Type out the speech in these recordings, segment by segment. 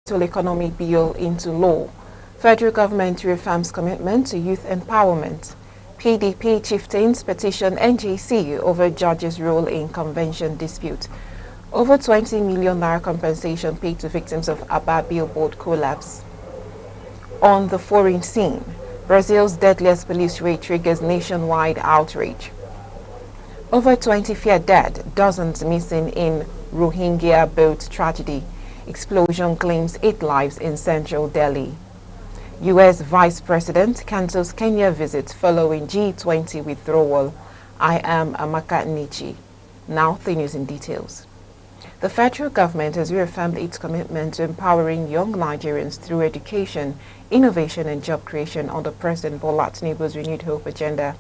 Digital Economy Bill into law. Federal government reaffirms commitment to youth empowerment. PDP chieftains petition NJC over judge's role in convention dispute. Over 20 million naira compensation paid to victims of Aba billboard collapse. On the foreign scene, Brazil's deadliest police raid triggers nationwide outrage. Over 20 feared dead, dozens missing in Rohingya boat tragedy. Explosion claims 8 lives in central Delhi. U.S. Vice President cancels Kenya visit following G20 withdrawal. I am Aneke. Now the news in details. The federal government has reaffirmed its commitment to empowering young Nigerians through education, innovation and job creation under President Bola Tinubu's Renewed Hope agenda.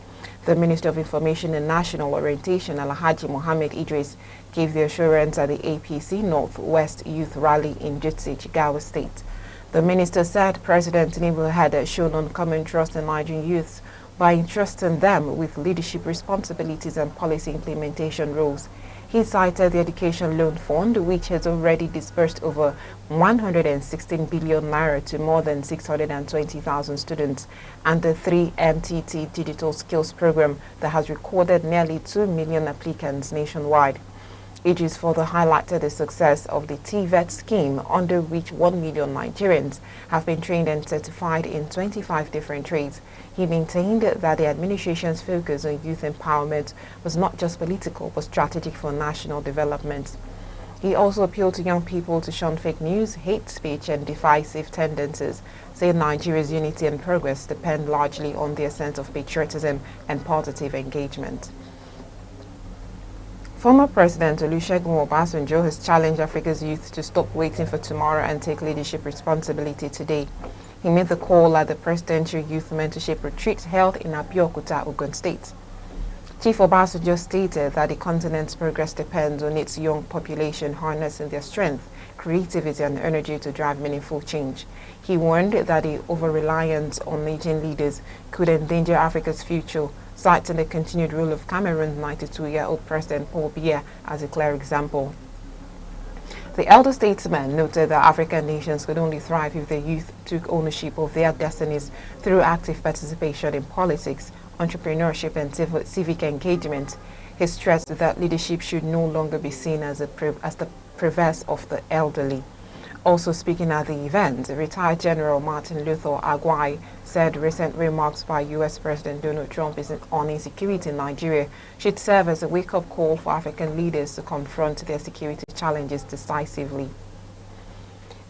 The Minister of Information and National Orientation, Alhaji Mohammed Idris, gave the assurance at the APC Northwest Youth Rally in Jutsi, Jigawa State. The minister said President Tinubu had shown uncommon trust in Nigerian youths by entrusting them with leadership responsibilities and policy implementation roles. He cited the Education Loan Fund, which has already disbursed over 116 billion naira to more than 620,000 students, and the 3MTT Digital Skills Program that has recorded nearly 2 million applicants nationwide. Idris further highlighted the success of the TVET scheme, under which 1 million Nigerians have been trained and certified in 25 different trades. He maintained that the administration's focus on youth empowerment was not just political but strategic for national development. He also appealed to young people to shun fake news, hate speech and divisive tendencies, saying Nigeria's unity and progress depend largely on their sense of patriotism and positive engagement. Former President Olusegun Obasanjo has challenged Africa's youth to stop waiting for tomorrow and take leadership responsibility today. He made the call at the Presidential Youth Mentorship Retreat held in Abeokuta, Ogun State. Chief Obasanjo stated that the continent's progress depends on its young population harnessing their strength, creativity and energy to drive meaningful change. He warned that the over-reliance on aging leaders could endanger Africa's future, citing the continued rule of Cameroon's 92-year-old President Paul Biya as a clear example. The elder statesman noted that African nations could only thrive if their youth took ownership of their destinies through active participation in politics, entrepreneurship and civic engagement. He stressed that leadership should no longer be seen as the privilege of the elderly. Also speaking at the event, retired General Martin Luther Agwai said recent remarks by U.S. President Donald Trump on insecurity in Nigeria should serve as a wake-up call for African leaders to confront their security challenges decisively.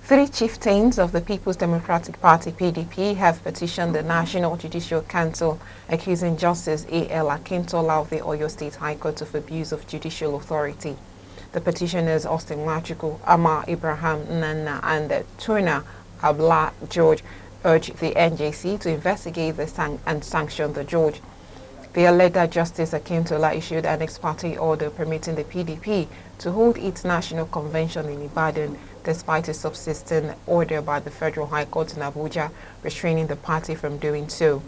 3 chieftains of the People's Democratic Party (PDP) have petitioned the National Judicial Council, accusing Justice A.L. Akintola of the Oyo State High Court of abuse of judicial authority. The petitioners Austin Machuku, Amar Abraham Nana and Turner Abla George urged the NJC to investigate and sanction the judge. They alleged that Justice Akintola issued an ex parte order permitting the PDP to hold its national convention in Ibadan despite a subsisting order by the Federal High Court in Abuja restraining the party from doing so.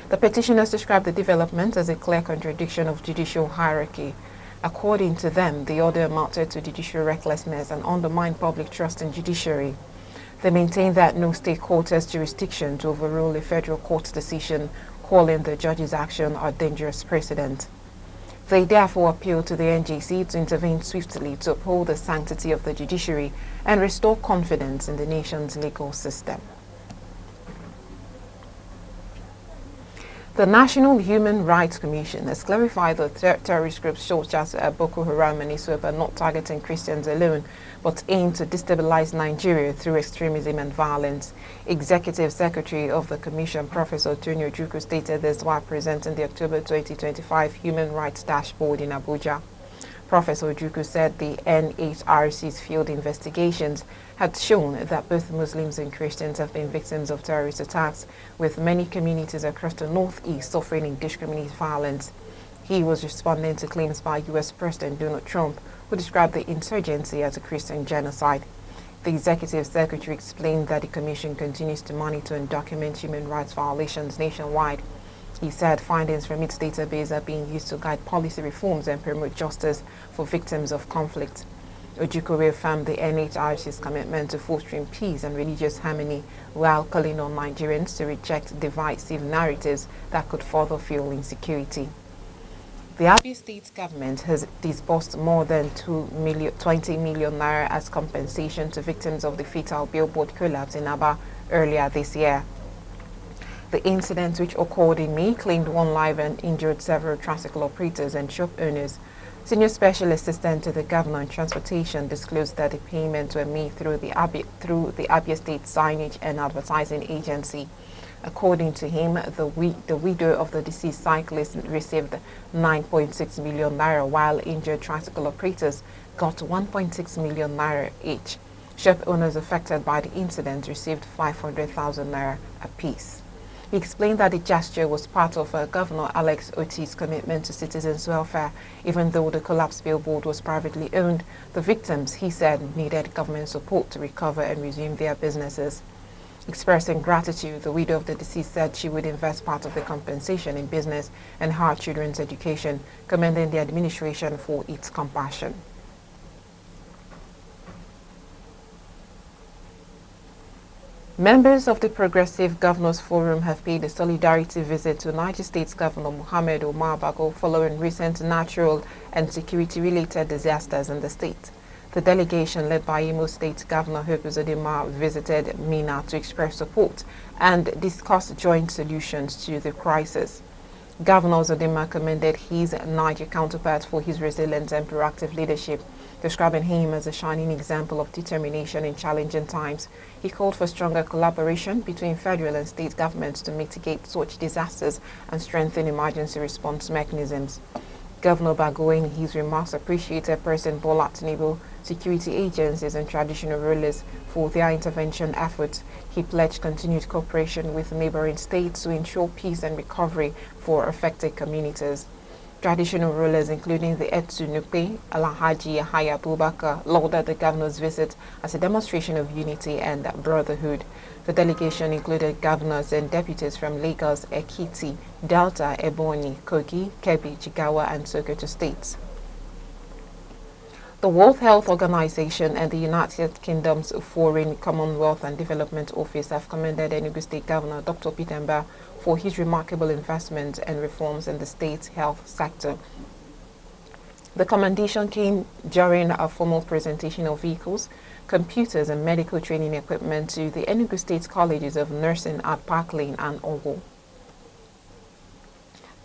The petitioners described the development as a clear contradiction of judicial hierarchy. According to them, the order amounted to judicial recklessness and undermined public trust in judiciary. They maintain that no state court has jurisdiction to overrule a federal court's decision, calling the judge's action a dangerous precedent. They therefore appeal to the NJC to intervene swiftly to uphold the sanctity of the judiciary and restore confidence in the nation's legal system. The National Human Rights Commission has clarified that terrorist groups such as Boko Haram and ISWAP are not targeting Christians alone, but aim to destabilize Nigeria through extremism and violence. Executive Secretary of the Commission, Professor Tony Ojukwu, stated this while presenting the October 2025 Human Rights Dashboard in Abuja. Professor Ojukwu said the NHRC's field investigations had shown that both Muslims and Christians have been victims of terrorist attacks, with many communities across the Northeast suffering indiscriminate violence. He was responding to claims by U.S. President Donald Trump, who described the insurgency as a Christian genocide. The Executive Secretary explained that the Commission continues to monitor and document human rights violations nationwide. He said findings from its database are being used to guide policy reforms and promote justice for victims of conflict. Ojukwu reaffirmed the NHRC's commitment to fostering peace and religious harmony while calling on Nigerians to reject divisive narratives that could further fuel insecurity. The Abia State government has disbursed more than 20 million naira as compensation to victims of the fatal billboard collapse in Aba earlier this year. The incident, which occurred in May, claimed one life and injured several tricycle operators and shop owners. Senior Special Assistant to the Governor on Transportation disclosed that the payments were made through the Abia State Signage and Advertising Agency. According to him, the widow of the deceased cyclist received 9.6 million naira, while injured tricycle operators got 1.6 million naira each. Shop owners affected by the incident received 500,000 naira apiece. He explained that the gesture was part of Governor Alex Oti's commitment to citizens' welfare. Even though the collapsed billboard was privately owned, the victims, he said, needed government support to recover and resume their businesses. Expressing gratitude, the widow of the deceased said she would invest part of the compensation in business and her children's education, commending the administration for its compassion. Members of the Progressive Governors Forum have paid a solidarity visit to Niger State Governor Mohammed Omar Bago following recent natural and security-related disasters in the state. The delegation, led by Imo State Governor Hope Uzodinma, visited Mina to express support and discuss joint solutions to the crisis. Governor Uzodinma commended his Niger counterpart for his resilient and proactive leadership, describing him as a shining example of determination in challenging times. He called for stronger collaboration between federal and state governments to mitigate such disasters and strengthen emergency response mechanisms. Governor Bago, in his remarks, appreciated President Bola Tinubu, security agencies and traditional rulers for their intervention efforts. He pledged continued cooperation with neighboring states to ensure peace and recovery for affected communities. Traditional rulers, including the Etsu Nupe, Alhaji Yahaya Abubakar, lauded the governor's visit as a demonstration of unity and brotherhood. The delegation included governors and deputies from Lagos, Ekiti, Delta, Ebonyi, Kogi, Kebbi, Jigawa, and Sokoto states. The World Health Organization and the United Kingdom's Foreign, Commonwealth and Development Office have commended Enugu State Governor Dr. Peter Mbah for his remarkable investment and reforms in the state's health sector. The commendation came during a formal presentation of vehicles, computers and medical training equipment to the Enugu State Colleges of Nursing at Park Lane and Owo.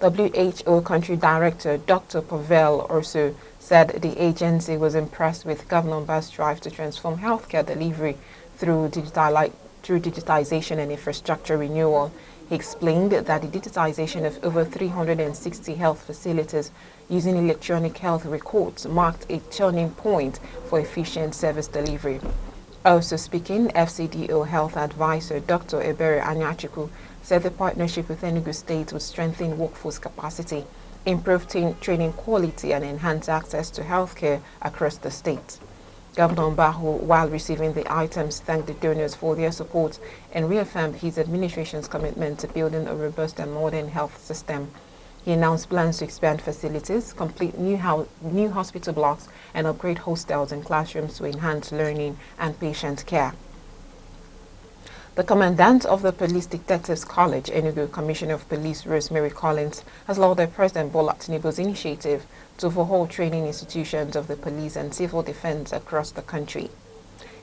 WHO Country Director Dr. Pavel Orso said the agency was impressed with Governor Mbah's drive to transform healthcare delivery through digitization and infrastructure renewal. He explained that the digitization of over 360 health facilities using electronic health records marked a turning point for efficient service delivery. Also speaking, FCDO Health Advisor Dr. Ebere Anyachiku said the partnership with Enugu State would strengthen workforce capacity, improve training quality, and enhance access to healthcare across the state. Governor Mbah, while receiving the items, thanked the donors for their support and reaffirmed his administration's commitment to building a robust and modern health system. He announced plans to expand facilities, complete new hospital blocks, and upgrade hostels and classrooms to enhance learning and patient care. The Commandant of the Police Detectives College, Enugu Commissioner of Police Rosemary Collins, has lauded President Bola Tinubu's initiative to overhaul training institutions of the police and civil defense across the country.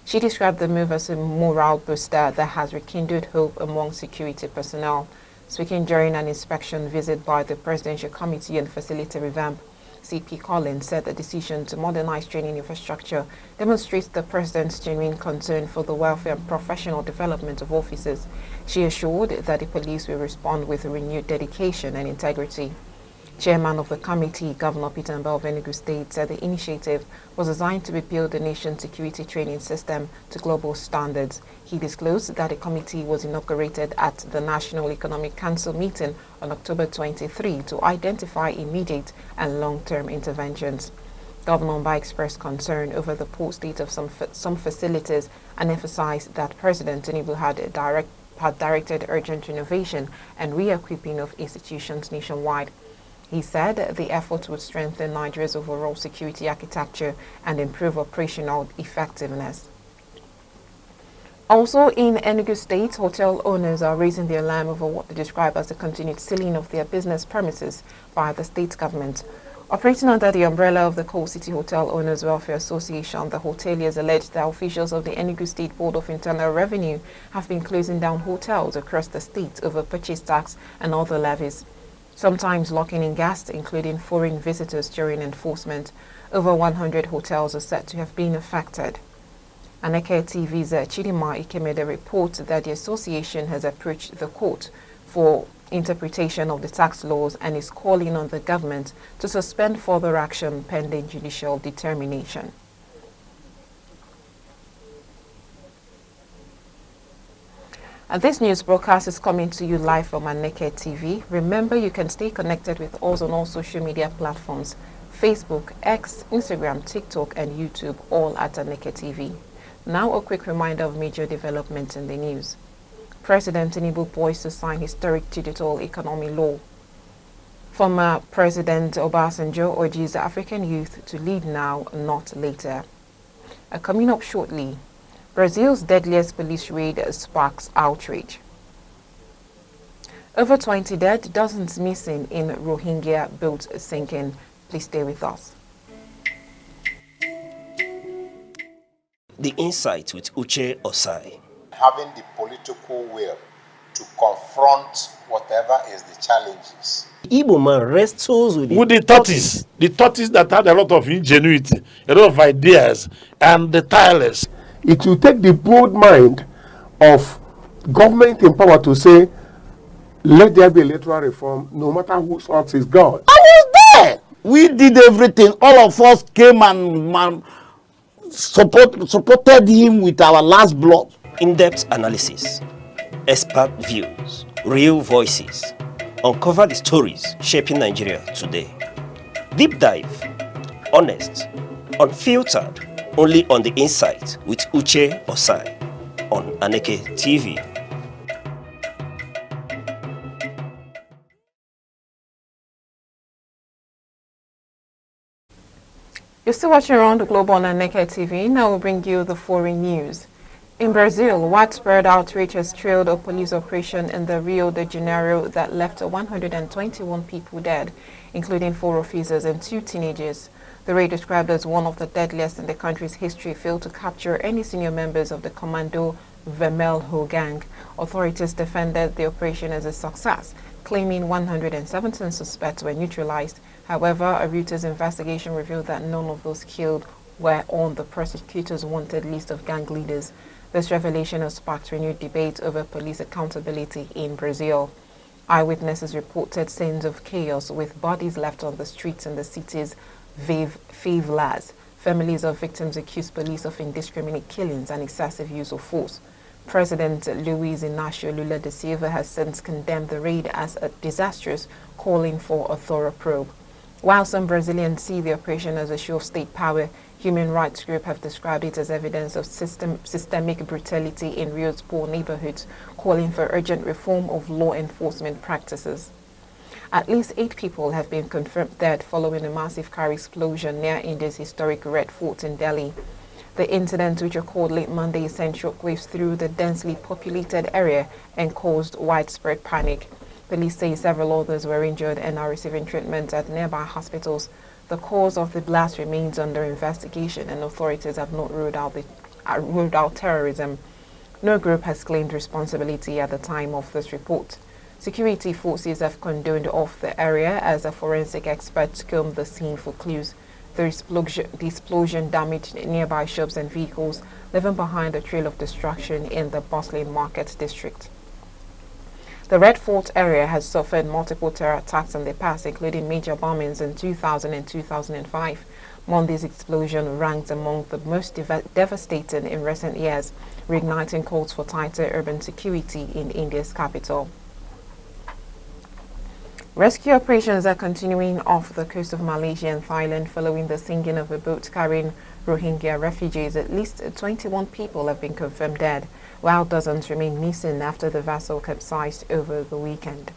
She described the move as a morale booster that has rekindled hope among security personnel. Speaking during an inspection visit by the Presidential Committee on Facility Revamp, CP Collins said the decision to modernize training infrastructure demonstrates the President's genuine concern for the welfare and professional development of officers. She assured that the police will respond with renewed dedication and integrity. Chairman of the committee, Governor Peter Mbah of Enugu State, said the initiative was designed to rebuild the nation's security training system to global standards. He disclosed that the committee was inaugurated at the National Economic Council meeting on October 23 to identify immediate and long-term interventions. Governor Mbah expressed concern over the poor state of some facilities and emphasized that President Tinubu had directed urgent renovation and re-equipping of institutions nationwide. He said the effort would strengthen Nigeria's overall security architecture and improve operational effectiveness. Also in Enugu State, hotel owners are raising the alarm over what they describe as the continued sealing of their business premises by the state government. Operating under the umbrella of the Coal City Hotel Owners Welfare Association, the hoteliers alleged that officials of the Enugu State Board of Internal Revenue have been closing down hotels across the state over purchase tax and other levies, sometimes locking in guests, including foreign visitors, during enforcement. Over 100 hotels are said to have been affected. Aneke TV's Chidima Ikemede reports that the association has approached the court for interpretation of the tax laws and is calling on the government to suspend further action pending judicial determination. This news broadcast is coming to you live from Aneke TV. Remember, you can stay connected with us on all social media platforms: Facebook, X, Instagram, TikTok, and YouTube, all at Aneke TV. Now a quick reminder of major developments in the news. President Tinubu poised to sign historic digital economy law. Former President Obasanjo urges African youth to lead now, not later. Coming up shortly, Brazil's deadliest police raid sparks outrage. Over 20 dead, dozens missing in Rohingya boat sinking. Please stay with us. The Insight with Uche Osai. Having the political will to confront whatever is the challenges. Igbo man wrestles with the tortoise that had a lot of ingenuity, a lot of ideas, and the tireless. It will take the bold mind of government in power to say, let there be electoral reform, no matter whose fault is God. I was there. We did everything. All of us came and supported him with our last blood. In-depth analysis, expert views, real voices. Uncover the stories shaping Nigeria today. Deep dive, honest, unfiltered, only on The Insight with Uche Osai on Aneke TV. You're still watching Around the Globe on Aneke TV. Now we'll bring you the foreign news. In Brazil, widespread outrage has trailed a police operation in the Rio de Janeiro that left 121 people dead, including 4 officers and 2 teenagers. The raid, described as one of the deadliest in the country's history, failed to capture any senior members of the Commando Vermelho gang. Authorities defended the operation as a success, claiming 117 suspects were neutralized. However, a Reuters investigation revealed that none of those killed were on the prosecutors' wanted list of gang leaders. This revelation has sparked renewed debate over police accountability in Brazil. Eyewitnesses reported scenes of chaos with bodies left on the streets in the city's favelas. Families of victims accused police of indiscriminate killings and excessive use of force. President Luiz Inácio Lula da Silva has since condemned the raid as disastrous, calling for a thorough probe. While some Brazilians see the operation as a show of state power, human rights groups have described it as evidence of systemic brutality in Rio's poor neighborhoods, calling for urgent reform of law enforcement practices. At least 8 people have been confirmed dead following a massive car explosion near India's historic Red Fort in Delhi. The incident, which occurred late Monday, sent shockwaves through the densely populated area and caused widespread panic. Police say several others were injured and are receiving treatment at nearby hospitals. The cause of the blast remains under investigation, and authorities have not ruled out terrorism. No group has claimed responsibility at the time of this report. Security forces have condoned off the area as a forensic expert combed the scene for clues. The explosion damaged nearby shops and vehicles, leaving behind a trail of destruction in the bustling market district. The Red Fort area has suffered multiple terror attacks in the past, including major bombings in 2000 and 2005. Monday's explosion ranked among the most devastating in recent years, reigniting calls for tighter urban security in India's capital. Rescue operations are continuing off the coast of Malaysia and Thailand following the sinking of a boat carrying Rohingya refugees. At least 21 people have been confirmed dead, while dozens remain missing after the vessel capsized over the weekend.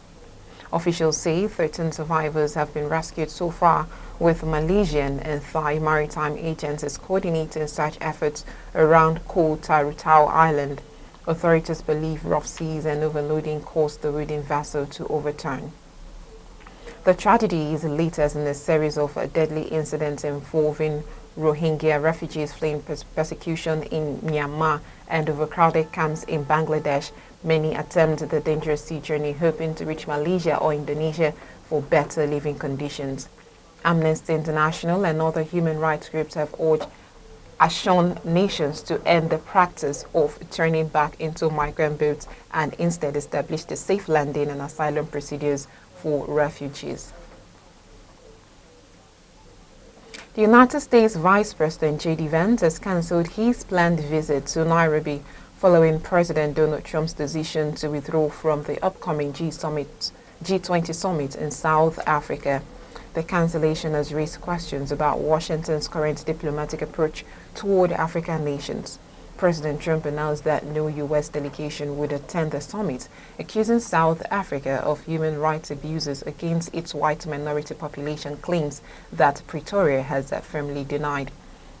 Officials say 13 survivors have been rescued so far, with Malaysian and Thai maritime agencies coordinating search efforts around Koh Tarutao Island. Authorities believe rough seas and overloading caused the wooden vessel to overturn. The tragedy is the latest in a series of deadly incidents involving Rohingya refugees fleeing persecution in Myanmar and overcrowded camps in Bangladesh. Many attempt the dangerous sea journey hoping to reach Malaysia or Indonesia for better living conditions. Amnesty International and other human rights groups have urged ASEAN nations to end the practice of turning back into migrant boats and instead establish the safe landing and asylum procedures for refugees. The United States Vice President J.D. Vance has cancelled his planned visit to Nairobi following President Donald Trump's decision to withdraw from the upcoming G20 summit in South Africa. The cancellation has raised questions about Washington's current diplomatic approach toward African nations. President Trump announced that no U.S. delegation would attend the summit, accusing South Africa of human rights abuses against its white minority population, claims that Pretoria has firmly denied.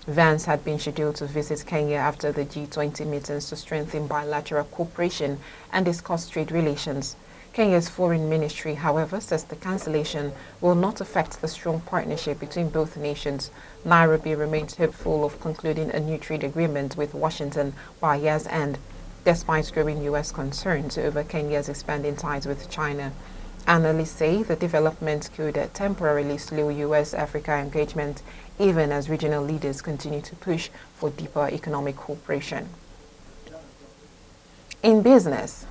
Vance had been scheduled to visit Kenya after the G20 meetings to strengthen bilateral cooperation and discuss trade relations. Kenya's foreign ministry, however, says the cancellation will not affect the strong partnership between both nations. Nairobi remains hopeful of concluding a new trade agreement with Washington by year's end, despite growing U.S. concerns over Kenya's expanding ties with China. Analysts say the development could temporarily slow U.S.-Africa engagement, even as regional leaders continue to push for deeper economic cooperation. In business,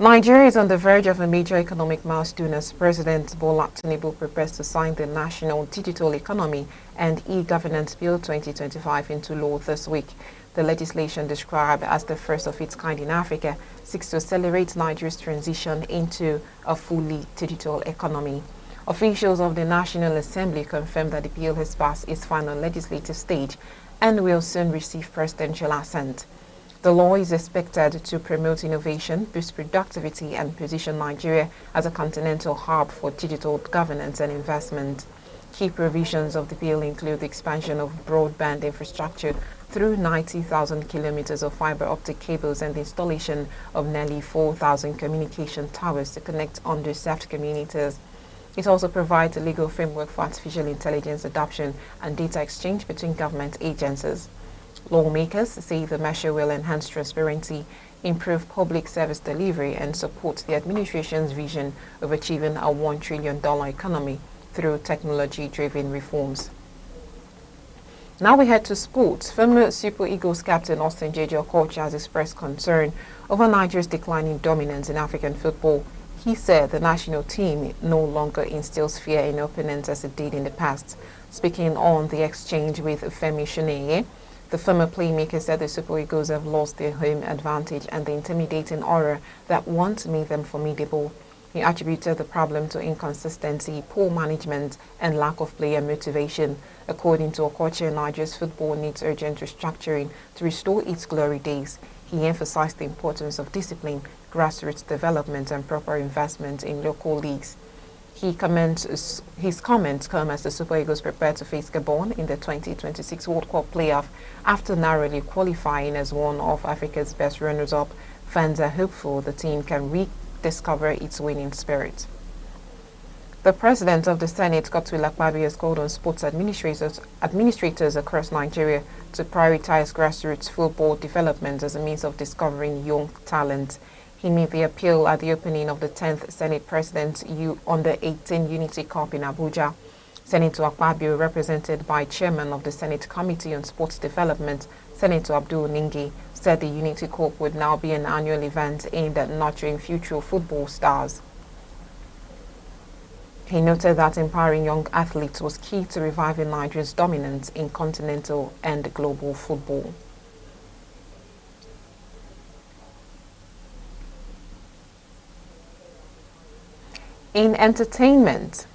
Nigeria is on the verge of a major economic milestone as President Bola Tinubu prepares to sign the National Digital Economy and E-Governance Bill 2025 into law this week. The legislation, described as the first of its kind in Africa, seeks to accelerate Nigeria's transition into a fully digital economy. Officials of the National Assembly confirmed that the bill has passed its final legislative stage and will soon receive presidential assent. The law is expected to promote innovation, boost productivity, and position Nigeria as a continental hub for digital governance and investment. Key provisions of the bill include the expansion of broadband infrastructure through 90,000 kilometers of fiber optic cables and the installation of nearly 4,000 communication towers to connect underserved communities. It also provides a legal framework for artificial intelligence adoption and data exchange between government agencies. Lawmakers say the measure will enhance transparency, improve public service delivery, and support the administration's vision of achieving a $1 trillion economy through technology-driven reforms. Now we head to sports. Former Super Eagles captain Austin J.J. Okocha has expressed concern over Nigeria's declining dominance in African football. He said the national team no longer instills fear in opponents as it did in the past. Speaking on the exchange with Femi Shuneye, the former playmaker said the Super Eagles have lost their home advantage and the intimidating aura that once made them formidable. He attributed the problem to inconsistency, poor management, and lack of player motivation. According to Okocha, Nigeria's football needs urgent restructuring to restore its glory days. He emphasized the importance of discipline, grassroots development, and proper investment in local leagues. His comments come as the Super Eagles prepare to face Gabon in the 2026 World Cup playoff. After narrowly qualifying as one of Africa's best runners-up, fans are hopeful the team can rediscover its winning spirit. The President of the Senate, Godswill Akpabio, has called on sports administrators across Nigeria to prioritize grassroots football development as a means of discovering young talent. He made the appeal at the opening of the 10th Senate President's Under-18 Unity Cup in Abuja. Senator Akpabio, represented by Chairman of the Senate Committee on Sports Development, Senator Abdul Ningi, said the Unity Cup would now be an annual event aimed at nurturing future football stars. He noted that empowering young athletes was key to reviving Nigeria's dominance in continental and global football. In entertainment,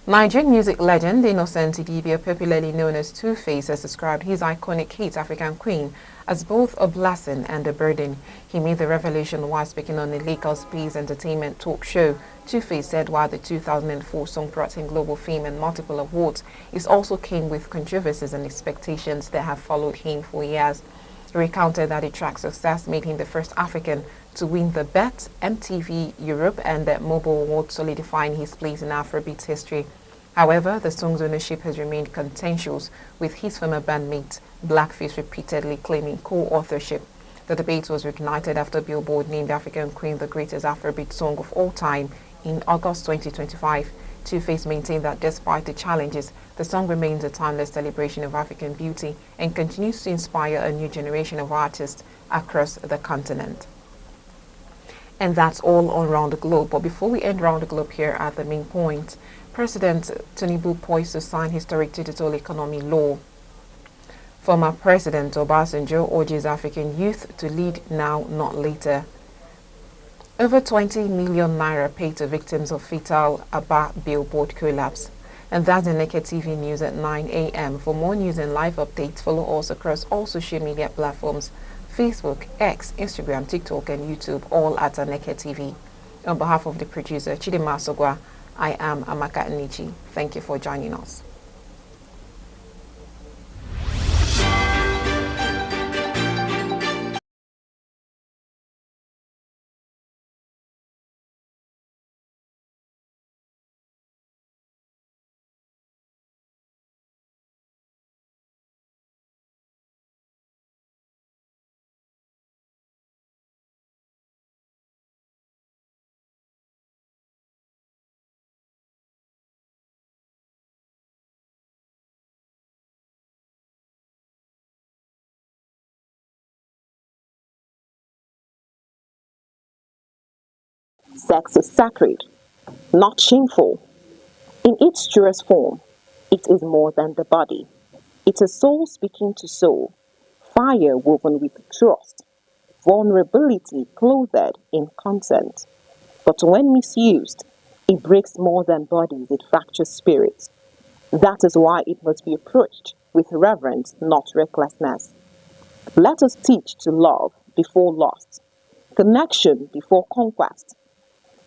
Nigerian music legend Innocent Idibia, popularly known as Two-Face, has described his iconic hit African Queen as both a blessing and a burden. He made the revelation while speaking on the Lagos-based entertainment talk show. Two-Face said while the 2004 song brought him global fame and multiple awards, it also came with controversies and expectations that have followed him for years. He recounted that the track's success made him the first African to win the BET, MTV Europe and the Mobile Award, solidifying his place in Afrobeat history. However, the song's ownership has remained contentious, with his former bandmate Blackface repeatedly claiming co-authorship. The debate was reignited after Billboard named African Queen the greatest Afrobeat song of all time in August 2025. Two-Face maintained that despite the challenges, the song remains a timeless celebration of African beauty and continues to inspire a new generation of artists across the continent. And that's all around the globe. But before we end around the globe, here are the main points. President Tinubu poised to sign historic digital economy law. Former President Obasanjo urges African youth to lead now, not later. Over 20 million naira paid to victims of fatal Aba billboard collapse. And that's Aneke TV News at 9 a.m. For more news and live updates, follow us across all social media platforms: Facebook, X, Instagram, TikTok, and YouTube, all at Aneke TV. On behalf of the producer, Chidima Sogwa, I am Amaka Anichi. Thank you for joining us. Sex is sacred, not shameful. In its truest form, it is more than the body. It is soul speaking to soul, fire woven with trust, vulnerability clothed in consent. But when misused, it breaks more than bodies, it fractures spirits. That is why it must be approached with reverence, not recklessness. Let us teach to love before lust, connection before conquest.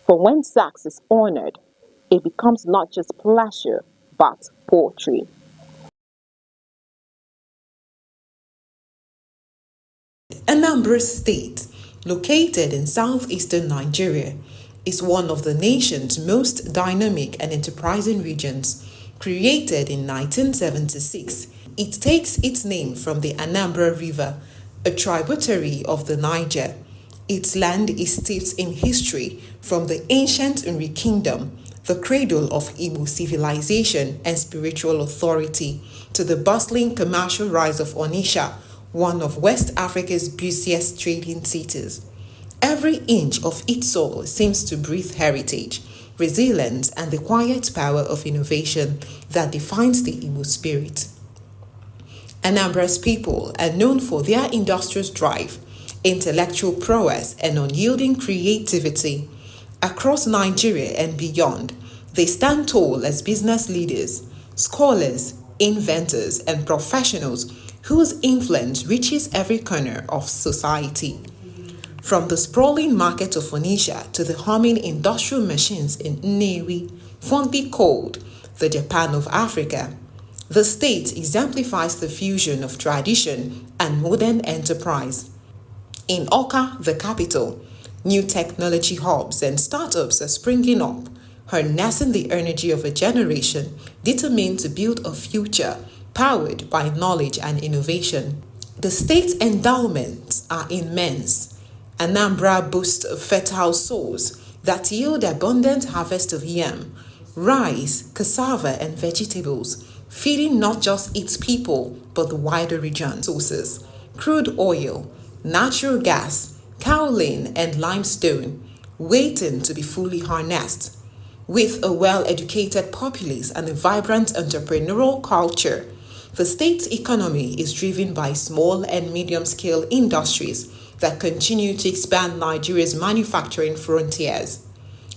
For when sex is honored, it becomes not just pleasure, but poetry. Anambra State, located in southeastern Nigeria, is one of the nation's most dynamic and enterprising regions. Created in 1976, it takes its name from the Anambra River, a tributary of the Niger. Its land is steeped in history, from the ancient Nri Kingdom, the cradle of Igbo civilization and spiritual authority, to the bustling commercial rise of Onitsha, one of West Africa's busiest trading cities. Every inch of its soil seems to breathe heritage, resilience, and the quiet power of innovation that defines the Igbo spirit. Anambra's people are known for their industrious drive, intellectual prowess, and unyielding creativity. Across Nigeria and beyond, they stand tall as business leaders, scholars, inventors, and professionals whose influence reaches every corner of society. From the sprawling market of Onitsha to the humming industrial machines in Nnewi, fondly called the Japan of Africa, the state exemplifies the fusion of tradition and modern enterprise. In Awka, the capital, new technology hubs and startups are springing up, harnessing the energy of a generation determined to build a future powered by knowledge and innovation. The state's endowments are immense. Anambra boasts fertile soils that yield abundant harvest of yam, rice, cassava, and vegetables, feeding not just its people but the wider region. Sources: crude oil, natural gas, kaolin, and limestone, waiting to be fully harnessed. With a well-educated populace and a vibrant entrepreneurial culture, the state's economy is driven by small and medium-scale industries that continue to expand Nigeria's manufacturing frontiers.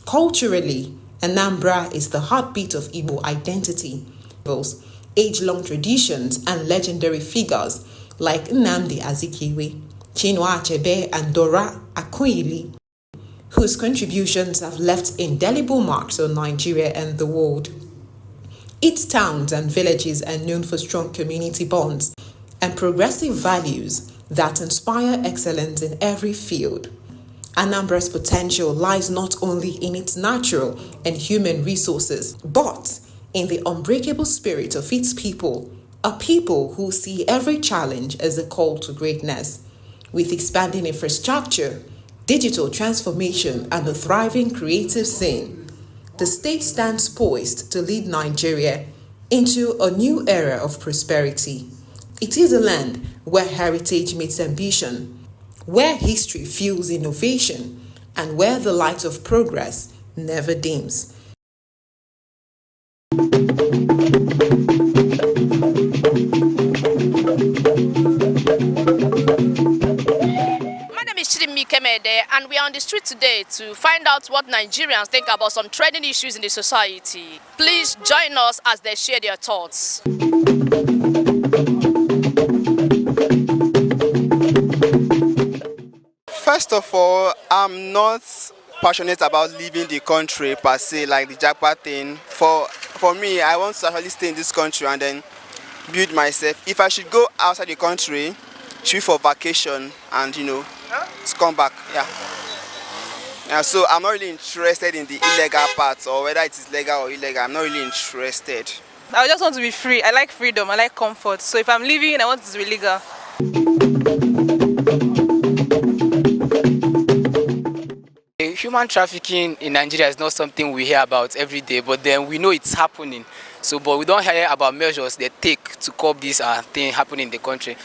Culturally, Anambra is the heartbeat of Igbo identity. Age-long traditions and legendary figures like Nnamdi Azikiwe, Chinua Achebe, and Dora Akunyili, whose contributions have left indelible marks on Nigeria and the world. Its towns and villages are known for strong community bonds and progressive values that inspire excellence in every field. Anambra's potential lies not only in its natural and human resources, but in the unbreakable spirit of its people, a people who see every challenge as a call to greatness. With expanding infrastructure, digital transformation, and a thriving creative scene, the state stands poised to lead Nigeria into a new era of prosperity. It is a land where heritage meets ambition, where history fuels innovation, and where the light of progress never dims. And we are on the street today to find out what Nigerians think about some trending issues in the society. Please join us as they share their thoughts. First of all, I'm not passionate about leaving the country per se, like the jackpot thing. For me, I want to actually stay in this country and then build myself. If I should go outside the country, should be for vacation and to come back. Yeah, so I'm not really interested in the illegal part, or whether it is legal or illegal. I'm not really interested. I just want to be free. I like freedom. I like comfort. So if I'm leaving, I want it to be legal. Human trafficking in Nigeria is not something we hear about every day, but then we know it's happening. But we don't hear about measures they take to curb this thing happening in the country.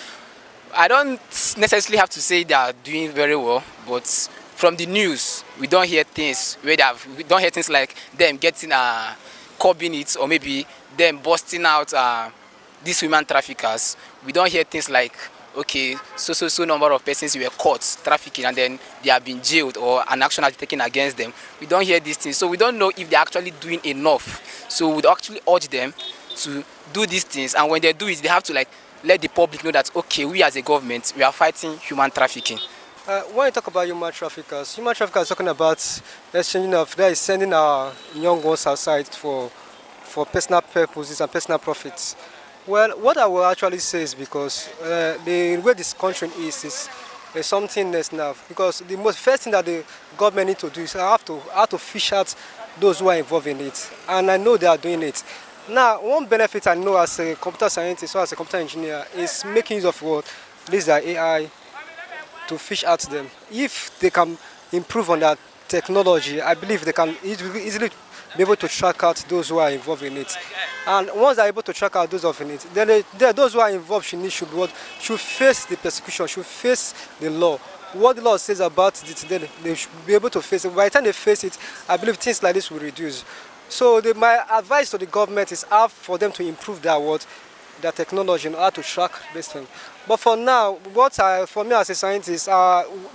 I don't necessarily have to say they are doing very well, but from the news, we don't hear things we don't hear things like them getting curbing it, or maybe them busting out these human traffickers. We don't hear things like, okay, so number of persons were caught trafficking and then they have been jailed or an action has been taken against them. We don't hear these things, so we don't know if they're actually doing enough. So we'd actually urge them to do these things, and when they do it, they have to let the public know that, okay, we as a government, we are fighting human trafficking. When you talk about human traffickers are talking about exchanging of, that is sending our young ones outside for personal purposes and personal profits. Well, what I will actually say is because the way this country is something else now. Because the first thing that the government need to do is have to fish out those who are involved in it, and I know they are doing it. Now, one benefit I know as a computer scientist or as a computer engineer is making use of what this AI to fish out them. If they can improve on that technology, I believe they can easily be able to track out those who are involved in it. And once they are able to track out those in it, then those who are involved should face the persecution, should face the law. What the law says about it, then they should be able to face it. By the time they face it, I believe things like this will reduce. So my advice to the government is for them to improve their technology and how to track this thing. But for now, for me as a scientist,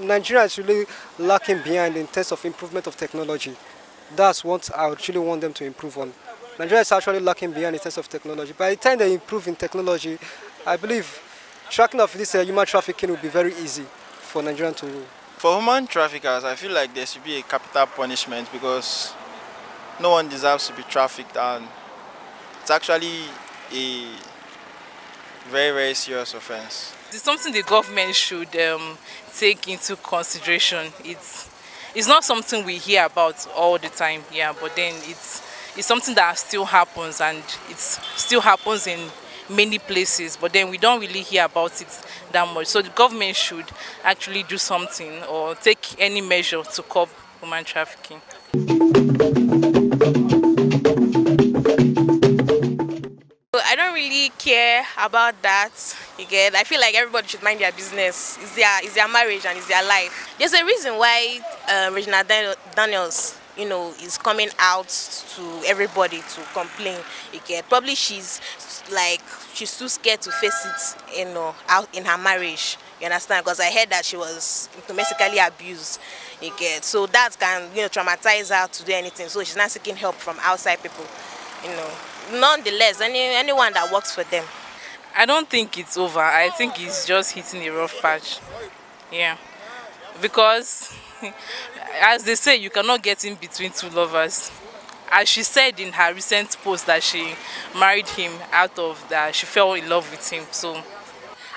Nigeria is really lacking behind in terms of improvement of technology. That's what I actually want them to improve on. Nigeria is actually lacking behind in terms of technology. By the time they improve in technology, I believe tracking of this human trafficking will be very easy for Nigeria to do. For human traffickers, I feel like there should be a capital punishment because no one deserves to be trafficked, and it's actually a very, very serious offense. It's something the government should take into consideration. It's not something we hear about all the time, but then it's something that still happens, and it still happens in many places, but then we don't really hear about it that much. So the government should actually do something or take any measure to curb human trafficking. I don't really care about that. Again, I feel like everybody should mind their business. It's their marriage and it's their life. There's a reason why Regina Daniels, is coming out to everybody to complain. Again, probably she's too scared to face it, out in her marriage. You understand? Because I heard that she was domestically abused. You get, so that can traumatize her to do anything. So she's not seeking help from outside people. Nonetheless, anyone that works for them. I don't think it's over. I think it's just hitting a rough patch. Yeah, because as they say, you cannot get in between two lovers. As she said in her recent post that she married him out of that she fell in love with him. So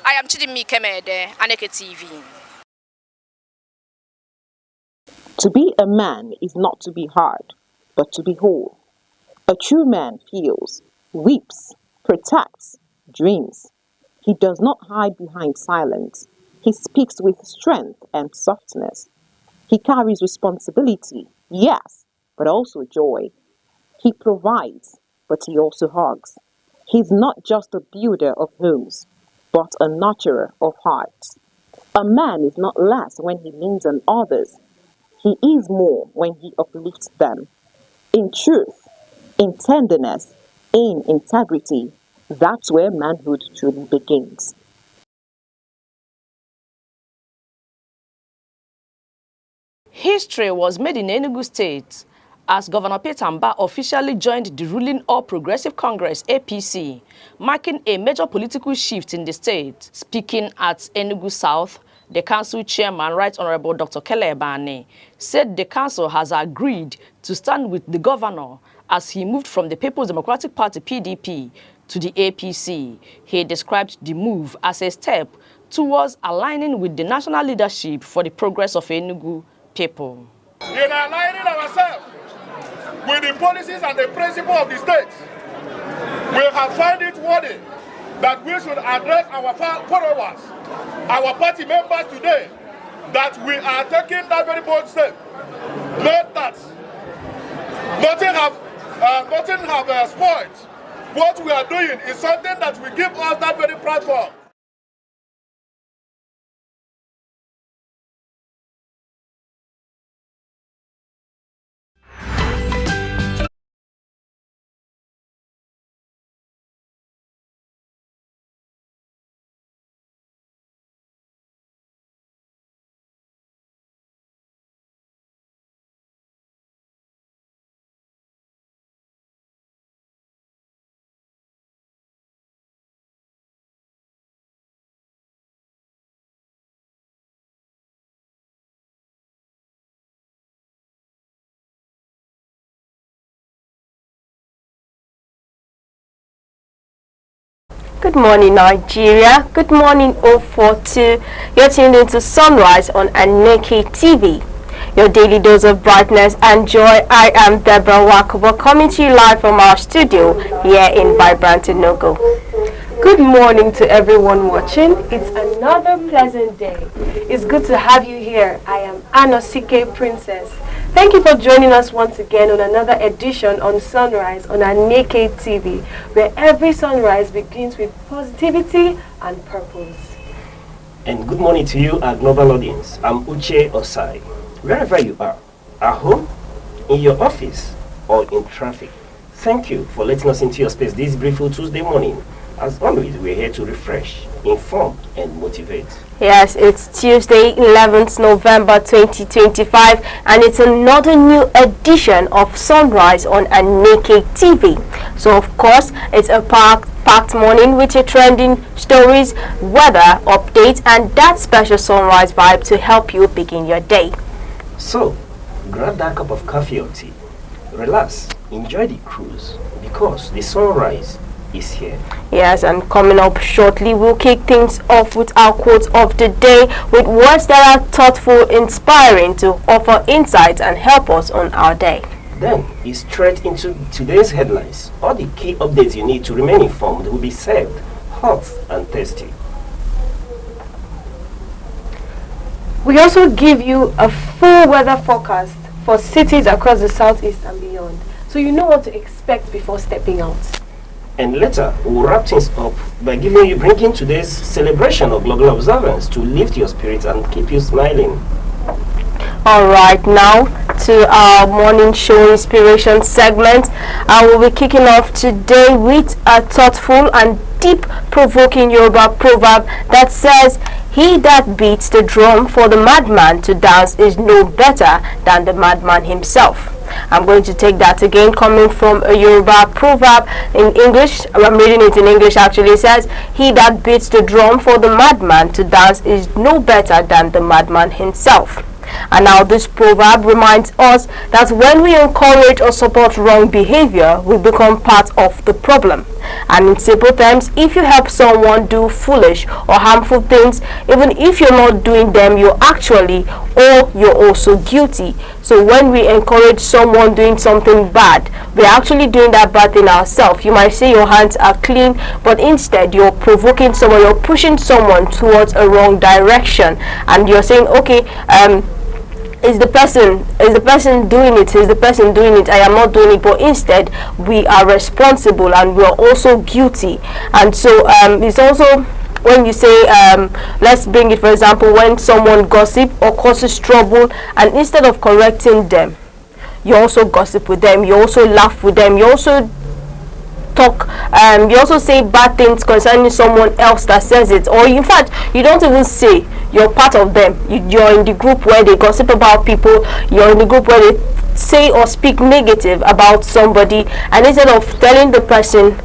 I am Chidimi Kemede, Aneke TV. To be a man is not to be hard, but to be whole. A true man feels, weeps, protects, dreams. He does not hide behind silence. He speaks with strength and softness. He carries responsibility, yes, but also joy. He provides, but he also hugs. He's not just a builder of homes, but a nurturer of hearts. A man is not less when he leans on others. He is more when he uplifts them. In truth, in tenderness, in integrity, that's where manhood truly begins. History was made in Enugu State as Governor Peter Mba officially joined the ruling All Progressive Congress (APC), marking a major political shift in the state. Speaking at Enugu South, the council chairman, Right Honorable Dr. Kele Ebane, said the council has agreed to stand with the governor as he moved from the People's Democratic Party (PDP) to the APC. He described the move as a step towards aligning with the national leadership for the progress of Enugu people. In aligning ourselves with the policies and the principles of the state, we have found it worthy that we should address our followers, our party members today, that we are taking that very bold step. Note that nothing have spoiled. What we are doing is something that will give us that very platform. Good morning, Nigeria. Good morning, 042. You're tuned into Sunrise on Aneke TV. Your daily dose of brightness and joy. I am Deborah Wakobo, coming to you live from our studio here in vibrant Enugu. Good morning to everyone watching. It's another pleasant day. It's good to have you here. I am Aneke Princess. Thank you for joining us once again on another edition on Sunrise on Aneke TV, where every sunrise begins with positivity and purpose. And good morning to you, our global audience. I'm Uche Osai. Wherever you are, at home, in your office, or in traffic, thank you for letting us into your space this beautiful Tuesday morning. As always, we're here to refresh, inform, and motivate. Yes, it's Tuesday, 11th November 2025, and it's another new edition of Sunrise on Aneke TV. So, of course, it's a packed morning with your trending stories, weather updates, and that special sunrise vibe to help you begin your day. So, grab that cup of coffee or tea, relax, enjoy the cruise, because the sunrise is here. Yes, and coming up shortly, we'll kick things off with our quotes of the day with words that are thoughtful, inspiring to offer insights and help us on our day. Then, it's straight into today's headlines. All the key updates you need to remain informed will be served hot and tasty. We also give you a full weather forecast for cities across the southeast and beyond, so you know what to expect before stepping out. And later, we'll wrap things up by bringing today's celebration of global observance to lift your spirits and keep you smiling. All right, now to our morning show inspiration segment. I will be kicking off today with a thoughtful and deep provoking Yoruba proverb that says, he that beats the drum for the madman to dance is no better than the madman himself. I'm going to take that again, coming from a Yoruba proverb in English. I'm reading it in English actually. It says, he that beats the drum for the madman to dance is no better than the madman himself. And now this proverb reminds us that when we encourage or support wrong behavior, we become part of the problem. And in simple terms, if you help someone do foolish or harmful things, even if you're not doing them, you're actually, or you're also guilty. So when we encourage someone doing something bad, we're actually doing that bad thing ourselves. You might say your hands are clean, but instead you're provoking someone, you're pushing someone towards a wrong direction. And you're saying, okay, is the person doing it, I am not doing it, but instead we are responsible and we are also guilty. And so it's also when you say let's bring it for example, when someone gossip or causes trouble, and instead of correcting them, you also gossip with them, you also laugh with them, you also talk, you also say bad things concerning someone else that says it, or in fact you don't even say, you're part of them. You're in the group where they gossip about people, you're in the group where they say or speak negative about somebody, and instead of telling the person,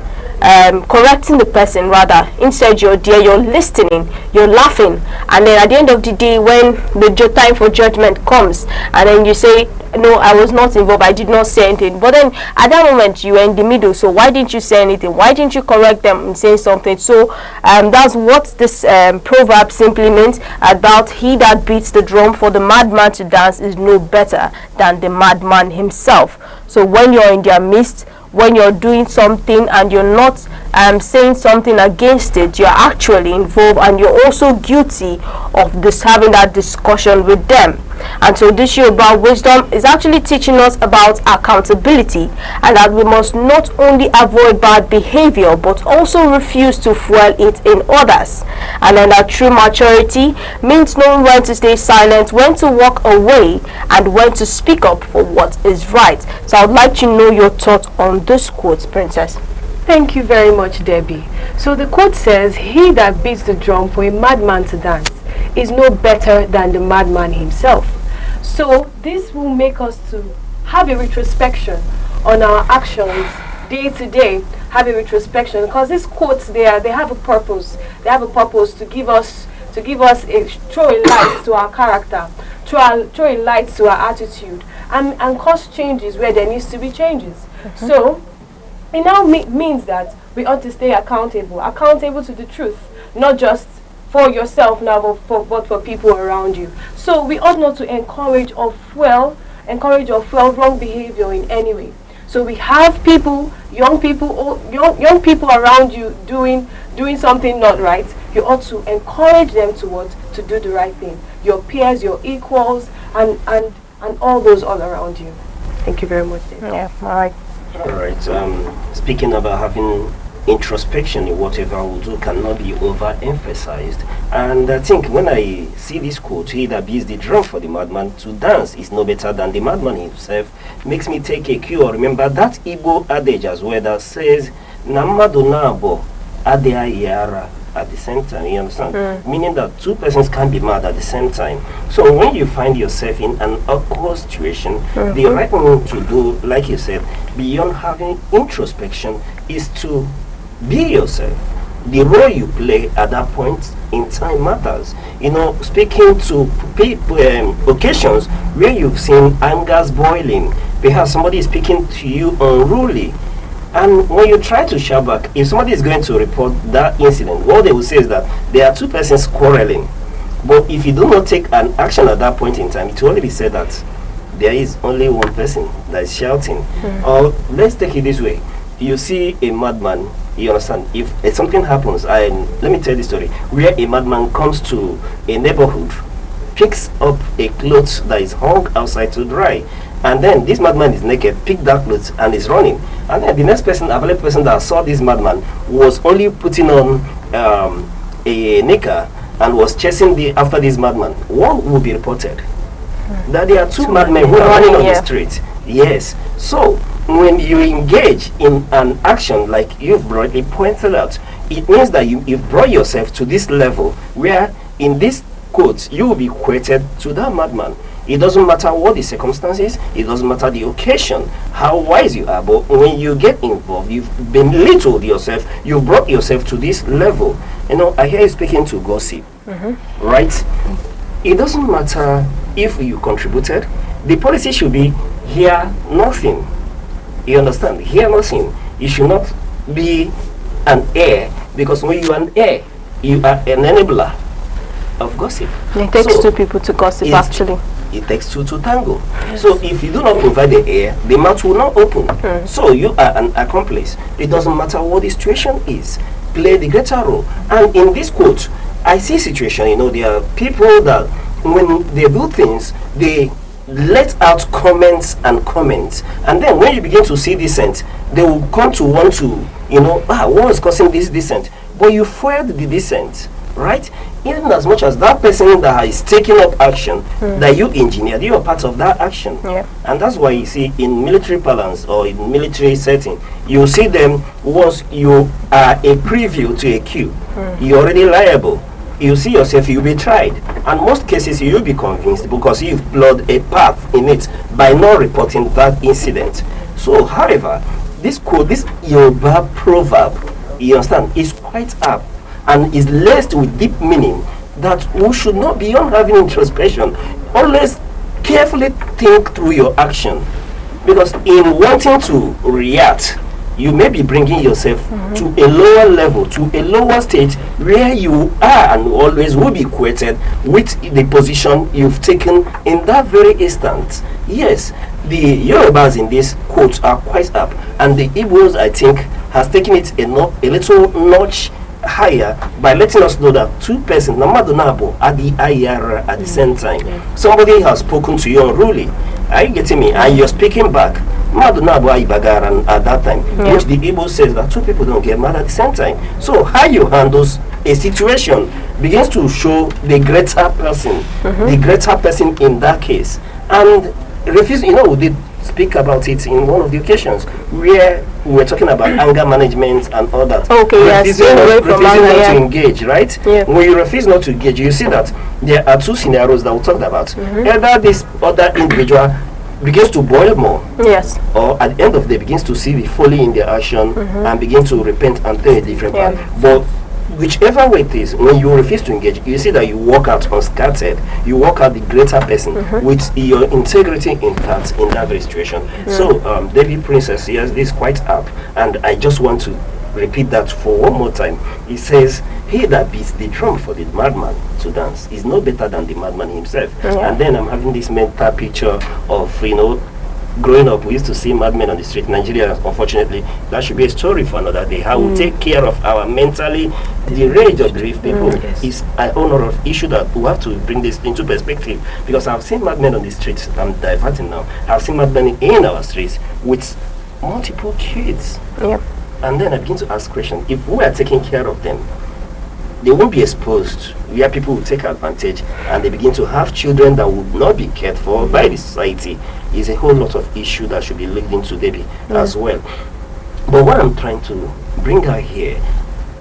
correcting the person rather, instead you're there, you're listening, you're laughing, and then at the end of the day, when the time for judgment comes, and then you say, no, I was not involved, I did not say anything, but then at that moment you were in the middle, so why didn't you say anything? Why didn't you correct them and say something? So that's what this proverb simply means, about he that beats the drum for the madman to dance is no better than the madman himself. So when you're in their midst, when you're doing something and you're not saying something against it, you're actually involved and you're also guilty of this, having that discussion with them. And so this year about wisdom is actually teaching us about accountability, and that we must not only avoid bad behavior but also refuse to fuel it in others. And then that true maturity means knowing when to stay silent, when to walk away, and when to speak up for what is right. So I would like to know your thoughts on this quote, Princess. Thank you very much, Debbie. So the quote says, he that beats the drum for a madman to dance is no better than the madman himself. So this will make us to have a retrospection on our actions day to day, have a retrospection, because these quotes, they have a purpose. They have a purpose to give us throw a light to our character, throw a light to our attitude, and cause changes where there needs to be changes. So it now means that we ought to stay accountable to the truth, not just for yourself now, but for people around you. So we ought not to encourage or fuel wrong behavior in any way. So we have people, young people around you doing something not right. You ought to encourage them to do the right thing. Your peers, your equals, and all those all around you. Thank you very much, David. Yeah, all right. All right. Speaking about having introspection in whatever we do cannot be overemphasized. And I think when I see this quote, he that beats the drum for the madman to dance is no better than the madman himself, makes me take a cue or remember that Igbo adage as well that says, Namado nabo adea yara, at the same time, you understand? Meaning that two persons can be mad at the same time. So when you find yourself in an awkward situation, the right thing to do, like you said, beyond having introspection, is to be yourself. The role you play at that point in time matters. You know, speaking to people, occasions where you've seen angers boiling, perhaps somebody is speaking to you unruly, and when you try to shout back, if somebody is going to report that incident, what they will say is that there are two persons quarreling. But if you do not take an action at that point in time, it will only be said that there is only one person that is shouting. Or let's take it this way. You see a madman, you understand, if something happens, and let me tell you the story, where a madman comes to a neighborhood, picks up a clothes that is hung outside to dry, and then this madman is naked, picked that clothes and is running, and then the next person, available person that saw this madman was only putting on a knicker and was chasing after this madman, what will be reported? That there are two madmen who are running on the street. Yes. So when you engage in an action like you've broadly pointed out, it means that you've brought yourself to this level where in this quote, you will be equated to that madman. It doesn't matter what the circumstances, it doesn't matter the occasion, how wise you are, but when you get involved, you've belittled yourself, you've brought yourself to this level. You know, I hear you speaking to gossip, right? It doesn't matter if you contributed. The policy should be hear nothing. You understand? Hear nothing. You should not be an heir, because when you are an heir, you are an enabler of gossip. It takes two people to gossip, actually. It takes two to tango. So if you do not provide the air, the mouth will not open. So you are an accomplice. It doesn't matter what the situation is. Play the greater role. And in this quote, I see situation, you know, there are people that when they do things, they let out comments and comments. And then when you begin to see dissent, they will come to want to, you know, what is causing this dissent? But you foiled the dissent, right? Even as much as that person that is taking up action that you engineered, you are part of that action. And that's why you see in military parlance or in military setting, you see them once you are a preview to a queue, you're already liable. You see yourself, you'll be tried. And most cases you'll be convinced because you've plowed a path in it by not reporting that incident. So however, this quote, this Yoruba proverb, you understand, is quite apt and is laced with deep meaning that we should not be on having introspection. Always carefully think through your action, because in wanting to react, you may be bringing yourself to a lower level, to a lower stage where you are and always will be equated with the position you've taken in that very instant. Yes, the Yorubas in this quote are quite up, and the Igbos, I think, has taken it a little notch higher by letting us know that two persons, Namadonabo, at the IR at the same time. Somebody has spoken to you unruly. Are you getting me? And you're speaking back. Madonabo Ibagaran at that time, which the Igbo says that two people don't get mad at the same time. So how you handle a situation begins to show the greater person in that case. And refuse, you know, we did speak about it in one of the occasions where we were talking about anger management and all that. Refusing not to engage, right? When you refuse not to engage, you see that there are two scenarios that we talked about. Either this other individual begins to boil more, or at the end of the day begins to see the folly in their action and begin to repent and turn a different path. But whichever way it is, when you refuse to engage, you see that you walk out unscattered, you walk out the greater person with your integrity intact in that very situation. So David Princess, yes, this is quite up, and I just want to repeat that for one more time. He says, he that beats the drum for the madman to dance is no better than the madman himself. And then I'm having this mental picture of, you know, growing up, we used to see madmen on the street. Nigeria, unfortunately, that should be a story for another day. How we take care of our mentally deranged or grief people is an honor of issue that we have to bring this into perspective. Because I've seen madmen on the streets. I'm diverting now. I've seen madmen in our streets with multiple kids. And then I begin to ask questions. If we are taking care of them, they won't be exposed where people will take advantage and they begin to have children that would not be cared for by the society. Is a whole lot of issue that should be looked into, Debbie, as well. But what I'm trying to bring out here,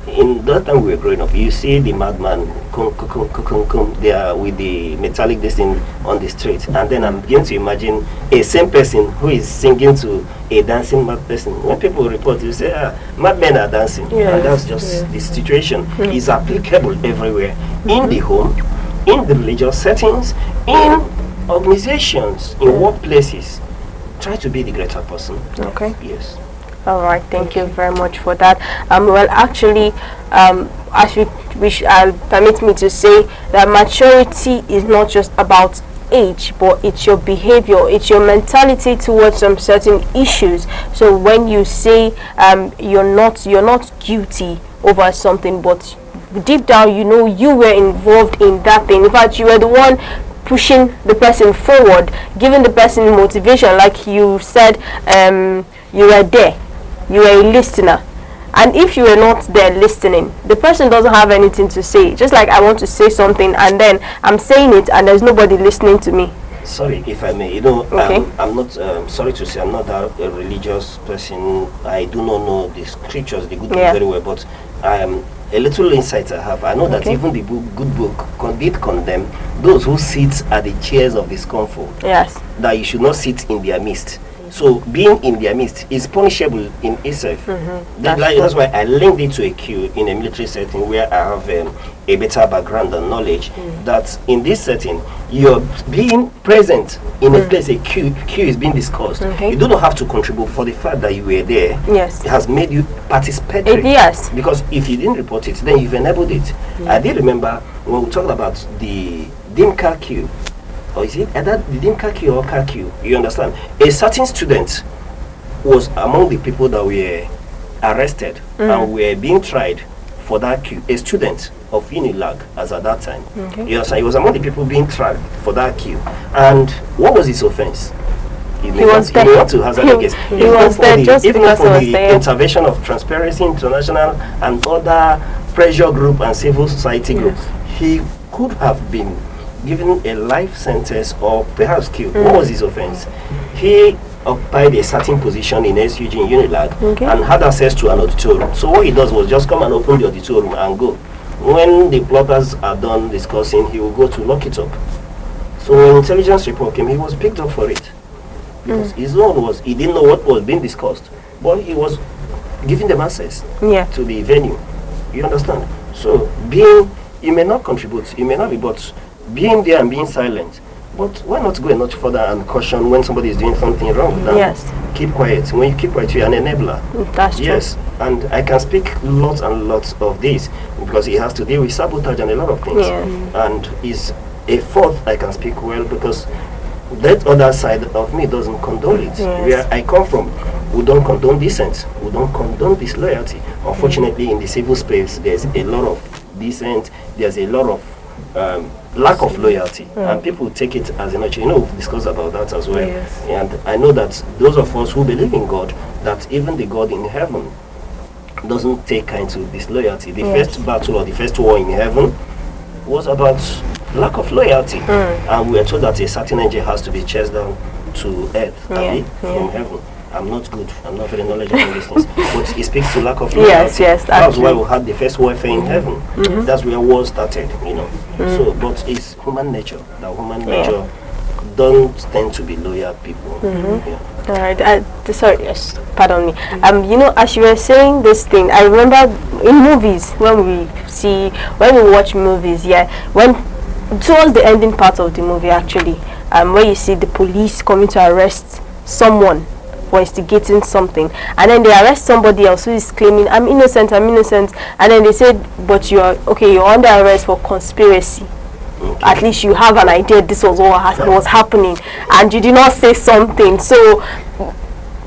in that time we were growing up, you see the madman there with the metallic this thing on the street, and then I'm beginning to imagine a same person who is singing to a dancing mad person. When people report, you say, madmen are dancing, and that's just the situation. Is applicable everywhere, in the home, in the religious settings, in organizations, in workplaces. Try to be the greater person. Yes. All right, thank you very much for that. Well, actually, permit me to say that maturity is not just about age, but it's your behavior, it's your mentality towards some certain issues. So when you say you're not guilty over something, but deep down you know you were involved in that thing. In fact, you were the one pushing the person forward, giving the person motivation. Like you said, you were there, you were a listener, and if you were not there listening, the person doesn't have anything to say. Just like I want to say something and then I'm saying it and there's nobody listening to me. Sorry if I may, you know, I'm not, sorry to say, I'm not a religious person. I do not know the scriptures, the good things very well, but I am a little insight I have. I know that even the good book did condemn those who sit at the chairs of discomfort. Yes. That you should not sit in their midst. So being in their midst is punishable in itself. That's why I linked it to a queue in a military setting where I have a better background and knowledge. That in this setting, you're being present in a place, a queue is being discussed. You do not have to contribute for the fact that you were there. Yes. It has made you participatory. Yes. Because if you didn't report it, then you've enabled it. I did remember when we talked about the DIMCA queue. Or is it either the DIMCA queue or car queue? You understand? A certain student was among the people that were arrested and were being tried for that queue. A student of Unilag as at that time. You understand? He was among the people being tried for that queue. And what was his offense? He was there. He to hazard a guess. He was there just because he was the there. Intervention of Transparency International and other pressure group and civil society group, he could have been given a life sentence or perhaps killed. What was his offense? He occupied a certain position in SUG in Unilag and had access to an auditorium. So what he does was just come and open the auditorium and go. When the plotters are done discussing, he will go to lock it up. So when intelligence report came, he was picked up for it. Because his own was, he didn't know what was being discussed, but he was giving them access to the venue. You understand? So you may not contribute, you may not be, but being there and being silent, but why not go a notch further and caution when somebody is doing something wrong? Yes. Keep quiet. When you keep quiet, you're an enabler. That's true. Yes, and I can speak lots and lots of this because he has to deal with sabotage and a lot of things. And is a fourth I can speak well because that other side of me doesn't condone it. Where I come from, we don't condone dissent. We don't condone disloyalty. Unfortunately, in the civil space, there's a lot of dissent. There's a lot of lack of loyalty, and people take it as a nature. You know, we've discussed about that as well. And I know that those of us who believe in God, that even the God in heaven doesn't take kind to disloyalty. The first battle or the first war in heaven was about lack of loyalty, and we are told that a certain angel has to be chased down to earth from heaven. I'm not good, I'm not very knowledgeable in these things, but it speaks to lack of loyalty. That's why we had the first warfare in heaven. That's where war started, you know. So, but it's human nature. That human nature don't tend to be loyal people. All right. Sorry, yes, pardon me. You know, as you were saying this thing, I remember in movies when we watch movies, when towards the ending part of the movie, actually, where you see the police coming to arrest someone for instigating something, and then they arrest somebody else who is claiming I'm innocent, and then they said, but you're under arrest for conspiracy. At least you have an idea this was what was happening, and you did not say something. So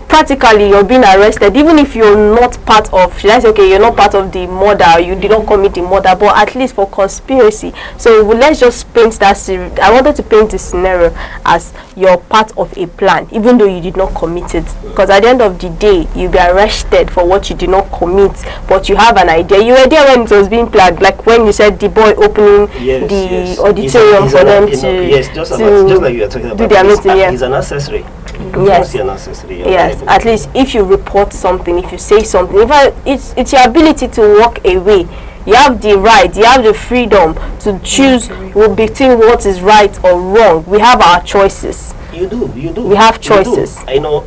practically you're being arrested, even if you're not part of, should I say, you're not part of the murder, you did not commit the murder, but at least for conspiracy. So let's just paint that I wanted to paint the scenario as you're part of a plan, even though you did not commit it, because at the end of the day you'll be arrested for what you did not commit, but you have an idea. You were there when it was being planned, like when you said the boy opening the auditorium for them to just like you were talking about, do their meeting. He's an accessory. Yes, at least if you report something, if you say something, it's your ability to walk away. You have the right, you have the freedom to choose between what is right or wrong. We have our choices. You do. We have choices. I know.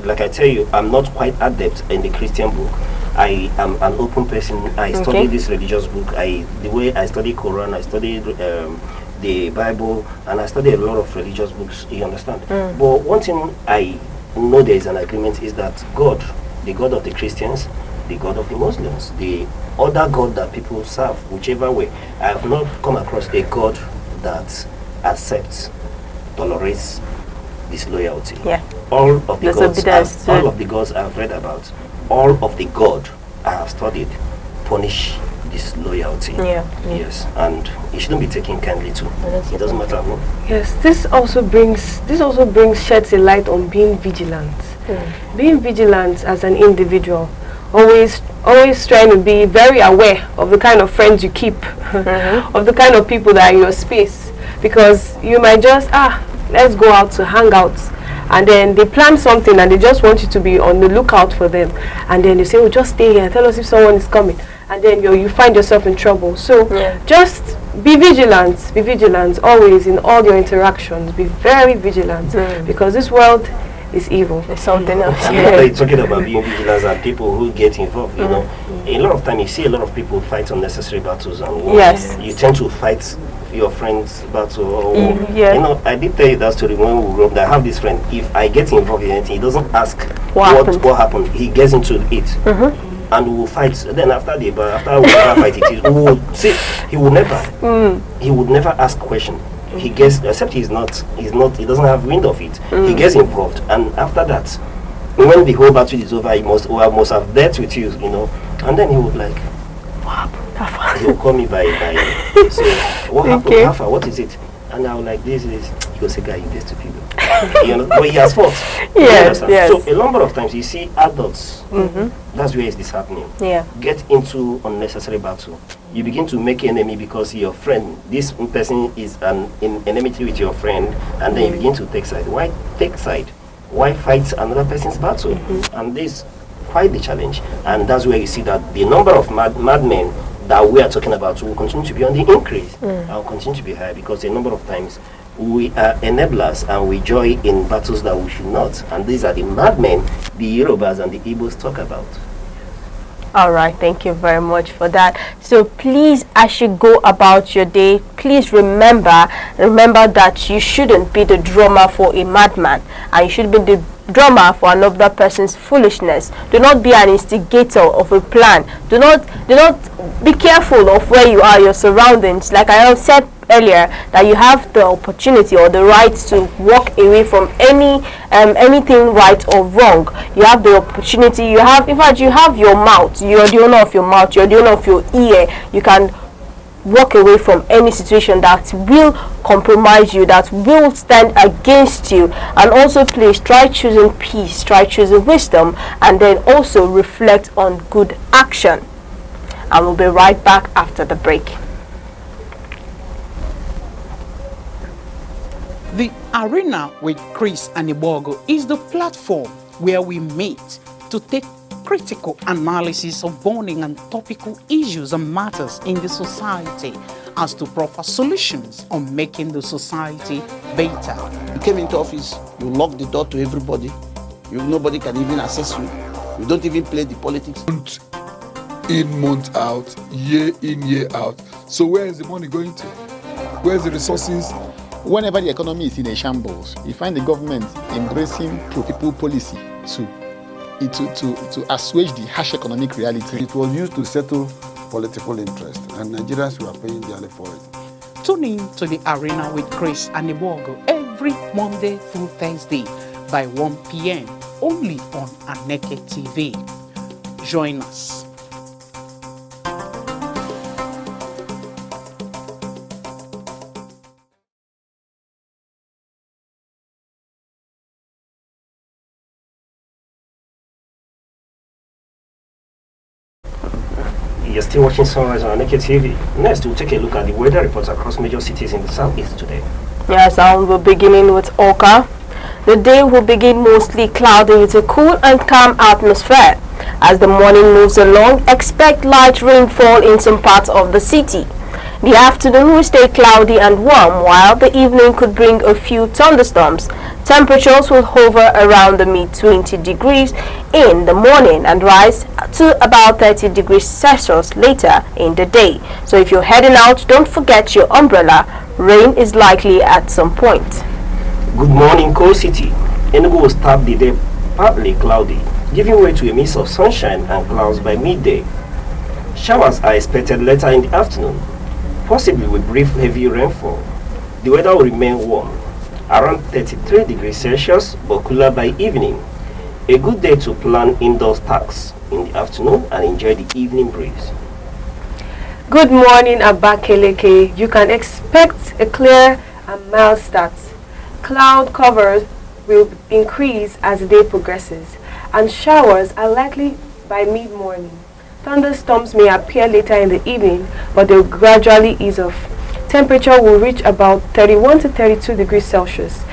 Like I tell you, I'm not quite adept in the Christian book. I am an open person. I study this religious book. The way I study Quran, I study the Bible, and I study a lot of religious books, you understand? But one thing I know there is an agreement is that God, the God of the Christians, the God of the Muslims, the other God that people serve, whichever way, I have not come across a God that accepts, tolerates disloyalty. All of the gods I've read about, all of the God I have studied punish disloyalty. Yes, and it shouldn't be taken kindly to. It doesn't matter who. Yes, this also sheds a light on being vigilant. Being vigilant as an individual, always trying to be very aware of the kind of friends you keep, of the kind of people that are in your space, because you might just let's go out to hang out, and then they plan something and they just want you to be on the lookout for them, and then they say, oh, just stay here, tell us if someone is coming, and then you find yourself in trouble. So just be vigilant always in all your interactions. Be very vigilant, because this world is evil. It's something else. And after you're talking about being vigilant and people who get involved, you know, a lot of time you see a lot of people fight unnecessary battles, and you tend to fight your friend's battle. Or, you know, I did tell you that story when we grew up. That I have this friend. If I get involved in anything, he doesn't ask what happened. He gets into it. And we will fight. Then after we fight it, he will never ask question. He gets, except he doesn't have wind of it. He gets involved, and after that, when the whole battle is over, he must have dealt with you, you know. And then he would like, what happened? He will call me by say, what happened? Alpha, what is it? And I was like, this. He goes, say, guy, you get stupid. You know, but he has fought. Yes. So a number of times you see adults. That's where is this happening. Get into unnecessary battle. You begin to make enemy because your friend, this person is an enmity with your friend, and then you begin to take side. Why take side? Why fight another person's battle? And this quite the challenge. And that's where you see that the number of madmen that we are talking about will continue to be on the increase and will continue to be high, because a number of times we are enablers and we join in battles that we should not. And these are the madmen the Yorubas and the Igbos talk about. All right, thank you very much for that. So please, as you go about your day, please remember that you shouldn't be the drummer for a madman, and you should be the drummer for another person's foolishness. Do not be an instigator of a plan. Do not be careful of where you are, your surroundings. Like I have said earlier, that you have the opportunity or the right to walk away from anything right or wrong. You have the opportunity, in fact you have your mouth, you're the owner of your mouth, you're the owner of your ear. You can walk away from any situation that will compromise you, that will stand against you. And also, please try choosing peace, try choosing wisdom, and then also reflect on good action. And we'll be right back after the break. The Arena with Chris and Ibogo is the platform where we meet to take critical analysis of burning and topical issues and matters in the society as to proper solutions on making the society better. You came into office, you locked the door to everybody. Nobody can even access you. You don't even play the politics. Month in, month out, year in, year out. So where is the money going to? Where's the resources? Whenever the economy is in a shambles, you find the government embracing pro-people policy to assuage the harsh economic reality. It was used to settle political interest, and Nigerians were paying dearly for it. Tune in to the Arena with Chris and Ibogo every Monday through Thursday by 1 p.m. only on Aneke TV. Join us. You're still watching Sunrise on Aneke TV. Next, we'll take a look at the weather reports across major cities in the southeast today. Yes, and we're beginning with Oka. The day will begin mostly cloudy with a cool and calm atmosphere. As the morning moves along, expect light rainfall in some parts of the city. The afternoon will stay cloudy and warm, while the evening could bring a few thunderstorms. Temperatures will hover around the mid-20 degrees in the morning and rise to about 30 degrees Celsius later in the day. So if you're heading out, don't forget your umbrella. Rain is likely at some point. Good morning, Coal City. Enugu will start the day partly cloudy, giving way to a mix of sunshine and clouds by midday. Showers are expected later in the afternoon, possibly with brief heavy rainfall. The weather will remain warm, around 33 degrees Celsius, but cooler by evening. A good day to plan indoor tasks in the afternoon and enjoy the evening breeze. Good morning, Abakeleke. You can expect a clear and mild start. Cloud cover will increase as the day progresses, and showers are likely by mid-morning. Thunderstorms may appear later in the evening, but they will gradually ease off. Temperature will reach about 31 to 32 degrees Celsius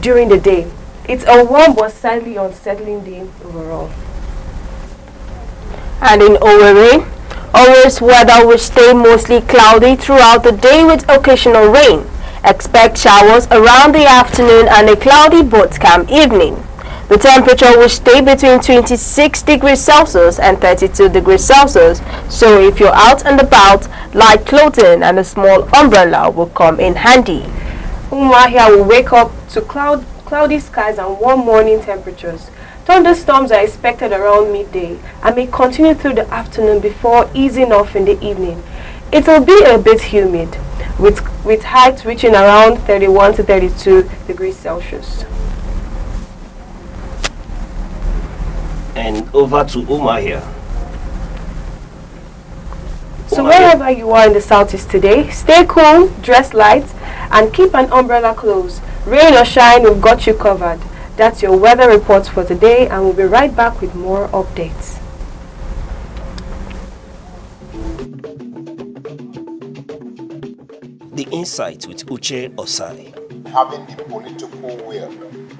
during the day. It's a warm but slightly unsettling day overall. And in Owerri, Owerri's weather will stay mostly cloudy throughout the day with occasional rain. Expect showers around the afternoon and a cloudy but calm evening. The temperature will stay between 26 degrees Celsius and 32 degrees Celsius, so if you're out and about, light clothing and a small umbrella will come in handy. Umuahia will wake up to cloudy skies and warm morning temperatures. Thunderstorms are expected around midday and may continue through the afternoon before easing off in the evening. It will be a bit humid, with heights reaching around 31 to 32 degrees Celsius. And over to Umuahia. So wherever you are in the southeast today, stay cool, dress light, and keep an umbrella close. Rain or shine, we've got you covered. That's your weather report for today, and we'll be right back with more updates. The Insight with Uche Osai. Having the political will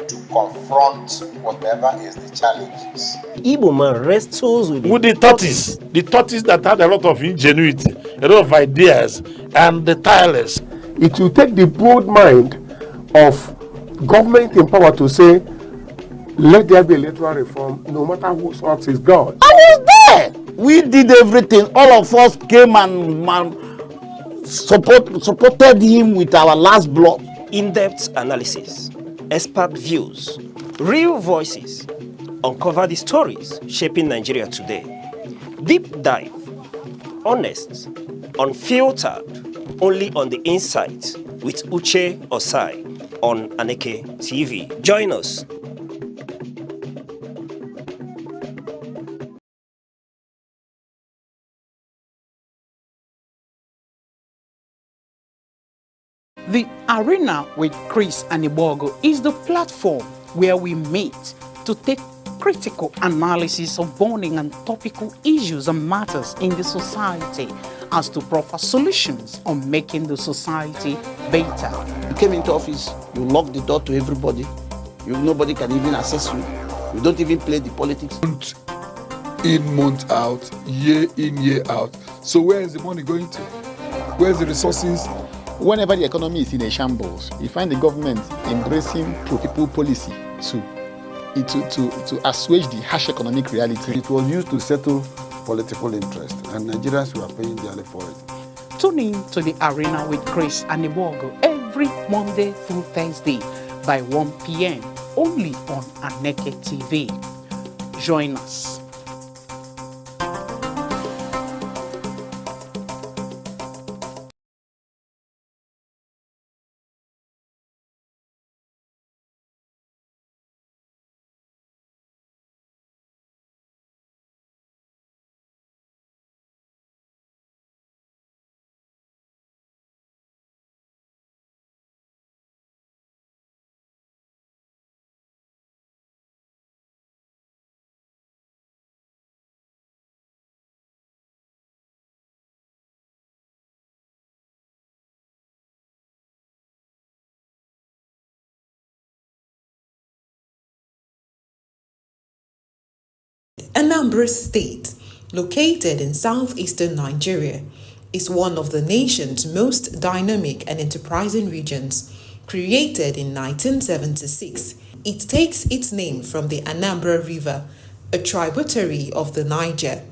to confront whatever is the challenges. Igbo man wrestles with the tortoise that had a lot of ingenuity, a lot of ideas, and the tireless. It will take the broad mind of government in power to say, let there be electoral reform, no matter whose heart is God. I was there. We did everything. All of us came and supported him with our last blood. In-depth analysis, expert views, real voices, uncover the stories shaping Nigeria today. Deep dive, honest, unfiltered, only on the Insight with Uche Osai on Aneke TV. Join us. The Arena with Chris and Ibogo is the platform where we meet to take critical analysis of burning and topical issues and matters in the society as to proper solutions on making the society better. You came into office, you locked the door to everybody. Nobody can even access you. You don't even play the politics. Month in, month out, year in, year out. So where is the money going to? Where's the resources? Whenever the economy is in a shambles, you find the government embracing pro-people policy to assuage the harsh economic reality. It was used to settle political interest, and Nigerians were paying dearly for it. Tune in to the Arena with Chris and Ibogo every Monday through Thursday by 1 p.m. only on Aneke TV. Join us. Anambra State, located in southeastern Nigeria, is one of the nation's most dynamic and enterprising regions. Created in 1976, it takes its name from the Anambra River, a tributary of the Niger.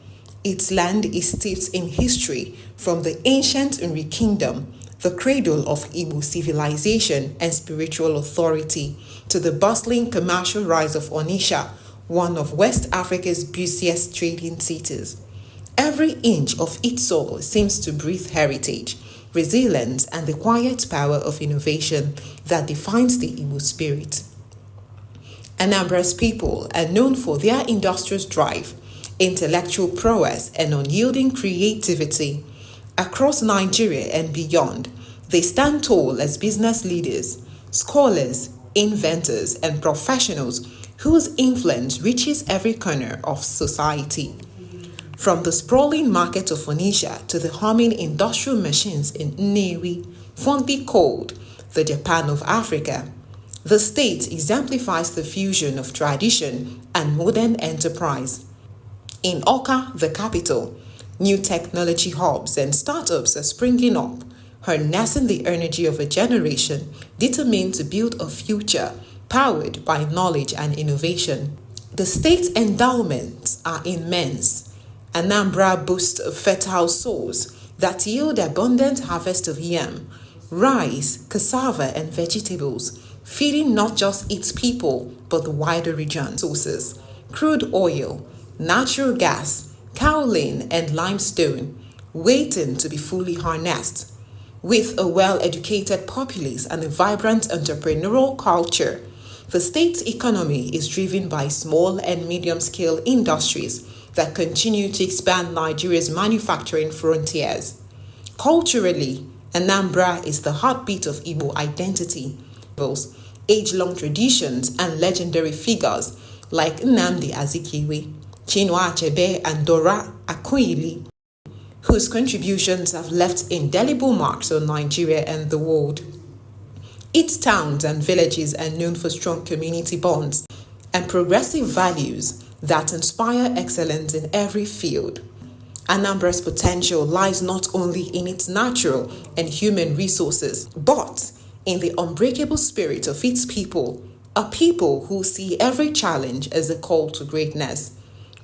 Its land is steeped in history from the ancient Nri Kingdom, the cradle of Igbo civilization and spiritual authority, to the bustling commercial rise of Onitsha, one of West Africa's busiest trading cities. Every inch of its soil seems to breathe heritage, resilience, and the quiet power of innovation that defines the Igbo spirit. Anambra's people are known for their industrious drive, intellectual prowess, and unyielding creativity. Across Nigeria and beyond, they stand tall as business leaders, scholars, inventors, and professionals whose influence reaches every corner of society. From the sprawling market of Onitsha to the humming industrial machines in Nnewi, fondly called the Japan of Africa, The state exemplifies the fusion of tradition and modern enterprise. In Oka, the capital, new technology hubs and startups are springing up, harnessing the energy of a generation determined to build a future powered by knowledge and innovation. The state's endowments are immense. Anambra boasts of fertile soils that yield abundant harvest of yam, rice, cassava, and vegetables, feeding not just its people but the wider region. Sources: crude oil, natural gas, kaolin, and limestone, waiting to be fully harnessed. With a well-educated populace and a vibrant entrepreneurial culture, the state's economy is driven by small and medium-scale industries that continue to expand Nigeria's manufacturing frontiers. Culturally, Anambra is the heartbeat of Igbo identity. Age-long traditions and legendary figures like Nnamdi Azikiwe, Chinua Achebe, and Dora Akunyili, whose contributions have left indelible marks on Nigeria and the world. Its towns and villages are known for strong community bonds and progressive values that inspire excellence in every field. Anambra's potential lies not only in its natural and human resources, but in the unbreakable spirit of its people, a people who see every challenge as a call to greatness.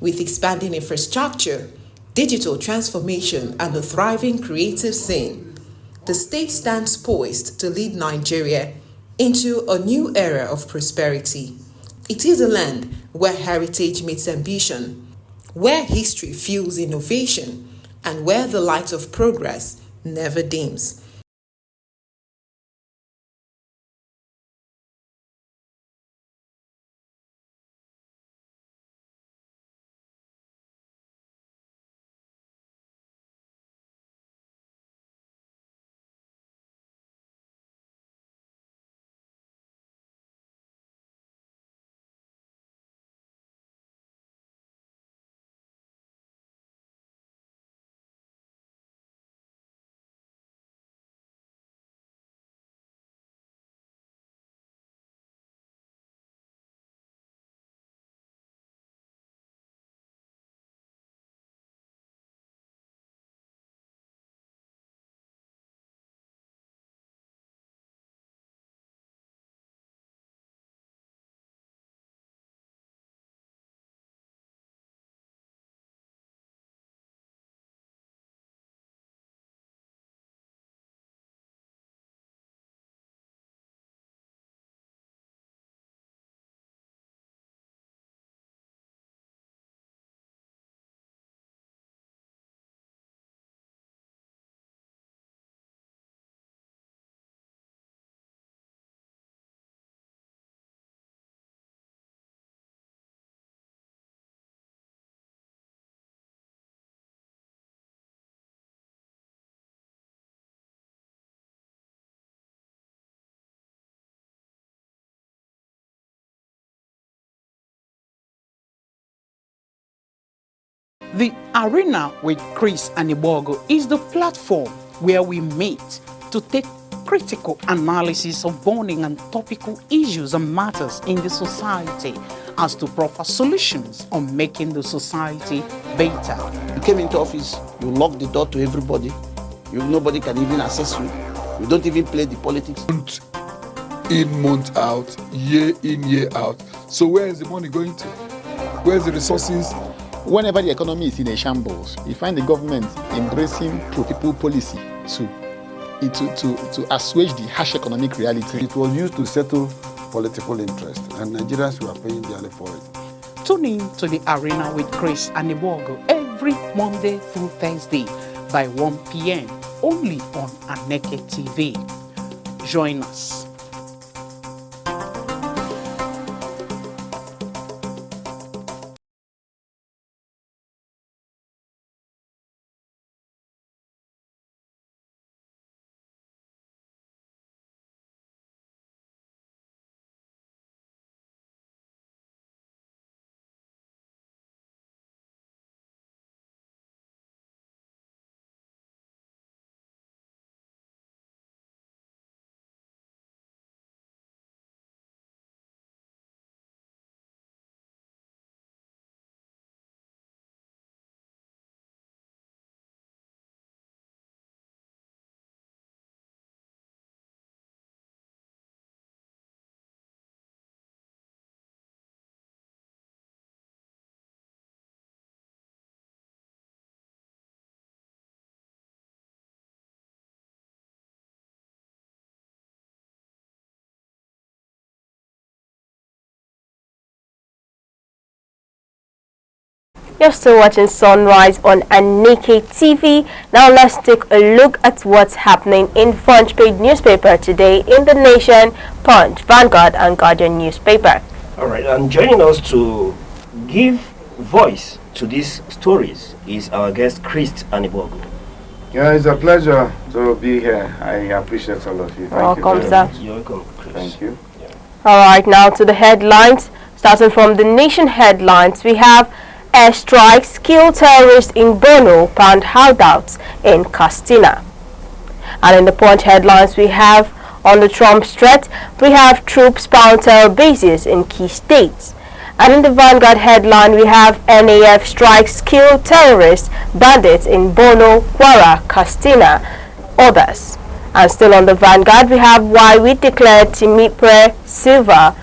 With expanding infrastructure, digital transformation, and a thriving creative scene, the state stands poised to lead Nigeria into a new era of prosperity. It is a land where heritage meets ambition, where history fuels innovation, and where the light of progress never dims. The Arena with Chris and Ibogo is the platform where we meet to take critical analysis of burning and topical issues and matters in the society as to proper solutions on making the society better. You came into office, you locked the door to everybody. Nobody can even access you. You don't even play the politics. Month in, month out, year in, year out. So where is the money going to? Where's the resources? Whenever the economy is in a shambles, you find the government embracing pro-people policy to assuage the harsh economic reality. It was used to settle political interest, and Nigerians were paying dearly for it. Tune in to the Arena with Chris and Ibogo every Monday through Thursday by 1 p.m. only on Aneke TV. Join us. You're still watching Sunrise on Aneke TV. Now let's take a look at what's happening in front page newspaper today in The Nation, Punch, Vanguard and Guardian newspaper. All right, and joining us to give voice to these stories is our guest, Chris Anibogu. Yeah, it's a pleasure to be here. I appreciate all of you. Welcome, sir. You're welcome, Chris. Thank you. All right, now to the headlines. Starting from The Nation headlines, we have airstrikes kill terrorists in Borno, pound hideouts in Castina. And in the Punch headlines, we have on the Trump threat, we have troops pound terror bases in key states. And in the Vanguard headline, we have NAF strikes kill terrorists, bandits in Borno, Kwara, Castina, others. And still on the Vanguard, we have why we declared Timipre Silva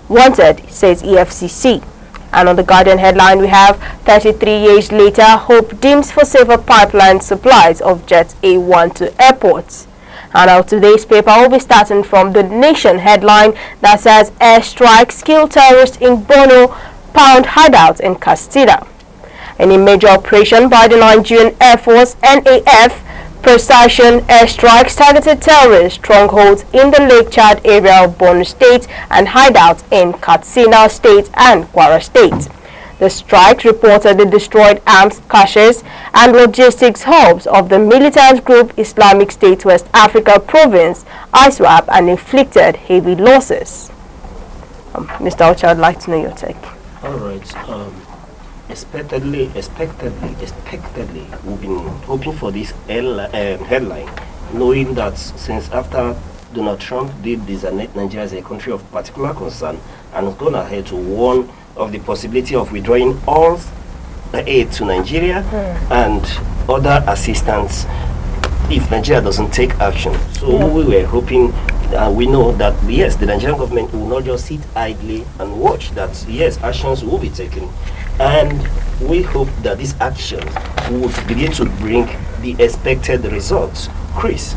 wanted, says EFCC. And on the Guardian headline, we have 33 years later, hope dims for safer pipeline supplies of Jet A1 to airports. And our today's paper will be starting from The Nation headline that says airstrikes kill terrorists in Borno, pound hideouts in Castina. In a major operation by the Nigerian Air Force, NAF, precision airstrikes targeted terrorist strongholds in the Lake Chad area of Borno State and hideouts in Katsina State and Kwara State. The strike reportedly destroyed arms caches and logistics hubs of the militant group Islamic State West Africa Province, ISWAP, and inflicted heavy losses. Mr. Ocha, I'd like to know your take. All right. Expectedly, we've been hoping for this headline, knowing that since after Donald Trump did designate Nigeria as a country of particular concern and has gone ahead to warn of the possibility of withdrawing all aid to Nigeria and other assistance if Nigeria doesn't take action. So we were hoping, we know that yes, the Nigerian government will not just sit idly and watch, that yes, actions will be taken. And we hope that these actions would begin to bring the expected results. Chris?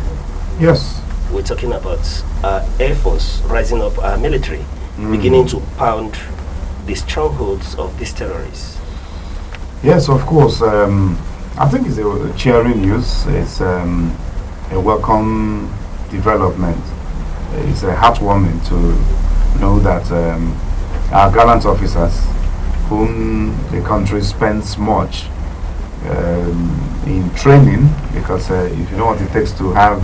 Yes. We're talking about our Air Force rising up, our military, beginning to pound the strongholds of these terrorists. Yes, of course. I think it's a cheering news. It's a welcome development. It's heartwarming to know that our gallant officers, whom the country spends much in training, because if you know what it takes to have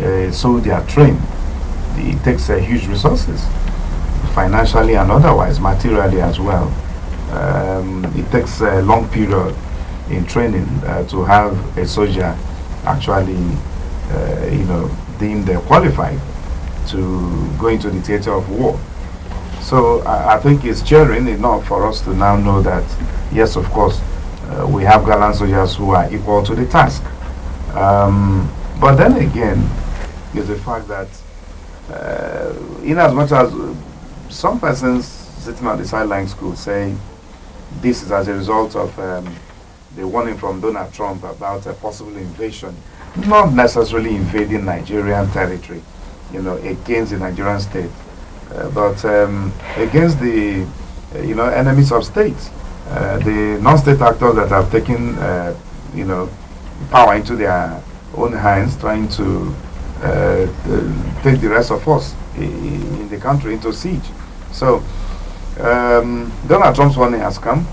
a soldier trained, it takes huge resources, financially and otherwise, materially as well. It takes a long period in training to have a soldier actually, deemed qualified to go into the theater of war. So I think it's cheering enough for us to now know that, yes, of course, we have gallant soldiers who are equal to the task. But then again, is the fact that in as much as some persons sitting on the sidelines could say this is as a result of the warning from Donald Trump about a possible invasion, not necessarily invading Nigerian territory, against the Nigerian state. But against the enemies of states, the non-state actors that have taken power into their own hands, trying to take the rest of us in the country into siege. So Donald Trump's warning has come.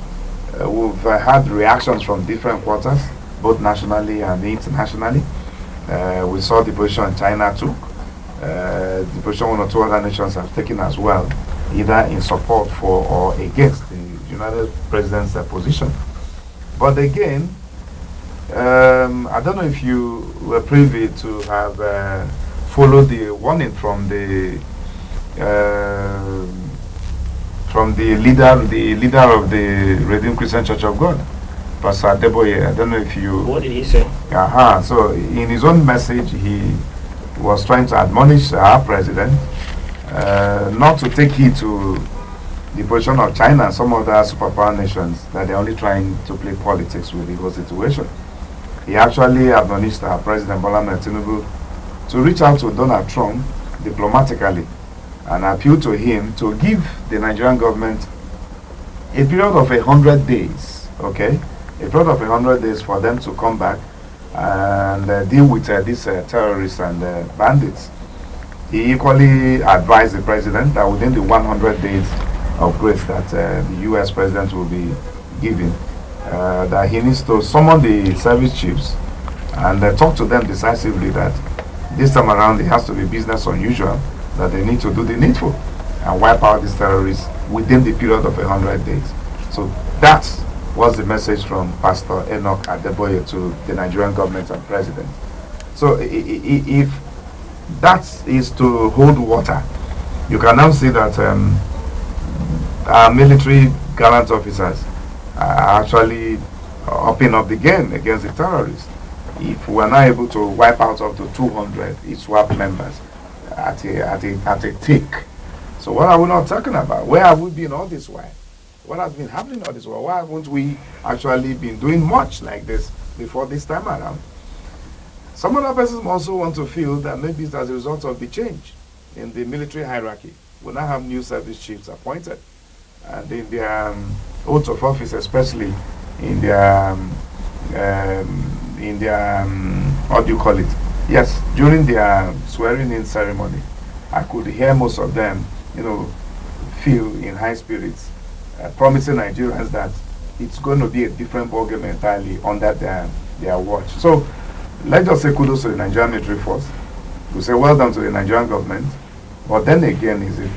We've had reactions from different quarters, both nationally and internationally. We saw the position China took. The position one or two other nations have taken as well, either in support for or against the United President's position. But again, I don't know if you were privy to have followed the warning from the leader of the Redeemed Christian Church of God, Pastor Adeboye. I don't know if you. What did he say? So in his own message, he was trying to admonish our president not to take heed to the position of China and some other superpower nations, that they're only trying to play politics with the whole situation. He actually admonished our president Bola Ahmed Tinubu to reach out to Donald Trump diplomatically and appeal to him to give the Nigerian government a period of 100 days okay, a period of 100 days for them to come back and deal with these terrorists and bandits. He equally advised the president that within the 100 days of grace that the U.S. president will be giving, that he needs to summon the service chiefs and talk to them decisively that this time around it has to be business unusual, that they need to do the needful and wipe out these terrorists within the period of 100 days. So that was the message from Pastor Enoch Adeboye to the Nigerian government and president. So if that is to hold water, you can now see that our military gallant officers are actually upping up the game against the terrorists. If we are not able to wipe out up to 200 ISWAP members at a tick. So what are we not talking about? Where have we been all this while? What has been happening all this while? Why haven't we actually been doing much like this before this time around? Some other persons also want to feel that maybe it's as a result of the change in the military hierarchy. We now have new service chiefs appointed, and in their oath of office, especially in their what do you call it? Yes, during their swearing-in ceremony, I could hear most of them, feel in high spirits, promising Nigerians that it's going to be a different ballgame entirely under their watch. So let's just say kudos to the Nigerian military force. We say well done to the Nigerian government. But then again is the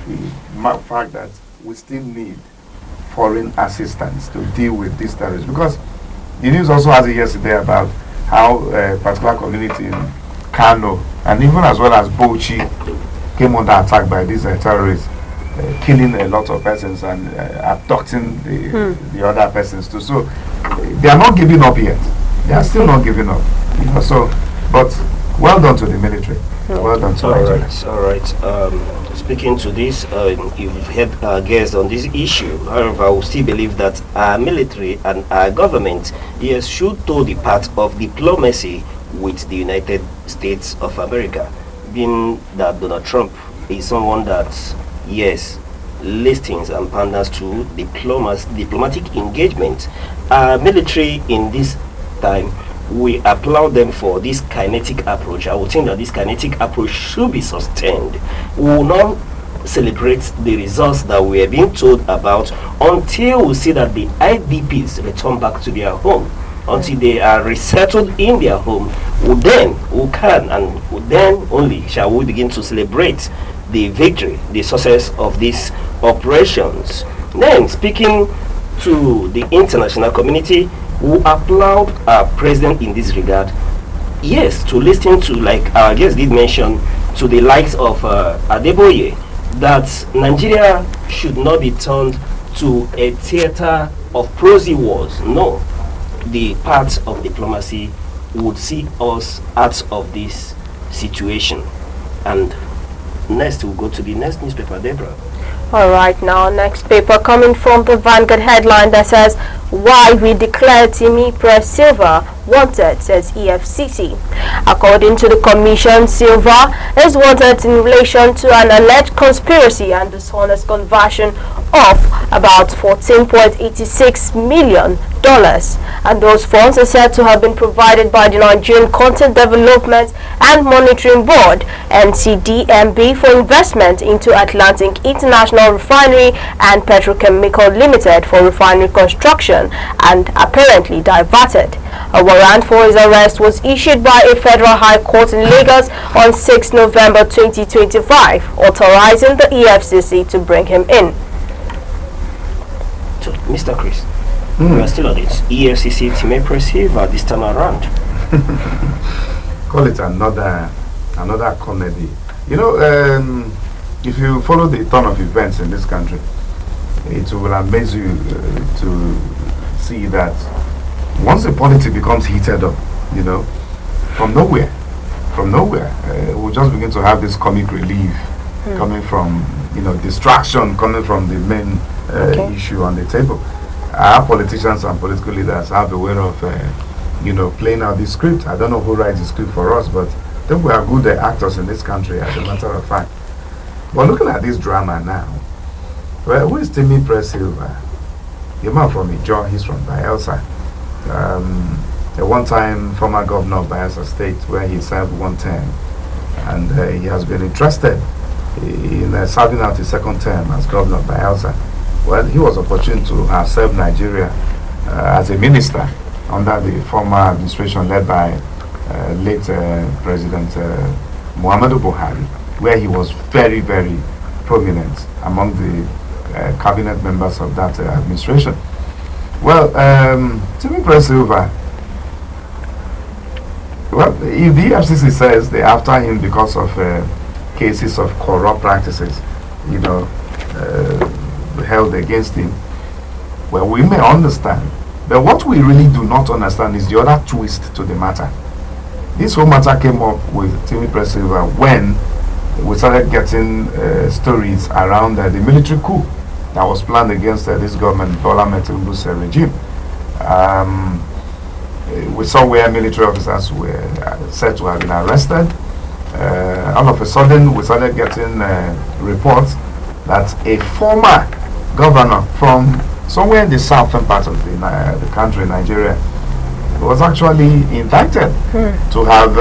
fact that we still need foreign assistance to deal with these terrorists. Because the news also has it yesterday about how a particular community in Kano and even as well as Bauchi came under attack by these terrorists, killing a lot of persons and abducting the other persons too. So they are not giving up yet. They are still not giving up. But well done to the military. Well done to Nigeria. All right. Speaking to this, you've had our guests on this issue. However, I will still believe that our military and our government, yes, should do the part of diplomacy with the United States of America, being that Donald Trump is someone that, yes, listens and panders to diplomatic engagement. Our military in this time, we applaud them for this kinetic approach. I would think that this kinetic approach should be sustained. We will not celebrate the results that we are being told about until we see that the IDPs return back to their home. Until they are resettled in their home, then only shall we begin to celebrate the victory, the success of these operations. Then, speaking to the international community, who applaud our president in this regard, yes, to listen to, like our guest did mention, to the likes of Adeboye, that Nigeria should not be turned to a theater of prosy wars. No, the part of diplomacy would see us out of this situation. And next, we'll go to the next newspaper, Deborah. Alright, now next paper coming from the Vanguard headline that says, "Why we declare Timi Press Silva wanted," says EFCC. According to the commission, Silva is wanted in relation to an alleged conspiracy and dishonest conversion of about $14.86 million, and those funds are said to have been provided by the Nigerian Content Development and Monitoring Board (NCDMB) for investment into Atlantic International Refinery and Petrochemical Limited for refinery construction, and apparently diverted. A warrant for his arrest was issued by a federal high court in Lagos on 6 November 2025, authorizing the EFCC to bring him in. So, Mr. Chris, we are still on it. EFCC Timi Press Silva this time around. Call it another comedy. If you follow the turn of events in this country, it will amaze you to see that once the politics becomes heated up, from nowhere, we'll just begin to have this comic relief coming from, distraction coming from the main issue on the table. Our politicians and political leaders have a way of, playing out this script. I don't know who writes the script for us, but I think we are good actors in this country, as a matter of fact. But looking at this drama now, well, who is Timi Press Silva? a man from Ijo, he's from Bayelsa. A one-time former governor of Bayelsa State, where he served 1 term, and he has been interested in serving out his 2nd term as governor of Bayelsa. Well, he was opportune to have served Nigeria as a minister under the former administration led by late President Muhammadu Buhari, where he was very, very prominent among the cabinet members of that administration. Well, Timi Silva, well, if the EFCC says they're after him because of cases of corrupt practices, held against him, well, we may understand. But what we really do not understand is the other twist to the matter. This whole matter came up with Timi Silva when we started getting stories around the military coup that was planned against this government, Bola Tinubu's regime. We saw where military officers were said to have been arrested. All of a sudden, we started getting reports that a former governor from somewhere in the southern part of the country, Nigeria, was actually indicted to have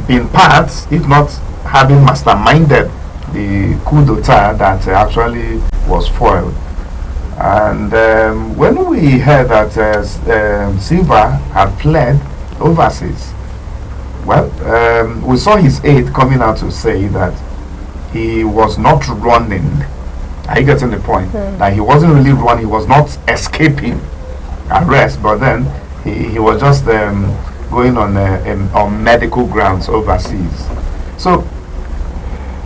been part, if not having masterminded, the coup d'etat that actually was foiled. And when we heard that Silva had fled overseas, well, we saw his aide coming out to say that he was not running. Are you getting the point? That he wasn't really running, he was not escaping arrest, but then he was just going on medical grounds overseas. So,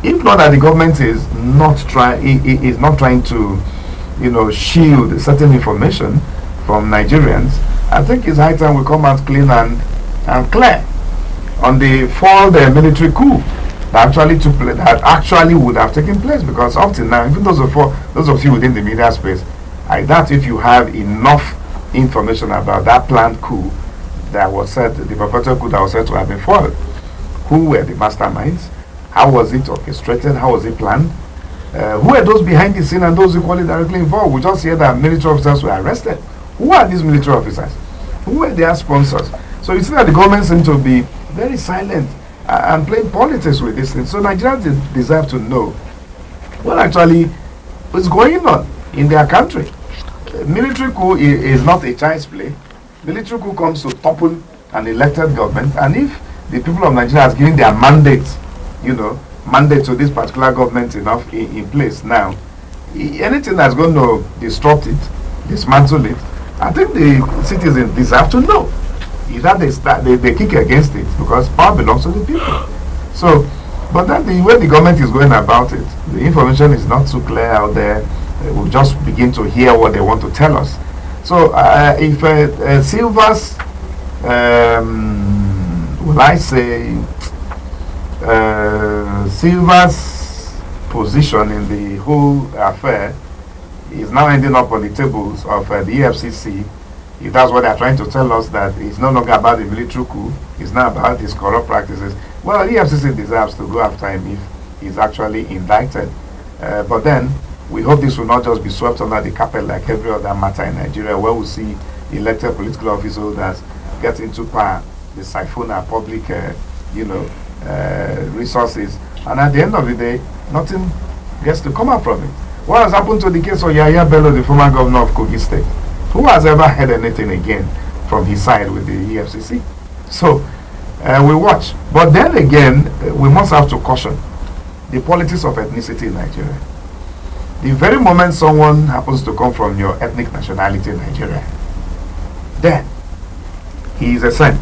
if not that the government is not trying to, shield certain information from Nigerians, I think it's high time we come out clean and clear on the foiled military coup that actually took place, that actually would have taken place. Because up till now, even those of you within the media space, I doubt if you have enough information about that planned coup that was said, the perpetual coup that was said to have been foiled. Who were the masterminds? How was it orchestrated? How was it planned? Who are those behind the scene and those equally directly involved? We just hear that military officers were arrested. Who are these military officers? Who were their sponsors? So you see that the government seems to be very silent and playing politics with this thing. So Nigerians deserve to know what actually is going on in their country. Military coup is not a child's play. Military coup comes to topple an elected government, and if the people of Nigeria has given their mandate, mandate to this particular government enough in place now, anything that's going to disrupt it, dismantle it, I think the citizens deserve to know. Either they kick against it, because power belongs to the people. So, but then the way the government is going about it, the information is not so clear out there. We'll just begin to hear what they want to tell us. So, if Silva's, will I say, Silva's position in the whole affair is now ending up on the tables of the EFCC, if that's what they're trying to tell us, that it's no longer about the military coup, it's not about his corrupt practices, well, the EFCC deserves to go after him if he's actually indicted. But then, we hope this will not just be swept under the carpet like every other matter in Nigeria, where we see elected political office holders get into power, they siphon our public, resources, and at the end of the day, nothing gets to come out from it. What has happened to the case of Yahya Bello, the former governor of Kogi State? Who has ever heard anything again from his side with the EFCC? So, we watch. But then again, we must have to caution the politics of ethnicity in Nigeria. The very moment someone happens to come from your ethnic nationality in Nigeria, then he is a saint.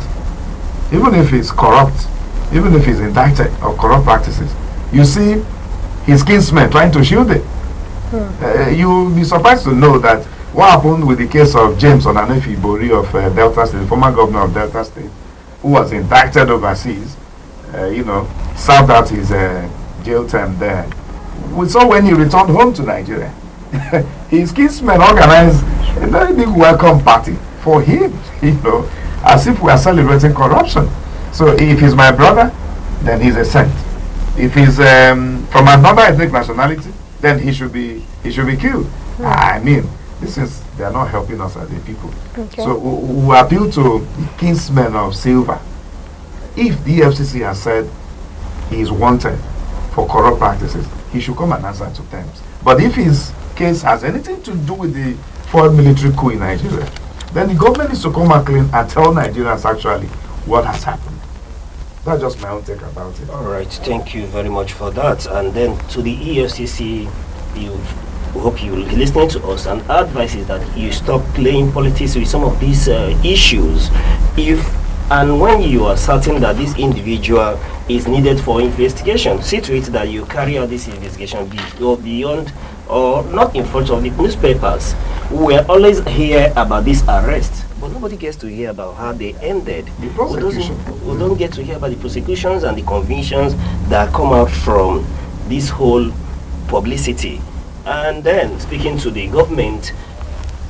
Even if he's corrupt, even if he's indicted of corrupt practices, you see his kinsmen trying to shield it. You'll be surprised to know that what happened with the case of James Onanefi Ibori of Delta State, the former governor of Delta State, who was indicted overseas, served out his jail term there. We saw when he returned home to Nigeria, his kinsmen organized a very big welcome party for him, as if we are celebrating corruption. So if he's my brother, then he's a saint. If he's from another ethnic nationality, then he should be killed. I mean, they are not helping us as a people. Okay. So we appeal to the kinsmen of silver. If the EFCC has said he is wanted for corrupt practices, he should come and answer to terms. But if his case has anything to do with the foreign military coup in Nigeria, then the government needs to come and clean and tell Nigerians actually what has happened. That's just my own take about it. All right, thank you very much for that. And then to the EFCC, we hope you're listening to us, and our advice is that you stop playing politics with some of these issues. And when you are certain that this individual is needed for investigation, see to it that you carry out this investigation beyond or not in front of the newspapers. We always hear about this arrest, but nobody gets to hear about how they ended. The prosecution. We don't get to hear about the prosecutions and the convictions that come out from this whole publicity. And then, speaking to the government,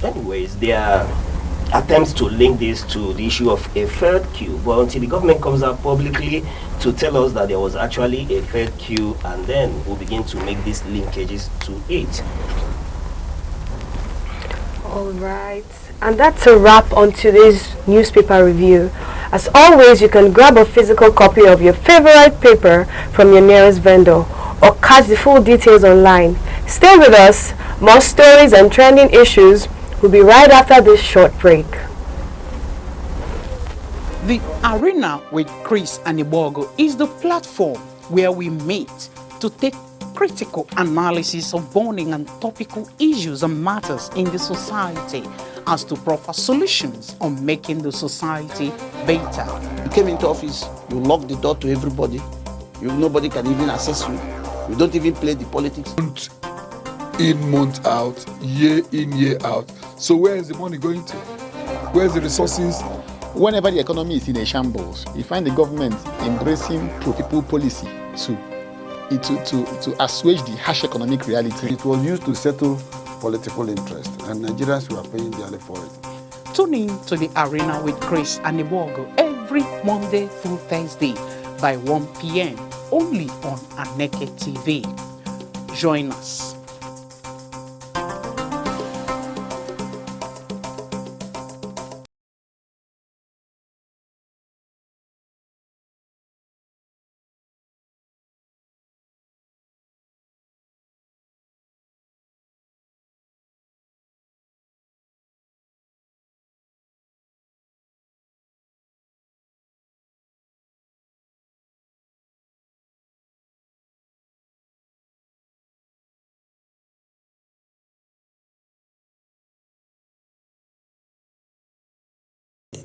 anyways, there are attempts to link this to the issue of a failed queue, but until the government comes out publicly to tell us that there was actually a failed queue, and then we'll begin to make these linkages to it. All right. And that's a wrap on today's newspaper review. As always, you can grab a physical copy of your favorite paper from your nearest vendor or catch the full details online. Stay with us. More stories and trending issues will be right after this short break. The Arena with Chris Anibogo is the platform where we meet to take critical analysis of burning and topical issues and matters in the society as to proper solutions on making the society better. You came into office, you lock the door to everybody. Nobody can even access you. You don't even play the politics. Month in, month out, year in, year out. So where is the money going to? Where's the resources? Whenever the economy is in a shambles, you find the government embracing pro-people policy to assuage the harsh economic reality. It was used to settle political interest, and Nigerians were paying dearly for it. Tune in to the Arena with Chris Anibogo every Monday through Thursday by 1 p.m. only on Aneke TV. Join us.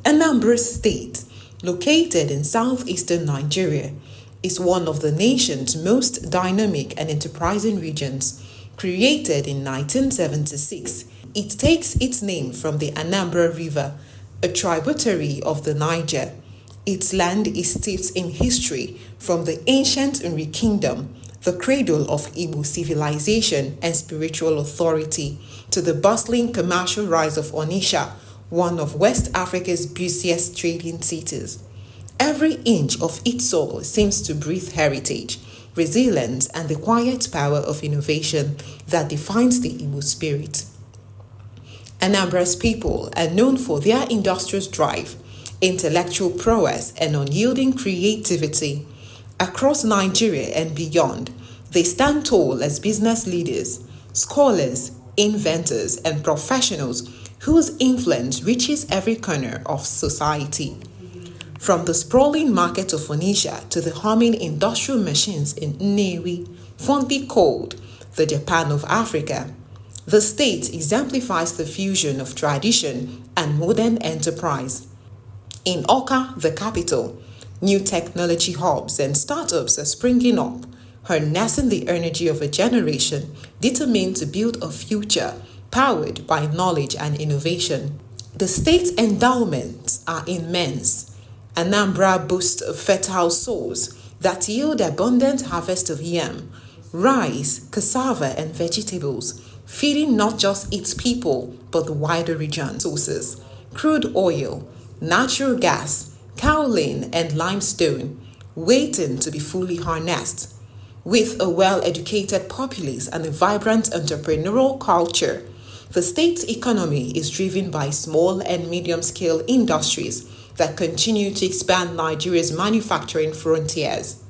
Anambra State, located in southeastern Nigeria, is one of the nation's most dynamic and enterprising regions. Created in 1976, it takes its name from the Anambra River, a tributary of the Niger. Its land is steeped in history, from the ancient Nri Kingdom, the cradle of Igbo civilization and spiritual authority, to the bustling commercial rise of Onitsha, one of West Africa's busiest trading cities. Every inch of its soil seems to breathe heritage, resilience, and the quiet power of innovation that defines the Igbo spirit. Anambra's people are known for their industrious drive, intellectual prowess, and unyielding creativity. Across Nigeria and beyond, they stand tall as business leaders, scholars, inventors, and professionals whose influence reaches every corner of society. From the sprawling market of Onitsha to the humming industrial machines in Nnewi, fondly called the Japan of Africa, the state exemplifies the fusion of tradition and modern enterprise. In Awka, the capital, new technology hubs and startups are springing up, harnessing the energy of a generation determined to build a future powered by knowledge and innovation. The state's endowments are immense. Anambra boasts fertile soils that yield abundant harvest of yam, rice, cassava, and vegetables, feeding not just its people but the wider region. Sources: crude oil, natural gas, kaolin, and limestone, waiting to be fully harnessed. With a well-educated populace and a vibrant entrepreneurial culture, The state's economy is driven by small and medium-scale industries that continue to expand Nigeria's manufacturing frontiers.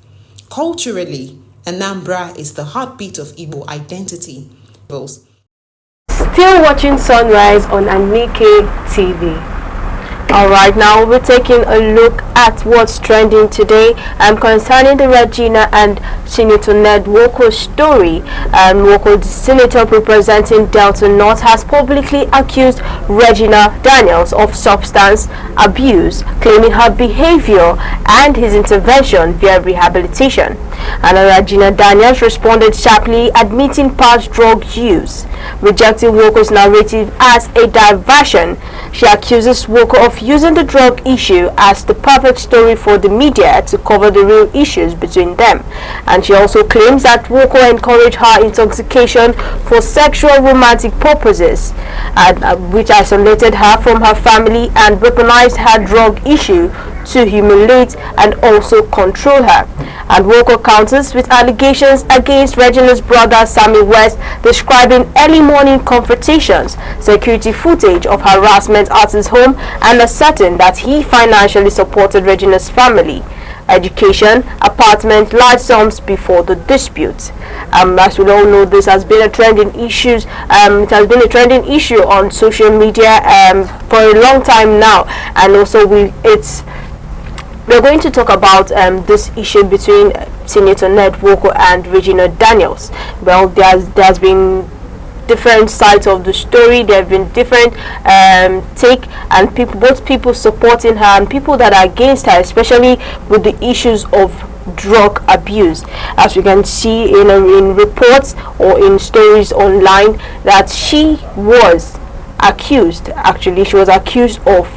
Culturally, Anambra is the heartbeat of Igbo identity. Still watching Sunrise on Aneke TV. Alright, now we'll be taking a look at what's trending today concerning the Regina and Senator Ned Nwoko story. Nwoko, the senator representing Delta North, has publicly accused Regina Daniels of substance abuse, claiming her behavior and his intervention via rehabilitation. And Regina Daniels responded sharply, admitting past drug use, rejecting Nwoko's narrative as a diversion. She accuses Nwoko of using the drug issue as the perfect story for the media to cover the real issues between them. And she also claims that Nwoko encouraged her intoxication for sexual romantic purposes, which isolated her from her family and weaponized her drug issue to humiliate and also control her. And Nwoko counters with allegations against Regina's brother Sammy West, describing early morning confrontations, security footage of harassment at his home, and asserting that he financially supported Regina's family, education, apartment, large sums before the dispute. As we all know, this has been a trending issue. It has been a trending issue on social media for a long time now, and also we're going to talk about this issue between Senator Ned Nwoko and Regina Daniels. Well, there's been different sides of the story. There have been different take, and both people supporting her and people that are against her, especially with the issues of drug abuse. As we can see in reports or in stories online, that she was accused, actually she was accused of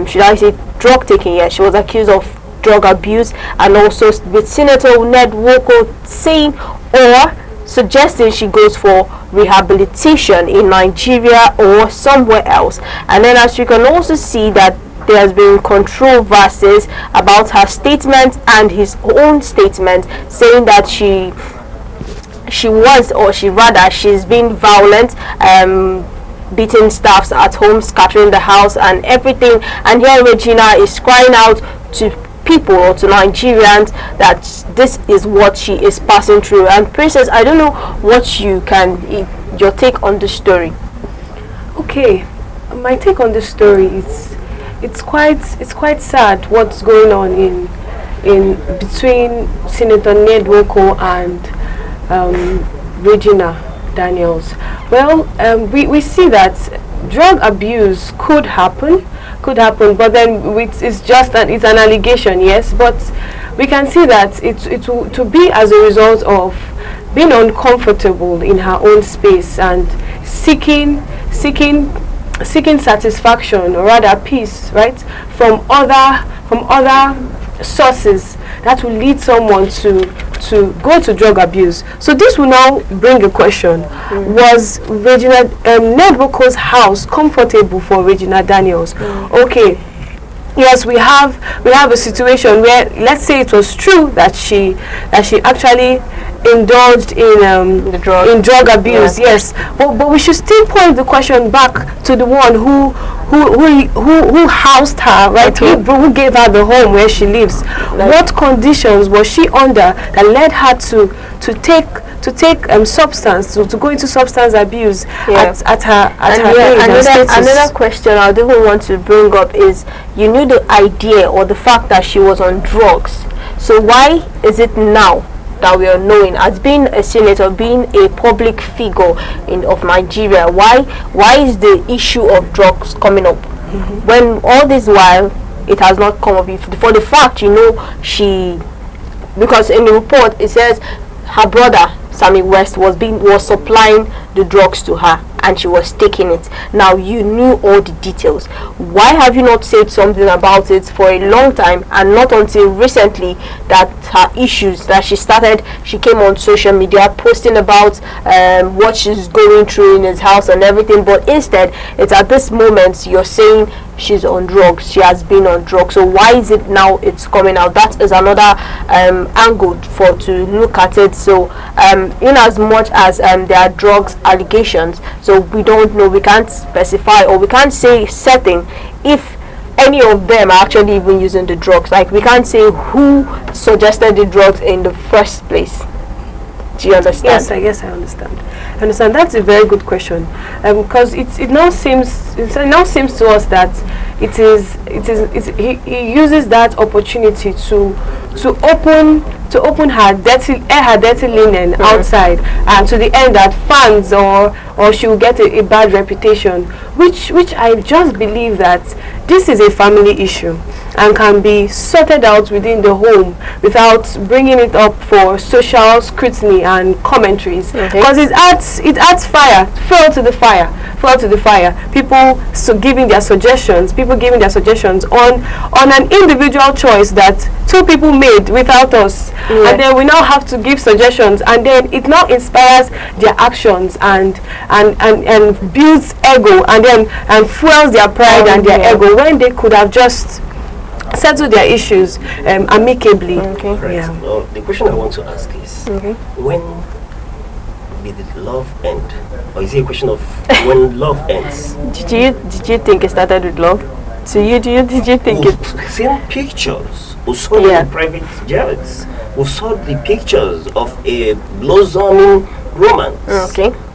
should I say drug taking? Yes, she was accused of drug abuse, and also with Senator Ned Nwoko saying or suggesting she goes for rehabilitation in Nigeria or somewhere else. And then as you can also see that there has been controversies about her statement and his own statement, saying that she's been violent, beating staffs at home, scattering the house and everything. And here Regina is crying out to people or to Nigerians that this is what she is passing through. And Princess, I don't know what your take on the story. Okay, my take on the story is it's quite sad what's going on in between Senator Ned Nwoko and Regina Daniels. Well, we see that drug abuse could happen, but then it's an allegation, yes, but we can see that it to be as a result of being uncomfortable in her own space and seeking satisfaction, or rather peace, right, from other sources that will lead someone to go to drug abuse. So this will now bring a question: was Regina Ned Nwoko's house comfortable for Regina Daniels? Okay, yes, we have a situation where, let's say it was true that she actually indulged in drug abuse, yes, but we should still point the question back to the one who housed her, right? Okay. Who gave her the home where she lives. What conditions was she under that led her to take substance, to go into substance abuse at her age? Another question I even want to bring up is, you knew the idea or the fact that she was on drugs, so why is it now that we are knowing, as being a senator, being a public figure of Nigeria, why is the issue of drugs coming up when all this while it has not come up? For the fact, because in the report it says her brother Sammy West was supplying the drugs to her and she was taking it. Now you knew all the details. Why have you not said something about it for a long time, and not until recently that her issues that she came on social media posting about what she's going through in his house and everything? But instead, it's at this moment you're saying she's on drugs, she has been on drugs. So why is it now it's coming out? That is another angle for to look at it. So in as much as there are drugs allegations, so we don't know, we can't specify or we can't say certain if any of them are actually even using the drugs. Like we can't say who suggested the drugs in the first place. Do you understand? Yes, I guess I understand. That's a very good question, because it now seems to us that he uses that opportunity to open her dirty linen outside, and to the end that fans or she will get a bad reputation, which I just believe that this is a family issue and can be sorted out within the home without bringing it up for social scrutiny and commentaries, because it adds fuel to the fire. People giving their suggestions on an individual choice that two people made without us, and then we now have to give suggestions, and then it now inspires their actions and builds ego, and fuels their pride and their ego, when they could have just settle their issues amicably. Right. Well, the question I want to ask is, when did love end? Or is it a question of when love ends? Did you think it started with love? So did you think it? Seen pictures. We saw the private jets. We saw the pictures of a blossoming romance.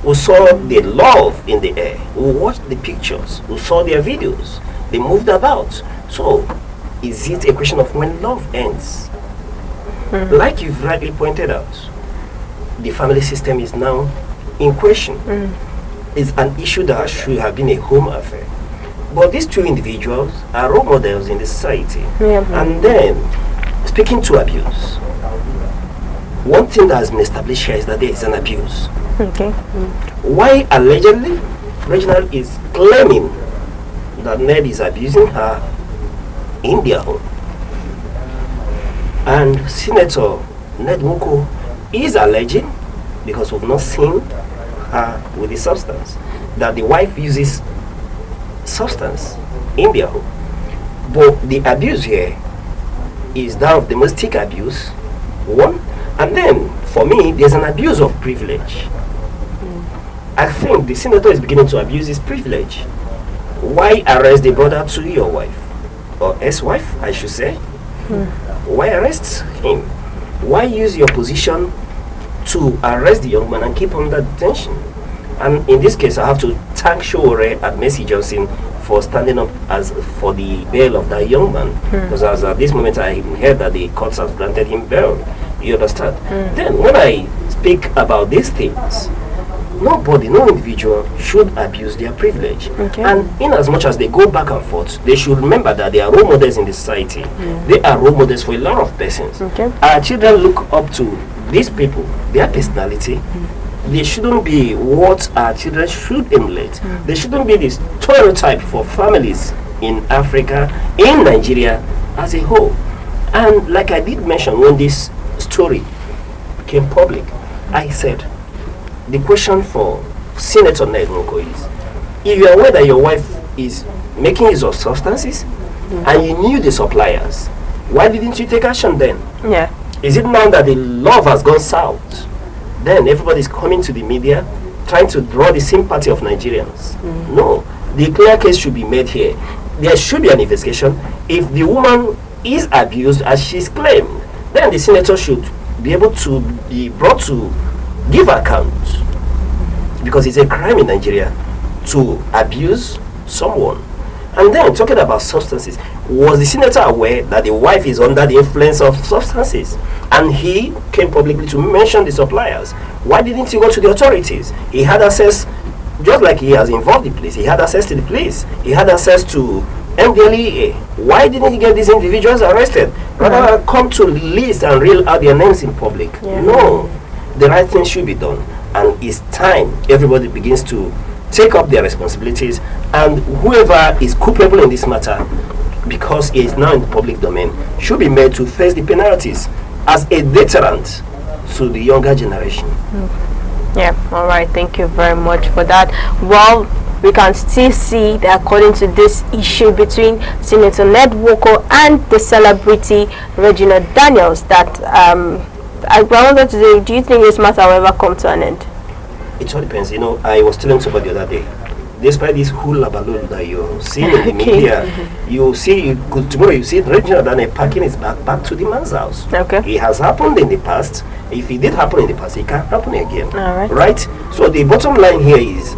We saw the love in the air. We watched the pictures. We saw their videos. They moved about. So, is it a question of when love ends? Like you've rightly pointed out, the family system is now in question. It's an issue that should have been a home affair. But these two individuals are role models in the society. And then, speaking to abuse, one thing that has been established here is that there is an abuse. Why allegedly Reginald is claiming that Ned is abusing her in their home, and Senator Ned Nwoko is alleging, because we've not seen her with the substance, that the wife uses substance in their home. But the abuse here is that of domestic abuse, one, and then for me there's an abuse of privilege. I think the senator is beginning to abuse his privilege. Why arrest the brother to your wife, or ex-wife I should say? Why arrest him? Why use your position to arrest the young man and keep him under detention? And in this case I have to thank Showore and Mercy Johnson for standing up as for the bail of that young man, because as at this moment I heard that the courts have granted him bail. You understand? Then when I speak about these things, nobody, no individual should abuse their privilege. And in as much as they go back and forth, they should remember that they are role models in the society. They are role models for a lot of persons. Our children look up to these people, their personality. They shouldn't be what our children should emulate. They shouldn't be the stereotype for families in Africa, in Nigeria as a whole. And like I did mention when this story became public, I said, the question for Senator Ned Nwoko is, if you are aware that your wife is making use of substances and you knew the suppliers, why didn't you take action then? Is it now that the love has gone south, then everybody's coming to the media trying to draw the sympathy of Nigerians? No, the clear case should be made here. There should be an investigation. If the woman is abused as she's claimed, then the senator should be able to be brought to give account, because it's a crime in Nigeria to abuse someone. And then talking about substances, was the senator aware that the wife is under the influence of substances? And he came publicly to mention the suppliers. Why didn't he go to the authorities? He had access, just like he has involved the police, he had access to the police, he had access to MDLEA. Why didn't he get these individuals arrested? Rather come to list and reel out their names in public. No, the right thing should be done, and it's time everybody begins to take up their responsibilities, and whoever is culpable in this matter, because he is now in the public domain, should be made to face the penalties as a deterrent to the younger generation. All right, thank you very much for that. Well, we can still see that according to this issue between Senator Ned Nwoko and the celebrity Regina Daniels, that I wanted to say, do you think this matter will ever come to an end? It all depends. You know, I was telling somebody the other day, despite this hula balloon that you're seeing in the media, you see, tomorrow you see Regina Daniel packing his back to the man's house. Okay. It has happened in the past. If it did happen in the past, it can happen again. All right. Right? So the bottom line here is,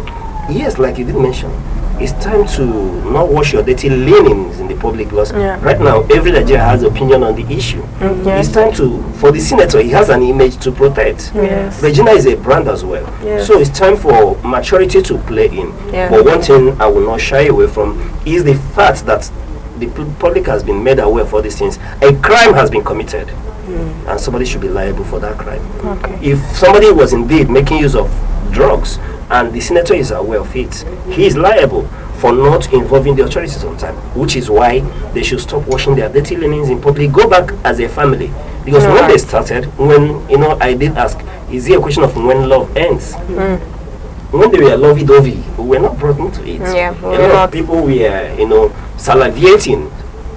yes, like you did mention, it's time to not wash your dirty linens in the public, because right now every Nigerian has opinion on the issue. It's time for the senator, he has an image to protect. Yes. Regina is a brand as well. Yes. So it's time for maturity to play in. But one thing I will not shy away from is the fact that the public has been made aware for these things. A crime has been committed, and somebody should be liable for that crime. Okay. If somebody was indeed making use of drugs and the senator is aware of it, he is liable for not involving the authorities on time, which is why they should stop washing their dirty linens in public, go back as a family. Because when they started, I did ask, is it a question of when love ends? When they were lovey-dovey, we were not brought into it. Yeah, a lot of people were, salivating,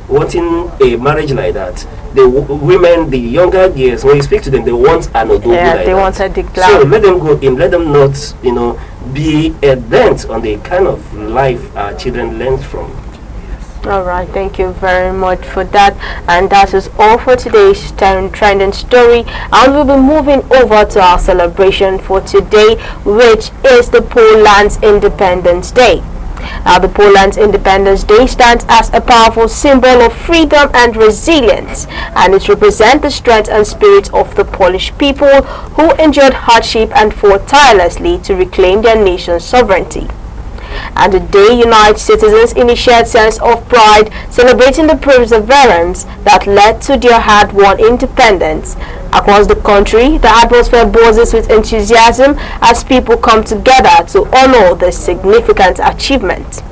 wanting a marriage like that. The women, the younger girls, when you speak to them, they want an odogu like they that. want a declare. So let them go in, let them not, be a dent on the kind of life our children learn from. All right, thank you very much for that. And that is all for today's trending story. And we'll be moving over to our celebration for today, which is the Poland's Independence Day. The Poland's Independence Day stands as a powerful symbol of freedom and resilience, and it represents the strength and spirit of the Polish people who endured hardship and fought tirelessly to reclaim their nation's sovereignty. And the day unites citizens in a shared sense of pride, celebrating the perseverance that led to their hard-won independence. Across the country, the atmosphere buzzes with enthusiasm as people come together to honor this significant achievement.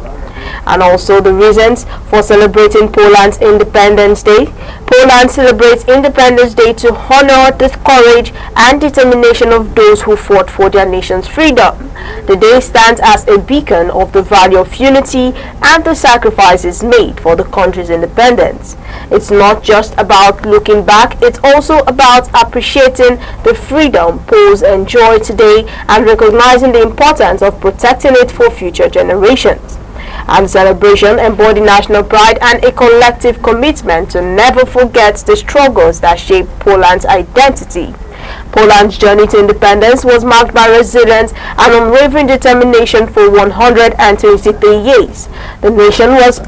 And also the reasons for celebrating Poland's Independence Day. Poland celebrates Independence Day to honor the courage and determination of those who fought for their nation's freedom. The day stands as a beacon of the value of unity and the sacrifices made for the country's independence. It's not just about looking back, it's also about appreciating the freedom Poles enjoy today and recognizing the importance of protecting it for future generations. And celebration embody national pride and a collective commitment to never forget the struggles that shaped Poland's identity. Poland's journey to independence was marked by resilience and unwavering determination for 123 years. The nation was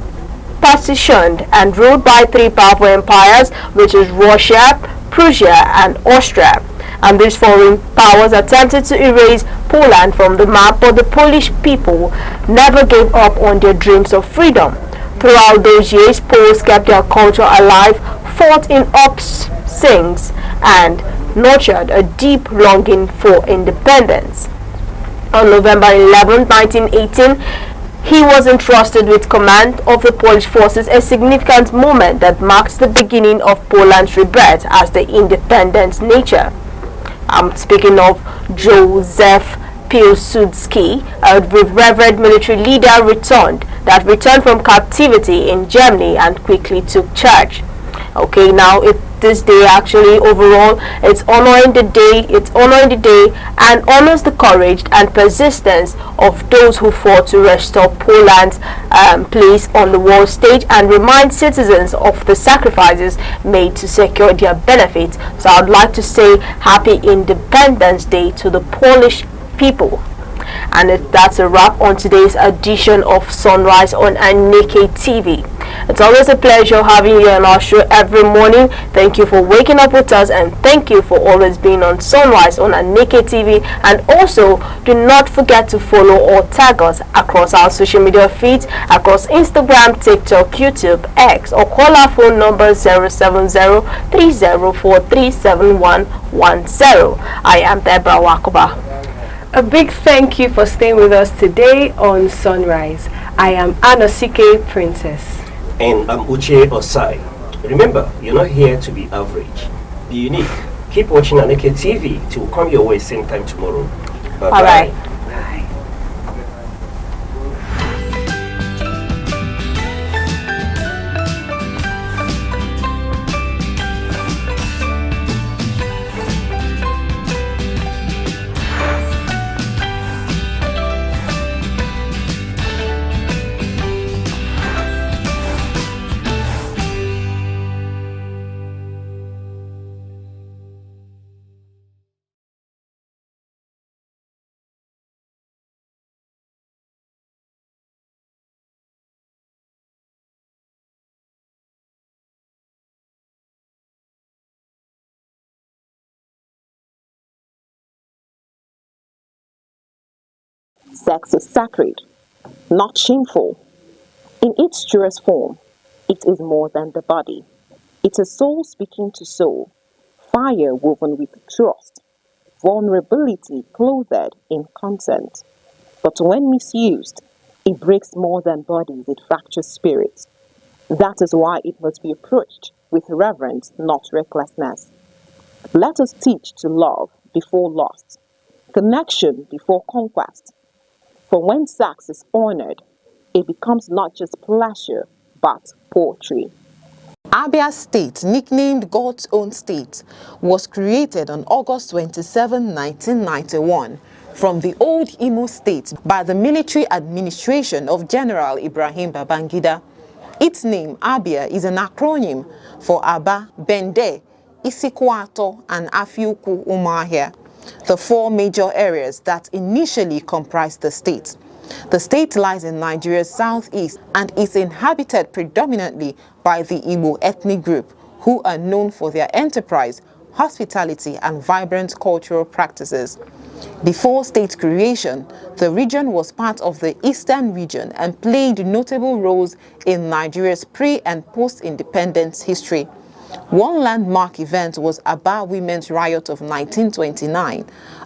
partitioned and ruled by three powerful empires, which is Russia, Prussia, and Austria. And these foreign powers attempted to erase Poland from the map, but the Polish people never gave up on their dreams of freedom. Throughout those years, Poles kept their culture alive, fought in upswings, and nurtured a deep longing for independence. On November 11, 1918, he was entrusted with command of the Polish forces, a significant moment that marks the beginning of Poland's rebirth as the independent nation. I'm speaking of Joseph Piłsudski, a revered military leader returned from captivity in Germany and quickly took charge. Okay, now this day actually overall it's honoring the day and honors the courage and persistence of those who fought to restore Poland's place on the world stage and remind citizens of the sacrifices made to secure their benefits. So I'd like to say Happy Independence Day to the Polish people. And that's a wrap on today's edition of Sunrise on Aneke TV. It's always a pleasure having you on our show every morning. Thank you for waking up with us, and thank you for always being on Sunrise on Aneke TV. And also, do not forget to follow or tag us across our social media feeds, across Instagram, TikTok, YouTube, X, or call our phone number 070-3043-7110. I am Deborah Wakoba. A big thank you for staying with us today on Sunrise. I am Aneke Princess. And I'm Uche Osai. Remember, you're not here to be average. Be unique. Keep watching Aneke TV till come your way same time tomorrow. Bye-bye. Bye-bye. Sex is sacred, not shameful. In its truest form, it is more than the body. It is soul speaking to soul, fire woven with trust, vulnerability clothed in consent. But when misused, it breaks more than bodies, it fractures spirits. That is why it must be approached with reverence, not recklessness. Let us teach to love before lust, connection before conquest. For when sex is honored, it becomes not just pleasure, but poetry. Abia State, nicknamed God's Own State, was created on August 27, 1991, from the old Imo State by the military administration of General Ibrahim Babangida. Its name, Abia, is an acronym for Aba, Bende, Isikwato, and Afiuku Umahia, the four major areas that initially comprised the state. The state lies in Nigeria's southeast and is inhabited predominantly by the Igbo ethnic group, who are known for their enterprise, hospitality, and vibrant cultural practices. Before state creation, the region was part of the Eastern region and played notable roles in Nigeria's pre- and post-independence history. One landmark event was Aba Women's Riot of 1929,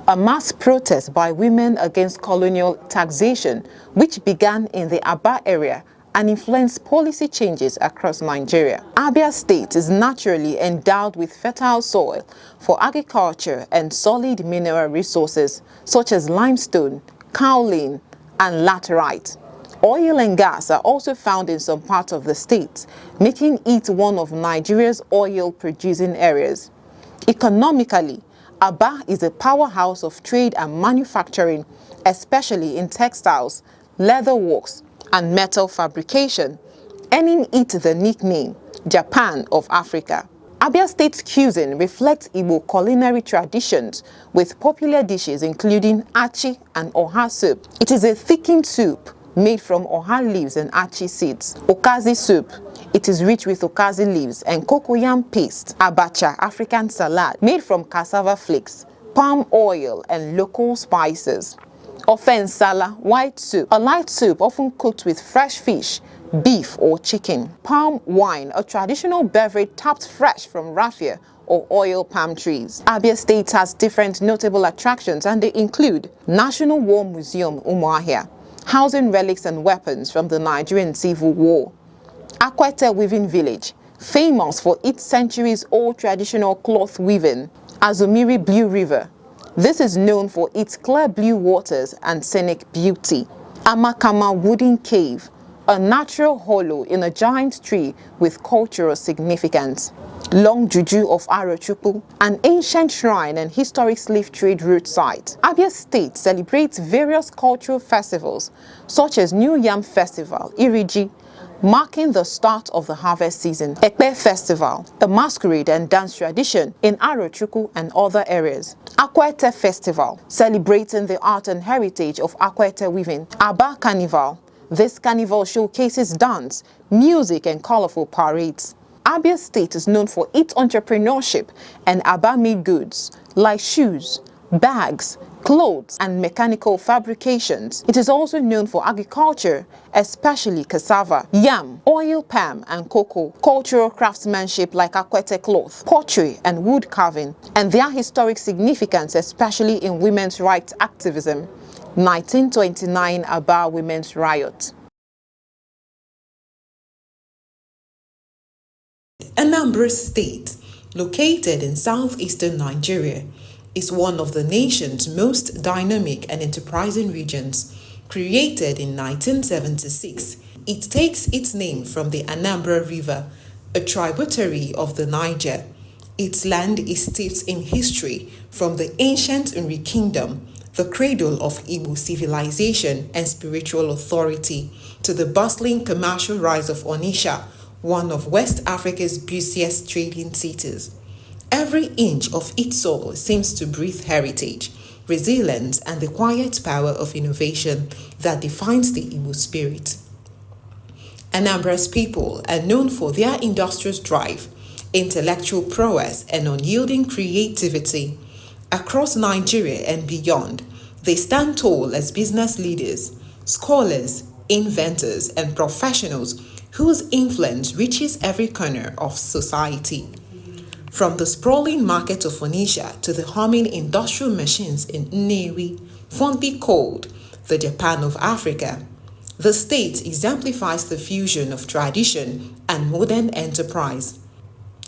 a mass protest by women against colonial taxation, which began in the Aba area and influenced policy changes across Nigeria. Abia State is naturally endowed with fertile soil for agriculture and solid mineral resources such as limestone, kaolin, and laterite. Oil and gas are also found in some parts of the state, making it one of Nigeria's oil-producing areas. Economically, Aba is a powerhouse of trade and manufacturing, especially in textiles, leather works, and metal fabrication, earning it the nickname Japan of Africa. Abia State's cuisine reflects Igbo culinary traditions with popular dishes including achi and oha soup. It is a thickened soup made from oha leaves and achi seeds. Okazi soup. It is rich with okazi leaves and cocoyam paste. Abacha, African salad, made from cassava flakes, palm oil, and local spices. Ofe nsala, white soup, a light soup often cooked with fresh fish, beef or chicken. Palm wine, a traditional beverage tapped fresh from raffia or oil palm trees. Abia State has different notable attractions, and they include National War Museum Umuahia, housing relics and weapons from the Nigerian Civil War. Akwete Weaving Village, famous for its centuries-old traditional cloth weaving. Azumiri Blue River. This is known for its clear blue waters and scenic beauty. Amakama Wooden Cave, a natural hollow in a giant tree with cultural significance. Long Juju of Arochukwu, an ancient shrine and historic slave trade route site. Abia State celebrates various cultural festivals such as New Yam Festival, Iriji, marking the start of the harvest season. Ekpe Festival, a masquerade and dance tradition in Arochukwu and other areas. Akwete Festival, celebrating the art and heritage of Akwete weaving. Aba Carnival, this carnival showcases dance, music, and colorful parades. Abia State is known for its entrepreneurship and Aba-made goods like shoes, bags, clothes, and mechanical fabrications. It is also known for agriculture, especially cassava, yam, oil palm, and cocoa, cultural craftsmanship like Akwete cloth, pottery, and wood carving, and their historic significance, especially in women's rights activism. 1929 Aba Women's Riot. Anambra State, located in southeastern Nigeria, is one of the nation's most dynamic and enterprising regions. Created in 1976, it takes its name from the Anambra River, a tributary of the Niger. Its land is steeped in history, from the ancient Nri Kingdom, the cradle of Igbo civilization and spiritual authority, to the bustling commercial rise of Onitsha, one of West Africa's busiest trading cities. Every inch of its soil seems to breathe heritage, resilience, and the quiet power of innovation that defines the Igbo spirit. Anambra's people are known for their industrious drive, intellectual prowess, and unyielding creativity. Across Nigeria and beyond, They stand tall as business leaders, scholars, inventors, and professionals whose influence reaches every corner of society. From the sprawling market of Phoenicia to the humming industrial machines in Nnewi, fondly called the Japan of Africa, the state exemplifies the fusion of tradition and modern enterprise.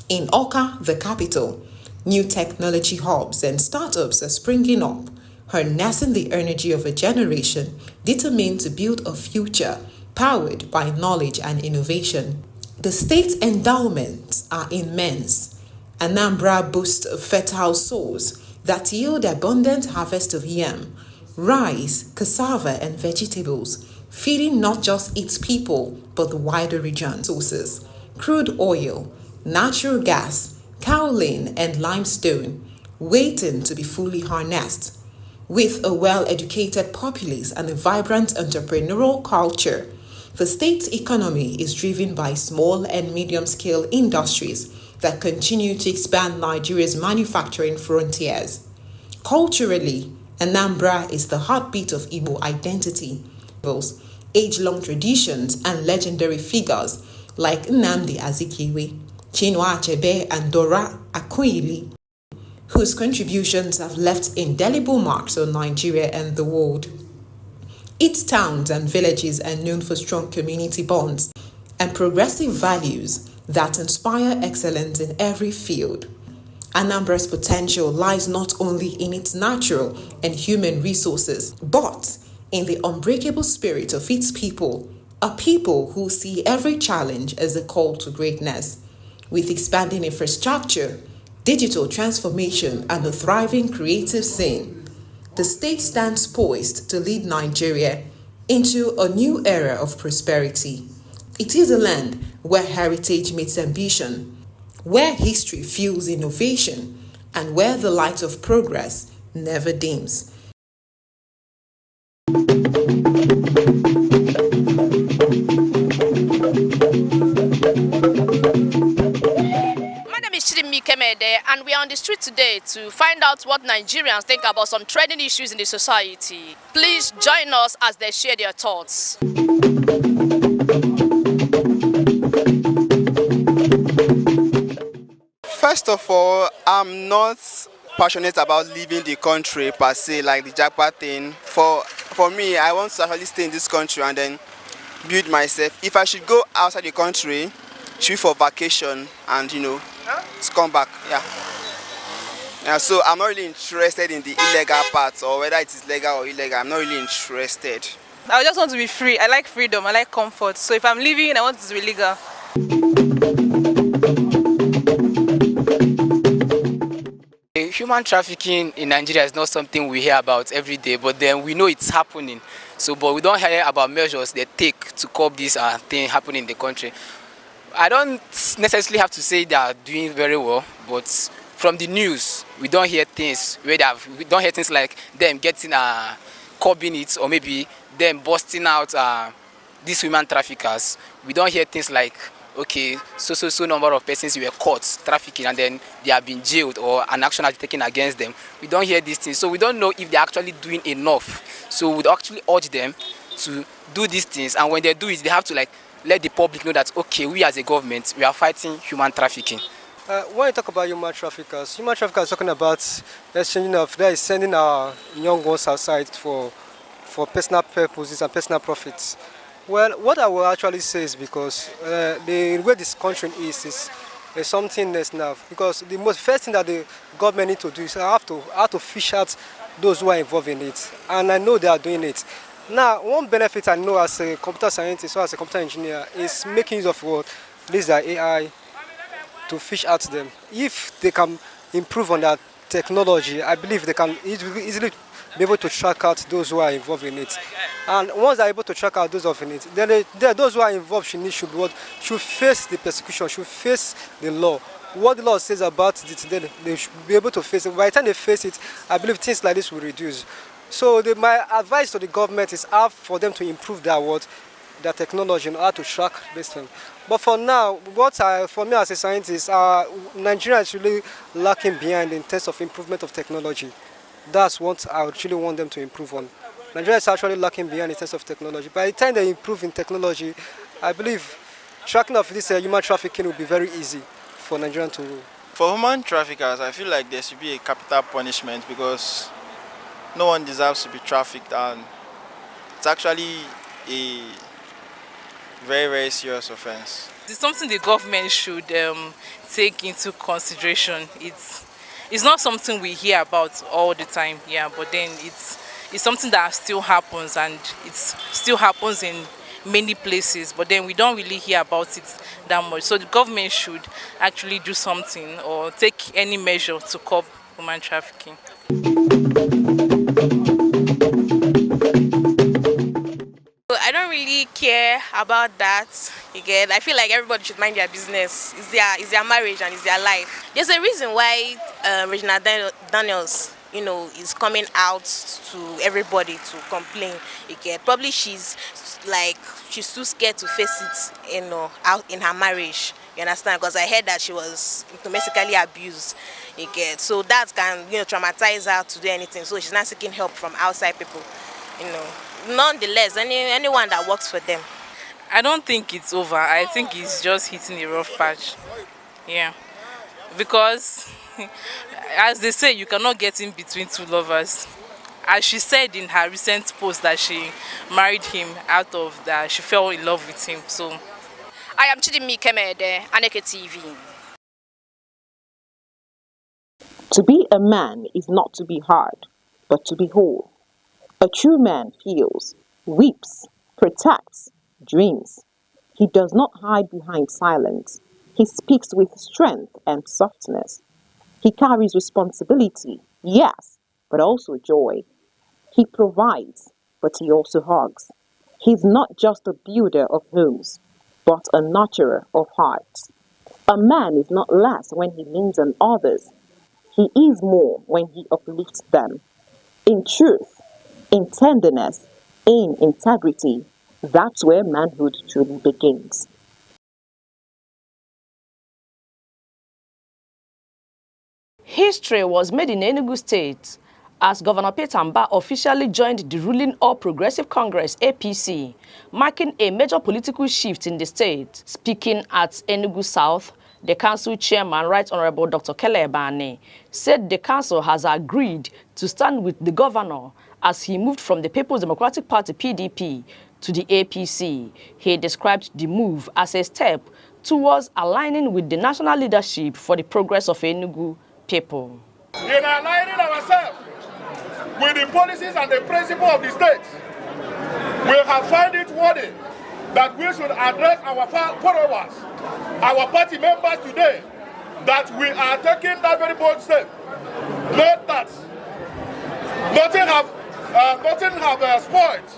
In Oka, the capital, new technology hubs and startups are springing up, harnessing the energy of a generation determined to build a future powered by knowledge and innovation. The state's endowments are immense. Anambra boasts fertile soils that yield abundant harvest of yam, rice, cassava, and vegetables, feeding not just its people but the wider region. Sources: crude oil, natural gas, kaolin, and limestone, waiting to be fully harnessed. With a well-educated populace and a vibrant entrepreneurial culture, the state's economy is driven by small and medium-scale industries that continue to expand Nigeria's manufacturing frontiers. Culturally, Anambra is the heartbeat of Igbo identity. Age-long traditions and legendary figures like Nnamdi Azikiwe, Chinua Achebe, and Dora Akunyili, whose contributions have left indelible marks on Nigeria and the world. Its towns and villages are known for strong community bonds and progressive values that inspire excellence in every field. Anambra's potential lies not only in its natural and human resources, but in the unbreakable spirit of its people, a people who see every challenge as a call to greatness. With expanding infrastructure, digital transformation, and a thriving creative scene, the state stands poised to lead Nigeria into a new era of prosperity. It is a land where heritage meets ambition, where history fuels innovation, and where the light of progress never dims. And we are on the street today to find out what Nigerians think about some trending issues in the society. Please join us as they share their thoughts. First of all, I'm not passionate about leaving the country per se, like the jackpot thing. For me, I want to actually stay in this country and then build myself. If I should go outside the country, should be for vacation and to come back. Yeah, so I'm not really interested in the illegal parts or whether it is legal or illegal. I'm not really interested. I just want to be free. I like freedom. I like comfort. So if I'm leaving, I want it to be legal. Human trafficking in Nigeria is not something we hear about every day, but then we know it's happening. So, but we don't hear about measures they take to curb this thing happening in the country. I don't necessarily have to say they are doing very well, but from the news, we don't hear things where we don't hear things like them getting curbing it, or maybe them busting out these human traffickers. We don't hear things like, okay, so number of persons were caught trafficking and then they have been jailed or an action has been taken against them. We don't hear these things, so we don't know if they're actually doing enough. So we'd actually urge them to do these things, and when they do it, they have to let the public know that, okay, we as a government, we are fighting human trafficking. When you talk about human traffickers are talking about exchanging of, that is sending our young ones outside for personal purposes and personal profits. Well, what I will actually say is because the way this country is something that's now, because the first thing that the government need to do is have to fish out those who are involved in it, and I know they are doing it. Now, one benefit I know as a computer scientist or as a computer engineer is making use of what this AI to fish out them. If they can improve on that technology, I believe they can easily be able to track out those who are involved in it. And once they're able to track out those involved in it, then those who are involved should face the persecution, should face the law. What the law says about it, then they should be able to face it. By the time they face it, I believe things like this will reduce. So my advice to the government is for them to improve their technology and how to track this thing. But for now, for me as a scientist, Nigeria is really lacking behind in terms of improvement of technology. That's what I actually want them to improve on. Nigeria is actually lacking behind in terms of technology. By the time they improve in technology, I believe tracking of this human trafficking will be very easy for Nigerians to. For human traffickers, I feel like there should be a capital punishment because no one deserves to be trafficked, and it's actually a very, very serious offense. It's something the government should take into consideration. It's not something we hear about all the time, yeah, but then it's something that still happens, and it still happens in many places, but then we don't really hear about it that much. So the government should actually do something or take any measure to curb human trafficking. I don't really care about that. Again, I feel like everybody should mind their business. It's their marriage and it's their life. There's a reason why Regina Daniels, is coming out to everybody to complain. Again, probably she's too scared to face it, out in her marriage. You understand? Because I heard that she was domestically abused. Again, so that can traumatize her to do anything. So she's not seeking help from outside people. Nonetheless, anyone that works for them. I don't think it's over. I think it's just hitting a rough patch. Yeah. Because, as they say, you cannot get in between two lovers. As she said in her recent post that she married him out of that, she fell in love with him. So, I am Chidimi Kemede, Aneke TV. To be a man is not to be hard, but to be whole. A true man feels, weeps, protects, dreams. He does not hide behind silence. He speaks with strength and softness. He carries responsibility, yes, but also joy. He provides, but he also hugs. He's not just a builder of homes, but a nurturer of hearts. A man is not less when he leans on others. He is more when he uplifts them. In truth, in tenderness, in integrity, that's where manhood truly begins. History was made in Enugu State as Governor Peter Mbah officially joined the ruling All Progressive Congress (APC), marking a major political shift in the state. Speaking at Enugu South, the council chairman, Right Honorable Dr. Kele Ebane, said the council has agreed to stand with the governor as he moved from the People's Democratic Party (PDP) to the APC. He described the move as a step towards aligning with the national leadership for the progress of Enugu people. In aligning ourselves with the policies and the principles of the state, we have found it worthy that we should address our followers, our party members today, that we are taking that very bold step. Note that nothing have spoiled.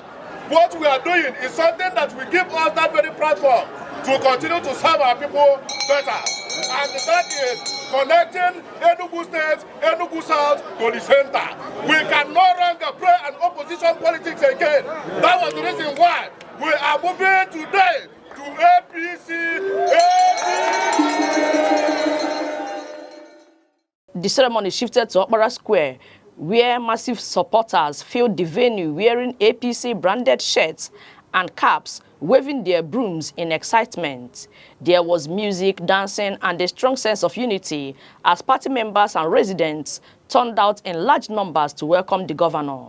What we are doing is something that will give us that very platform to continue to serve our people better. And that is connecting Enugu State, Enugu South to the center. We can no longer play an opposition politics again. That was the reason why we are moving today to APC. The ceremony shifted to Okpara Square, where massive supporters filled the venue wearing APC branded shirts and caps, waving their brooms in excitement. There was music, dancing, and a strong sense of unity as party members and residents turned out in large numbers to welcome the governor.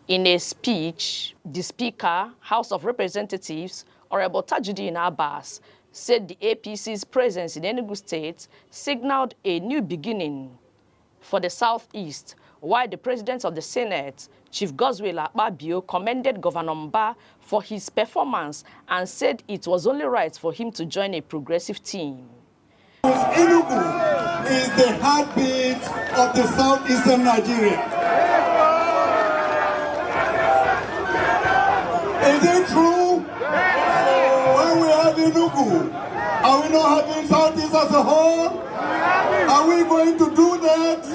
In a speech, the Speaker, House of Representatives, Honorable Tajuddin Abbas, said the APC's presence in Enugu State signaled a new beginning for the Southeast, while the President of the Senate, Chief Godswill Akpabio, commended Governor Mbah for his performance and said it was only right for him to join a progressive team. Enugu is the heartbeat of the southeastern Nigeria. Is it true? When we have Enugu, are we not having Southeast as a whole? Are we going to do that?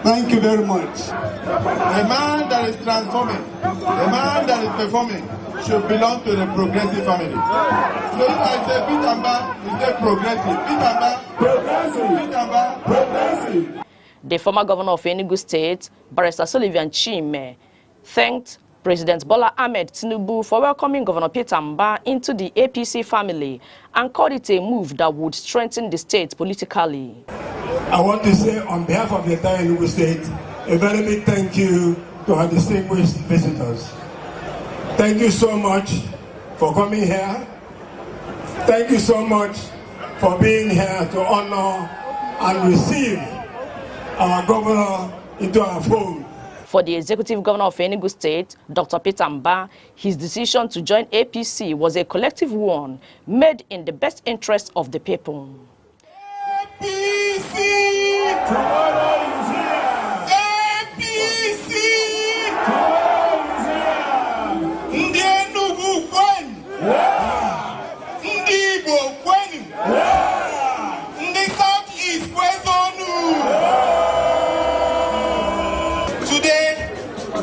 Thank you you very much. A man that is transforming, a man that is performing, should belong to the progressive family. So if I say Pitamba, you say progressive. Pitamba, progressive. Pitamba, progressive. The former governor of Enugu State, Barrister Sullivan Chime, thanked President Bola Ahmed Tinubu for welcoming Governor Peter Mbah into the APC family and called it a move that would strengthen the state politically. I want to say on behalf of the entire Enugu State, a very big thank you to our distinguished visitors. Thank you so much for coming here. Thank you so much for being here to honor and receive our governor into our fold. For the executive governor of Enugu State, Dr. Peter Mbah, his decision to join APC was a collective one made in the best interest of the people. APC! Tomorrow is here! APC! Tomorrow is here! Ndi Enugu kwenu! Ndi Igbo kwenu! Ndi Southeast kwezonu! Today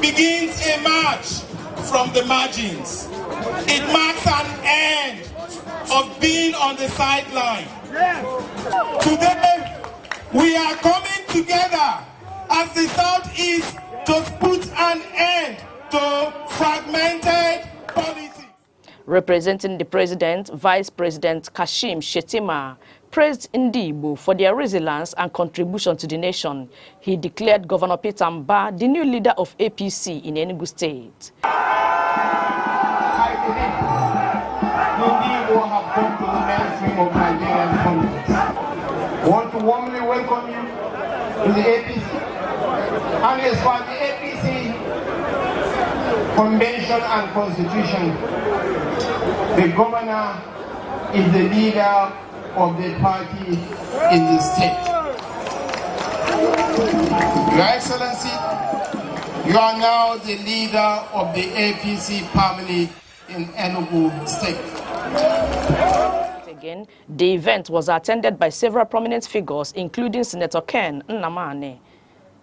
begins a march from the margins. It marks an end of being on the sideline. Today, we are coming together as the Southeast to put an end to fragmented politics. Representing the President, Vice President Kashim Shettima praised Ndigbo for their resilience and contribution to the nation. He declared Governor Peter Mbah the new leader of APC in Enugu State. I believe Ndigbo have come to the mainstream of Nigerian politics. I want to warmly welcome you to the APC. And as for the APC convention and constitution, the governor is the leader of the party in the state. Your Excellency, you are now the leader of the APC family in Enugu State. Again, the event was attended by several prominent figures, including Senator Ken Nnamani,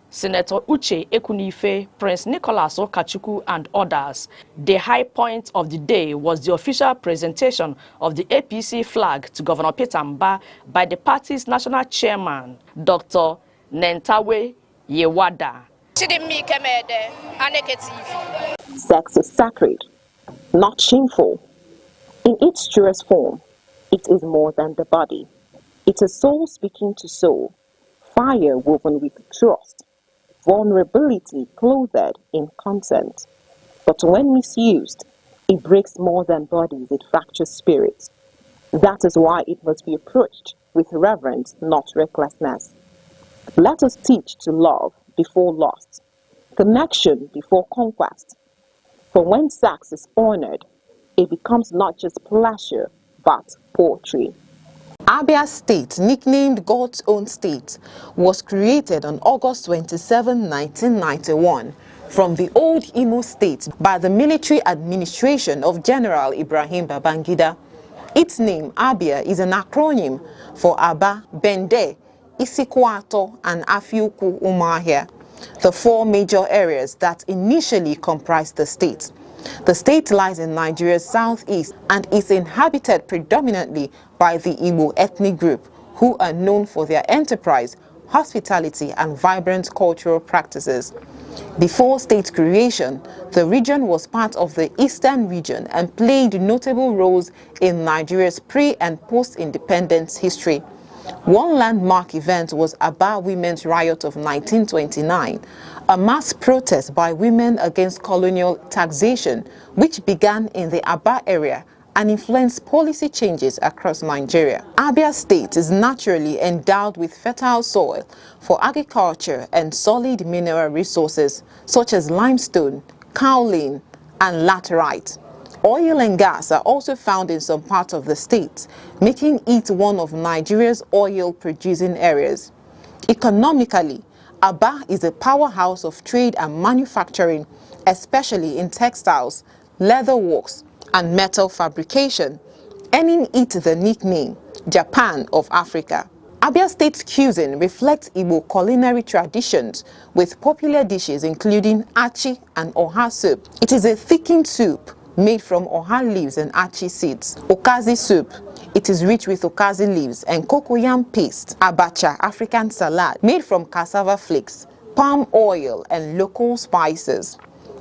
Senator Uche Ekunife, Prince Nicholas Okachuku, and others. The high point of the day was the official presentation of the APC flag to Governor Peter Mbah by the party's national chairman, Dr. Nentawe Yewada. Aneke TV. Sex is sacred, not shameful. In its truest form, it is more than the body. It is soul speaking to soul, fire woven with trust, vulnerability clothed in consent. But when misused, it breaks more than bodies, it fractures spirits. That is why it must be approached with reverence, not recklessness. Let us teach to love before lust, connection before conquest. For when sex is honored, it becomes not just pleasure, but poetry. Abia State, nicknamed God's Own State, was created on August 27, 1991, from the old Imo State by the military administration of General Ibrahim Babangida. Its name, Abia, is an acronym for Aba, Bende, Isikwato, and Afiuku Umahia, the four major areas that initially comprised the state. The state lies in Nigeria's southeast and is inhabited predominantly by the Igbo ethnic group, who are known for their enterprise, hospitality, and vibrant cultural practices. Before state creation, the region was part of the Eastern region and played notable roles in Nigeria's pre- and post-independence history. One landmark event was Aba Women's Riot of 1929, a mass protest by women against colonial taxation, which began in the Aba area and influenced policy changes across Nigeria. Abia State is naturally endowed with fertile soil for agriculture and solid mineral resources such as limestone, kaolin, and laterite. Oil and gas are also found in some parts of the state, making it one of Nigeria's oil-producing areas. Economically, Aba is a powerhouse of trade and manufacturing, especially in textiles, leather works, and metal fabrication, earning it the nickname Japan of Africa. Abia State's cuisine reflects Igbo culinary traditions with popular dishes including achi and oha soup. It is a thickened soup made from oha leaves and achi seeds. Okazi soup. It is rich with okazi leaves and cocoyam paste. Abacha, African salad, made from cassava flakes, palm oil and local spices.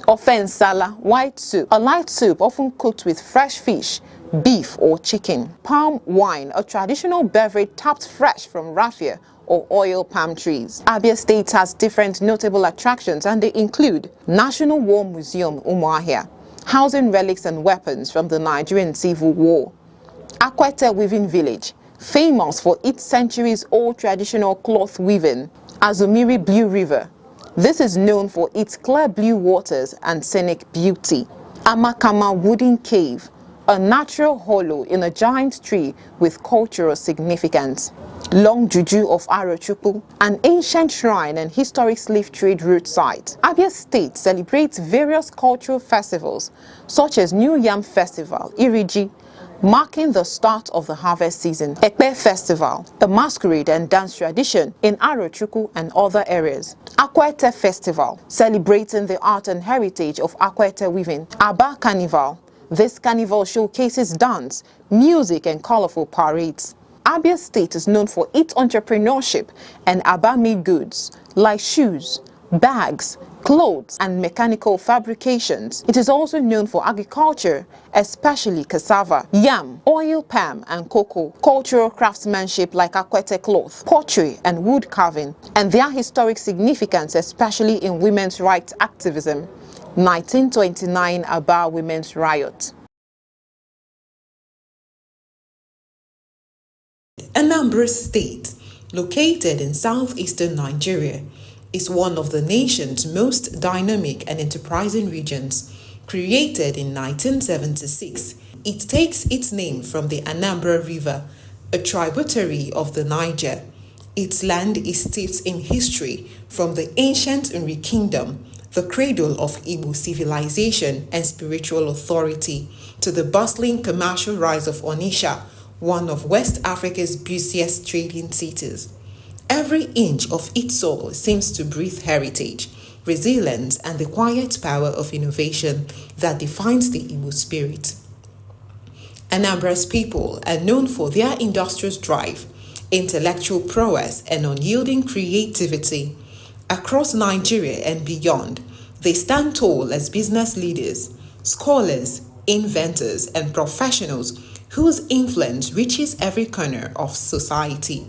Ofensala, white soup, a light soup often cooked with fresh fish, beef or chicken. Palm wine, a traditional beverage tapped fresh from raffia or oil palm trees. Abia State has different notable attractions and they include National War Museum Umuahia, housing relics and weapons from the Nigerian Civil War. Akwete Weaving Village, famous for its centuries-old traditional cloth weaving. Azumiri Blue River, this is known for its clear blue waters and scenic beauty. Amakama Wooden Cave, a natural hollow in a giant tree with cultural significance. Long Juju of Arochukwu, an ancient shrine and historic slave trade route site. Abia State celebrates various cultural festivals such as New Yam Festival, Iriji, marking the start of the harvest season. Ekpe Festival, a masquerade and dance tradition in Arochukwu and other areas. Akwete Festival, celebrating the art and heritage of Akwete weaving. Aba Carnival, this carnival showcases dance, music and colorful parades. Abia State is known for its entrepreneurship and Aba-made goods like shoes, bags, clothes and mechanical fabrications. It is also known for agriculture, especially cassava, yam, oil palm and cocoa, cultural craftsmanship like Akwete cloth, pottery and wood carving, and their historic significance especially in women's rights activism. 1929 Aba Women's Riot. Anambra State, located in southeastern Nigeria, is one of the nation's most dynamic and enterprising regions. Created in 1976, it takes its name from the Anambra River, a tributary of the Niger. Its land is steeped in history from the ancient Nri Kingdom, the cradle of Igbo civilization and spiritual authority, to the bustling commercial rise of Onitsha, one of West Africa's busiest trading cities. Every inch of its soil seems to breathe heritage, resilience, and the quiet power of innovation that defines the Igbo spirit. Anambra's people are known for their industrious drive, intellectual prowess, and unyielding creativity. Across Nigeria and beyond, they stand tall as business leaders, scholars, inventors, and professionals whose influence reaches every corner of society.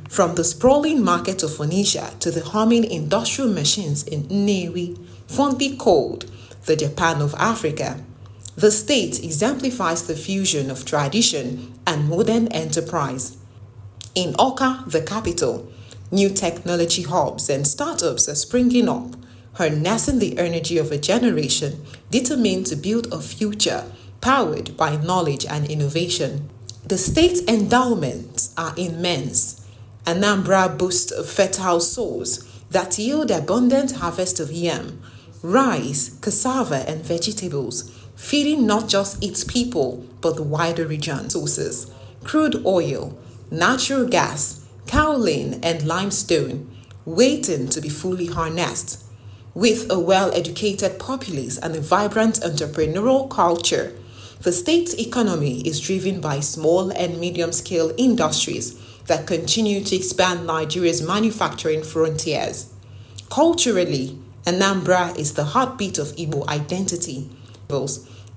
From the sprawling market of Onitsha to the humming industrial machines in Nnewi, fondly called the Japan of Africa, the state exemplifies the fusion of tradition and modern enterprise. In Awka, the capital, new technology hubs and startups are springing up, harnessing the energy of a generation determined to build a future powered by knowledge and innovation. The state's endowments are immense. Anambra boasts of fertile soils that yield abundant harvest of yam, rice, cassava, and vegetables, feeding not just its people but the wider region. Sources: crude oil, natural gas, kaolin, and limestone, waiting to be fully harnessed. With a well-educated populace and a vibrant entrepreneurial culture, the state's economy is driven by small and medium-scale industries that continue to expand Nigeria's manufacturing frontiers. Culturally, Anambra is the heartbeat of Igbo identity.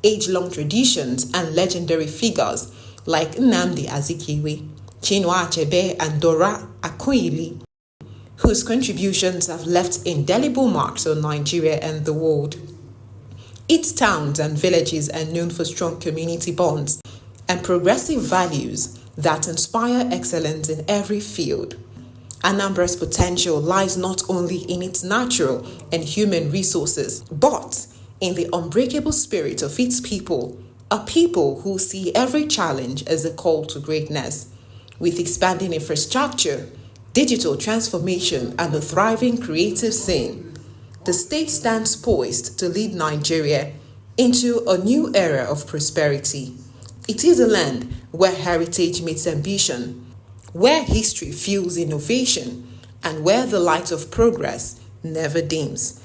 Age-long traditions and legendary figures like Nnamdi Azikiwe, Chinua Achebe, and Dora Akunyili, whose contributions have left indelible marks on Nigeria and the world. Its towns and villages are known for strong community bonds and progressive values that inspire excellence in every field. Anambra's potential lies not only in its natural and human resources, but in the unbreakable spirit of its people, a people who see every challenge as a call to greatness. With expanding infrastructure, digital transformation, and a thriving creative scene, the state stands poised to lead Nigeria into a new era of prosperity. It is a land where heritage meets ambition, where history fuels innovation, and where the light of progress never dims.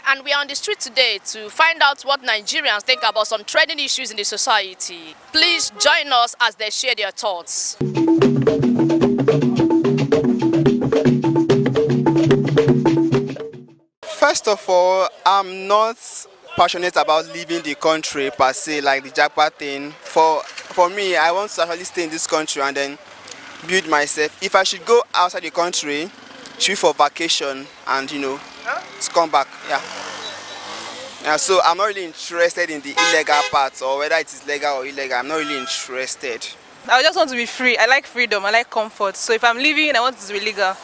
And we are on the street today to find out what Nigerians think about some trending issues in the society. Please join us as they share their thoughts. First of all, I'm not passionate about leaving the country per se, like the Jackpot thing. For me, I want to actually stay in this country and then build myself. If I should go outside the country, it should be for vacation and to come back. Yeah, so I'm not really interested in the illegal parts or whether it is legal or illegal. I'm not really interested. I just want to be free. I like freedom. I like comfort. So if I'm leaving, I want it to be legal.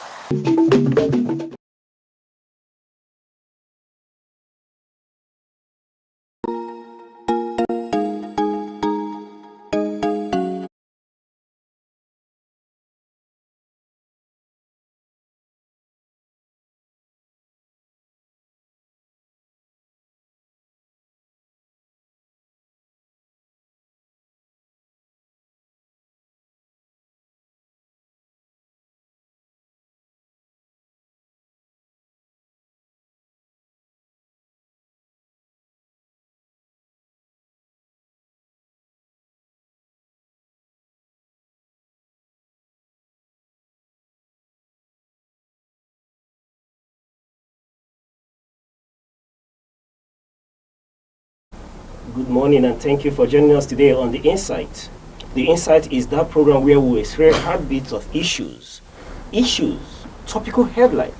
Good morning and thank you for joining us today on The Insight. The Insight is that program where we explore heartbeats of issues, topical headlines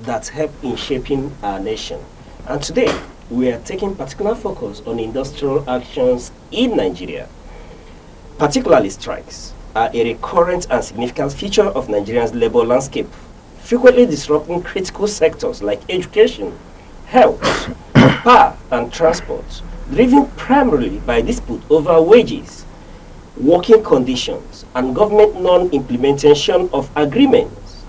that help in shaping our nation. And today, we are taking particular focus on industrial actions in Nigeria. Particularly strikes are a recurrent and significant feature of Nigeria's labor landscape, frequently disrupting critical sectors like education, health, power and transport, driven primarily by dispute over wages, working conditions, and government non-implementation of agreements.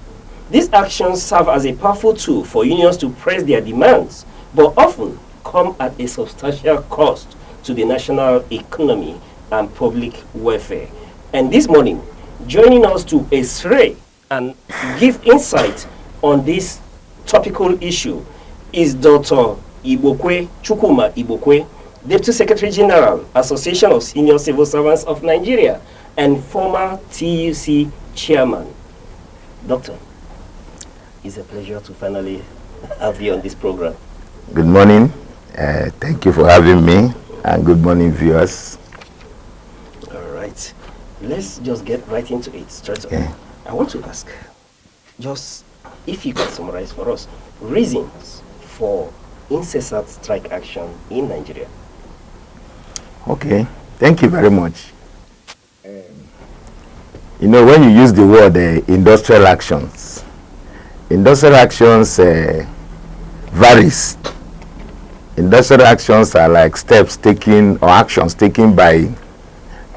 These actions serve as a powerful tool for unions to press their demands, but often come at a substantial cost to the national economy and public welfare. And this morning, joining us to x-ray and give insight on this topical issue is Dr. Ibokwe Chukuma Ibokwe, Deputy Secretary General, Association of Senior Civil Servants of Nigeria, and former TUC Chairman. Doctor, it's a pleasure to finally have you on this program. Good morning. Thank you for having me, and good morning, viewers. All right. Let's just get right into it straight away. I want to ask, just if you can summarize for us, reasons for incessant strike action in Nigeria. Okay, thank you very much. When you use the word industrial actions varies. Industrial actions are like steps taken or actions taken by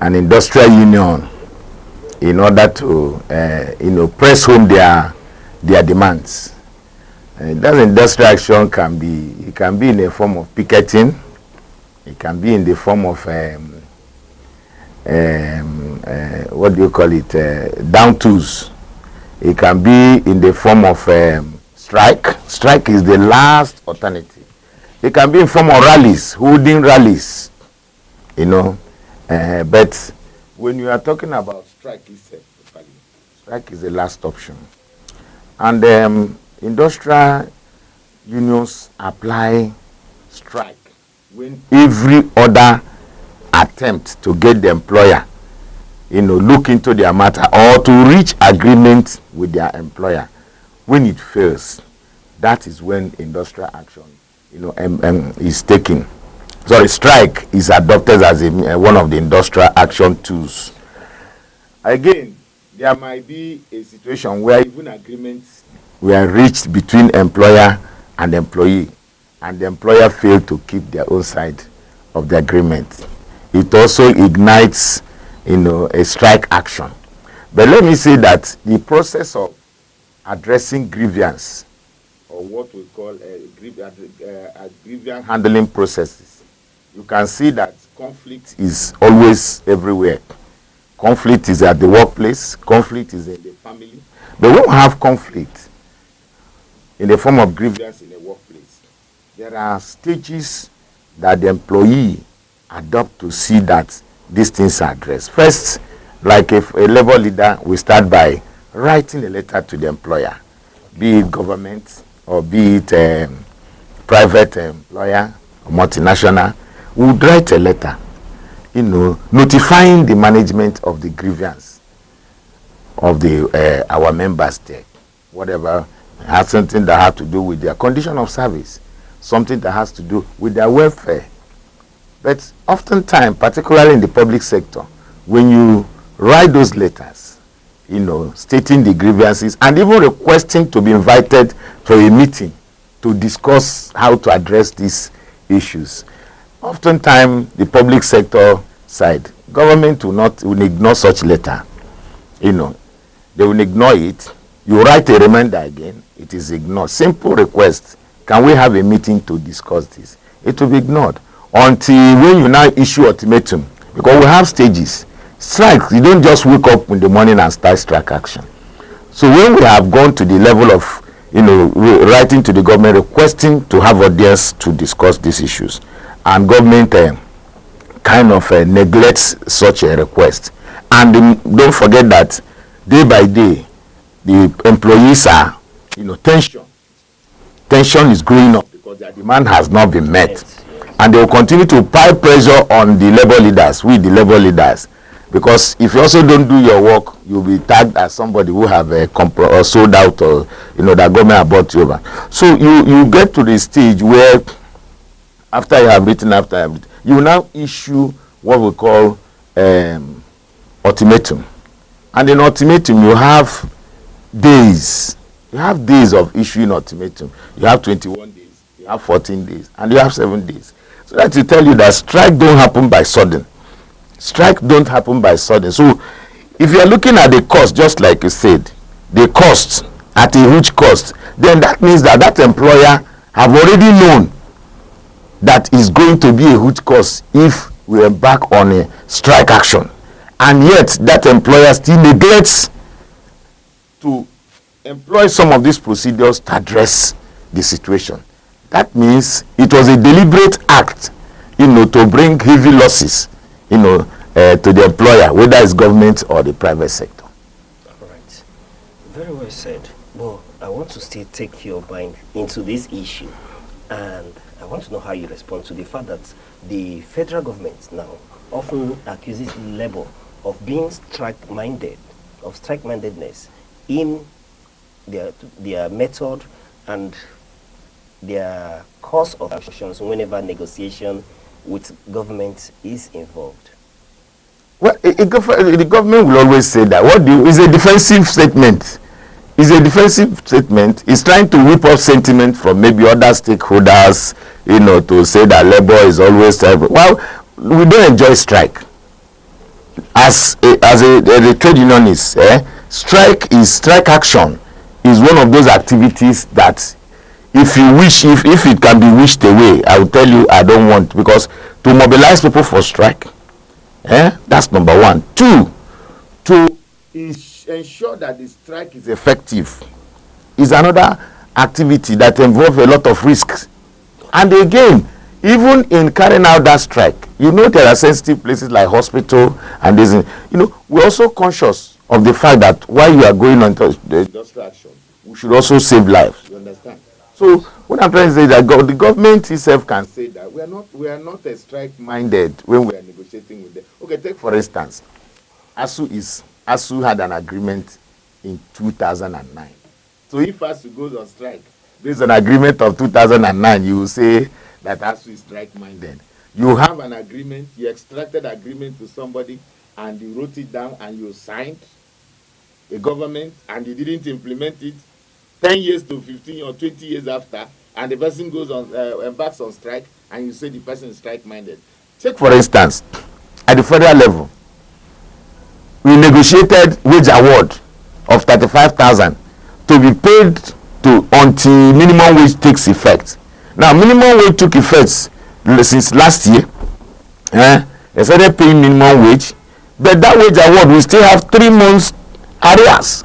an industrial union in order to press home their demands. That industrial action can be in a form of picketing. It can be in the form of what do you call it? Down tools. It can be in the form of strike. Strike is the last alternative. It can be in form of rallies, holding rallies. But when you are talking about strike itself, strike is the last option. And industrial unions apply strike when every other attempt to get the employer, look into their matter or to reach agreement with their employer, when it fails, that is when industrial action, is taken. Sorry, strike is adopted as one of the industrial action tools. Again, there might be a situation where even agreements were reached between employer and employee, and the employer failed to keep their own side of the agreement. It also ignites, a strike action. But let me say that the process of addressing grievance or what we call grievance handling processes, you can see that conflict is always everywhere. Conflict is at the workplace, conflict is in the family. But when we have conflict in the form of grievance in the workplace, there are stages that the employee adopt to see that these things are addressed. First, like if a labor leader, we start by writing a letter to the employer, be it government or be it private employer or multinational. We would write a letter, notifying the management of the grievance of the our members there, whatever has something that has to do with their condition of service, something that has to do with their welfare. But oftentimes, particularly in the public sector, when you write those letters, stating the grievances and even requesting to be invited to a meeting to discuss how to address these issues, oftentimes the public sector side, government will ignore such letter. They will ignore it. You write a reminder again, it is ignored. Simple request, can we have a meeting to discuss this? It will be ignored until when you now issue ultimatum, because we have stages. Strike, you don't just wake up in the morning and start strike action. So when we have gone to the level of writing to the government requesting to have audience to discuss these issues, and government kind of neglects such a request, and don't forget that day by day the employees are tension is growing up because their demand has not been met, and they will continue to pile pressure on the labor leaders, because if you also don't do your work, you'll be tagged as somebody who have sold out, or that government have bought you over. So you get to the stage where after you have written, you will now issue what we call ultimatum, and in ultimatum you have days. You have days of issuing ultimatum. You have 21 days, you have 14 days, and you have 7 days. So that will tell you that strike don't happen by sudden. Strike don't happen by sudden. So if you are looking at the cost, just like you said, the cost at a huge cost, then that means that employer have already known that is going to be a huge cost if we embark on a strike action, and yet that employer still neglects to employ some of these procedures to address the situation. That means it was a deliberate act, to bring heavy losses, to the employer, whether it's government or the private sector. All right, very well said. Well, I want to still take your mind into this issue, and I want to know how you respond to the fact that the federal government now often accuses labor of being strike-mindedness in their method and their course of actions whenever negotiation with government is involved. Well, the government will always say that. It's a defensive statement. It's a defensive statement. It's trying to whip up sentiment from maybe other stakeholders, to say that labor is always terrible. Well, we don't enjoy strike. As a trade unionist, strike action is one of those activities that if it can be wished away, I will tell you I don't want, because to mobilize people for strike, that's number one. Two, to ensure that the strike is effective is another activity that involves a lot of risks. And again, even in carrying out that strike, there are sensitive places like hospital, and we're also conscious of the fact that while you are going on to the industrial action, we should also save lives. You understand? So what I'm trying to say is that the government itself can say that we are not a strike-minded when we are negotiating with them. Okay, take for instance, ASU had an agreement in 2009. So if ASU goes on strike based on agreement of 2009, you will say that ASU is strike-minded. You have an agreement, you extracted agreement to somebody, and you wrote it down and you signed a government, and you didn't implement it 10 years to 15 or 20 years after, and the person goes on embarks on strike, and you say the person is strike-minded. Take for instance, at the federal level, we negotiated wage award of 35,000 to be paid until minimum wage takes effect. Now, minimum wage took effect since last year. They started paying minimum wage, but that wage award will still have 3 months arrears,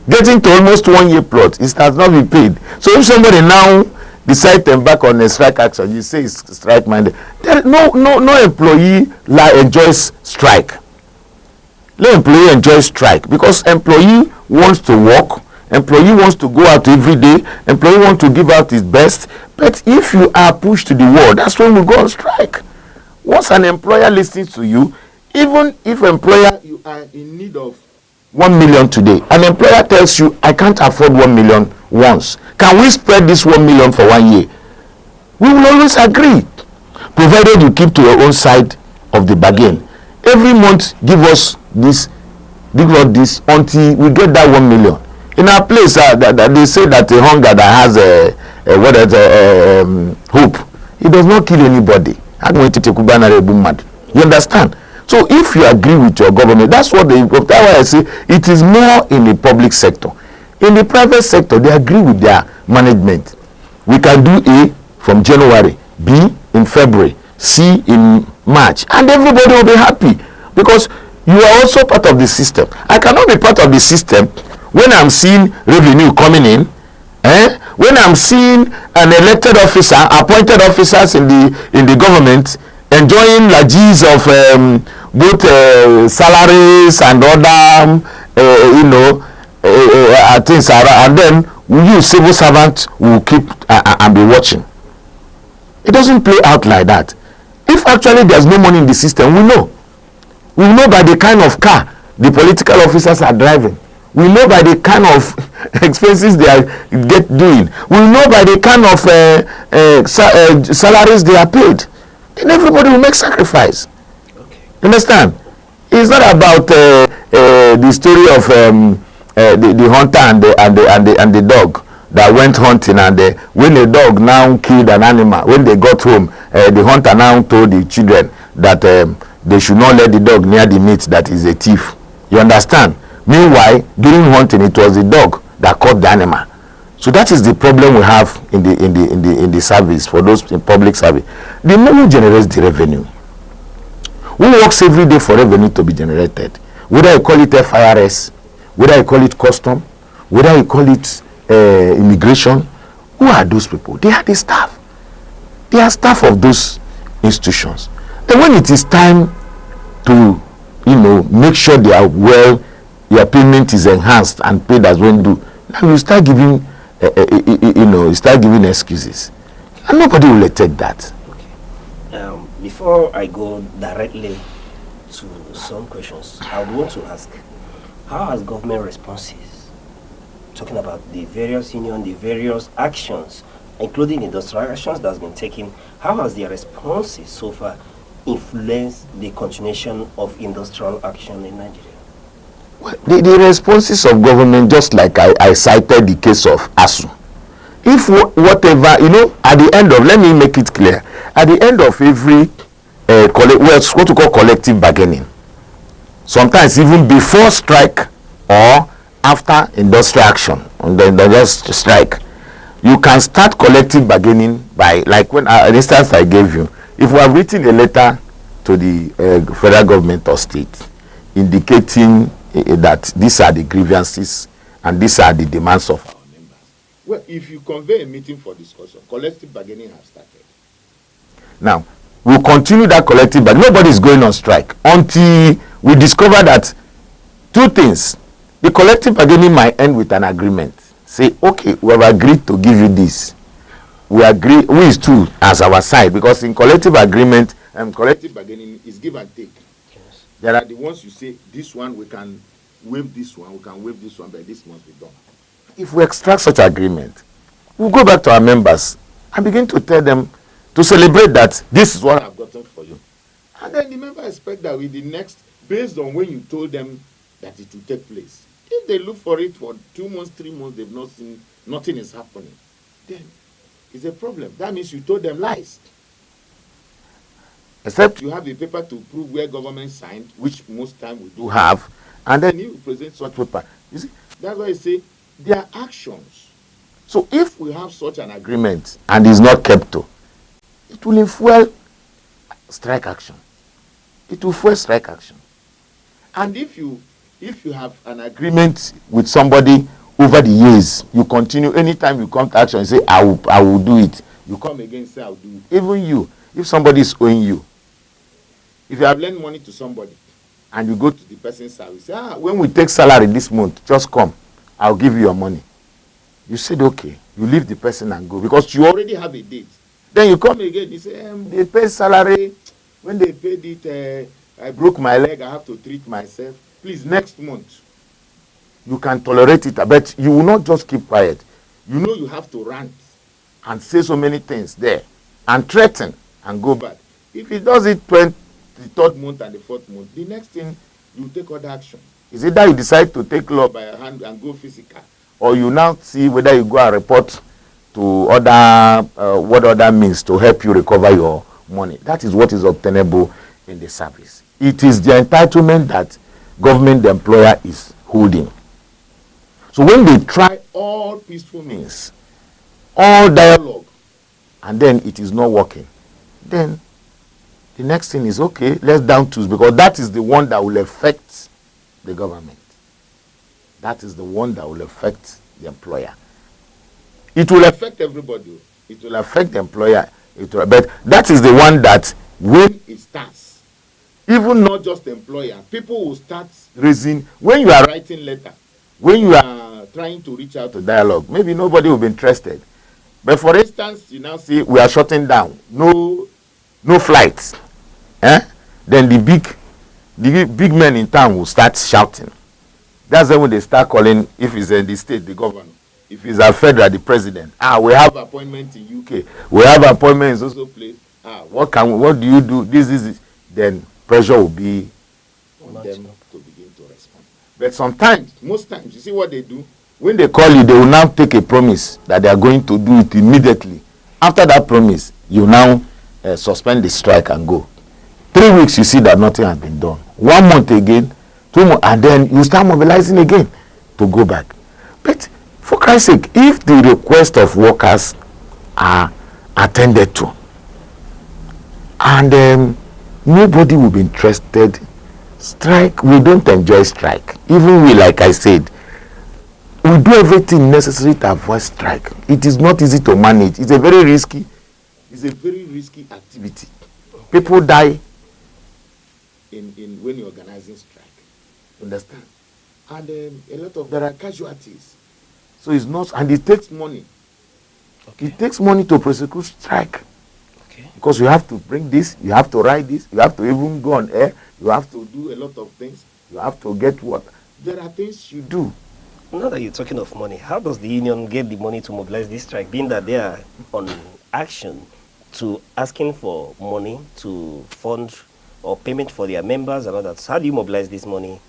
getting to almost 1 year plot. It has not been paid. So if somebody now decide to embark on a strike action, you say it's strike minded. No employee enjoys strike. No employee enjoys strike because employee wants to work, employee wants to go out every day, employee wants to give out his best. But if you are pushed to the wall, that's when we go on strike. Once an employer listens to you, even if employer you are in need of 1 million today, an employer tells you, I can't afford 1 million once. Can we spread this 1 million for 1 year? We will always agree, provided you keep to your own side of the bargain. Every month, give us this until we get that 1 million. In our place, they say that a hunger that has hope, it does not kill anybody. You understand? So if you agree with your government, that's why I say it is more in the public sector. In the private sector, they agree with their management. We can do A from January, B in February, C in March, and everybody will be happy because you are also part of the system. I cannot be part of the system when I'm seeing revenue coming in, when I'm seeing an elected officer, appointed officers in the government enjoying lages of both salaries and other things, and then you civil servants will keep and be watching. It doesn't play out like that. If actually there's no money in the system, we know by the kind of car the political officers are driving. We know by the kind of expenses they are doing. We know by the kind of salaries they are paid. Then everybody will make sacrifice. Okay. Understand? It's not about the story of the hunter and the dog that went hunting, and when the dog now killed an animal, when they got home, the hunter now told the children that they should not let the dog near the meat, that is a thief. You understand? Meanwhile, during hunting, it was the dog that caught the animal. So that is the problem we have in the service, for those in public service. The money generates the revenue. Who works every day for revenue to be generated? Whether you call it FIRS, whether you call it custom, whether you call it immigration, who are those people? They are the staff. They are staff of those institutions. And when it is time to, make sure they are well, your payment is enhanced and paid as when due, now you start giving, excuses, and nobody will take that. Okay. Before I go directly to some questions, I would want to ask, how has government responses, talking about the various union, the various actions, including industrial actions that's been taken, how has their responses so far influenced the continuation of industrial action in Nigeria? Well, the responses of government, just like I cited the case of ASU. If whatever, at the end of, let me make it clear, at the end of every, what we call collective bargaining, sometimes even before strike or after industrial action, and then just strike, you can start collective bargaining by, like when an instance I gave you, if we have written a letter to the federal government or state indicating that these are the grievances and these are the demands of our members. Well, if you convey a meeting for discussion, collective bargaining has started. Now, we'll continue that collective bargaining. Nobody is going on strike until we discover that two things. The collective bargaining might end with an agreement. Say, okay, we have agreed to give you this. We agree, who is two as our side, because in collective agreement, collective bargaining is give and take. Yes. There are the ones you say, this one we can waive this one, we can waive this one, but this must be done. If we extract such agreement, we'll go back to our members and begin to tell them to celebrate that this is what I've gotten for you. And then the members expect that with the next, based on when you told them that it will take place. If they look for it for 2 months, 3 months, they've not seen, nothing is happening, then it's a problem. That means you told them lies. Except you have the paper to prove where government signed, which most time we do have, and then you present such paper. You see, that's why I say their actions So if we have such an agreement and is not kept to, it will fuel strike action. It will fuel strike action. And if you have an agreement with somebody over the years, you continue, anytime you come to action, you say, I will do it. You come again, say, I will do it. Even you, if somebody is owing you, if you have lent money to somebody and you go to the person's service, say, when we take salary this month, just come, I'll give you your money. You said, okay, you leave the person and go because you already have a date. Then you come again, you say, they pay salary. When they paid it, I broke my leg, I have to treat myself. Please, next month, you can tolerate it, but you will not just keep quiet. You know you have to rant and say so many things there and threaten and go back. If he does it the third month and the fourth month, the next thing, you take other action. Is it that you decide to take law by your hand and go physical, or you now see whether you go and report to other what other means to help you recover your money. That is what is obtainable in the service. It is the entitlement that government employer is holding. So when they try all peaceful means, all dialogue, and then it is not working, then the next thing is, okay, let's down tools, because that is the one that will affect the government. That is the one that will affect the employer. It will affect everybody. It will affect the employer. But that is the one that when it starts, even not just the employer, people will start raising, when you are writing letter, when you are trying to reach out to dialogue, maybe nobody will be interested. But for instance, you now see we are shutting down, no flights. Then the big men in town will start shouting. That's when they start calling, if it's in the state, the governor. If it's a federal, the president. We have appointment in UK. We have appointment in social place. What do you do? This is it. Then pressure will be on them to begin to respond. But sometimes, most times, you see what they do? When they call you, they will now take a promise that they are going to do it immediately. After that promise, you now suspend the strike and go. 3 weeks, you see that nothing has been done. 1 month again, 2 months, and then you start mobilizing again to go back. But for Christ's sake, if the request of workers are attended to, and nobody will be interested, strike, we don't enjoy strike. Even we, like I said, we do everything necessary to avoid strike. It is not easy to manage. It's a very risky activity. People die in when you're organizing strike. Understand? And there are casualties. So it's not, and it takes money. Okay. It takes money to prosecute strike. Okay. Because you have to bring this, you have to write this, you have to even go on air, you have to do a lot of things, you have to get what. There are things you do. Now that you're talking of money, how does the union get the money to mobilize this strike, being that they are on action to asking for money to fund or payment for their members and all that? So how do you mobilize this money?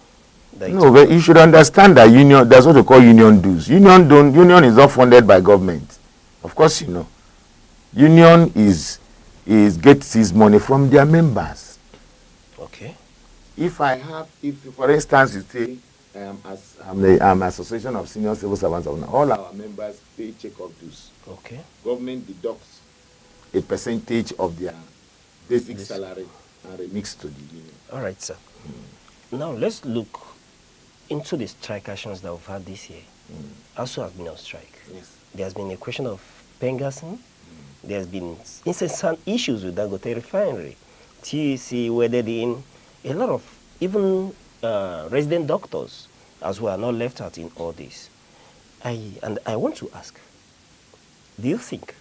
No, but you should understand that union, that's what they call union dues. Union is not funded by government. Of course, you know. Union gets its money from their members. Okay. If for instance you say, I'm Association of Senior Civil Servants, all our members pay check-off dues. Okay. Government deducts a percentage of their basic salary and remix to the union. All right, sir. Now let's look into the strike actions that we've had this year. Also has been on strike. Yes. There's been a question of Pengasson. There's been incessant issues with Dangote Refinery. TEC wedded in a lot of even resident doctors as well are not left out in all this. I want to ask, do you think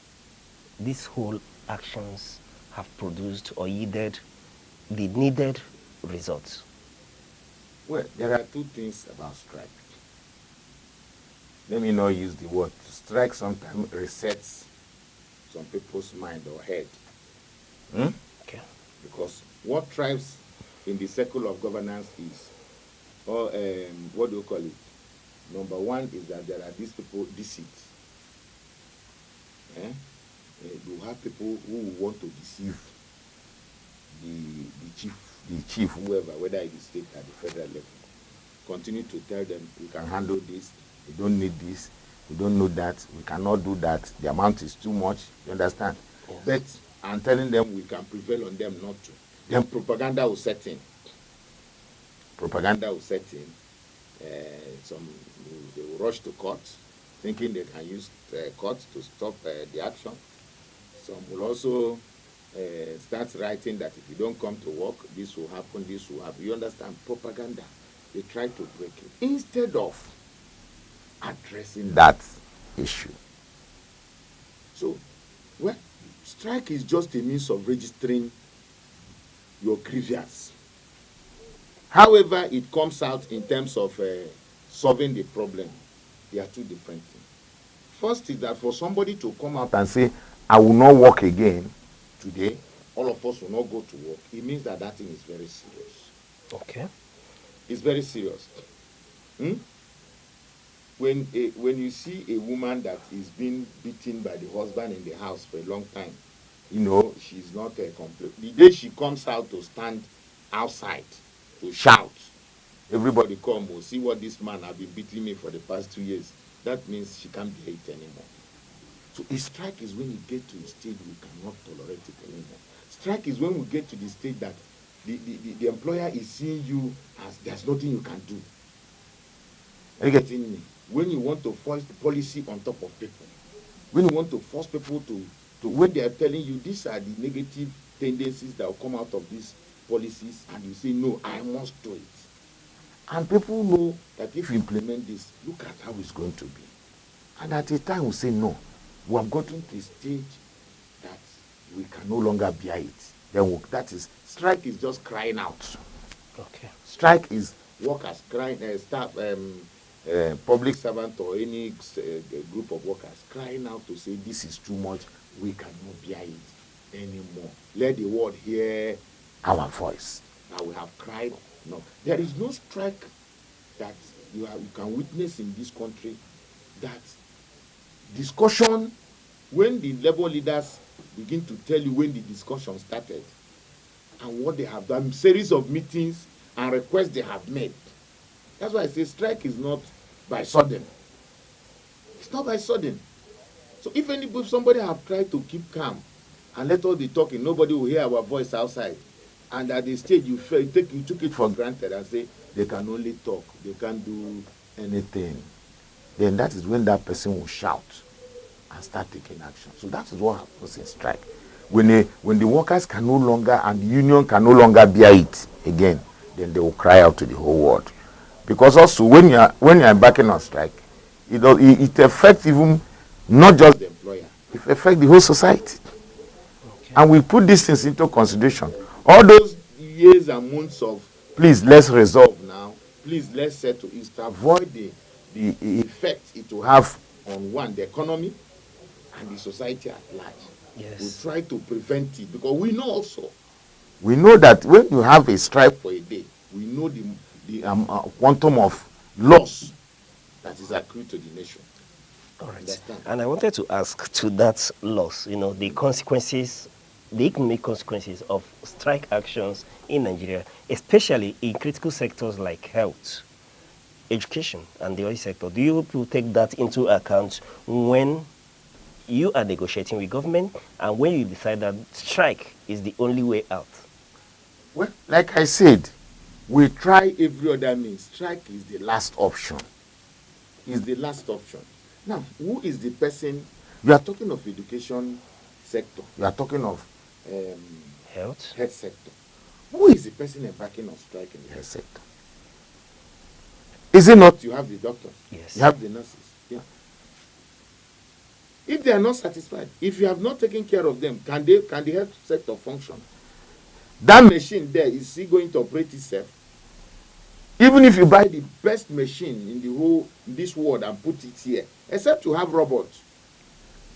these whole actions have produced or yielded the needed results? Well, there are two things about strike. Let me not use the word. Strike sometimes resets some people's mind or head. Okay. Because what thrives in the circle of governance is, what do you call it? Number one is that there are these people, deceit. You have people who want to deceive the chief, whoever, whether it is state at the federal level. Continue to tell them, you can handle this, you don't need this. We don't know that. We cannot do that. The amount is too much. You understand? Yes. But I'm telling them we can prevail on them not to. Then propaganda will set in. Propaganda will set in. Some they will rush to court, thinking they can use court to stop the action. Some will also start writing that if you don't come to work, this will happen, this will happen. You understand? Propaganda. They try to break it instead of addressing that issue. So, well, strike is just a means of registering your grievance. However, it comes out in terms of solving the problem. They are two different things. First is that for somebody to come out and say, I will not work again today, all of us will not go to work, it means that that thing is very serious. Okay. It's very serious. When you see a woman that is being beaten by the husband in the house for a long time, you know, she's not complete. The day she comes out to stand outside to shout, everybody come, will see what this man has been beating me for the past 2 years. That means she can't bear it anymore. So a strike is when you get to a stage we cannot tolerate it anymore. Strike is when we get to the stage that the employer is seeing you as there's nothing you can do. Are you getting me? When you want to force the policy on top of people, when you want to force people to when they are telling you these are the negative tendencies that will come out of these policies, and you say, no, I must do it. And people know that if you implement this, look at how it's going to be. And at a time we say, no, we have gotten to a stage that we can no longer bear it. Then that is, strike is just crying out. Okay. Strike is workers crying, staff, public servant or any group of workers crying out to say this is too much, we cannot bear it anymore. Let the world hear our voice. Now we have cried. No, there is no strike that you can witness in this country that discussion, when the labor leaders begin to tell you when the discussion started and what they have done, series of meetings and requests they have made. That's why I say strike is not by sudden. It's not by sudden. So if somebody have tried to keep calm and let all the talking, nobody will hear our voice outside. And at the stage you took it for granted and say they can only talk, they can't do anything. Then that is when that person will shout and start taking action. So that is what happens in strike. When the workers can no longer and the union can no longer bear it again, then they will cry out to the whole world. Because also when you are embarking on strike, it affects even not just the employer, it affects the whole society. Okay. And we put these things into consideration. All those years and months of please let's resolve now, please let's settle, is to avoid the effect it will have on the economy and the society at large. Yes. We try to prevent it because we know that when you have a strike for a day, we know the quantum of loss that is accrued to the nation. All right. Understand? And I wanted to ask to that loss, the consequences, the economic consequences of strike actions in Nigeria, especially in critical sectors like health, education, and the oil sector. Do you people take that into account when you are negotiating with government and when you decide that strike is the only way out? Well, like I said, we try every other means. Strike is the last option. Is the last option. Now, who is the person? You are talking of education sector. You are talking of health sector. Who is the person embarking on strike in the health sector? Is it not you have the doctors? Yes. You have the nurses. Yeah. If they are not satisfied, if you have not taken care of them, can the health sector function? That machine there, is it going to operate itself? Even if you buy the best machine in this world and put it here, except to have robots,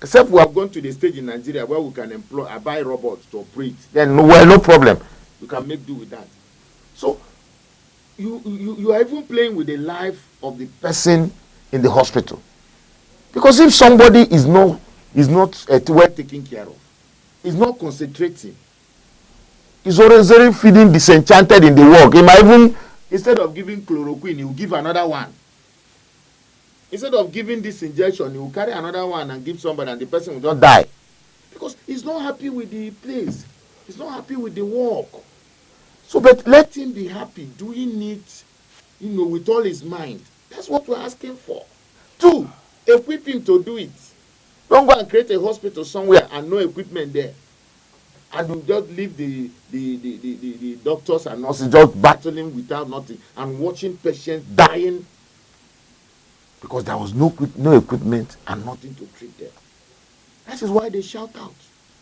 except we have gone to the stage in Nigeria where we can buy robots to operate, then no problem. You can make do with that. So you are even playing with the life of the person in the hospital. Because if somebody is not well taken care of, is not concentrating, is already feeling disenchanted in the work, he might even, instead of giving chloroquine, he will give another one. Instead of giving this injection, he will carry another one and give somebody, and the person will just die. Because he's not happy with the place. He's not happy with the work. So, but let him be happy doing it, with all his mind. That's what we're asking for. 2, equip him to do it. Don't go and create a hospital somewhere and no equipment there. And you just leave the doctors and nurses just battling without nothing and watching patients dying because there was no equipment and nothing to treat them. That is why they shout out.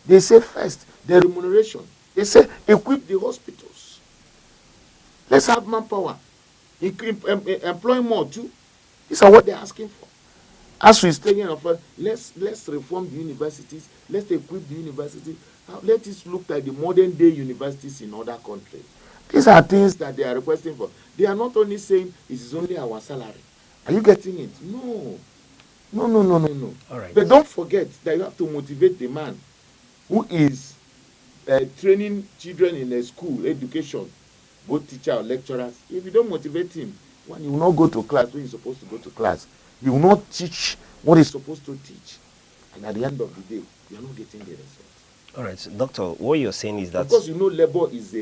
They say first, the remuneration. They say equip the hospitals. Let's have manpower. Employ more too. These are what they're asking for. As we stay here, let's reform the universities. Let's equip the universities. Let it look like the modern day universities in other countries. These are things that they are requesting for. They are not only saying it is only our salary. Are you getting it? No. All right. But don't forget that you have to motivate the man who is training children in a school, education, both teacher or lecturers. If you don't motivate him, he will not go to class when he's supposed to go to class. He will not teach what he's supposed to teach. And at the end of the day, you are not getting the result. All right, Doctor, what you're saying is that... Because labor is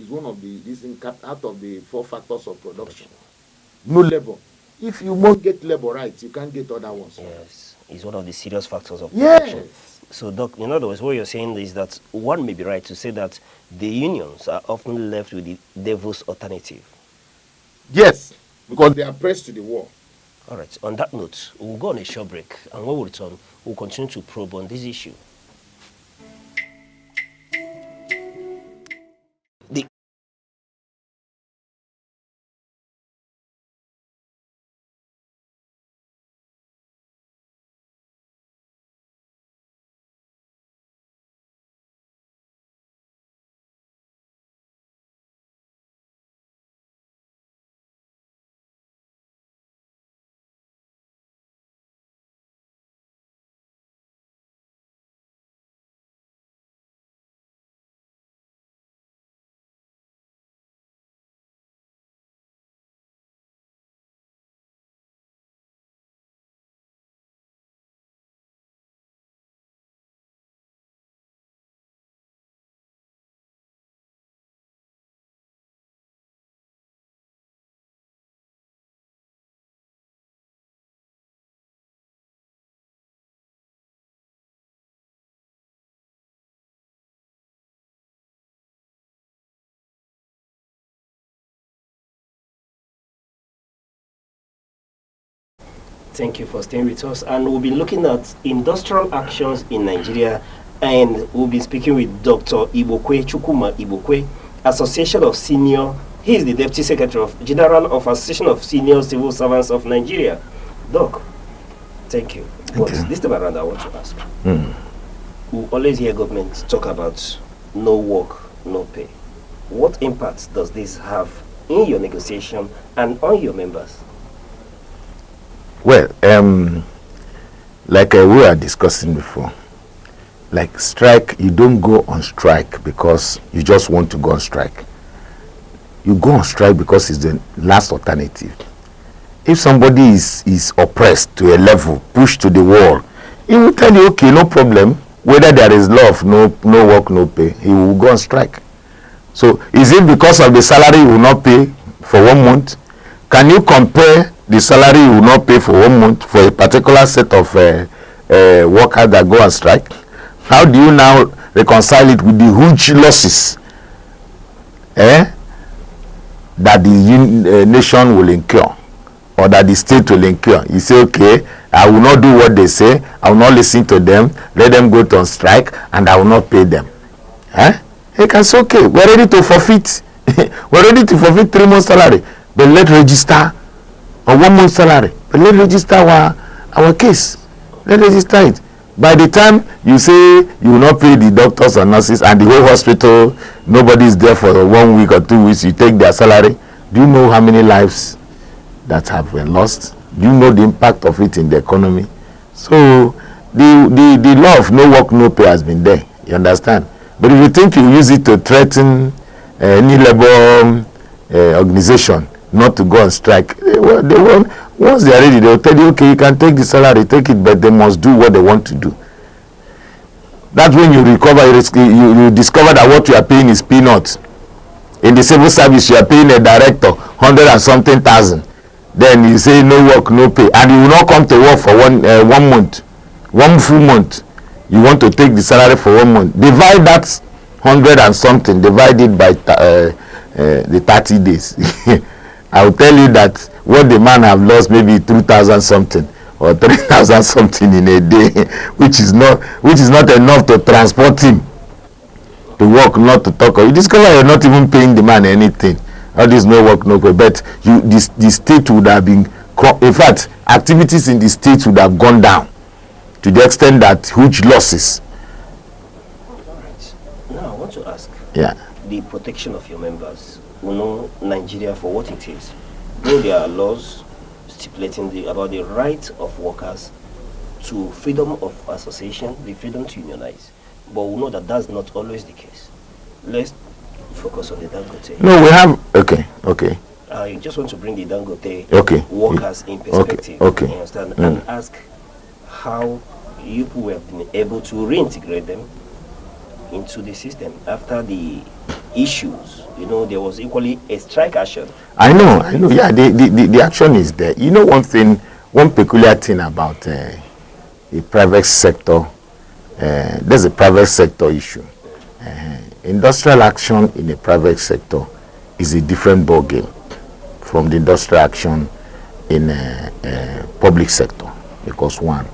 one of out of the 4 factors of production. No labor. If you won't get labor right, you can't get other ones. Yes, it's one of the serious factors of production. Yes. So, Doc, in other words, what you're saying is that one may be right to say that the unions are often left with the devil's alternative. Yes, because they are pressed to the wall. All right, on that note, we'll go on a short break, and when we return, we'll continue to probe on this issue. Thank you for staying with us. And we'll be looking at industrial actions in Nigeria, and we'll be speaking with Dr. Ibokwe Chukuma Ibokwe, Association of Senior. He is the Deputy Secretary General of Association of Senior Civil Servants of Nigeria. Doc, thank you. But this time around, I want to ask. We always hear government talk about no work, no pay. What impact does this have in your negotiation and on your members? Well, like we were discussing before, like strike, you don't go on strike because you just want to go on strike. You go on strike because it's the last alternative. If somebody is oppressed to a level, pushed to the wall, he will tell you, okay, no problem. Whether there is love, no work, no pay, he will go on strike. So is it because of the salary you will not pay for 1 month? Can you compare the salary you will not pay for 1 month for a particular set of workers that go on strike? How do you now reconcile it with the huge losses that the nation will incur, or that the state will incur? You say, okay, I will not do what they say, I will not listen to them, let them go on strike, and I will not pay them. They can say, okay, we're ready to forfeit. We're ready to forfeit 3 months salary, but let's register, or 1 month salary, but let's register our case. Let's register it. By the time you say you will not pay the doctors and nurses and the whole hospital, nobody is there for 1 week or 2 weeks, you take their salary. Do you know how many lives that have been lost? Do you know the impact of it in the economy? So the law of no work, no pay has been there. You understand? But if you think you use it to threaten any labor organization not to go on strike, well, Once they are ready, they'll tell you, okay, you can take the salary, take it, but they must do what they want to do. That's when you recover, you discover that what you are paying is peanuts. In the civil service, you are paying a director 100 and something thousand. Then you say no work, no pay, and you will not come to work for 1 month, 1 full month. You want to take the salary for 1 month. Divide that 100 and something, divide it by the 30 days. I will tell you that what the man have lost maybe 2,000 something or 3,000 something in a day, which is not enough to transport him to work, not to talk. You discover you're not even paying the man anything. All this no work, no pay. But the state would have been, in fact, activities in the state would have gone down to the extent that huge losses. Now I want to ask. Yeah. The protection of your members. We know Nigeria for what it is. Though there are laws stipulating about the right of workers to freedom of association, the freedom to unionize, but we know that that's not always the case. Let's focus on the Dangote. No, we have. Okay. I just want to bring the Dangote workers in perspective. Okay. You understand? And ask how you people have been able to reintegrate them into the system after the issues. You know, there was equally a strike action. I know. Yeah, the action is there. You know, one peculiar thing about the private sector, there's a private sector issue. Industrial action in the private sector is a different ball game from the industrial action in public sector, because one,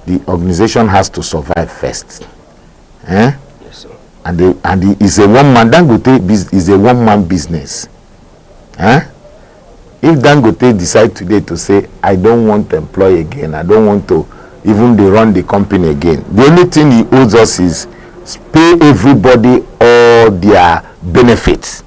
the organization has to survive first. Yes, sir. And it's a one-man. Dangote is a one-man business. If Dangote decide today to say, I don't want to employ again, I don't want to even run the company again, the only thing he owes us is pay everybody all their benefits.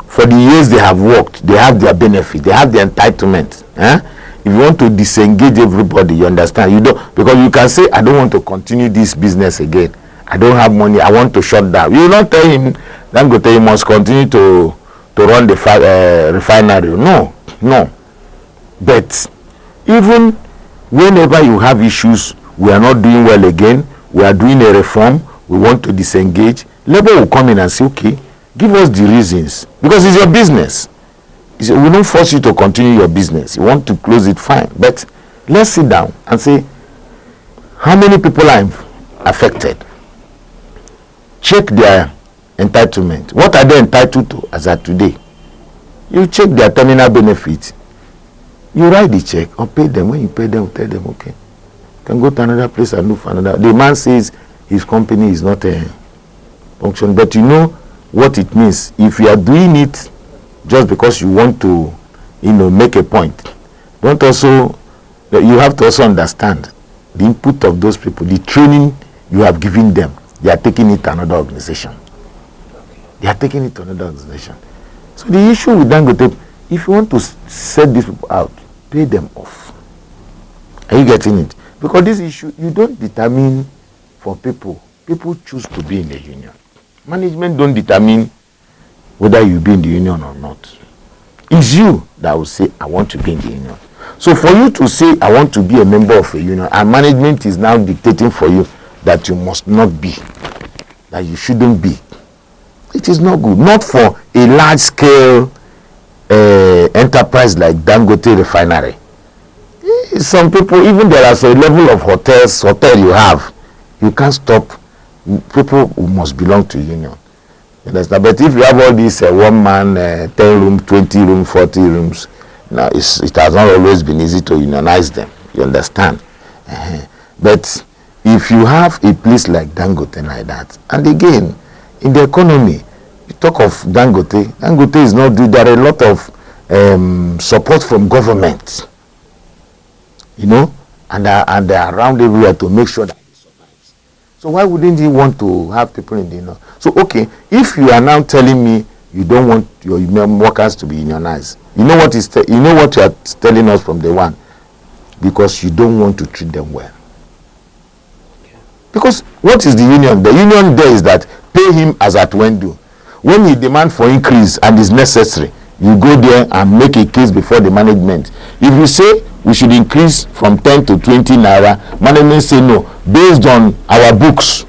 For the years they have worked, they have their benefit, they have their entitlement. If you want to disengage everybody, you understand, you don't, because you can say, I don't want to continue this business again, I don't have money, I want to shut down. You will not tell him, Dangote, you must continue to run the refinery. No. But even whenever you have issues, we are not doing well again, we are doing a reform, we want to disengage, labor will come in and say, okay, give us the reasons, because it's your business. We don't force you to continue your business. You want to close it, fine, but let's sit down and say, how many people are affected? Check their entitlement. What are they entitled to as at today? You check their terminal benefits. You write the check or pay them. When you pay them, tell them, okay, you can go to another place and look for another. The man says his company is not a function, but you know what it means. If you are doing it just because you want to, make a point, you have to also understand the input of those people, the training you have given them. They are taking it to another organization. So the issue with Dangote, if you want to set these people out, pay them off. Are you getting it? Because this issue, you don't determine for people. People choose to be in the union. Management don't determine whether you be in the union or not. It's you that will say, I want to be in the union. So for you to say, I want to be a member of a union, and management is now dictating for you that you must not be, that you shouldn't be, it is not good. Not for a large-scale enterprise like Dangote Refinery. Some people, even there is a level of hotel you have, you can't stop. People who must belong to union. You understand? But if you have all these one man, 10 room, 20 room, 40 rooms, now it has not always been easy to unionize them. You understand? But if you have a place like Dangote like that, and again, in the economy, you talk of Dangote. Dangote is not due. There are a lot of support from government, and they are around everywhere to make sure that it survives. So why wouldn't he want to have people in the union? So okay, if you are now telling me you don't want your workers to be unionized, you know what you are telling us from day one, because you don't want to treat them well. Because what is the union? The union there is that pay him as at when due. When he demand for increase and is necessary, you go there and make a case before the management. If you say we should increase from 10 to 20 naira. Management say no, based on our books,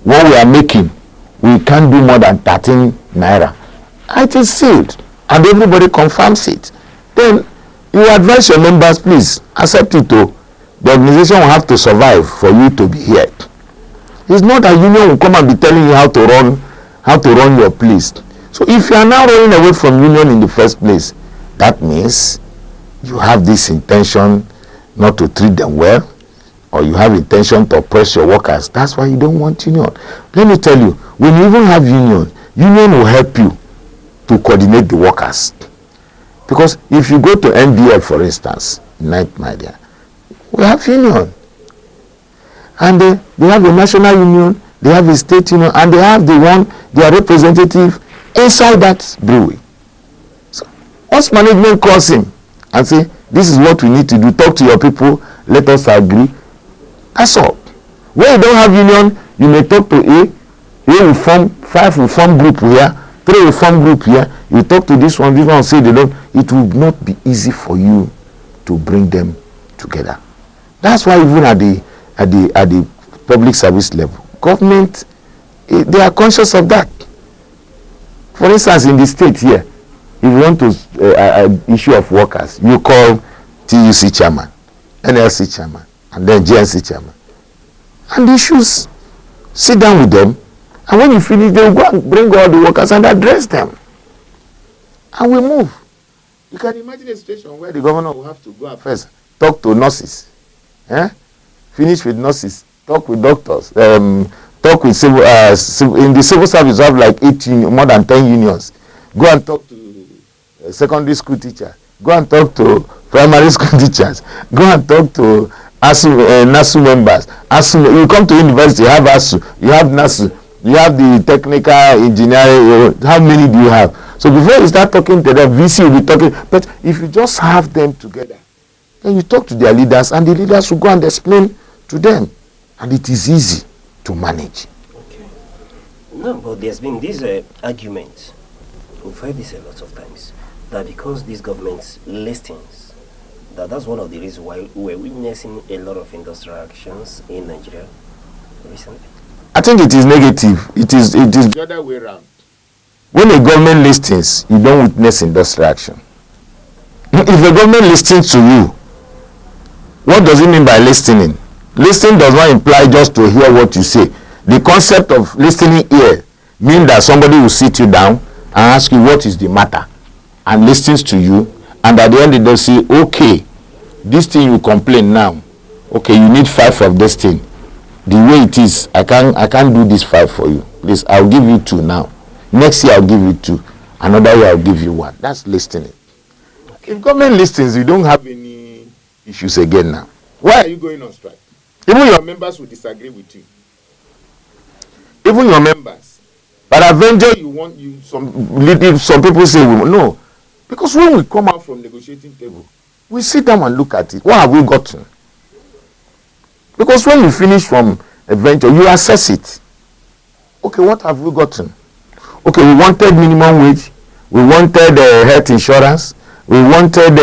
what we are making, we can't do more than 13 naira. It is sealed and everybody confirms it. Then you advise your members, please accept it too. The organization will have to survive for you to be here. It's not that union will come and be telling you how to run your place. So if you are now running away from union in the first place, that means you have this intention not to treat them well, or you have intention to oppress your workers. That's why you don't want union. Let me tell you, when you even have union will help you to coordinate the workers. Because if you go to NBL, for instance, night media, we have union. And they have a national union, they have a state union, and they have their representative inside that brewery. So once management calls him and say, this is what we need to do, talk to your people, let us agree, that's all. When you don't have union, you may talk to A will form, 5 will form group here, 3 will form group here, you talk to this one will say they don't. It will not be easy for you to bring them together. That's why even at the public service level, government, they are conscious of that. For instance, in the state here, if you want to issue of workers, you call TUC chairman, NLC chairman, and then GNC chairman, and the issues, sit down with them, and when you finish, they will go and bring all the workers and address them, and we move. You can imagine a situation where the governor will have to go and first talk to nurses, finish with nurses, talk with doctors, talk with civil, in the civil service, you have like 8 more than 10 unions. Go and talk to secondary school teachers. Go and talk to primary school teachers. Go and talk to NASU members. You come to university, you have ASU, you have NASU, you have the technical engineering. How many do you have? So before you start talking to them, VC will be talking. But if you just have them together, then you talk to their leaders, and the leaders will go and explain to them, and it is easy to manage. Okay. No, but there's been this argument, we've heard this a lot of times, that because these governments listings, that's one of the reasons why we're witnessing a lot of industrial actions in Nigeria recently. I think it is negative. It is the other way around. When a government listens, you don't witness industrial action. If a government listens to you, what does it mean by listening? Listening does not imply just to hear what you say. The concept of listening here means that somebody will sit you down and ask you what is the matter, and listens to you, and at the end they say, okay, this thing you complain now, okay, you need 5 of this thing. The way it is, I can't do this 5 for you. Please, I'll give you 2 now. Next year I'll give you 2. Another year I'll give you 1. That's listening. Okay. If government listens, you don't have any issues again now. Why are you going on strike? Even your members will disagree with you. Even your members. But eventually some people say no. Because when we come out from negotiating table, we sit down and look at it. What have we gotten? Because when you finish from a venture, you assess it. Okay, what have we gotten? Okay, we wanted minimum wage. We wanted health insurance. We wanted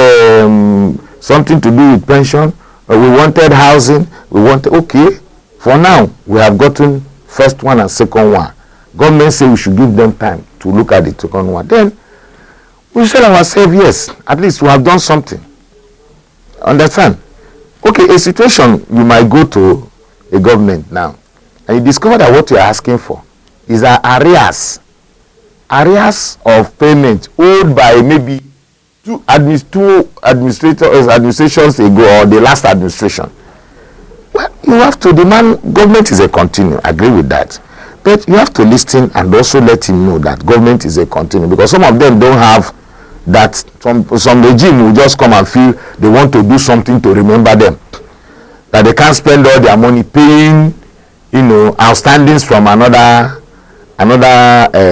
something to do with pension. We wanted housing. We wanted, okay, for now, we have gotten first one and second one. Government say we should give them time to look at the second one. Then, we tell ourselves, yes, at least we have done something. Understand? Okay, a situation, you might go to a government now, and you discover that what you are asking for is arrears of payment owed by maybe two administrations ago, or the last administration. Well, you have to demand. Government is a continuum. I agree with that, but you have to listen and also let him know that government is a continuum, because some of them don't have that. Some regime will just come and feel they want to do something to remember them, that they can't spend all their money paying, outstandings from another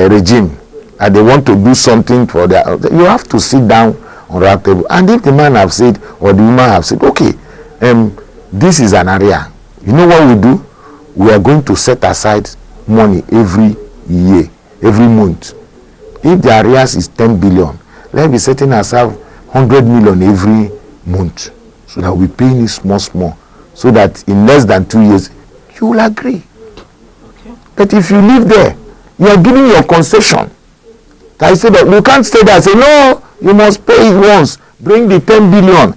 regime, and they want to do something for their. You have to sit down on that table, and if the man have said or the woman have said, okay, this is an area, you know what we do? We are going to set aside money every year, every month. If the arrears is 10 billion, let's be setting ourselves 100 million every month, so that we'll be paying it small, so that in less than 2 years, you will agree. Okay. But if you live there, you are giving your concession. I say that you can't stay there and say, no, you must pay it once, bring the 10 billion.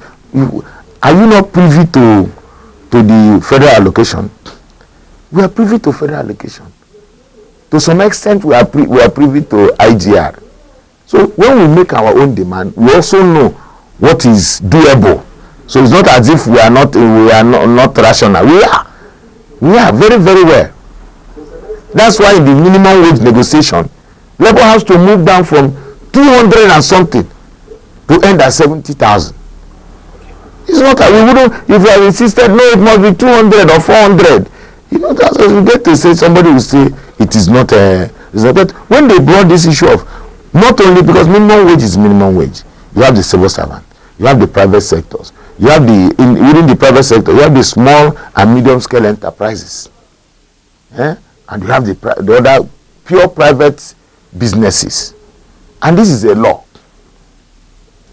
Are you not privy to the federal allocation? We are privy to federal allocation. To some extent, we are privy to IGR. So when we make our own demand, we also know what is doable. So it's not as if we are not rational. We are very, very well. That's why in the minimum wage negotiation, Labour has to move down from 200 and something to end at 70,000. It's not that we wouldn't, if we have insisted, no, it must be 200 or 400. You know, that's what we get to say. Somebody will say it is not a. But when they brought this issue of, not only because minimum wage is minimum wage, you have the civil servant, you have the private sectors, you have within the private sector, you have the small and medium scale enterprises, and you have the other pure private businesses, and this is a law.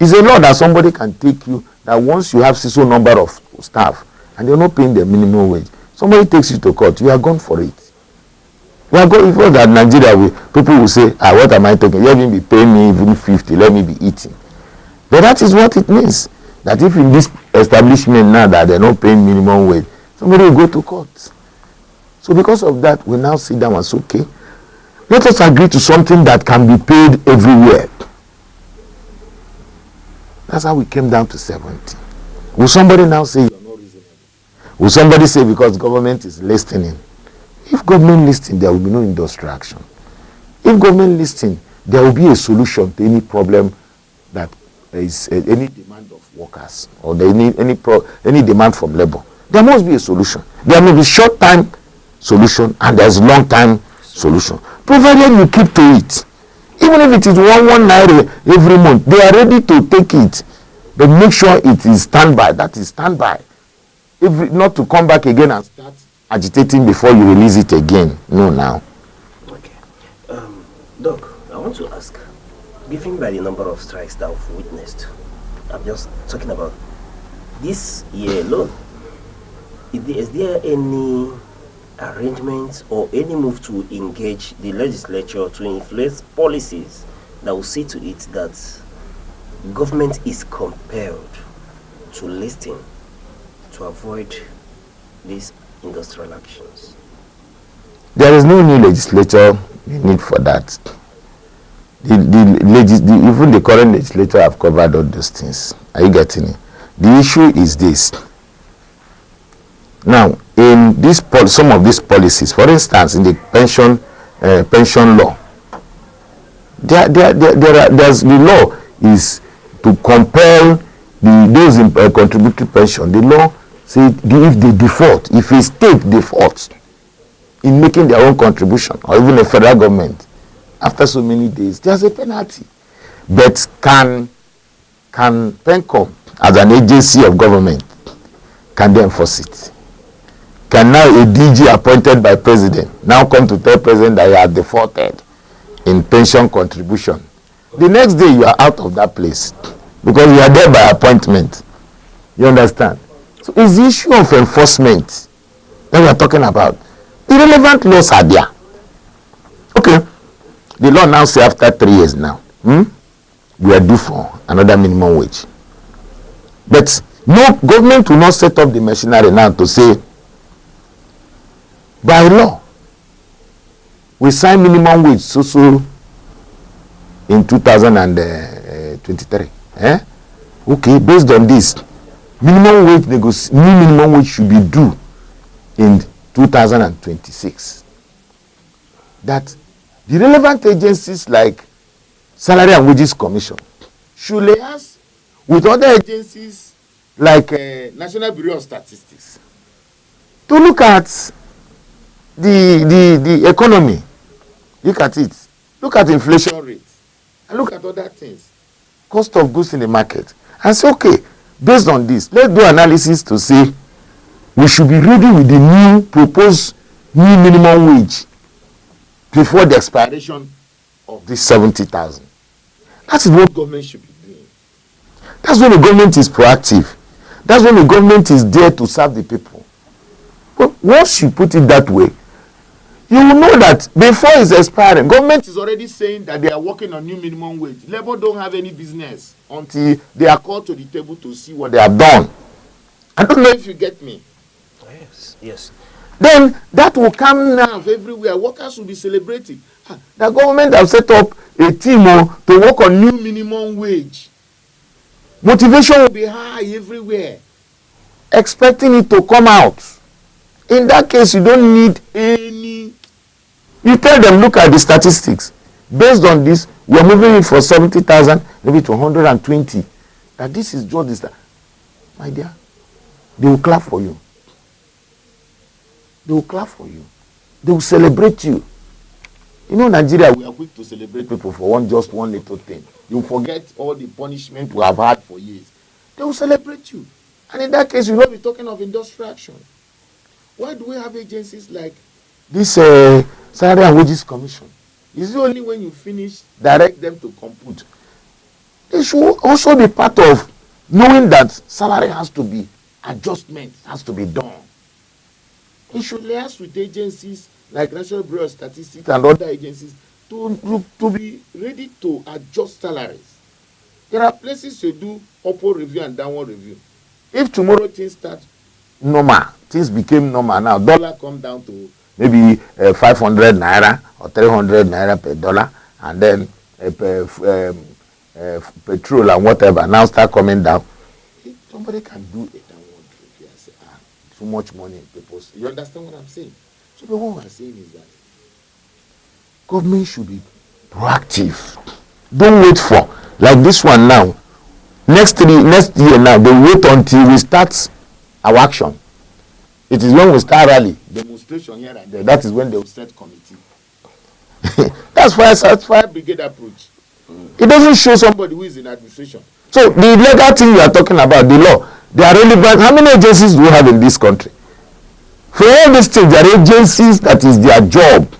It's a law that somebody can take you, that once you have so number of staff and you're not paying the minimum wage, somebody takes you to court, you are gone for it. We are going for that. Nigeria, people will say, what am I taking? Let me be paying me even 50, let me be eating. But that is what it means. That if in this establishment now that they're not paying minimum wage, somebody will go to court. So because of that, we now sit down and say, okay, let us agree to something that can be paid everywhere. That's how we came down to 70. Will somebody now say you're not reasonable? Will somebody say because government is listening? If government listens, there will be no industrial action. If government listens, there will be a solution to any problem that there is any demand of workers or any demand from labor. There must be a solution. There may be short-time solution and there's long-time solution. Provided you keep to it. Even if it is one naira every month, they are ready to take it. But make sure it is standby. That is standby. Not to come back again and start agitating before you release it again. No, now. Okay. Doc, I want to ask, given by the number of strikes that we've witnessed, I'm just talking about this year alone, is there any arrangements or any move to engage the legislature to influence policies that will see to it that government is compelled to listen to avoid these industrial actions? There is no new legislature need for that. Even the current legislature have covered all those things. Are you getting it? The issue is this. Now, in this some of these policies, for instance, in the pension law, there's the law is to compel those in contributory pension. The law says if they default, if a state defaults in making their own contribution, or even a federal government, after so many days, there's a penalty. But can PENCOM, as an agency of government, can they enforce it? Can now a DG appointed by president now come to tell president that he has defaulted in pension contribution? The next day you are out of that place because you are there by appointment. You understand? So it's the issue of enforcement that we are talking about. The relevant laws are there. Okay. The law now says after 3 years now, we are due for another minimum wage. But no government will not set up the machinery now to say, by law, we sign minimum wage so in 2023. Okay, based on this, minimum wage should be due in 2026. That the relevant agencies like Salary and Wages Commission should liaise with other agencies like National Bureau of Statistics to look at the economy. Look at it. Look at inflation rates. And look at other things. Cost of goods in the market. And say, okay, based on this, let's do analysis to say we should be ready with the new proposed new minimum wage before the expiration of this 70,000. That is what government should be doing. That's when the government is proactive. That's when the government is there to serve the people. But once you put it that way, you will know that before it's expiring, government is already saying that they are working on new minimum wage. Labour don't have any business until they are called to the table to see what they have done. I don't know if you get me. Yes, yes. Then that will come now everywhere. Workers will be celebrating. The government have set up a team to work on new minimum wage. Motivation will be high everywhere, expecting it to come out. In that case, you don't need any. You tell them, look at the statistics. Based on this, we are moving it for 70,000, maybe to 120. That this is just this. My dear, they will clap for you. They will clap for you. They will celebrate you. You know, Nigeria, we are quick to celebrate people for just one little thing. You forget all the punishment we have had for years. They will celebrate you. And in that case, you will not be talking of industrial action. Why do we have agencies like this Salary and Wages Commission? Is it only when you finish, direct them to compute? They should also be part of knowing that salary has to be, adjustment has to be done. It should liaise with agencies like National Bureau of Statistics and other agencies to be ready to adjust salaries. There are places to do upward review and downward review. If tomorrow things start normal, things became normal now, dollar come down to maybe 500 naira or 300 naira per dollar, and then petrol and whatever now start coming down. Somebody can do a downward review and say, too much money in people's. You understand what I'm saying? So what we're saying is that government should be proactive. Don't wait for like this one now. Next year now, they wait until we start our action. It is when we start rally, demonstration here and there. That is when they will set committee. That's fire brigade approach. It doesn't show somebody who is in administration. So the legal thing you are talking about, the law, they are relevant. How many agencies do we have in this country? For all these things, there are agencies that is their job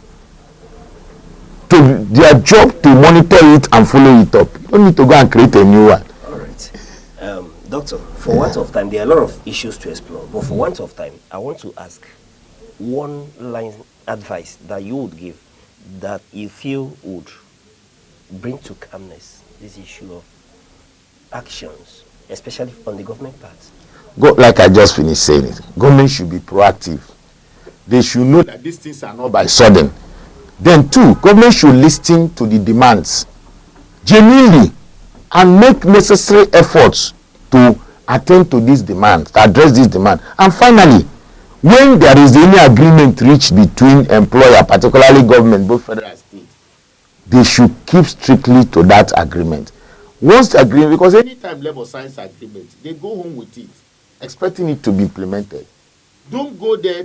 to monitor it and follow it up. You don't need to go and create a new one. All right. Doctor, for want of time, there are a lot of issues to explore, but for want of time, I want to ask one line advice that you would give that you feel would bring to calmness this issue of actions, especially on the government part. Like I just finished saying it, government should be proactive. They should know that these things are not by sudden. Then two, government should listen to the demands genuinely and make necessary efforts to attend to these demands, to address these demands. And finally, when there is any agreement reached between employer, particularly government, both federal and state, they should keep strictly to that agreement. Once the agreement, because anytime labor signs agreement, they go home with it, expecting it to be implemented. Don't go there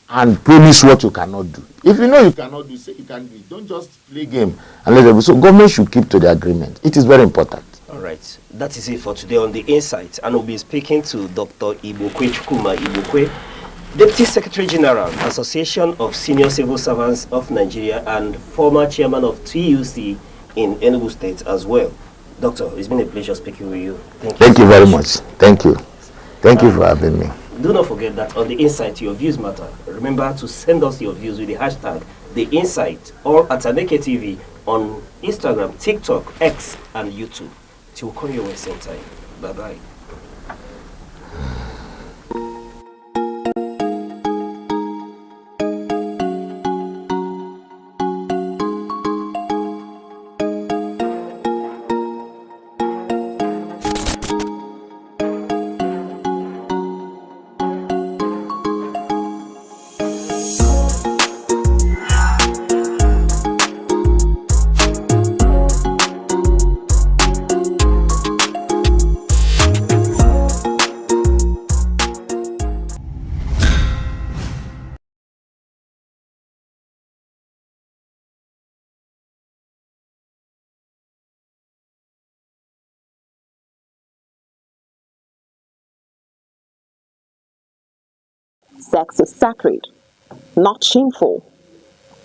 and promise what you cannot do. If you know you cannot do, say you can do it. Don't just play game and let them. So government should keep to the agreement. It is very important. All right, that is it for today on The Insight, and we'll be speaking to Dr. Ibokwe Chukuma Ibokwe, Deputy Secretary General, Association of Senior Civil Servants of Nigeria, and former chairman of TUC in Enugu State as well. Doctor, it's been a pleasure speaking with you. Thank you very much. Thank you. Thank you for having me. Do not forget that on The Insight, your views matter. Remember to send us your views with the hashtag The Insight or at Aneke TV on Instagram, TikTok, X, and YouTube. Till we'll call you at same time. Bye-bye. Sex is sacred, not shameful.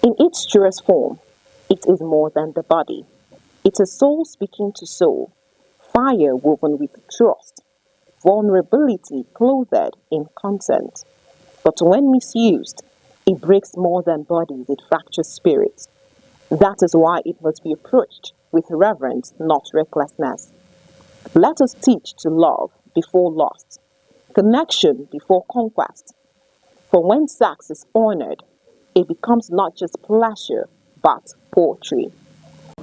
In its truest form, it is more than the body. It is soul speaking to soul, fire woven with trust, vulnerability clothed in consent. But when misused, it breaks more than bodies, it fractures spirits. That is why it must be approached with reverence, not recklessness. Let us teach to love before lust, connection before conquest. For when sex is honored, it becomes not just pleasure, but poetry.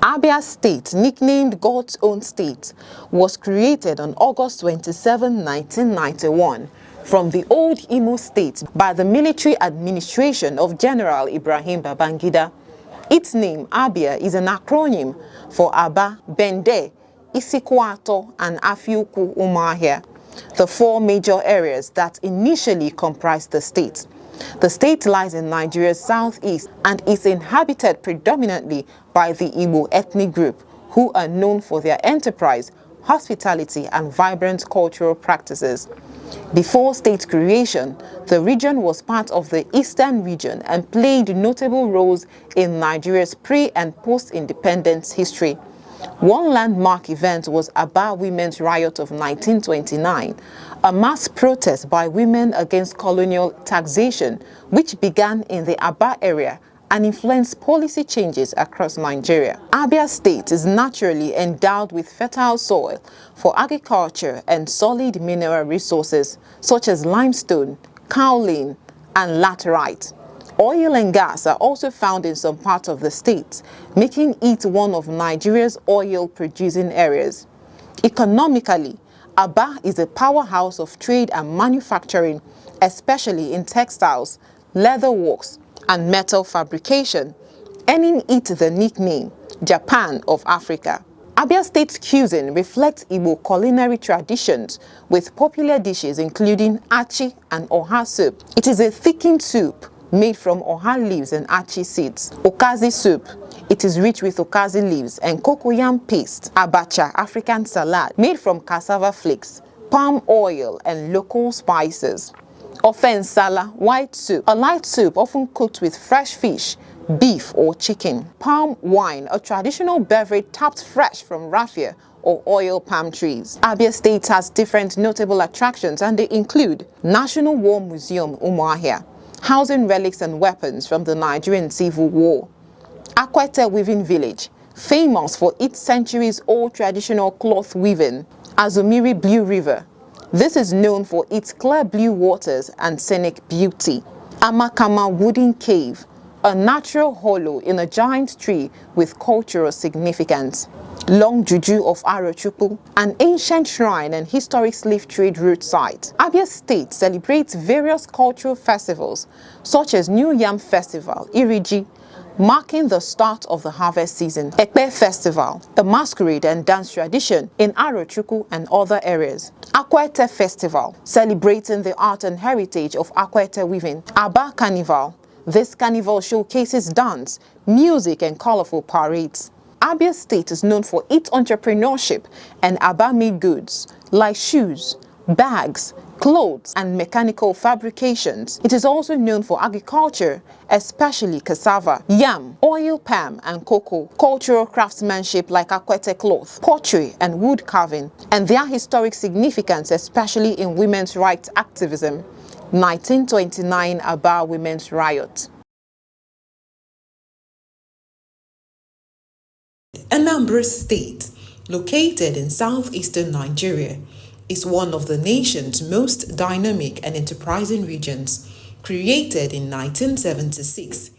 Abia State, nicknamed God's Own State, was created on August 27, 1991, from the old Imo State by the military administration of General Ibrahim Babangida. Its name, Abia, is an acronym for Aba, Bende, Isikwato, and Afiuku Umahia, the four major areas that initially comprised the state. The state lies in Nigeria's southeast and is inhabited predominantly by the Igbo ethnic group, who are known for their enterprise, hospitality, and vibrant cultural practices. Before state creation, the region was part of the Eastern region and played notable roles in Nigeria's pre- and post-independence history. One landmark event was Aba Women's Riot of 1929, a mass protest by women against colonial taxation, which began in the Aba area and influenced policy changes across Nigeria. Abia State is naturally endowed with fertile soil for agriculture and solid mineral resources such as limestone, kaolin, and laterite. Oil and gas are also found in some parts of the state, making it one of Nigeria's oil-producing areas. Economically, Aba is a powerhouse of trade and manufacturing, especially in textiles, leather works, and metal fabrication, earning it the nickname Japan of Africa. Abia State's cuisine reflects Igbo culinary traditions with popular dishes including achi and oha soup. It is a thickened soup made from oha leaves and achi seeds. Okazi soup. It is rich with okazi leaves and cocoyam paste. Abacha, African salad, made from cassava flakes, palm oil, and local spices. Ofe nsala, white soup, a light soup often cooked with fresh fish, beef or chicken. Palm wine, a traditional beverage tapped fresh from raffia or oil palm trees. Abia State has different notable attractions, and they include National War Museum Umuahia, housing relics and weapons from the Nigerian Civil War. Akwete Weaving Village, famous for its centuries-old traditional cloth weaving. Azumiri Blue River. This is known for its clear blue waters and scenic beauty. Amakama Wooden Cave, a natural hollow in a giant tree with cultural significance. Long Juju of Arochukwu, an ancient shrine and historic slave trade route site. Abia State celebrates various cultural festivals such as New Yam Festival, Iriji, marking the start of the harvest season. Ekpe Festival, a masquerade and dance tradition in Arochukwu and other areas. Akwete Festival, celebrating the art and heritage of Akwete weaving. Aba Carnival. This carnival showcases dance, music, and colorful parades. Abia State is known for its entrepreneurship and Aba-made goods like shoes, bags, clothes, and mechanical fabrications. It is also known for agriculture, especially cassava, yam, oil palm, and cocoa, cultural craftsmanship like Akwete cloth, pottery, and wood carving, and their historic significance, especially in women's rights activism. 1929 Aba Women's Riot. Anambra State, located in southeastern Nigeria, is one of the nation's most dynamic and enterprising regions. Created in 1976,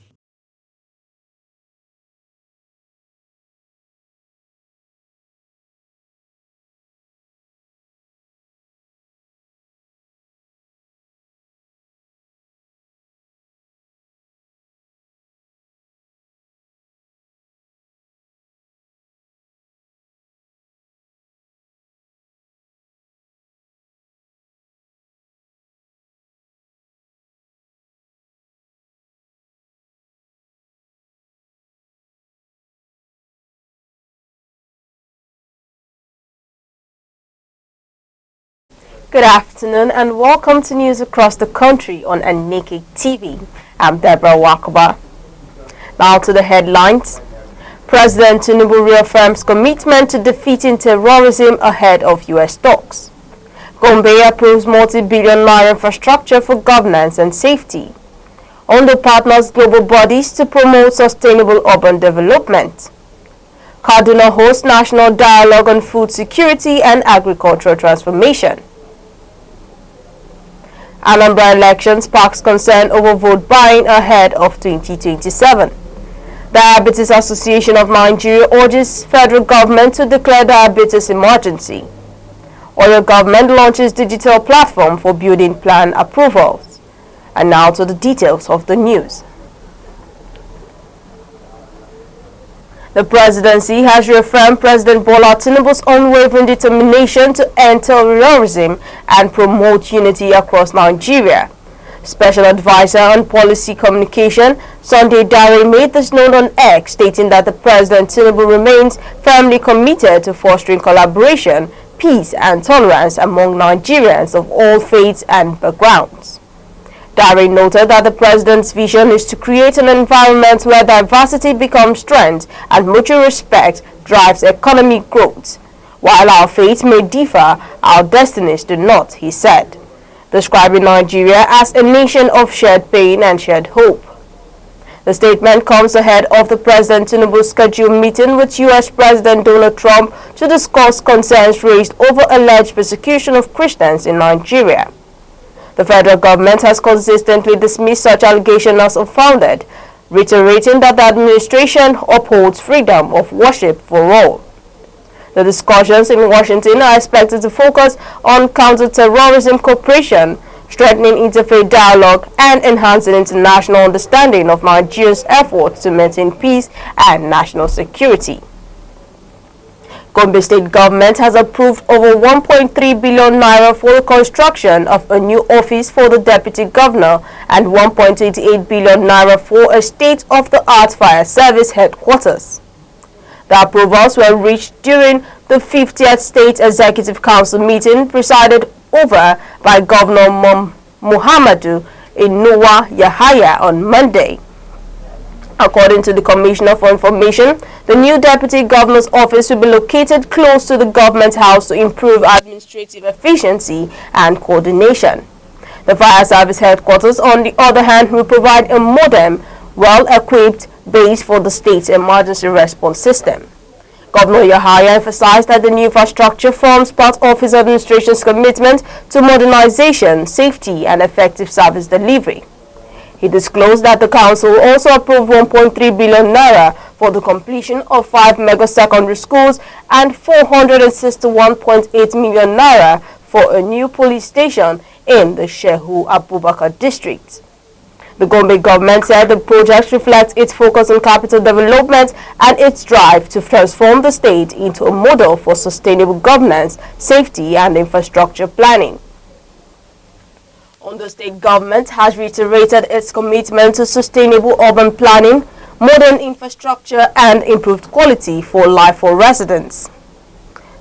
Good afternoon and welcome to news across the country on Aneke TV. I'm Deborah Wakaba. Now to the headlines. President Tinubu reaffirms commitment to defeating terrorism ahead of U.S. talks. Gombe approves multi-billion naira infrastructure for governance and safety. Ondo partners global bodies to promote sustainable urban development. Kaduna hosts national dialogue on food security and agricultural transformation. Anambra elections sparks concern over vote buying ahead of 2027. Diabetes Association of Nigeria urges federal government to declare diabetes emergency. Oyo government launches digital platform for building plan approvals. And now to the details of the news. The presidency has reaffirmed President Bola Tinubu's unwavering determination to end terrorism and promote unity across Nigeria. Special Advisor on Policy Communication, Sunday Dare, made this known on X, stating that the President Tinubu remains firmly committed to fostering collaboration, peace and tolerance among Nigerians of all faiths and backgrounds. Dare noted that the President's vision is to create an environment where diversity becomes strength and mutual respect drives economic growth. While our faiths may differ, our destinies do not, he said, describing Nigeria as a nation of shared pain and shared hope. The statement comes ahead of the President Tinubu's scheduled meeting with U.S. President Donald Trump to discuss concerns raised over alleged persecution of Christians in Nigeria. The federal government has consistently dismissed such allegations as unfounded, reiterating that the administration upholds freedom of worship for all. The discussions in Washington are expected to focus on counter-terrorism cooperation, strengthening interfaith dialogue, and enhancing international understanding of Nigeria's efforts to maintain peace and national security. Gombe State Government has approved over 1.3 billion naira for the construction of a new office for the Deputy Governor and 1.88 billion naira for a state-of-the-art fire service headquarters. The approvals were reached during the 50th State Executive Council meeting presided over by Governor Muhammadu Inuwa Yahaya on Monday. According to the Commissioner for Information, the new Deputy Governor's office will be located close to the Government House to improve administrative efficiency and coordination. The Fire Service Headquarters, on the other hand, will provide a modern, well-equipped base for the state's emergency response system. Governor Yahaya emphasized that the new infrastructure forms part of his administration's commitment to modernization, safety, and effective service delivery. He disclosed that the council also approved 1.3 billion naira for the completion of 5 mega secondary schools and 461.8 million naira for a new police station in the Shehu Abubakar district. The Gombe government said the project reflects its focus on capital development and its drive to transform the state into a model for sustainable governance, safety, and infrastructure planning. Ondo State government has reiterated its commitment to sustainable urban planning, modern infrastructure, and improved quality for life for residents.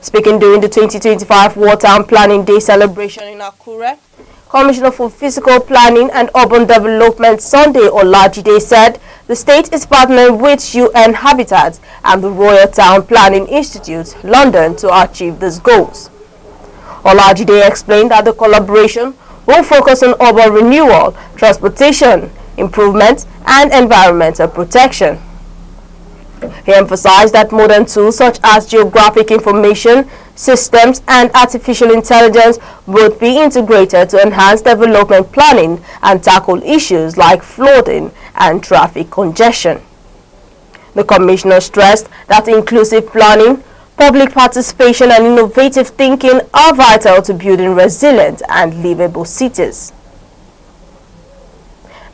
Speaking during the 2025 Wartime Planning Day celebration in Akure, Commissioner for Physical Planning and Urban Development Sunday Olajide said the state is partnering with UN Habitat and the Royal Town Planning Institute, London, to achieve these goals. Olajide explained that the collaboration will focus on urban renewal, transportation, improvement, and environmental protection. He emphasized that modern tools such as geographic information systems and artificial intelligence would be integrated to enhance development planning and tackle issues like flooding and traffic congestion. The Commissioner stressed that inclusive planning, public participation, and innovative thinking are vital to building resilient and livable cities.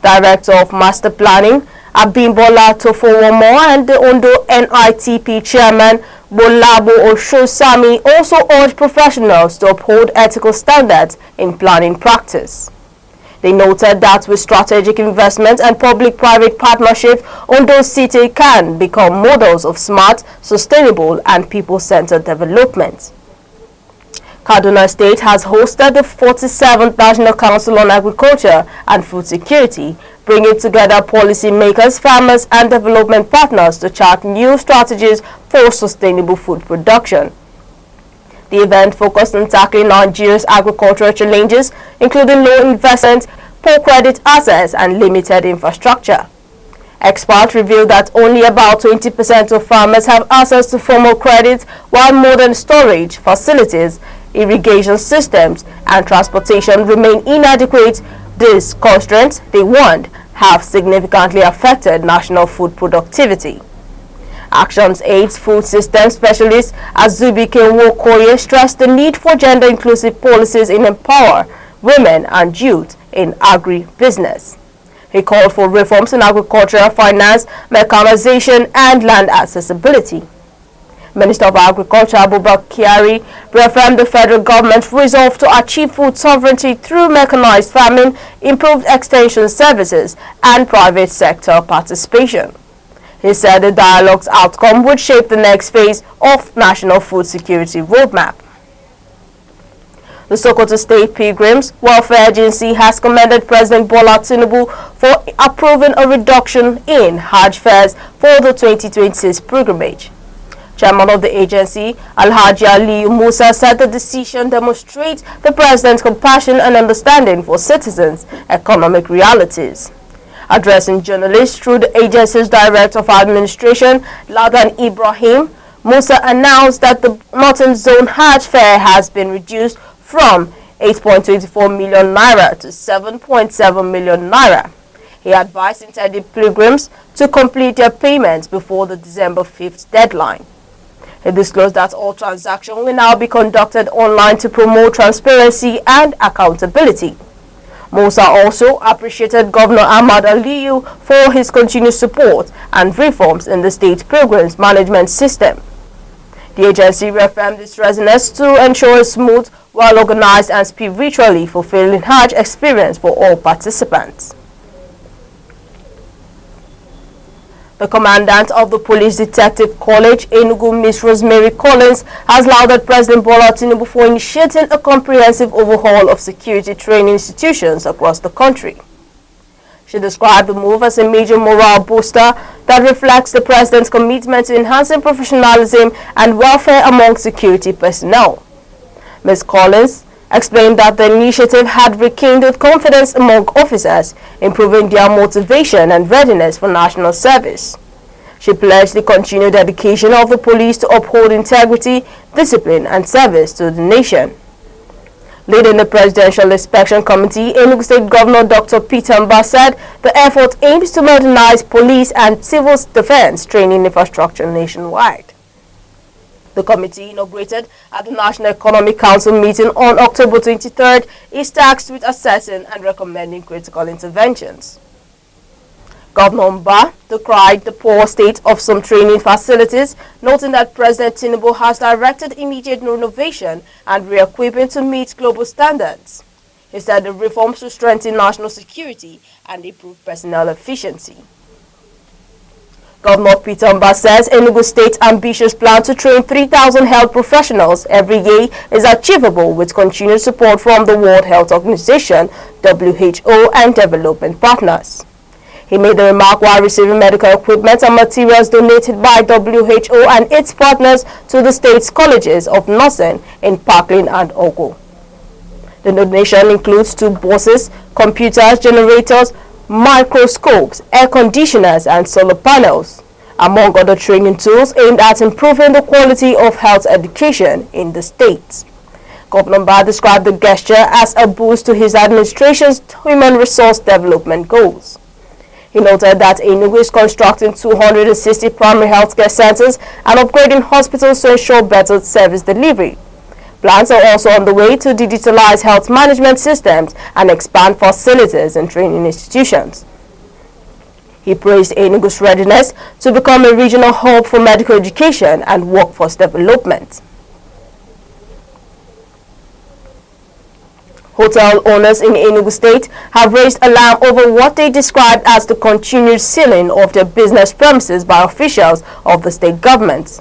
Director of Master Planning, Abimbola Tofowomo, and the Ondo NITP Chairman, Bolabo Oshosami, also urged professionals to uphold ethical standards in planning practice. They noted that with strategic investment and public-private partnership, Ondo City can become models of smart, sustainable, and people-centered development. Kaduna State has hosted the 47th National Council on Agriculture and Food Security, bringing together policymakers, farmers, and development partners to chart new strategies for sustainable food production. The event focused on tackling Nigeria's agricultural challenges, including low investment, poor credit access, and limited infrastructure. Experts revealed that only about 20% of farmers have access to formal credit, while modern storage facilities, irrigation systems, and transportation remain inadequate. These constraints, they warned, have significantly affected national food productivity. Actions Aid's food system specialist Azubike Wokoye stressed the need for gender-inclusive policies in empower women and youth in agribusiness. He called for reforms in agricultural finance, mechanization, and land accessibility. Minister of Agriculture Abubakar Kyari reaffirmed the federal government's resolve to achieve food sovereignty through mechanized farming, improved extension services, and private sector participation. He said the dialogue's outcome would shape the next phase of National Food Security Roadmap. The Sokoto State Pilgrims Welfare Agency has commended President Bola Tinubu for approving a reduction in Hajj fares for the 2026 pilgrimage. Chairman of the agency, Alhaji Ali Musa, said the decision demonstrates the president's compassion and understanding for citizens' economic realities. Addressing journalists through the agency's Director of Administration, Ladan Ibrahim, Musa announced that the Northern Zone Hajj fare has been reduced from 8.24 million naira to 7.7 million naira. He advised intended pilgrims to complete their payments before the December 5th deadline. He disclosed that all transactions will now be conducted online to promote transparency and accountability. Musa also appreciated Governor Ahmad Aliyu for his continued support and reforms in the state pilgrims management system. The agency reaffirmed its readiness to ensure a smooth, well-organized and spiritually fulfilling Hajj experience for all participants. The commandant of the Police Detective College, Enugu, Miss Rosemary Collins, has lauded President Bola Tinubu for initiating a comprehensive overhaul of security training institutions across the country. She described the move as a major morale booster that reflects the president's commitment to enhancing professionalism and welfare among security personnel. Ms. Collins explained that the initiative had rekindled confidence among officers, improving their motivation and readiness for national service. She pledged the continued dedication of the police to uphold integrity, discipline, and service to the nation. Leading the Presidential Inspection Committee, Enugu State Governor Dr. Peter Mbah said the effort aims to modernize police and civil defense training infrastructure nationwide. The committee, inaugurated at the National Economic Council meeting on October 23rd, is tasked with assessing and recommending critical interventions. Governor Mbah decried the poor state of some training facilities, noting that President Tinubu has directed immediate renovation and re-equipping to meet global standards. He said the reforms will strengthen national security and improve personnel efficiency. Governor Peter Mbah says Enugu State's ambitious plan to train 3,000 health professionals every year is achievable with continued support from the World Health Organization, WHO, and development partners. He made the remark while receiving medical equipment and materials donated by WHO and its partners to the state's colleges of nursing in Parkland and Ogo. The donation includes 2 buses, computers, generators, microscopes, air conditioners, and solar panels, among other training tools aimed at improving the quality of health education in the state. Governor Mbah described the gesture as a boost to his administration's human resource development goals. He noted that Enugu is constructing 260 primary healthcare centers and upgrading hospitals to ensure better service delivery. Plans are also on the way to digitalize health management systems and expand facilities and training institutions. He praised Enugu's readiness to become a regional hub for medical education and workforce development. Hotel owners in Enugu State have raised alarm over what they described as the continued sealing of their business premises by officials of the state government.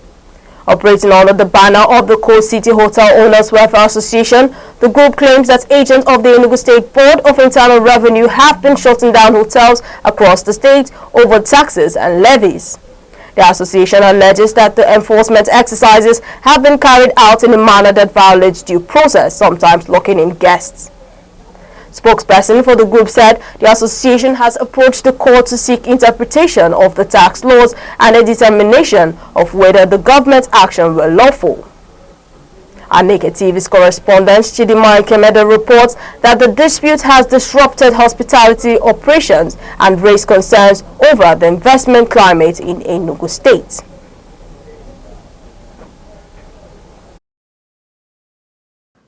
Operating under the banner of the Coast City Hotel Owners Welfare Association, the group claims that agents of the Enugu State Board of Internal Revenue have been shutting down hotels across the state over taxes and levies. The association alleges that the enforcement exercises have been carried out in a manner that violates due process, sometimes locking in guests. Spokesperson for the group said the association has approached the court to seek interpretation of the tax laws and a determination of whether the government's action were lawful. Aneke TV's correspondent Chidima Ikemede reports that the dispute has disrupted hospitality operations and raised concerns over the investment climate in Enugu State.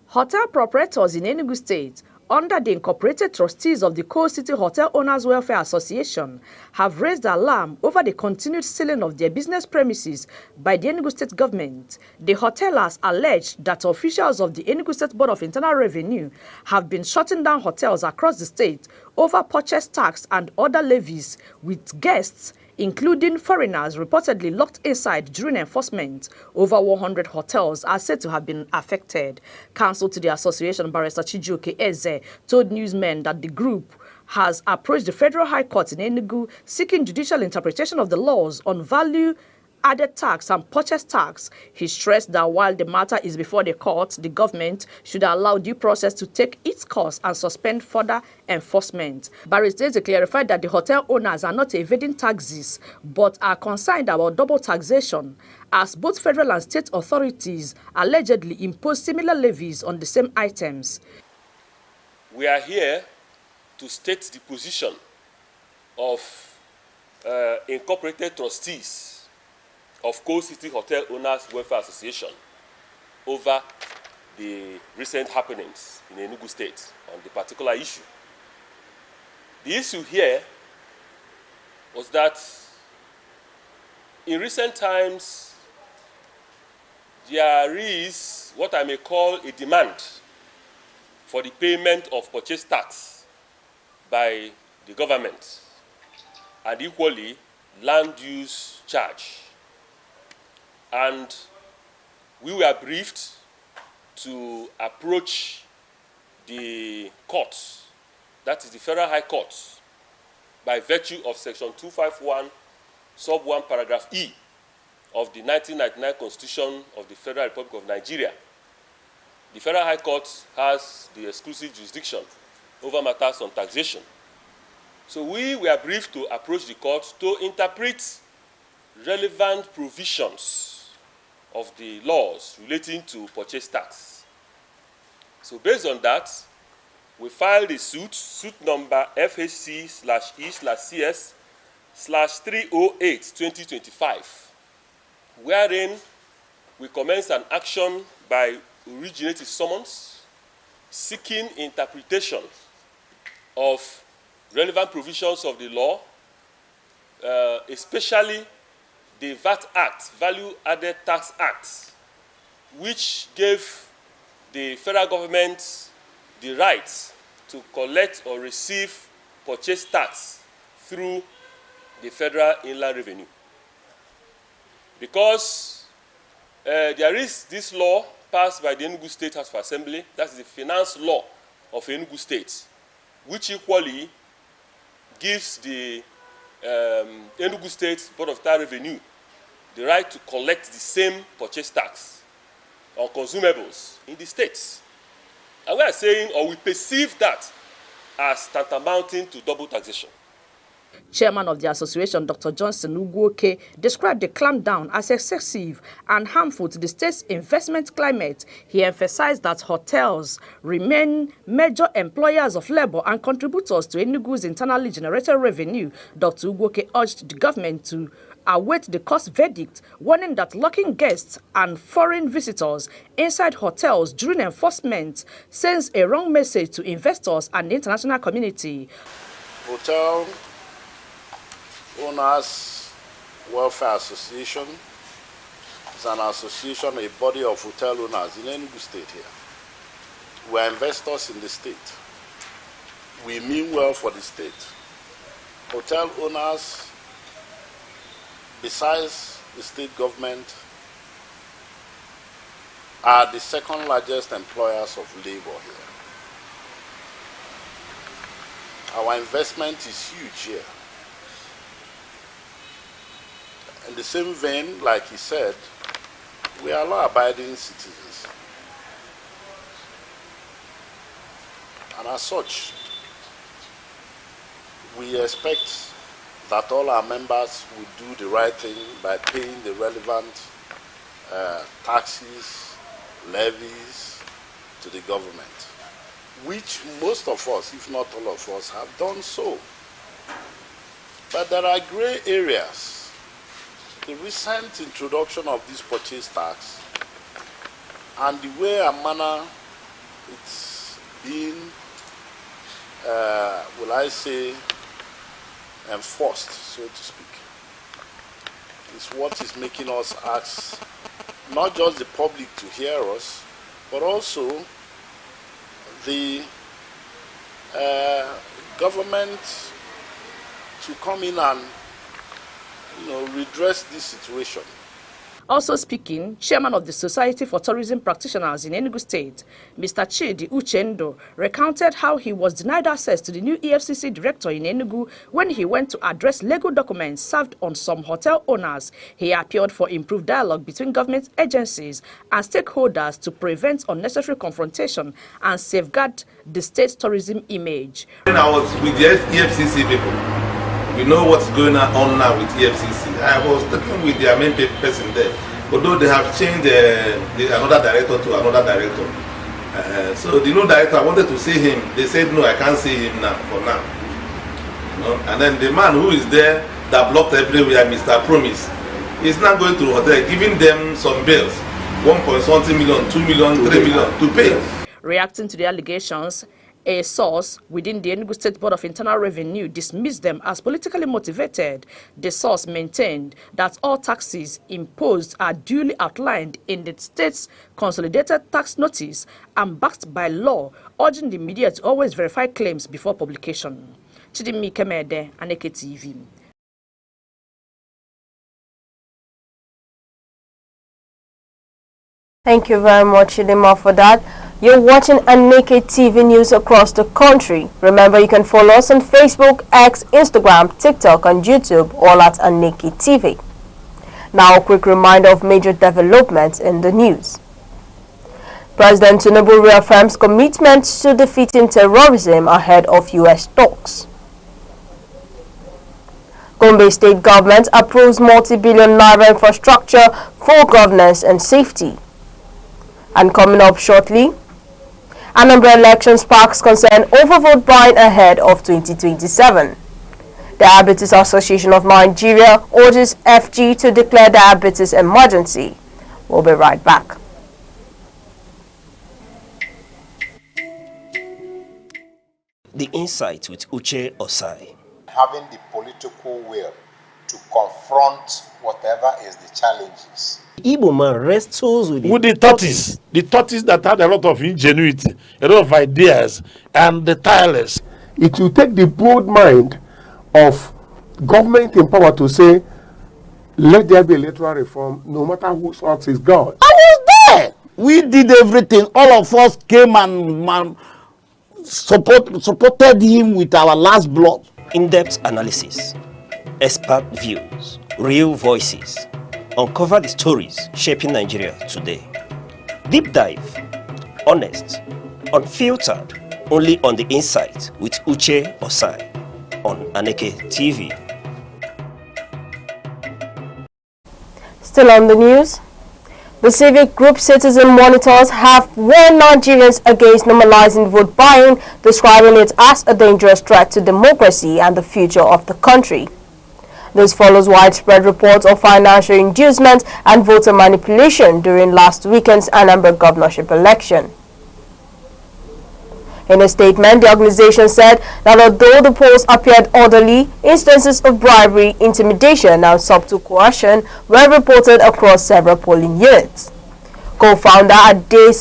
Hotel proprietors in Enugu State, under the incorporated trustees of the Coast City Hotel Owners Welfare Association, have raised alarm over the continued sealing of their business premises by the Enugu State government. The hotelers alleged that officials of the Enugu State Board of Internal Revenue have been shutting down hotels across the state over purchase tax and other levies, with guests including foreigners reportedly locked inside during enforcement. Over 100 hotels are said to have been affected. Counsel to the association, Barrister Chijioke Eze, told newsmen that the group has approached the Federal High Court in Enugu seeking judicial interpretation of the laws on value-added tax and purchase tax. He stressed that while the matter is before the court, the government should allow due process to take its course and suspend further enforcement. Barrister clarified that the hotel owners are not evading taxes but are concerned about double taxation, as both federal and state authorities allegedly impose similar levies on the same items. We are here to state the position of incorporated trustees of Coast City Hotel Owners Welfare Association over the recent happenings in Enugu State on the particular issue. The issue here was that in recent times there is what I may call a demand for the payment of purchase tax by the government and equally land use charge. And we were briefed to approach the courts, that is the Federal High Court, by virtue of Section 251, Sub 1, Paragraph E of the 1999 Constitution of the Federal Republic of Nigeria. The Federal High Court has the exclusive jurisdiction over matters on taxation. So we were briefed to approach the court to interpret relevant provisions of the laws relating to purchase tax. So based on that, we filed a suit number FHC/E/CS/308/2025, wherein we commenced an action by originating summons seeking interpretation of relevant provisions of the law, especially the VAT Act, Value Added Tax Act, which gave the federal government the right to collect or receive purchase tax through the Federal Inland Revenue. Because there is this law passed by the Enugu State House of Assembly, that's the finance law of Enugu State, which equally gives the Enugu State Board of Internal Revenue the right to collect the same purchase tax on consumables in the states. And we are saying, or we perceive that as tantamounting to double taxation. Chairman of the association, Dr. Johnson Ugwoke, described the clampdown as excessive and harmful to the state's investment climate. He emphasized that hotels remain major employers of labor and contributors to Enugu's internally generated revenue. Dr. Ugwoke urged the government to await the court verdict, warning that locking guests and foreign visitors inside hotels during enforcement sends a wrong message to investors and the international community. Hotel Owners Welfare Association is an association, a body of hotel owners in Enugu State here. We are investors in the state. We mean well for the state. Hotel owners, besides the state government, are the second largest employers of labor here. Our investment is huge here. In the same vein, like he said, we are law-abiding citizens. And as such, we expect that all our members will do the right thing by paying the relevant taxes, levies to the government, which most of us, if not all of us, have done so. But there are gray areas. The recent introduction of this purchase tax and the way and manner it's being, will I say, enforced, so to speak, is what is making us ask not just the public to hear us, but also the government to come in and redress this situation. Also speaking, Chairman of the Society for Tourism Practitioners in Enugu State, Mr. Chidi Uchendo, recounted how he was denied access to the new EFCC director in Enugu when he went to address legal documents served on some hotel owners. He appealed for improved dialogue between government agencies and stakeholders to prevent unnecessary confrontation and safeguard the state's tourism image. When I was with the EFCC people, we know what's going on now with EFCC. I was talking with their main person there, although they have changed another director to another director. So the new director, I wanted to see him. They said, no, I can't see him now, for now. And then the man who is there that blocked everywhere, Mr. Promise, is now going to the hotel, giving them some bills, 1.something million, 2 million, 3 million to pay. Reacting to the allegations, a source within the Enugu State Board of Internal Revenue dismissed them as politically motivated. The source maintained that all taxes imposed are duly outlined in the state's consolidated tax notice and backed by law, urging the media to always verify claims before publication. Chidimi Kemede, Aneke TV. Thank you very much, Chidima, for that. You're watching Aneke TV news across the country. Remember, you can follow us on Facebook, X, Instagram, TikTok, and YouTube, all at Aneke TV. Now, a quick reminder of major developments in the news. President Tinubu reaffirms commitment to defeating terrorism ahead of U.S. talks. Gombe State Government approves multi-billion naira infrastructure for governance and safety. And coming up shortly, Anambra election sparks concern over vote buying ahead of 2027. Diabetes Association of Nigeria urges FG to declare diabetes emergency. We'll be right back. The Insight with Uche Osai. Having the political will to confront whatever is the challenges. Igbo man wrestles with the tortoise that had a lot of ingenuity, a lot of ideas, and the tireless. It will take the bold mind of government in power to say, let there be electoral reform, no matter whose ox is God. I was there. We did everything. All of us came and supported him with our last blood. In-depth analysis, expert views, real voices. Uncover the stories shaping Nigeria today. Deep dive, honest, unfiltered, only on The Insight with Uche Osai on Aneke TV. Still on the news, the civic group Citizen Monitors have warned Nigerians against normalizing vote buying, describing it as a dangerous threat to democracy and the future of the country. This follows widespread reports of financial inducement and voter manipulation during last weekend's Anambra governorship election. In a statement, the organization said that although the polls appeared orderly, instances of bribery, intimidation, and subtle coercion were reported across several polling units. Co-founder Ade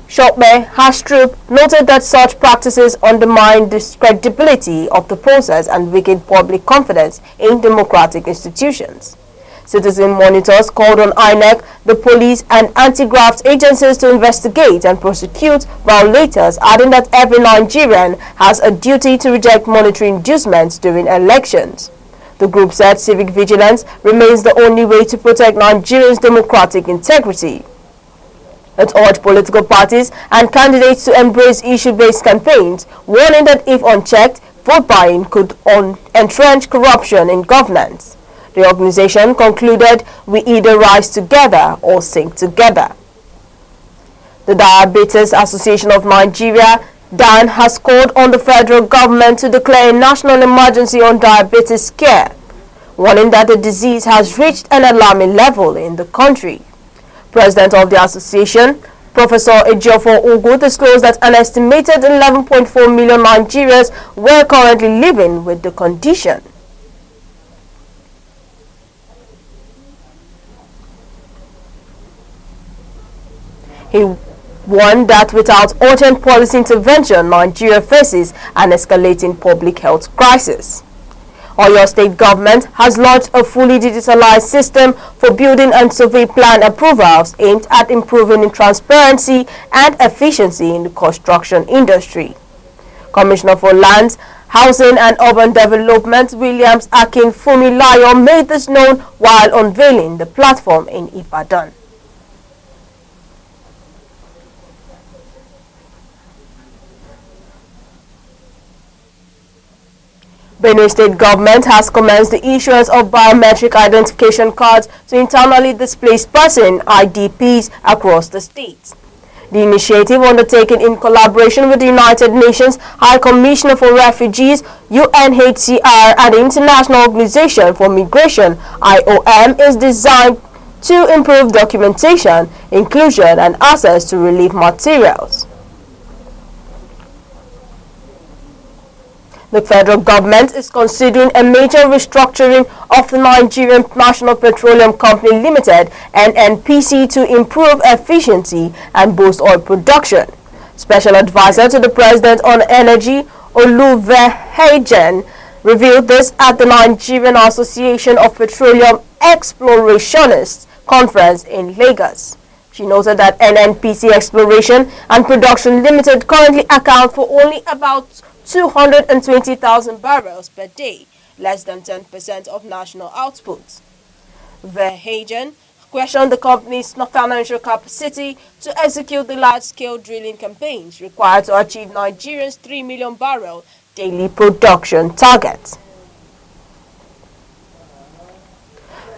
Shopbe Hastrup noted that such practices undermine the credibility of the process and weaken public confidence in democratic institutions. Citizen monitors called on Aneke, the police and anti-graft agencies to investigate and prosecute violators, adding that every Nigerian has a duty to reject monetary inducements during elections. The group said civic vigilance remains the only way to protect Nigerians' democratic integrity. It urged political parties and candidates to embrace issue-based campaigns, warning that if unchecked, vote buying could entrench corruption in governance. The organization concluded, we either rise together or sink together. The Diabetes Association of Nigeria, DAN, has called on the federal government to declare a national emergency on diabetes care, warning that the disease has reached an alarming level in the country. President of the association, Professor Ejiofor Ugu, disclosed that an estimated 11.4 million Nigerians were currently living with the condition. He warned that without urgent policy intervention, Nigeria faces an escalating public health crisis. Oyo State government has launched a fully digitalized system for building and survey plan approvals aimed at improving transparency and efficiency in the construction industry. Commissioner for Lands, Housing and Urban Development Williams Akin Fumilayo made this known while unveiling the platform in Ibadan. Benue State government has commenced the issuance of biometric identification cards to internally displaced persons (IDPs) across the state. The initiative, undertaken in collaboration with the United Nations High Commissioner for Refugees (UNHCR) and the International Organization for Migration (IOM), is designed to improve documentation, inclusion, and access to relief materials. The federal government is considering a major restructuring of the Nigerian National Petroleum Company Limited (NNPC) to improve efficiency and boost oil production. Special Advisor to the President on Energy, Oluvehejen, revealed this at the Nigerian Association of Petroleum Explorationists Conference in Lagos. She noted that NNPC Exploration and Production Limited currently account for only about 220,000 barrels per day, less than 10% of national output. Verhagen questioned the company's financial capacity to execute the large-scale drilling campaigns required to achieve Nigeria's 3 million barrel daily production target.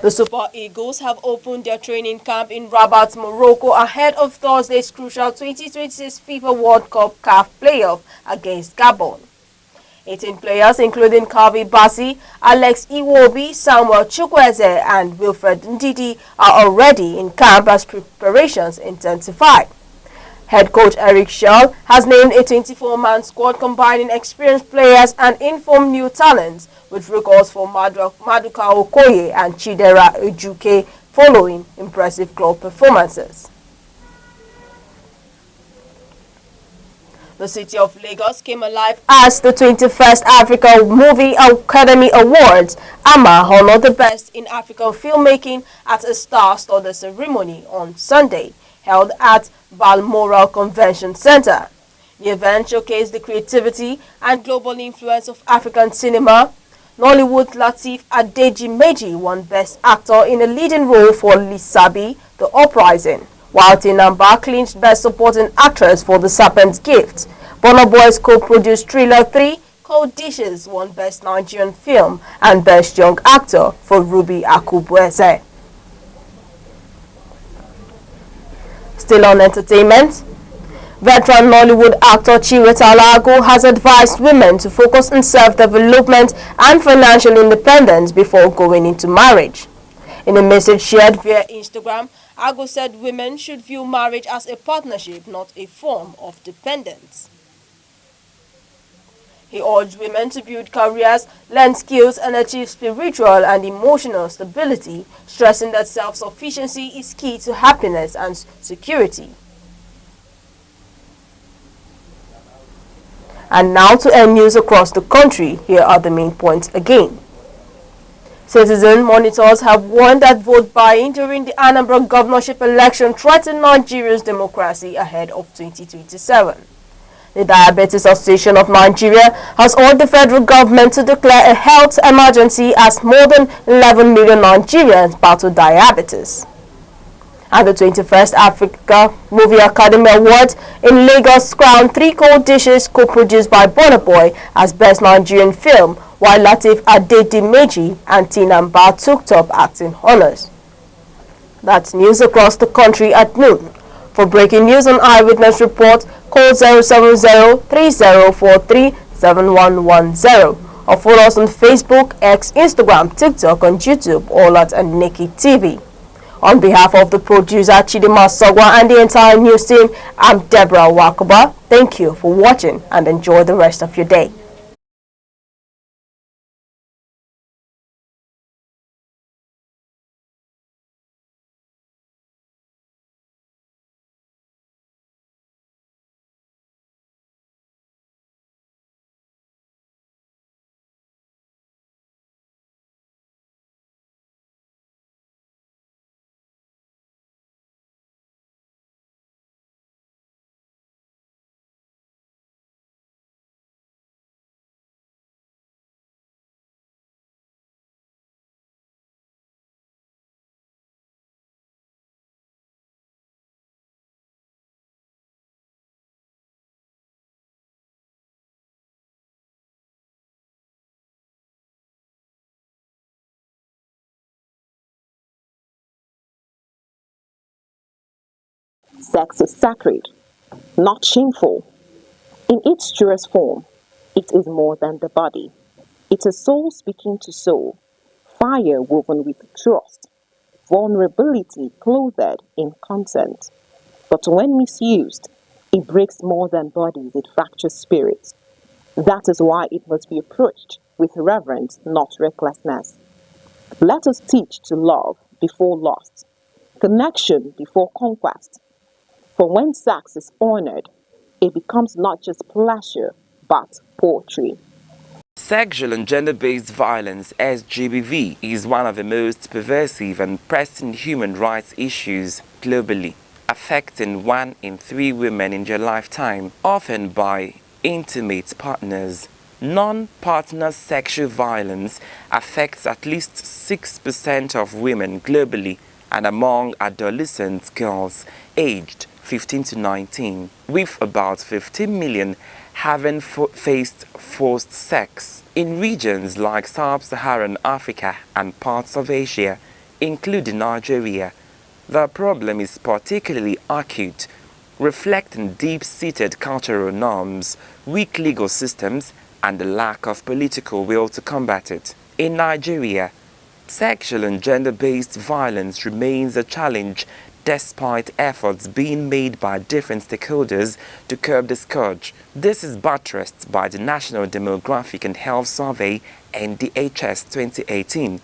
The Super Eagles have opened their training camp in Rabat, Morocco ahead of Thursday's crucial 2026 FIFA World Cup CAF playoff against Gabon. 18 players, including Kavi Bassi, Alex Iwobi, Samuel Chukwueze, and Wilfred Ndidi, are already in camp as preparations intensify. Head coach Eric Schell has named a 24-man squad combining experienced players and informed new talents, with records for Maduka Okoye and Chidera Ejuke following impressive club performances. The city of Lagos came alive as the 21st Africa Movie Academy Awards, AMA, honored the best in African filmmaking at a star-studded ceremony on Sunday, held at Balmoral Convention Center. The event showcased the creativity and global influence of African cinema. Nollywood Lateef Adejimeji won Best Actor in a leading role for Lisabi, The Uprising, while Tinamba clinched Best Supporting Actress for The Serpent's Gift. Burna Boy's co-produced Thriller 3, Cold Dishes, won Best Nigerian Film and Best Young Actor for Ruby Akubueze. Still on entertainment, veteran Nollywood actor Chiweta Alago has advised women to focus on self-development and financial independence before going into marriage. In a message shared via Instagram, Ago said women should view marriage as a partnership, not a form of dependence. He urged women to build careers, learn skills, and achieve spiritual and emotional stability, stressing that self-sufficiency is key to happiness and security. And now to end news across the country, here are the main points again. Citizen monitors have warned that vote buying during the Anambra governorship election threatened Nigeria's democracy ahead of 2027. The Diabetes Association of Nigeria has ordered the federal government to declare a health emergency as more than 11 million Nigerians battle diabetes. And the 21st Africa Movie Academy Awards in Lagos crowned 3 cold dishes co-produced by Burna Boy as Best Nigerian Film, while Lateef Adedimeji and Tinamba took top acting honors. That's news across the country at noon. For breaking news and eyewitness report, call 070-3043-7110 or follow us on Facebook, X, Instagram, TikTok and YouTube, all at Aneke TV. On behalf of the producer Chidima Sogwa and the entire news team, I'm Deborah Wakoba. Thank you for watching and enjoy the rest of your day. Sex is sacred, not shameful. In its truest form, it is more than the body. It is soul speaking to soul, fire woven with trust, vulnerability clothed in consent. But when misused, it breaks more than bodies, it fractures spirits. That is why it must be approached with reverence, not recklessness. Let us teach to love before lust, connection before conquest. For when sex is honored, it becomes not just pleasure, but poetry. Sexual and gender-based violence, SGBV, is one of the most pervasive and pressing human rights issues globally, affecting 1 in 3 women in their lifetime, often by intimate partners. Non-partner sexual violence affects at least 6% of women globally and among adolescent girls aged 15 to 19, with about 15 million having faced forced sex in regions like sub-Saharan Africa and parts of Asia, including Nigeria. The problem is particularly acute, reflecting deep-seated cultural norms, weak legal systems, and the lack of political will to combat it. In Nigeria, sexual and gender-based violence remains a challenge despite efforts being made by different stakeholders to curb the scourge. This is buttressed by the National Demographic and Health Survey (NDHS) 2018,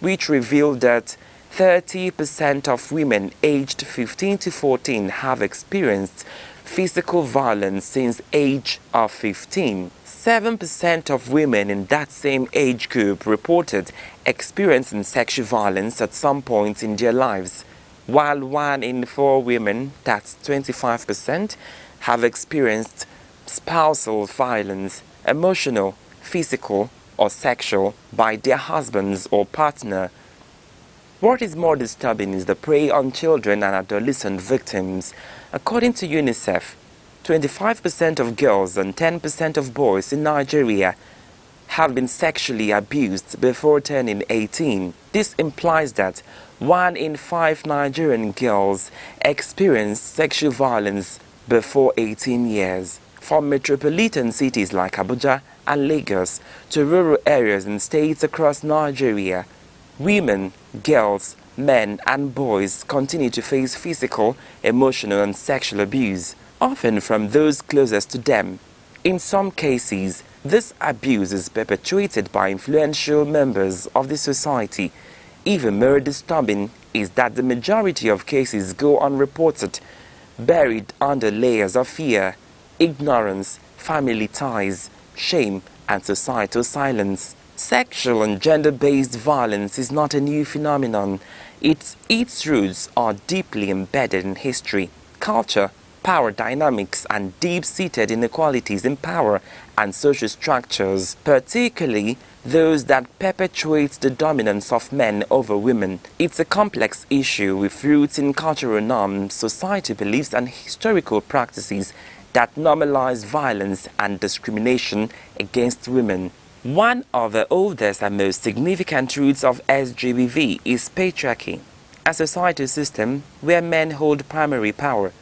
which revealed that 30% of women aged 15 to 14 have experienced physical violence since age of 15. 7% of women in that same age group reported experiencing sexual violence at some point in their lives, while 1 in 4 women, that's 25%, have experienced spousal violence, emotional, physical, or sexual, by their husbands or partner. What is more disturbing is the prey on children and adolescent victims. According to UNICEF, 25% of girls and 10% of boys in Nigeria have been sexually abused before turning 18. This implies that 1 in 5 Nigerian girls experience sexual violence before 18 years. From metropolitan cities like Abuja and Lagos to rural areas and states across Nigeria, women, girls, men and boys continue to face physical, emotional and sexual abuse, often from those closest to them. In some cases, this abuse is perpetuated by influential members of the society. Even more disturbing is that the majority of cases go unreported, buried under layers of fear, ignorance, family ties, shame and societal silence. Sexual and gender-based violence is not a new phenomenon. Its roots are deeply embedded in history, culture, power dynamics, and deep-seated inequalities in power and social structures, particularly those that perpetuate the dominance of men over women. It's a complex issue with roots in cultural norms, society beliefs, and historical practices that normalize violence and discrimination against women. One of the oldest and most significant roots of SGBV is patriarchy, a societal system where men hold primary power.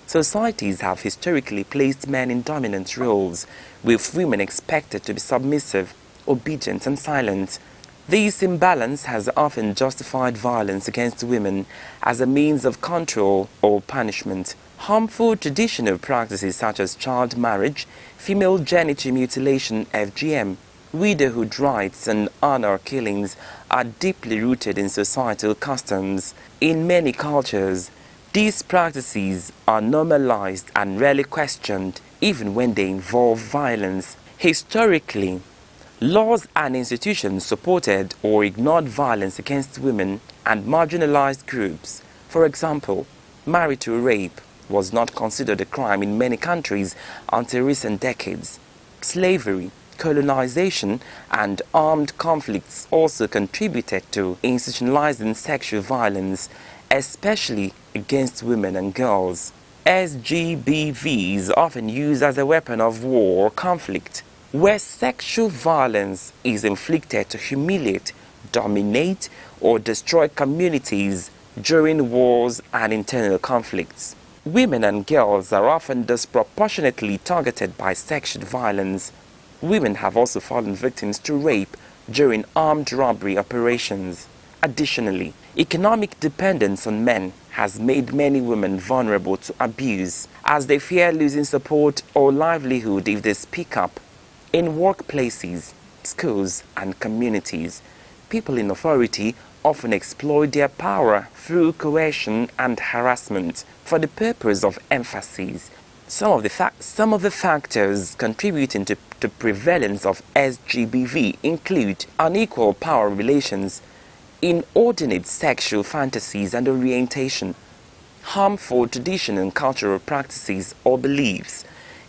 Societies have historically placed men in dominant roles, with women expected to be submissive, obedient, and silent. This imbalance has often justified violence against women as a means of control or punishment. Harmful traditional practices such as child marriage, female genital mutilation (FGM), widowhood rights, and honor killings are deeply rooted in societal customs. In many cultures, these practices are normalized and rarely questioned, even when they involve violence. Historically, laws and institutions supported or ignored violence against women and marginalized groups. For example, marital rape was not considered a crime in many countries until recent decades. Slavery, colonization, and armed conflicts also contributed to institutionalizing sexual violence, especially against women and girls. SGBV is often used as a weapon of war or conflict, where sexual violence is inflicted to humiliate, dominate, or destroy communities during wars and internal conflicts. Women and girls are often disproportionately targeted by sexual violence. Women have also fallen victims to rape during armed robbery operations. Additionally, economic dependence on men has made many women vulnerable to abuse, as they fear losing support or livelihood if they speak up. In workplaces, schools, and communities, people in authority often exploit their power through coercion and harassment for the purpose of emphasis. Some of the factors contributing to the prevalence of SGBV include unequal power relations, inordinate sexual fantasies and orientation, harmful traditional and cultural practices or beliefs,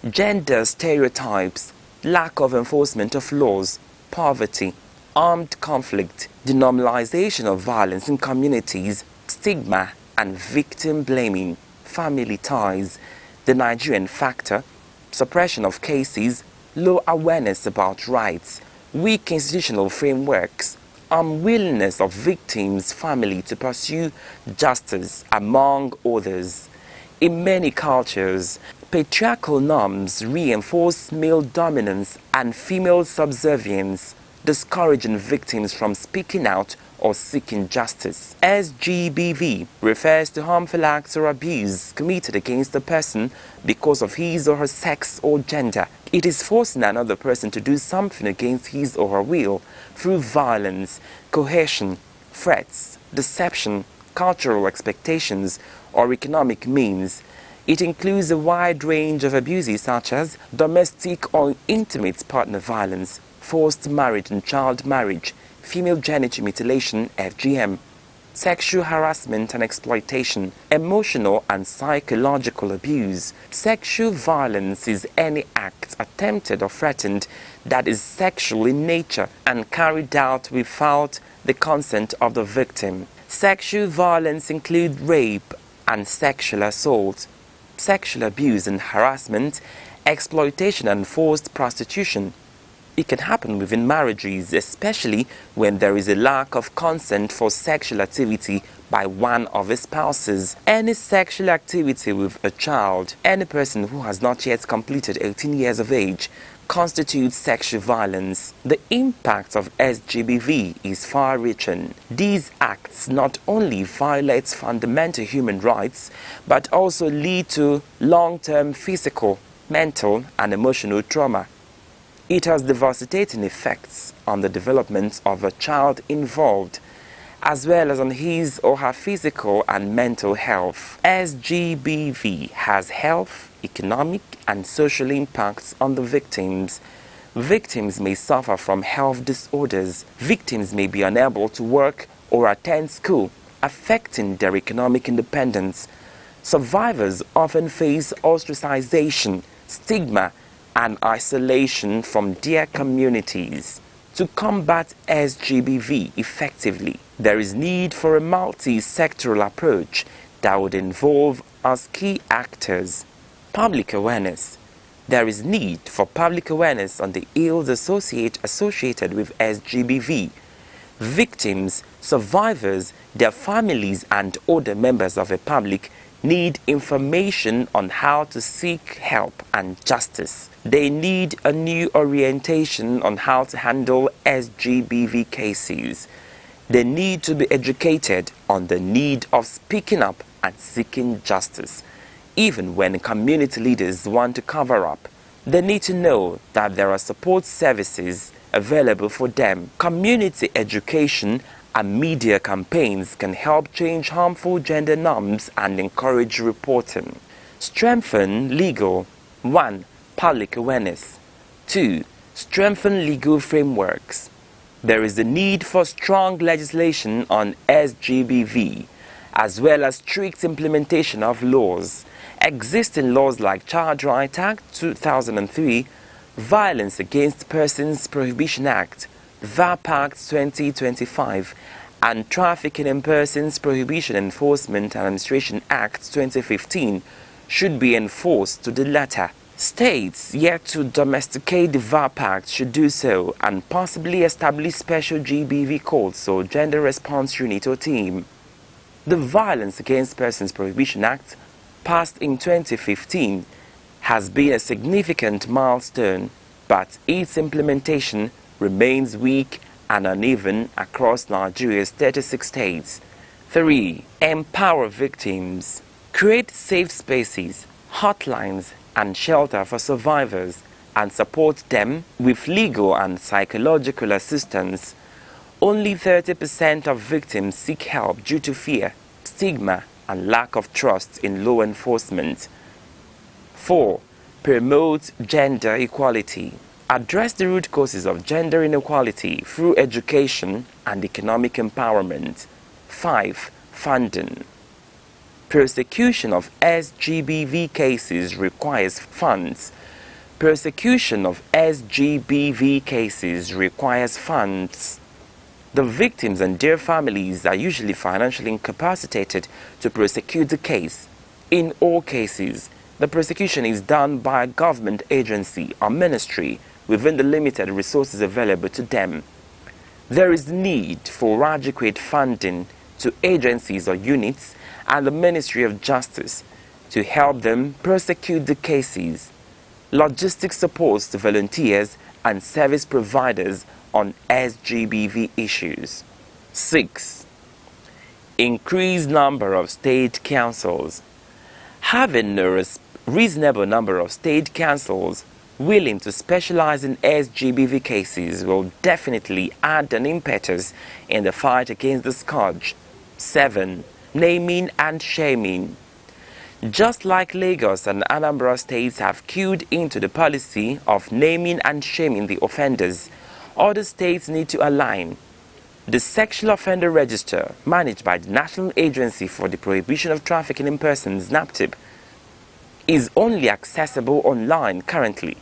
gender stereotypes, lack of enforcement of laws, poverty, armed conflict, denormalization of violence in communities, stigma and victim blaming, family ties, the Nigerian factor, suppression of cases, low awareness about rights, weak institutional frameworks, unwillingness of victims' family to pursue justice, among others. In many cultures, patriarchal norms reinforce male dominance and female subservience, discouraging victims from speaking out or seeking justice. SGBV refers to harmful acts or abuse committed against a person because of his or her sex or gender. It is forcing another person to do something against his or her will through violence, coercion, threats, deception, cultural expectations, or economic means. It includes a wide range of abuses such as domestic or intimate partner violence, forced marriage and child marriage, female genital mutilation (FGM), sexual harassment and exploitation, emotional and psychological abuse. Sexual violence is any act attempted or threatened that is sexual in nature and carried out without the consent of the victim. Sexual violence includes rape and sexual assault, sexual abuse and harassment, exploitation and forced prostitution. It can happen within marriages, especially when there is a lack of consent for sexual activity by one of the spouses. Any sexual activity with a child, any person who has not yet completed 18 years of age, constitutes sexual violence. The impact of SGBV is far-reaching. These acts not only violate fundamental human rights, but also lead to long-term physical, mental, and emotional trauma. It has devastating effects on the development of a child involved, as well as on his or her physical and mental health. SGBV has health, economic, and social impacts on the victims, Victims may suffer from health disorders. Victims may be unable to work or attend school, affecting their economic independence. Survivors often face ostracization, stigma, and isolation from their communities. To combat SGBV effectively, there is need for a multi-sectoral approach that would involve as key actors. Public awareness. There is need for public awareness on the ills associated with SGBV. Victims, survivors, their families, and other members of the public need information on how to seek help and justice. They need a new orientation on how to handle SGBV cases. They need to be educated on the need of speaking up and seeking justice. Even when community leaders want to cover up, they need to know that there are support services available for them. Community education and media campaigns can help change harmful gender norms and encourage reporting. Strengthen legal. 1. Public awareness. 2. Strengthen legal frameworks. There is a need for strong legislation on SGBV, as well as strict implementation of laws. Existing laws like Child Rights Act 2003, Violence Against Persons Prohibition Act, VAP Act 2025, and Trafficking in Persons Prohibition Enforcement and Administration Act 2015 should be enforced to the letter. States yet to domesticate the VAP Act should do so and possibly establish special GBV courts or gender response unit or team. The Violence Against Persons Prohibition Act, passed in 2015, has been a significant milestone, but its implementation remains weak and uneven across Nigeria's 36 states. 3. Empower victims. Create safe spaces, hotlines, and shelter for survivors, and support them with legal and psychological assistance. Only 30% of victims seek help due to fear, stigma, and lack of trust in law enforcement. 4. Promote gender equality. Address the root causes of gender inequality through education and economic empowerment. 5. Funding. Prosecution of SGBV cases requires funds. Prosecution of SGBV cases requires funds. The victims and their families are usually financially incapacitated to prosecute the case. In all cases, the prosecution is done by a government agency or ministry within the limited resources available to them. There is need for adequate funding to agencies or units and the Ministry of Justice to help them prosecute the cases. Logistic supports to volunteers and service providers on SGBV issues. 6. Increased number of state councils. Having a reasonable number of state councils willing to specialize in SGBV cases will definitely add an impetus in the fight against the scourge. 7. Naming and shaming. Just like Lagos and Anambra states have queued into the policy of naming and shaming the offenders, other states need to align. The Sexual Offender Register, managed by the National Agency for the Prohibition of Trafficking in Persons, NAPTIP, is only accessible online currently.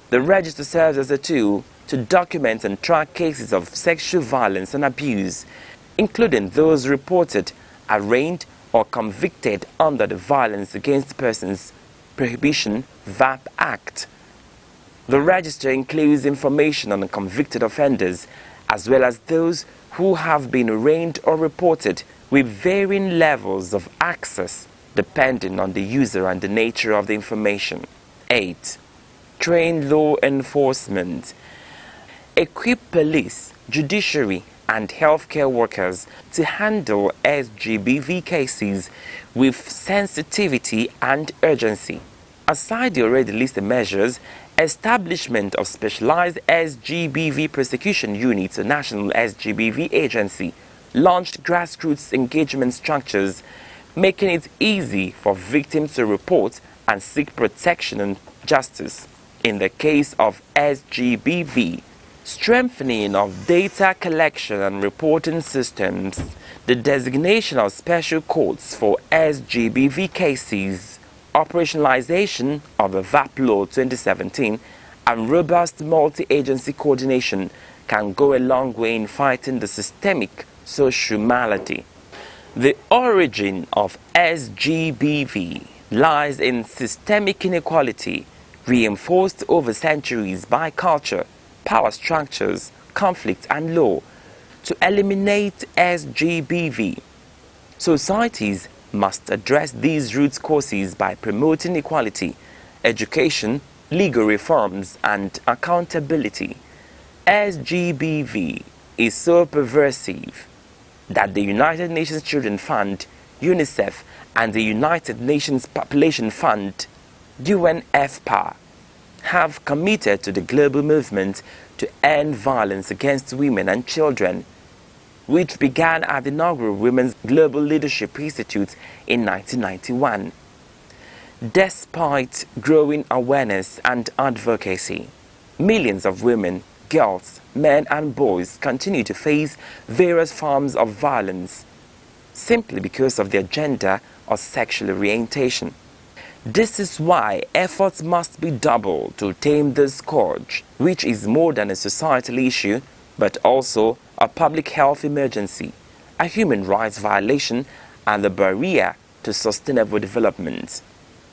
The register serves as a tool to document and track cases of sexual violence and abuse, including those reported, arraigned, or convicted under the Violence Against Persons Prohibition (VAP) Act. The register includes information on convicted offenders, as well as those who have been arraigned or reported, with varying levels of access depending on the user and the nature of the information. 8. Train law enforcement. Equip police, judiciary, and healthcare workers to handle SGBV cases with sensitivity and urgency. Aside the already listed measures, establishment of specialized SGBV prosecution units, a national SGBV agency, launched grassroots engagement structures, making it easy for victims to report and seek protection and justice. In the case of SGBV, strengthening of data collection and reporting systems, the designation of special courts for SGBV cases, operationalization of the VAP Law 2017, and robust multi-agency coordination can go a long way in fighting the systemic social malady. The origin of SGBV lies in systemic inequality reinforced over centuries by culture, power structures, conflict and law. To eliminate SGBV, societies must address these root causes by promoting equality, education, legal reforms and accountability. SGBV is so pervasive that the United Nations Children Fund, UNICEF, and the United Nations Population Fund, UNFPA, have committed to the global movement to end violence against women and children, which began at the inaugural Women's Global Leadership Institute in 1991. Despite growing awareness and advocacy, millions of women, girls, men and boys continue to face various forms of violence simply because of their gender or sexual orientation. This is why efforts must be doubled to tame this scourge, which is more than a societal issue, but also a public health emergency, a human rights violation, and a barrier to sustainable development.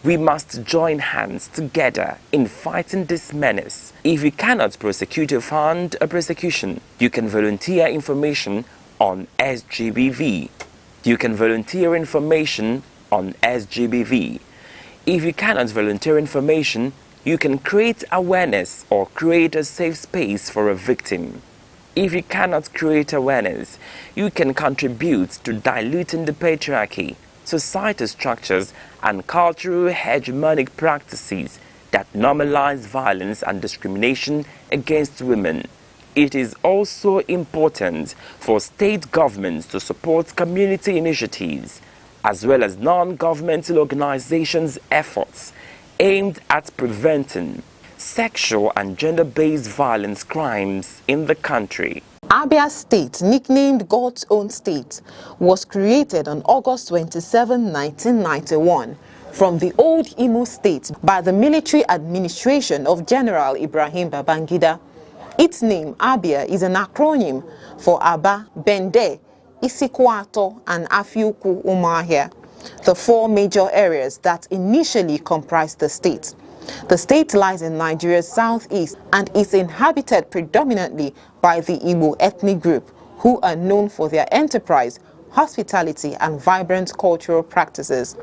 We must join hands together in fighting this menace. If you cannot prosecute or fund a prosecution, you can volunteer information on SGBV. You can volunteer information on SGBV. If you cannot volunteer information, you can create awareness or create a safe space for a victim. If you cannot create awareness, you can contribute to diluting the patriarchy, societal structures, and cultural hegemonic practices that normalize violence and discrimination against women. It is also important for state governments to support community initiatives as well as non-governmental organizations' efforts aimed at preventing sexual and gender-based violence crimes in the country. Abia State, nicknamed God's Own State, was created on August 27, 1991, from the old Imo State by the military administration of General Ibrahim Babangida. Its name, Abia, is an acronym for Aba, Bende, Isikwato, and Afiuku Umahia, the four major areas that initially comprised the state. The state lies in Nigeria's southeast and is inhabited predominantly by the Igbo ethnic group, who are known for their enterprise, hospitality, and vibrant cultural practices.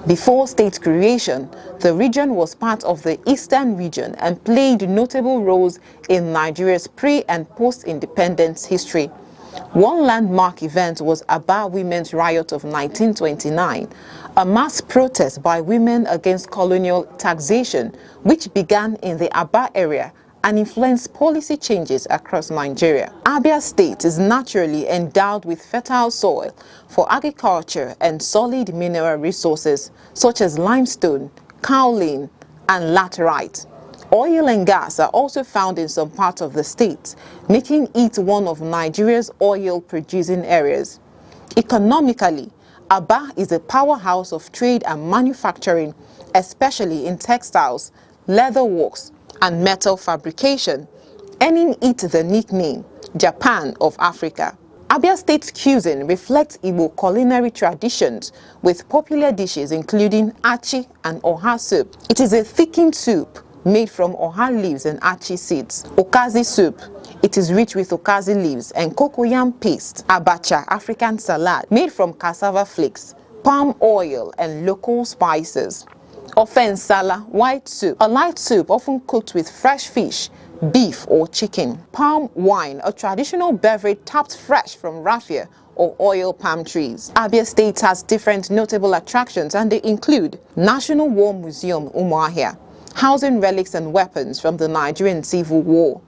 Before state creation, the region was part of the Eastern region and played notable roles in Nigeria's pre- and post-independence history. One landmark event was Aba Women's Riot of 1929, a mass protest by women against colonial taxation, which began in the Aba area and influenced policy changes across Nigeria. Abia State is naturally endowed with fertile soil for agriculture and solid mineral resources such as limestone, kaolin, and laterite. Oil and gas are also found in some parts of the state, making it one of Nigeria's oil-producing areas. Economically, Aba is a powerhouse of trade and manufacturing, especially in textiles, leather works, and metal fabrication, earning it the nickname Japan of Africa. Abia State's cuisine reflects Igbo culinary traditions with popular dishes including achi and oha soup. It is a thickened soup made from oha leaves and achi seeds. Okazi soup. It is rich with okazi leaves and cocoyam paste. Abacha, African salad, made from cassava flakes, palm oil, and local spices. Ofe nsala, white soup, a light soup often cooked with fresh fish, beef or chicken. Palm wine, a traditional beverage tapped fresh from raffia or oil palm trees. Abia State has different notable attractions, and they include National War Museum Umuahia, housing relics and weapons from the Nigerian Civil War.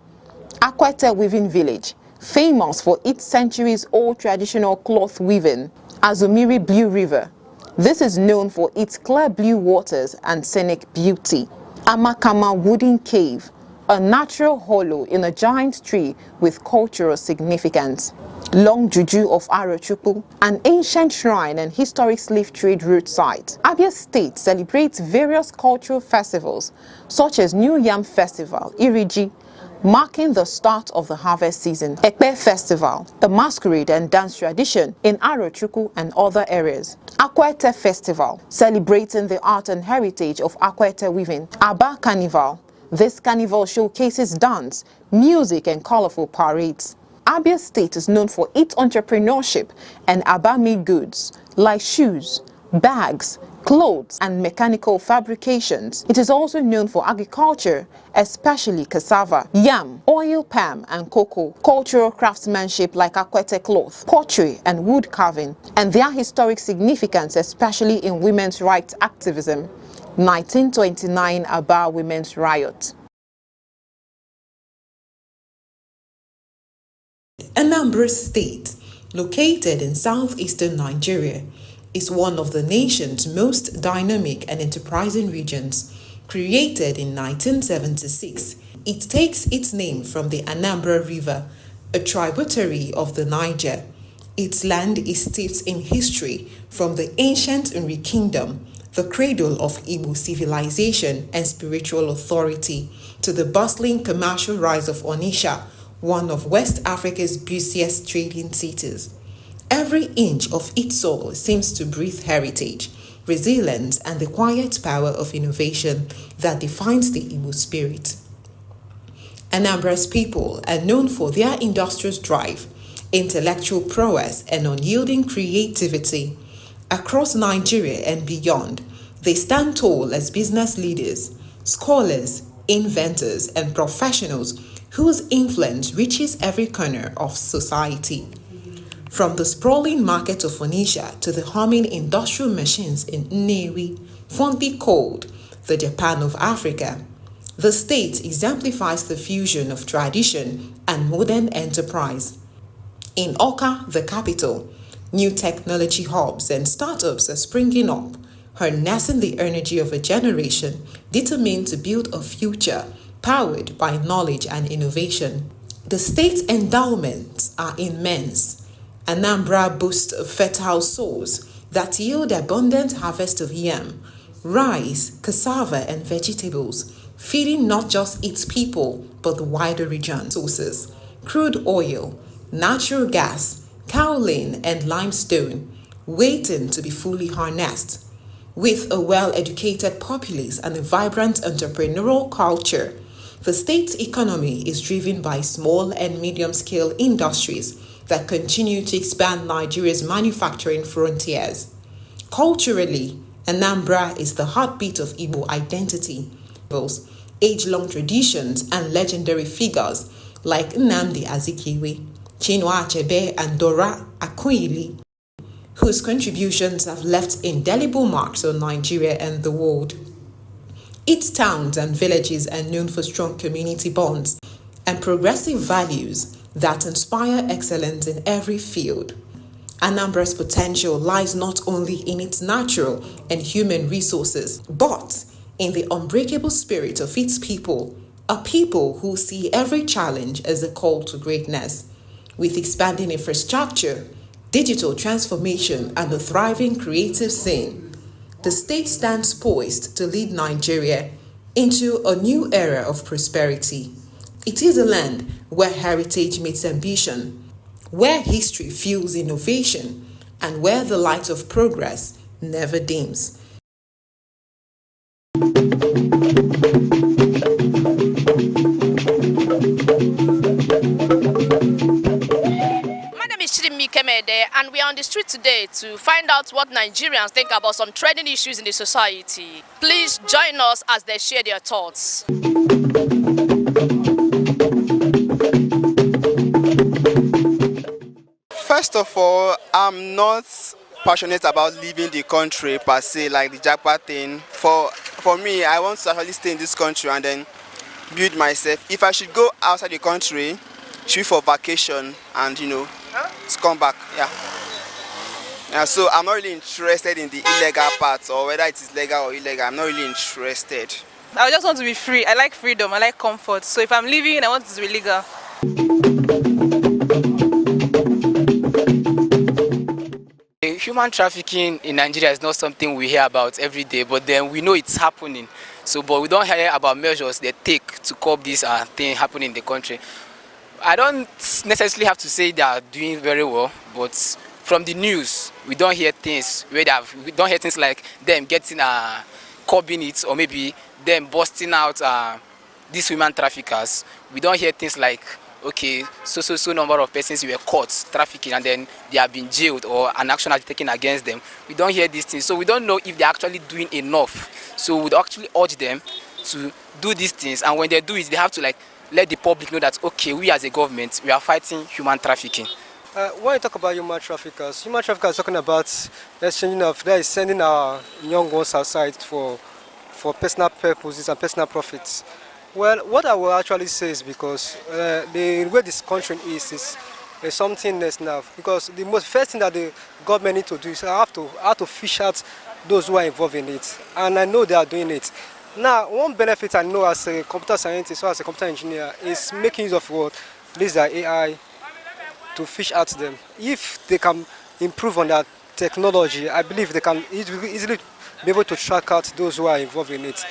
Akwete Weaving Village, famous for its centuries-old traditional cloth weaving. Azumiri Blue River. This is known for its clear blue waters and scenic beauty. Amakama Wooden Cave, a natural hollow in a giant tree with cultural significance. Long Juju of Arochukwu, an ancient shrine and historic slave trade route site. Abia State celebrates various cultural festivals such as New Yam Festival, Iriji, marking the start of the harvest season. Ekpe Festival, a masquerade and dance tradition in Arochukwu and other areas. Akwete Festival, celebrating the art and heritage of Akwete weaving. Aba Carnival, this carnival showcases dance, music and colorful parades. Abia State is known for its entrepreneurship and Aba made goods like shoes, bags, clothes and mechanical fabrications. It is also known for agriculture, especially cassava, yam, oil palm and cocoa, cultural craftsmanship like Akwete cloth, pottery and wood carving, and their historic significance especially in women's rights activism. 1929 Aba Women's Riot. Anambra State, located in southeastern Nigeria, is one of the nation's most dynamic and enterprising regions. Created in 1976, it takes its name from the Anambra River, a tributary of the Niger. Its land is steeped in history from the ancient Nri Kingdom, the cradle of Igbo civilization and spiritual authority, to the bustling commercial rise of Onitsha, one of West Africa's busiest trading cities. Every inch of its soil seems to breathe heritage, resilience, and the quiet power of innovation that defines the Igbo spirit. Anambra's people are known for their industrious drive, intellectual prowess, and unyielding creativity. Across Nigeria and beyond, they stand tall as business leaders, scholars, inventors, and professionals whose influence reaches every corner of society. From the sprawling market of Onitsha to the humming industrial machines in Nnewi, fondly called the Japan of Africa, the state exemplifies the fusion of tradition and modern enterprise. In Awka, the capital, new technology hubs and startups are springing up, harnessing the energy of a generation determined to build a future powered by knowledge and innovation. The state's endowments are immense. Anambra boasts of fertile soils that yield abundant harvest of yam, rice, cassava, and vegetables, feeding not just its people but the wider region. Sources: crude oil, natural gas, kaolin, and limestone, waiting to be fully harnessed. With a well-educated populace and a vibrant entrepreneurial culture, the state's economy is driven by small and medium-scale industries that continue to expand Nigeria's manufacturing frontiers. Culturally, Anambra is the heartbeat of Igbo identity. Age-long traditions and legendary figures like Nnamdi Azikiwe, Chinua Achebe, and Dora Akunyili, whose contributions have left indelible marks on Nigeria and the world. Its towns and villages are known for strong community bonds and progressive values that inspire excellence in every field. Anambra's potential lies not only in its natural and human resources, but in the unbreakable spirit of its people, a people who see every challenge as a call to greatness. With expanding infrastructure, digital transformation, and a thriving creative scene, the state stands poised to lead Nigeria into a new era of prosperity. It is a land where heritage meets ambition, where history fuels innovation, and where the light of progress never dims. And we are on the street today to find out what Nigerians think about some trending issues in the society. Please join us as they share their thoughts. First of all, I'm not passionate about leaving the country per se, like the Jackpot thing. For me, I want to actually stay in this country and then build myself. If I should go outside the country, it should be for vacation and to come back. Yeah, so I'm not really interested in the illegal parts or whether it is legal or illegal. I'm not really interested. I just want to be free. I like freedom. I like comfort. So if I'm leaving, I want it to be legal. Human trafficking in Nigeria is not something we hear about every day, but then we know it's happening. So, but we don't hear about measures they take to curb this thing happening in the country. I don't necessarily have to say they are doing very well, but from the news, we don't hear things where we don't hear things like them getting curbing it, or maybe them busting out these human traffickers. We don't hear things like, okay, so number of persons were caught trafficking and then they have been jailed or an action has been taken against them. We don't hear these things, so we don't know if they're actually doing enough. So we'd actually urge them to do these things, and when they do it, they have to like let the public know that, okay, we as a government, we are fighting human trafficking. When you talk about human traffickers is talking about exchanging of, that is sending our young ones outside for personal purposes and personal profits. Well, what I will actually say is because the way this country is something else now. Because the most first thing that the government need to do is have to fish out those who are involved in it, and I know they are doing it. Now, one benefit I know as a computer scientist or as a computer engineer is making use of what this AI to fish out them. If they can improve on that technology, I believe they can easily be able to track out those who are involved in it.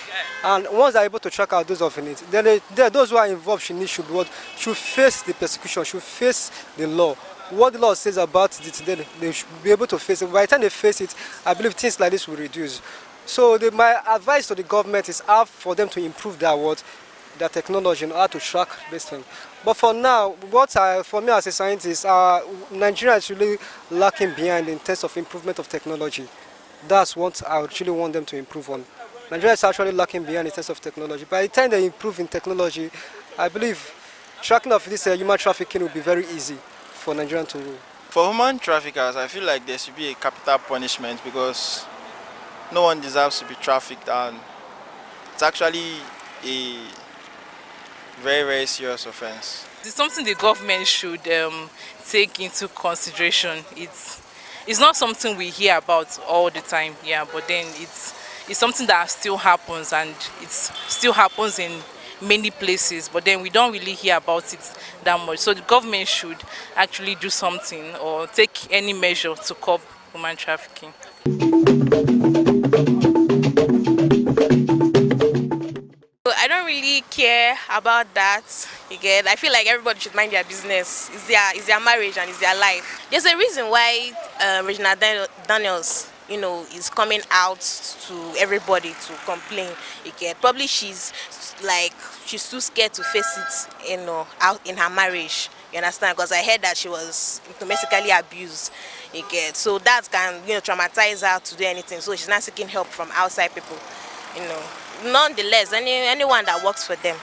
And once they are able to track out those involved in it, then those who are involved should face the persecution, should face the law. What the law says about it, then they should be able to face it. By the time they face it, I believe things like this will reduce. So my advice to the government is for them to improve their technology and how to track this thing. But for now, for me as a scientist, Nigeria is really lacking behind in terms of improvement of technology. That's what I actually want them to improve on. Nigeria is actually lacking behind in terms of technology. By the time they improve in technology, I believe tracking of this human trafficking will be very easy for Nigerians to do. For human traffickers, I feel like there should be a capital punishment because no one deserves to be trafficked, and it's actually a very, very serious offense. It's something the government should take into consideration. It's not something we hear about all the time, yeah, but then it's something that still happens, and it still happens in many places, but then we don't really hear about it that much. So the government should actually do something or take any measure to curb human trafficking. I don't really care about that. Again, I feel like everybody should mind their business. It's their marriage and it's their life. There's a reason why Regina Daniels, is coming out to everybody to complain. Again, probably she's too scared to face it, out in her marriage. You understand? Because I heard that she was domestically abused. Again, so that can traumatize her to do anything. So she's not seeking help from outside people. Nonetheless, anyone that works for them.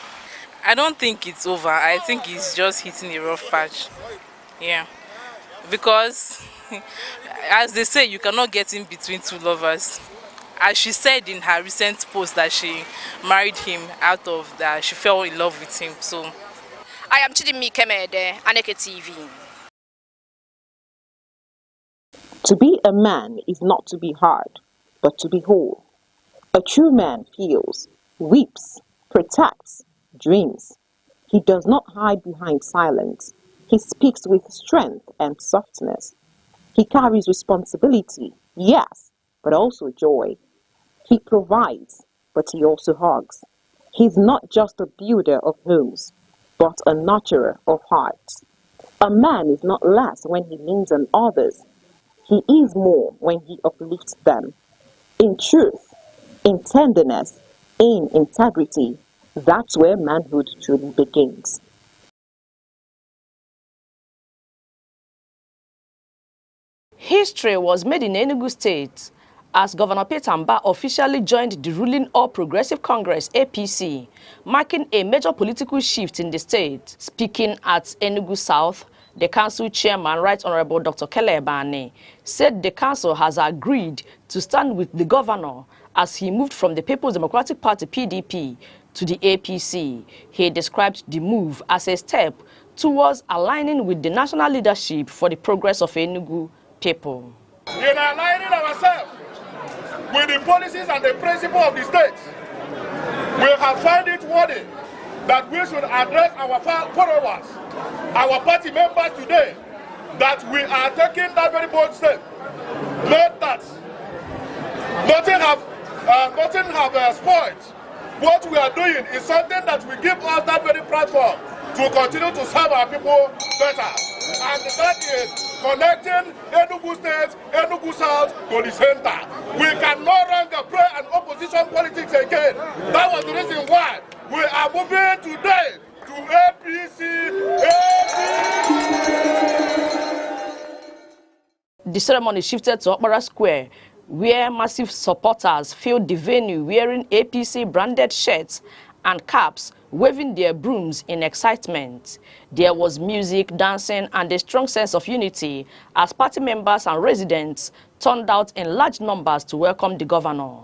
I don't think it's over. I think it's just hitting a rough patch. Yeah. Because, as they say, you cannot get in between two lovers. As she said in her recent post that she married him out of that, she fell in love with him. So, I am Chidimi Kemede, Aneke TV. To be a man is not to be hard, but to be whole. A true man feels, weeps, protects, dreams. He does not hide behind silence. He speaks with strength and softness. He carries responsibility, yes, but also joy. He provides, but he also hugs. He's not just a builder of homes, but a nurturer of hearts. A man is not less when he leans on others. He is more when he uplifts them. In truth, in tenderness, in integrity, that's where manhood truly begins. History was made in Enugu State as Governor Peter Mbah officially joined the ruling All Progressive Congress (APC), marking a major political shift in the state. Speaking at Enugu South, the council chairman, Right Honorable Dr. Kele Ebane, said the council has agreed to stand with the governor as he moved from the People's Democratic Party (PDP) to the APC. He described the move as a step towards aligning with the national leadership for the progress of Enugu people. In aligning ourselves with the policies and the principle of the state, We have found it worthy that we should address our followers, our party members today, that we are taking that very bold step. Note that nothing have spoiled. What we are doing is something that will give us that very platform to continue to serve our people better. And that is connecting Enugu State, Enugu South to the center. We can no longer play an opposition politics again. That was the reason why we are moving today to APC. The ceremony shifted to Okpara Square, where massive supporters filled the venue wearing APC branded shirts and caps, waving their brooms in excitement. There was music, dancing, and a strong sense of unity as party members and residents turned out in large numbers to welcome the governor.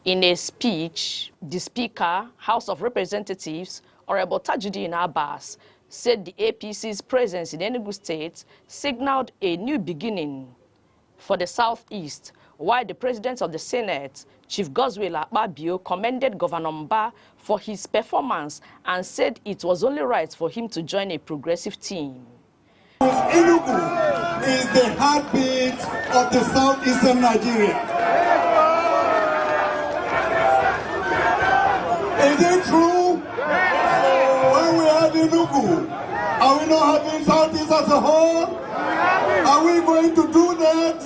In a speech, the Speaker, House of Representatives, Honorable Tajuddin Abbas, said the APC's presence in Enugu State signaled a new beginning for the Southeast, while the President of the Senate, Chief Godswill Akpabio, commended Governor Mba for his performance and said it was only right for him to join a progressive team. Enugu is the heartbeat of the southeastern Nigeria. Is it true? When we have Enugu, are we not having Southeast as a whole? Are we going to do that?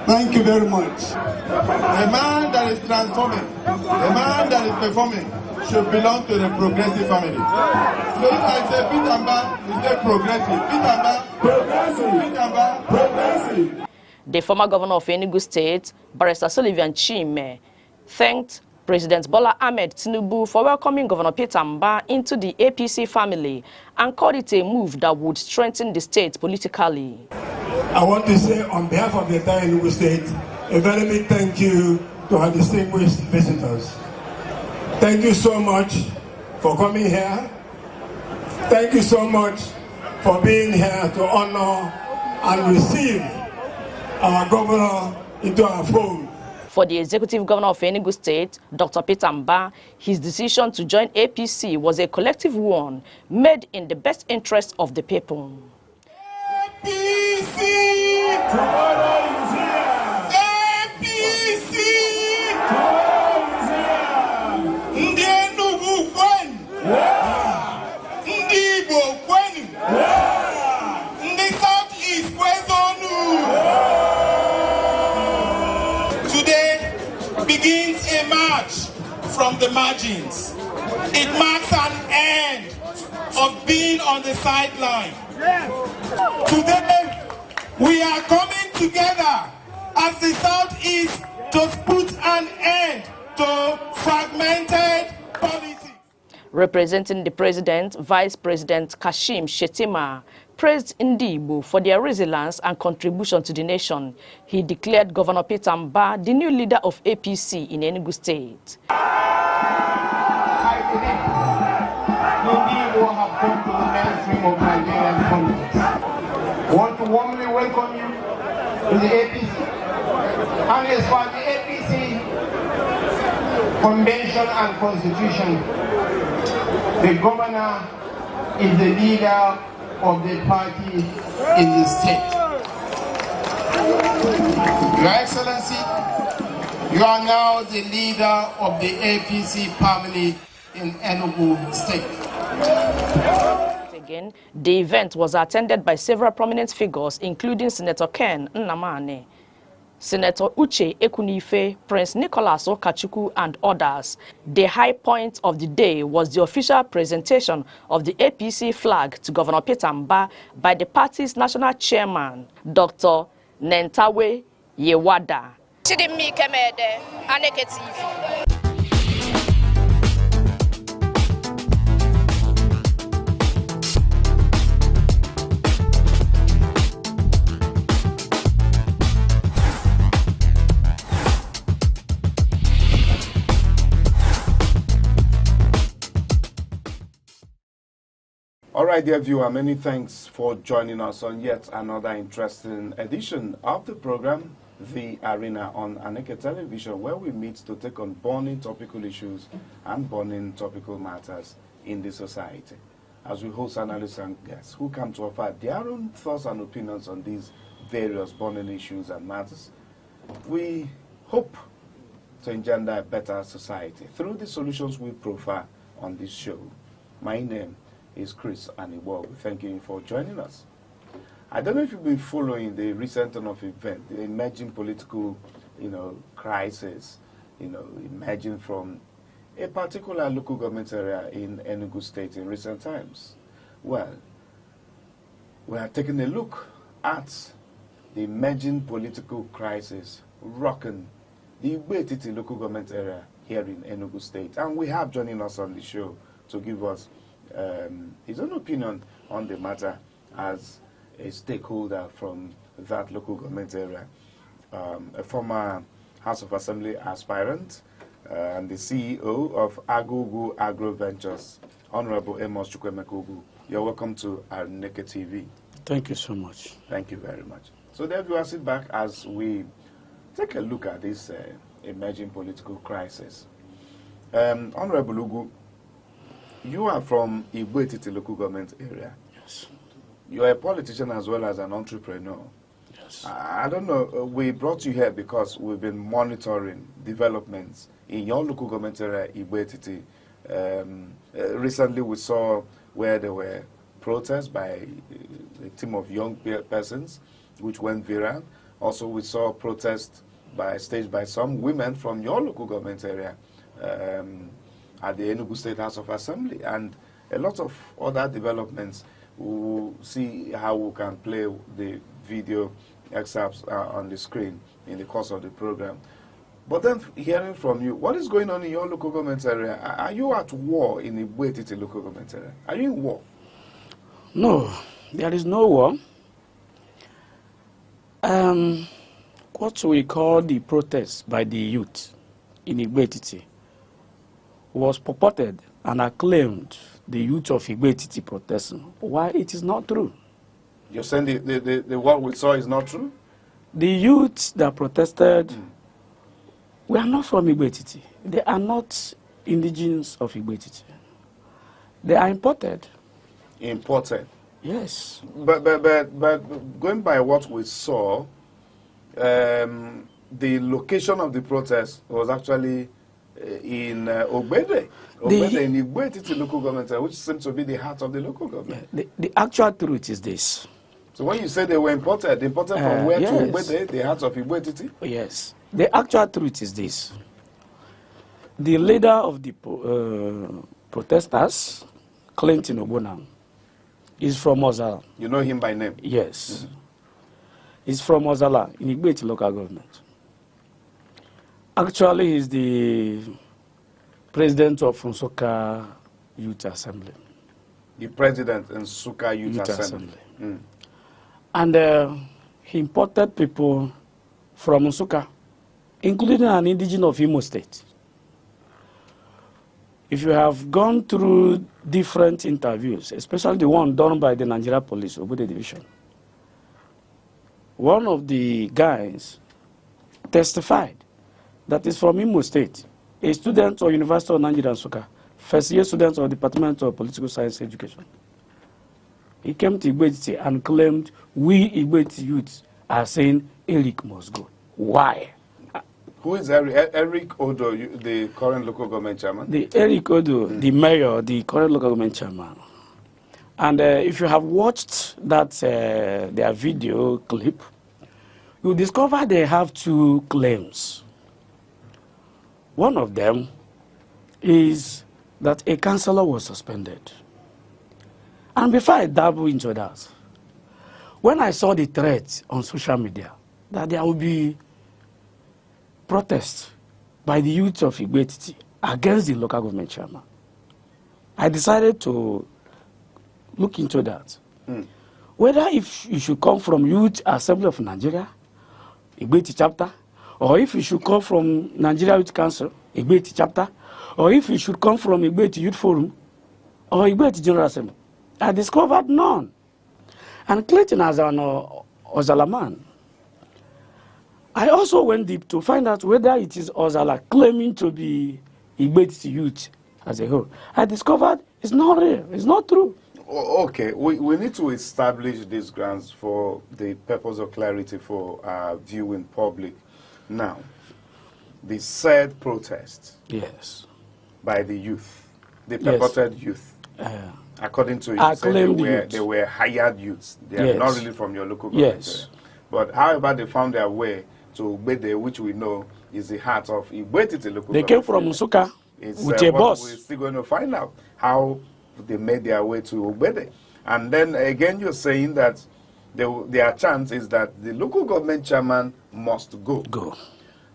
Thank you very much. A man that is transforming, a man that is performing, should belong to the progressive family. So if I say Pitamba, you say progressive. Pitamba, progressive. Pitamba, progressive. The former governor of Enugu State, Barrister Sullivan Chime, thanked President Bola Ahmed Tinubu for welcoming Governor Peter Mba into the APC family and called it a move that would strengthen the state politically. I want to say on behalf of the entire Enugu State, a very big thank you to our distinguished visitors. Thank you so much for coming here. Thank you so much for being here to honor and receive our governor into our fold. For the executive governor of Enugu State, Dr. Peter Mba, his decision to join APC was a collective one made in the best interest of the people. APC! Tomorrow is here! APC! Tomorrow is here! Ndi Enugu kwenu! Ndi Igbo kwenu! Ndi Southeast kwezonu! Today begins a march from the margins. It marks an end of being on the sideline. Today, we are coming together as the Southeast to put an end to fragmented politics. Representing the President, Vice President Kashim Shettima praised Ndigbo for their resilience and contribution to the nation. He declared Governor Peter Mba the new leader of APC in Enugu State. I believe Ndigbo have come to the mainstream of Nigerian politics. I want to warmly welcome you to the APC. And as for the APC convention and constitution, the governor is the leader of the party in the state. Your Excellency, you are now the leader of the APC family in Enugu State. Again, the event was attended by several prominent figures, including Senator Ken Nnamani, Senator Uche Ekunife, Prince Nicholas Okachuku, and others. The high point of the day was the official presentation of the APC flag to Governor Peter Mba by the party's national chairman, Dr. Nentawe Yewada. Aneke TV. All right, dear viewer, many thanks for joining us on yet another interesting edition of the program, The Arena, on Aneke Television, where we meet to take on burning topical issues and burning topical matters in the society. As we host analysts and guests who come to offer their own thoughts and opinions on these various burning issues and matters, we hope to engender a better society through the solutions we profile on this show. My name is Chris Aniwo. Thank you for joining us. I don't know if you've been following the recent turn of event, the emerging political, crisis, emerging from a particular local government area in Enugu State in recent times. Well, we are taking a look at the emerging political crisis rocking the Igbo local government area here in Enugu State. And we have joining us on the show to give us his own opinion on the matter as a stakeholder from that local government area, a former House of Assembly aspirant and the CEO of Agugu Agro Ventures, Honorable Amos Chukwemeka. You're welcome to Aneke TV. Thank you so much. Thank you very much. So there you are, sit back as we take a look at this emerging political crisis. Honorable Ugu, you are from Igbo local government area. Yes. You are a politician as well as an entrepreneur. Yes. I don't know, we brought you here because we've been monitoring developments in your local government area, Igbo. Recently we saw where there were protests by a team of young persons, which went viral. Also, we saw protests staged by some women from your local government area at the Enugu State House of Assembly, and a lot of other developments. We'll see how we can play the video excerpts on the screen in the course of the program. But then, hearing from you, what is going on in your local government area? Are you at war in the Igbo local government area? Are you in war? No, there is no war. What we call the protest by the youth in Igbo was purported and acclaimed the youth of Igbo protesting. Why it is not true? You're saying the what we saw is not true? The youth that protested we are not from Igbo. They are not indigenous of Igbo. They are imported. Imported? Yes. But going by what we saw, the location of the protest was actually in Ogbede. Ogbede in Igbo local government, which seems to be the heart of the local government. The actual truth is this. So when you say they were imported from where yes. to Ogbede, the heart of Igbo? Yes. The actual truth is this. The leader of the protesters, Clinton Ogbonam, is from Ozala. You know him by name? Yes. He's from Ozala in Igbo local government. Actually, he's the president of Nsukka Youth Assembly. The president in Nsukka Youth Assembly. And he imported people from Nsukka, including an indigenous of Imo State. If you have gone through different interviews, especially the one done by the Nigeria Police, Obude Division, one of the guys testified that is from Imo State, a student of University of Nigeria Nsukka, first-year student of the Department of Political Science Education. He came to Igbo and claimed we Igbo youths are saying Eric must go. Why? Who is Eric Odo, the current local government chairman? The Eric Odo, the mayor, the current local government chairman. And if you have watched that their video clip, you discover they have two claims. One of them is that a councillor was suspended. And before I dabble into that, when I saw the threat on social media that there will be protests by the youth of Igbo against the local government chairman, I decided to look into that. Whether if you should come from Youth Assembly of Nigeria, Igbo chapter, or if you should come from Nigeria Youth Council, Igbo chapter, or if you should come from Igbo Youth Forum, or Igbo General Assembly. I discovered none. And Clayton as an Ozala man, I also went deep to find out whether it is Ozala claiming to be Igbeti youth as a whole. I discovered it's not real, it's not true. Okay, we need to establish these grounds for the purpose of clarity for our view in public. Now, the said protest yes, by the youth, the purported youth, according to you, they were hired youths. They are not really from your local government. Yes. But however, they found their way to Ugbede, which we know is the heart of Ugbede local government. They came from Musuka with a bus. We're still going to find out how they made their way to Ugbede. And then again, you're saying that their chance is that the local government chairman must go.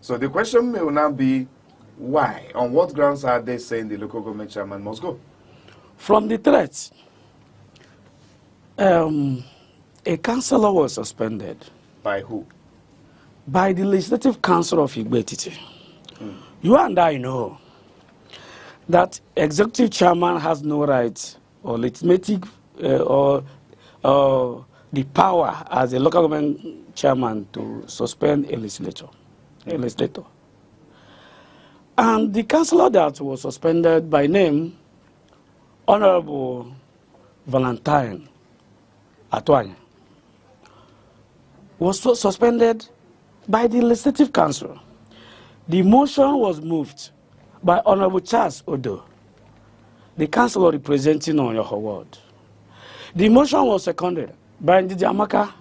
So the question may now be, why? On what grounds are they saying the local government chairman must go? From the threats, a councillor was suspended. By who? By the Legislative Council of Igbetiti. You and I know that executive chairman has no right or legitimacy or the power as a local government chairman to suspend a legislator. And the councillor that was suspended by name, Honorable Valentine Atwanya, was suspended by the Legislative Council. The motion was moved by Honorable Charles Odo, the councillor representing Onyoho Ward. The motion was seconded by Ndidi Amaka,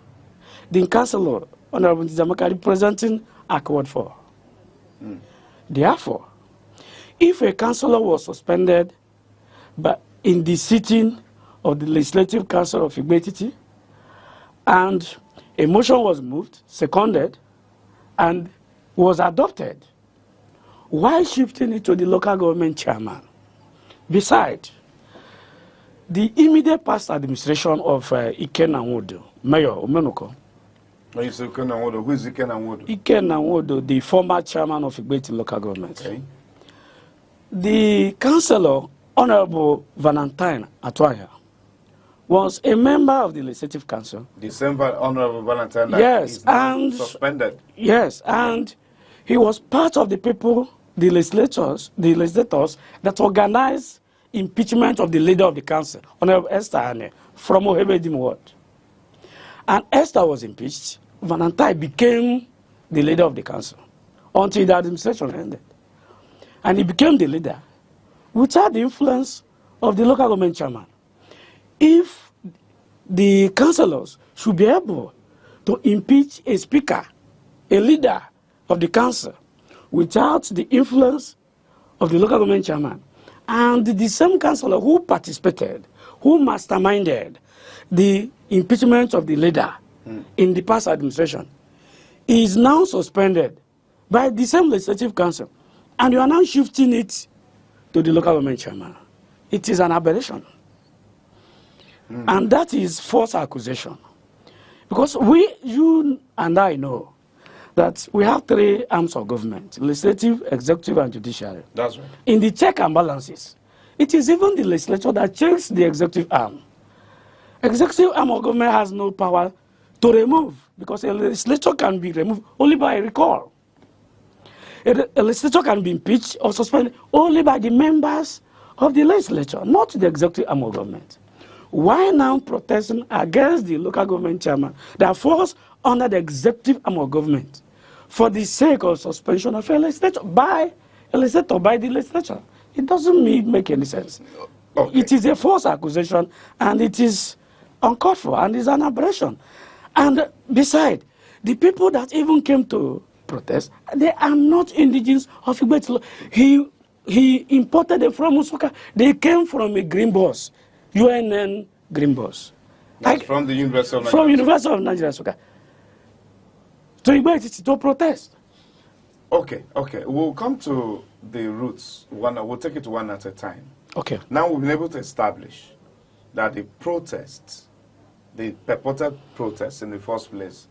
the councillor, Honorable Ndidi Amaka, representing Ward 4. Therefore, if a councillor was suspended in the sitting of the Legislative Council of Igbetiti, and a motion was moved, seconded, and was adopted, while shifting it to the local government chairman, beside the immediate past administration of Iken Nwodo, Mayor Omenoko. Who is Iken Nwodo? Iken Nwodo, the former chairman of Igbeti local government. Okay. The councillor, Honorable Valentine Atwaya, was a member of the Legislative Council. The same Honorable Valentine that is now suspended. Yes, and he was part of the people, the legislators that organized impeachment of the leader of the council, Honorable Esther Ane, from Ohebedim Ward. And Esther was impeached. Valentine became the leader of the council until the administration ended. And he became the leader without the influence of the local government chairman. If the councillors should be able to impeach a speaker, a leader of the council, without the influence of the local government chairman, and the same councillor who participated, who masterminded the impeachment of the leader in the past administration, is now suspended by the same Legislative Council, and you are now shifting it to the local government chairman. It is an aberration. And that is false accusation. Because you and I know that we have three arms of government: legislative, executive, and judiciary. That's right. In the check and balances, it is even the legislature that checks the executive arm. Executive arm of government has no power to remove, because a legislature can be removed only by a recall. A legislature can be impeached or suspended only by the members of the legislature, not the executive arm of government. Why now protesting against the local government chairman that falls under the executive arm of government for the sake of suspension of a legislature by the legislature? It doesn't make any sense. Okay. It is a false accusation, and it is uncalled for, and it's an aberration. And besides, the people that even came to protest, they are not indigenous of Igbeti. He imported them from Musuka. They came from a green bus, UNN green bus. That's from the University of Nigeria. From University of Nigeria, Suka. To Igbeti to protest. Okay. We'll come to the roots. We'll take it one at a time. Okay. Now we've been able to establish that the protests, the purported protests in the first place,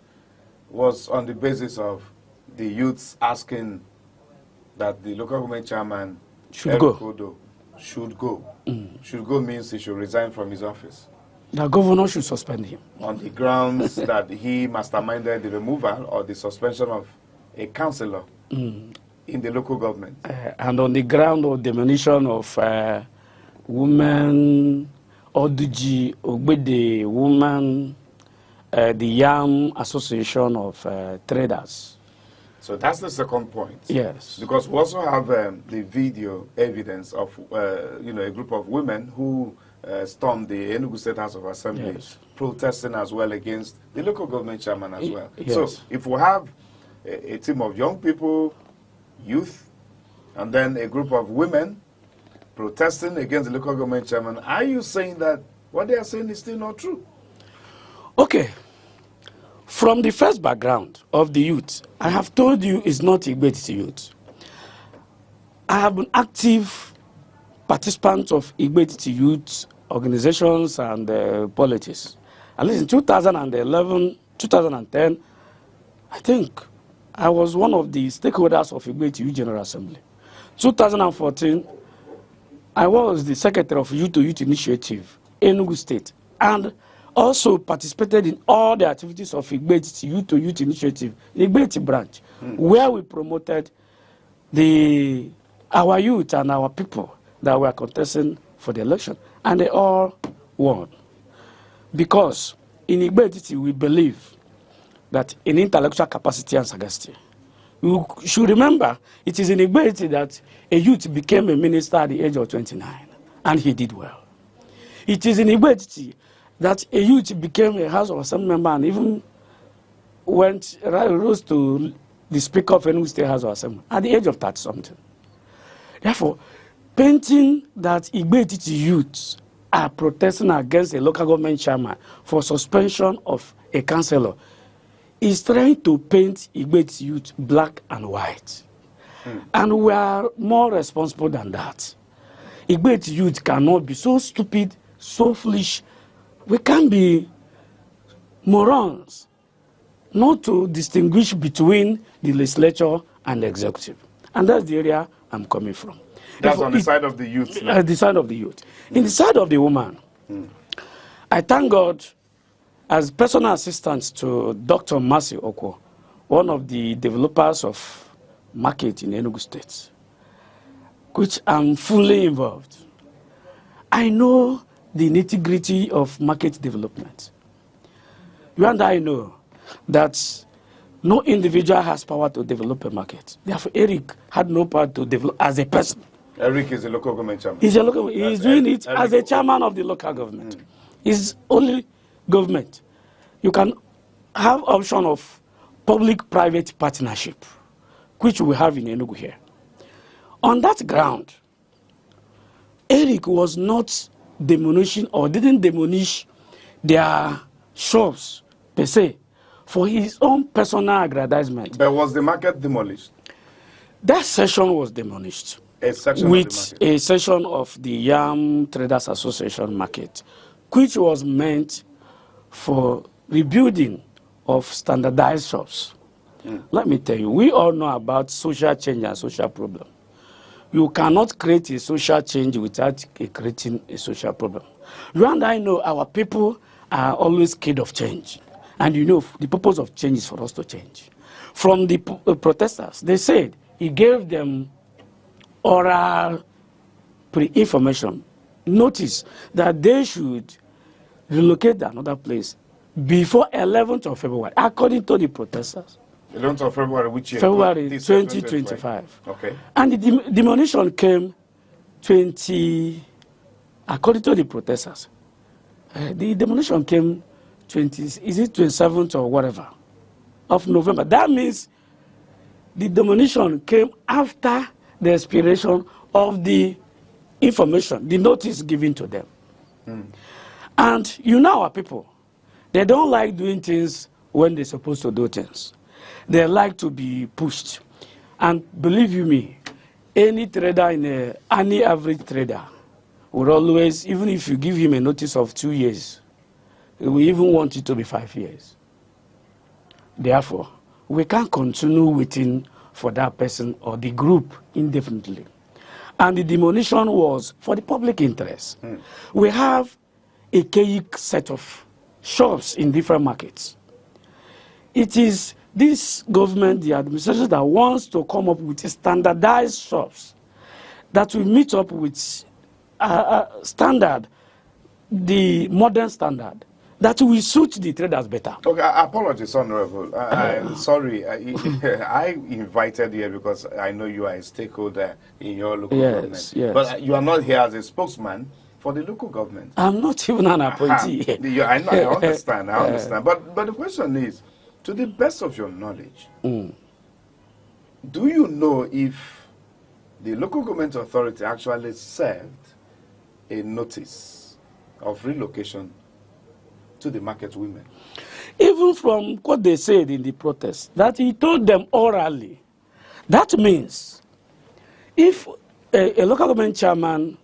was on the basis of the youths asking that the local government chairman should go. Should go. Should go means he should resign from his office. The governor should suspend him. On the grounds that he masterminded the removal or the suspension of a councillor in the local government. And on the ground of diminution of women, Oduji, Ogbede, women, the Yam Association of Traders. So that's the second point. Yes. Because we also have the video evidence of, a group of women who stormed the Enugu State House of Assembly, yes, protesting as well against the local government chairman as well. Yes. So if we have a team of young people, youth, and then a group of women protesting against the local government chairman, are you saying that what they are saying is still not true? Okay. From the first background of the youth, I have told you it's not Igbeti youth. I have been active participant of Igbeti youth organizations and politics. At least in 2011, 2010, I think I was one of the stakeholders of Igbeti Youth General Assembly. 2014, I was the secretary of Youth to Youth Initiative, Enugu State, and also participated in all the activities of Igbeti Youth to Youth Initiative, Igbeti branch, where we promoted our youth and our people that were contesting for the election, and they all won. Because in Igbeti we believe that in intellectual capacity and sagacity. You should remember, it is in Igbeti that a youth became a minister at the age of 29, and he did well. It is in Igbeti that a youth became a House of Assembly member and even rose to the Speaker of Enugu State House of Assembly at the age of 30-something. Therefore, painting that Igbeti youths are protesting against a local government chairman for suspension of a councillor is trying to paint Igbeti youth black and white. And we are more responsible than that. Igbeti youth cannot be so stupid, so foolish. We can't be morons not to distinguish between the legislature and the executive. And that's the area I'm coming from. That's on the side of the youth. The side of the youth. In the side of the woman, I thank God as personal assistant to Dr. Mercy Okwo, one of the developers of market in Enugu State, which I'm fully involved. I know the nitty-gritty of market development. You and I know that no individual has power to develop a market. Therefore, Eric had no power to develop as a person. Eric is a local government chairman. He's doing it as a chairman of the local government. It's only government. You can have option of public-private partnership, which we have in Enugu here. On that ground, Eric was not demolishing or didn't demolish their shops per se for his own personal aggrandizement. But was the market demolished? That section was demolished. A section with of the market. a section of the Yam Traders Association market, which was meant for rebuilding of standardized shops. Let me tell you, we all know about social change and social problem. You cannot create a social change without creating a social problem. You and I know our people are always scared of change. And you know, the purpose of change is for us to change. From the protesters, they said he gave them oral pre-information, notice that they should relocate to another place before 11th of February, according to the protesters. 11th of February, which year? February 2025. Okay. And the demolition came according to the protesters. The demolition came 27th or whatever of November. That means the demolition came after the expiration of the information, the notice given to them. And you know our people, they don't like doing things when they're supposed to do things. They like to be pushed. And believe you me, any trader any average trader will always, even if you give him a notice of 2 years, he will even want it to be 5 years. Therefore, we can't continue waiting for that person or the group indefinitely. And the demolition was for the public interest. We have archaic set of shops in different markets. It is this government, the administration, that wants to come up with standardized shops that will meet up with standard, the modern standard, that will suit the traders better. Okay, apologies, Honorable. I'm sorry. I invited you here because I know you are a stakeholder in your local government. Yes. But you are not here as a spokesman for the local government. I'm not even an appointee. I know, I understand. I understand. But the question is, to the best of your knowledge, do you know if the local government authority actually served a notice of relocation to the market women? Even from what they said in the protest, that he told them orally. That means if a local government chairman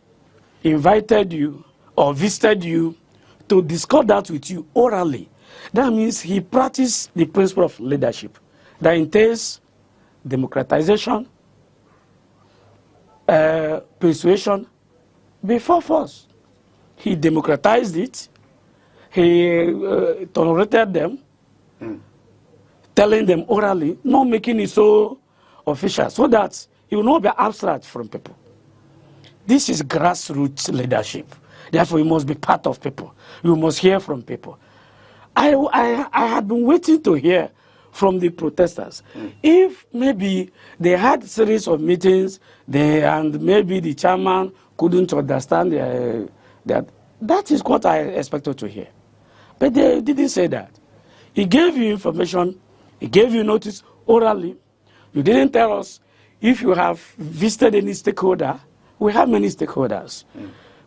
invited you or visited you to discuss that with you orally, that means he practiced the principle of leadership that entails democratization, persuasion before force. He democratized it. He tolerated them, telling them orally, not making it so official, so that he will not be abstract from people. This is grassroots leadership. Therefore, you must be part of people. You must hear from people. I had been waiting to hear from the protesters. If maybe they had a series of meetings, and maybe the chairman couldn't understand that is what I expected to hear. But they didn't say that. He gave you information, he gave you notice orally. You didn't tell us if you have visited any stakeholder. We have many stakeholders.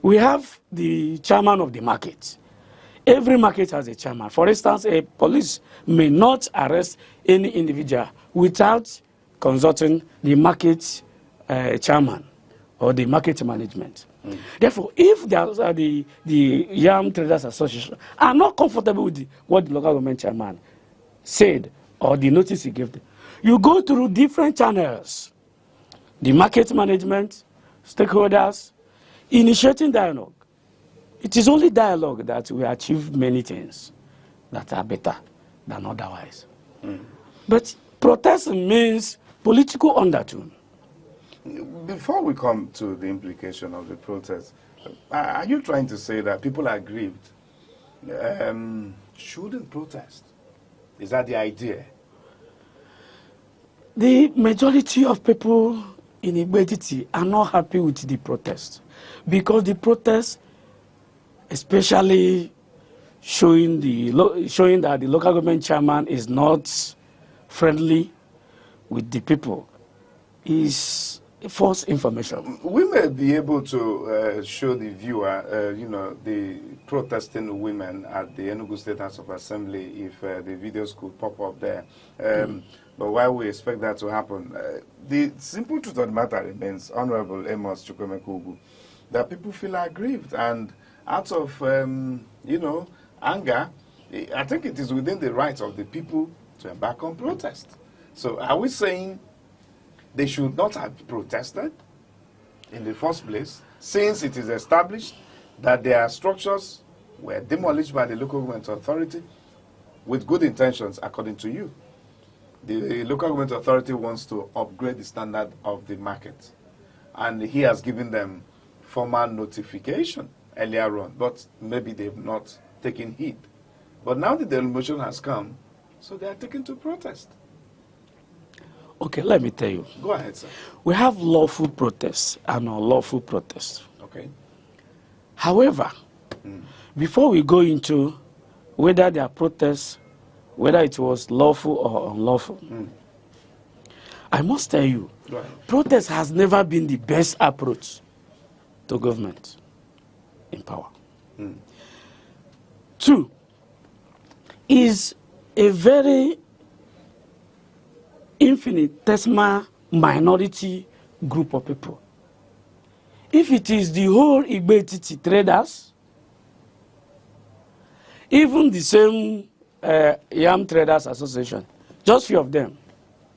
We have the chairman of the market. Every market has a chairman. For instance, a police may not arrest any individual without consulting the market chairman or the market management. Therefore, if the Yam Traders Association are not comfortable with what the local government chairman said or the notice he gave them, you go through different channels. The market management, stakeholders, initiating dialogue. It is only dialogue that we achieve many things that are better than otherwise. But protest means political undertone. Before we come to the implication of the protest, are you trying to say that people are aggrieved shouldn't protest? Is that the idea? The majority of people in Igbo are not happy with the protest because the protest, especially showing that the local government chairman is not friendly with the people, is false information. We may be able to show the viewer, the protesting women at the Enugu State House of Assembly if the videos could pop up there. But while we expect that to happen, the simple truth of the matter remains, Honorable Amos Chukwemekugu, that people feel aggrieved and out of, anger, I think it is within the rights of the people to embark on protest. So are we saying they should not have protested in the first place, since it is established that their structures were demolished by the local government authority with good intentions, according to you? The local government authority wants to upgrade the standard of the market, and he has given them formal notification earlier on, but maybe they've not taken heed. But now the demolition has come, so they are taken to protest. Okay, let me tell you. Go ahead, sir. We have lawful protests and unlawful protests. Okay. However, before we go into whether there are protests, whether it was lawful or unlawful, I must tell you, protest has never been the best approach to government in power. Two, is a very infinitesimal minority group of people. If it is the whole Igbo traders, even the same Yam Traders Association, just few of them,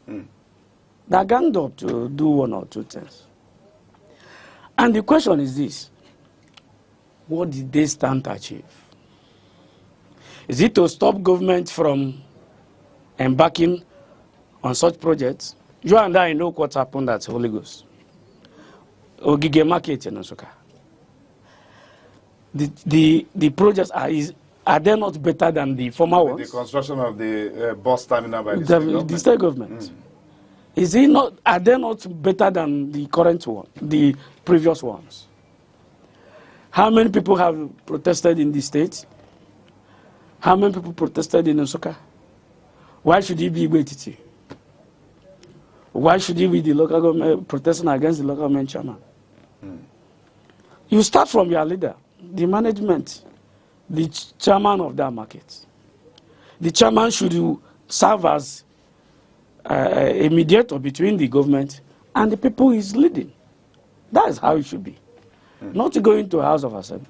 they ganged up to do one or two things. And the question is this: what did they stand to achieve? Is it to stop government from embarking on such projects? You and I know what happened at Holy Ghost. Ogige Market in Nsukka. The projects are they not better than the former ones? The construction of the bus terminal by the state government. The state government. Is it not? Are they not better than the current one, the previous ones? How many people have protested in the state? How many people protested in Nsukka? Why should it be Igwe? Why should it be the local government protesting against the local government chairman? You start from your leader, the management, the chairman of that market. The chairman should serve as a mediator between the government and the people he's leading. That is how it should be. Not to go into a House of Assembly.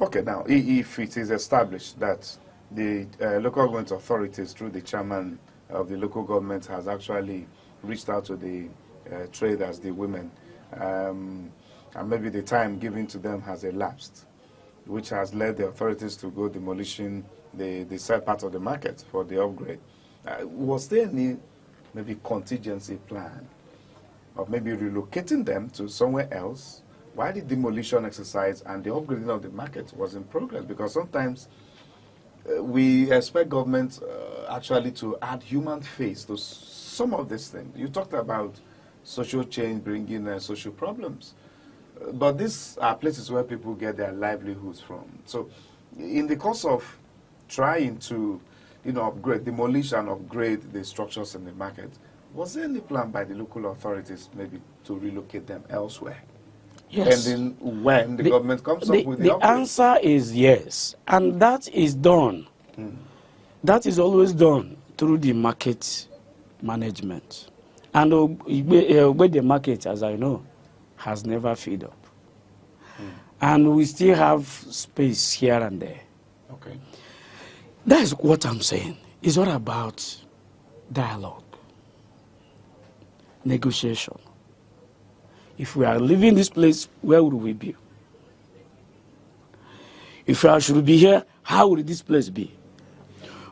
Okay, now, if it is established that the local government authorities, through the chairman of the local government, has actually reached out to the traders, the women, and maybe the time given to them has elapsed, which has led the authorities to go demolishing the said part of the market for the upgrade. Was there any maybe contingency plan of maybe relocating them to somewhere else while the demolition exercise and the upgrading of the market was in progress? Because sometimes we expect government actually to add human face to some of these things. You talked about social change bringing social problems. But these are places where people get their livelihoods from. So in the course of trying to demolish and upgrade the structures in the market, was there any plan by the local authorities maybe to relocate them elsewhere? Yes. And then when the government comes up with the upgrade? answer is yes. And that is done. That is always done through the market management. And where the market, as I know, has never filled up. And we still have space here and there. Okay. That is what I'm saying. It's all about dialogue, negotiation. If we are leaving this place, where would we be? If I should be here, how would this place be?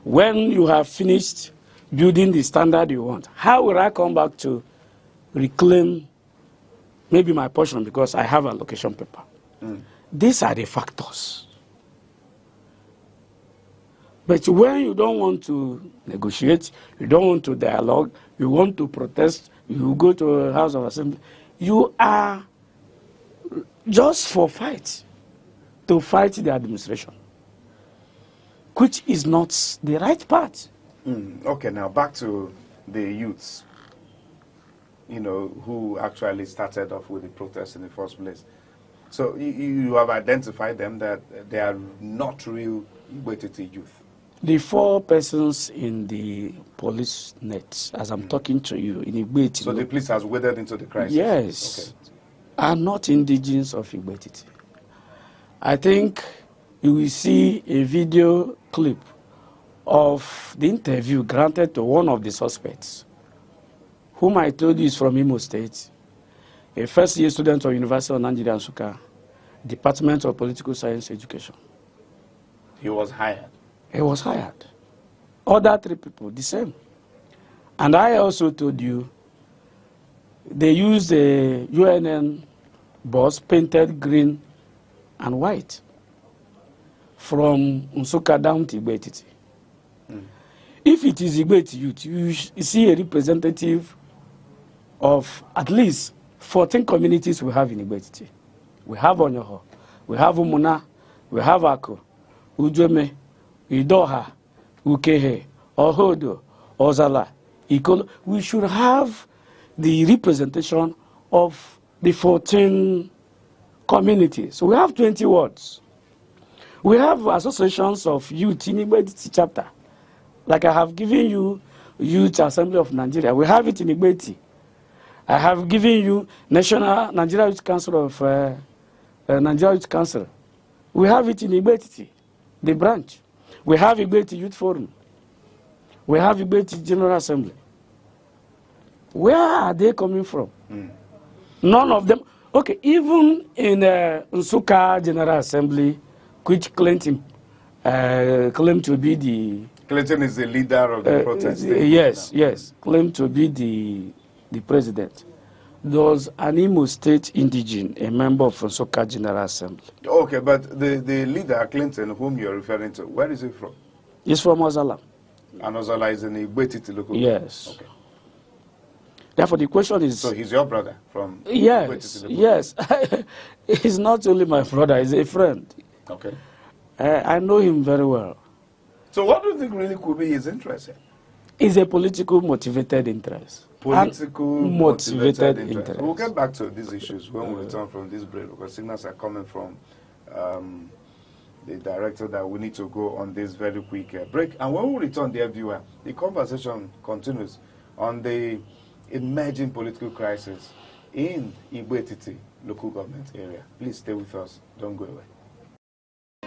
When you have finished building the standard you want, how will I come back to reclaim maybe my portion because I have a location paper? These are the factors. But when you don't want to negotiate, you don't want to dialogue, you want to protest, you go to a House of Assembly, you are just to fight the administration, which is not the right path. Okay, now back to the youths, who actually started off with the protest in the first place. So you have identified them that they are not real Igbo youth. The 4 persons in the police net, as I'm talking to you, in Igbo. So the police has waded into the crisis? Yes. Okay. Are not indigenous of Igbo. I think you will see a video clip of the interview granted to one of the suspects, whom I told you is from Imo State, a first-year student of University of Nigeria, Nsukka, Department of Political Science Education. He was hired? He was hired. Other 3 people, the same. And I also told you, they used a UNN bus painted green and white from Nsukka down to Igbo. If it is Igbo youth, you see a representative of at least 14 communities we have in Igbo. We have Onyoho, we have Umuna, we have Ako, Ujome, Idoha, Ukehe, Ohodo, Ozala, Ikolo. We should have the representation of the 14 communities. So we have 20 wards. We have associations of youth in Igbo chapter. Like I have given you Youth Assembly of Nigeria. We have it in Igbo. I have given you Nigeria Youth Council of Nigeria Youth Council. We have it in Igbo, the branch. We have Igbo Youth Forum. We have Igbo General Assembly. Where are they coming from? None of them. Okay, even in Nsukka General Assembly, which Clinton claimed to be the... Clinton is the leader of the protest. Yes, yes, claimed to be the president. There was an Imo State indigene, a member of Nsukka General Assembly. Okay, but the leader, Clinton, whom you're referring to, where is he from? He's from Ozala. And Ozala is in the Igbetiti local Yes. Okay. Therefore, the question is... So he's your brother from Yes, yes. He's not only my brother, he's a friend. Okay. I know him very well. So what do you think really could be his interest here? It's a political motivated interest. Political motivated interest. We'll get back to these issues when we return from this break, because signals are coming from the director that we need to go on this very quick break. And when we return, dear viewer, the conversation continues on the emerging political crisis in Igbetiti local government area. Please stay with us. Don't go away.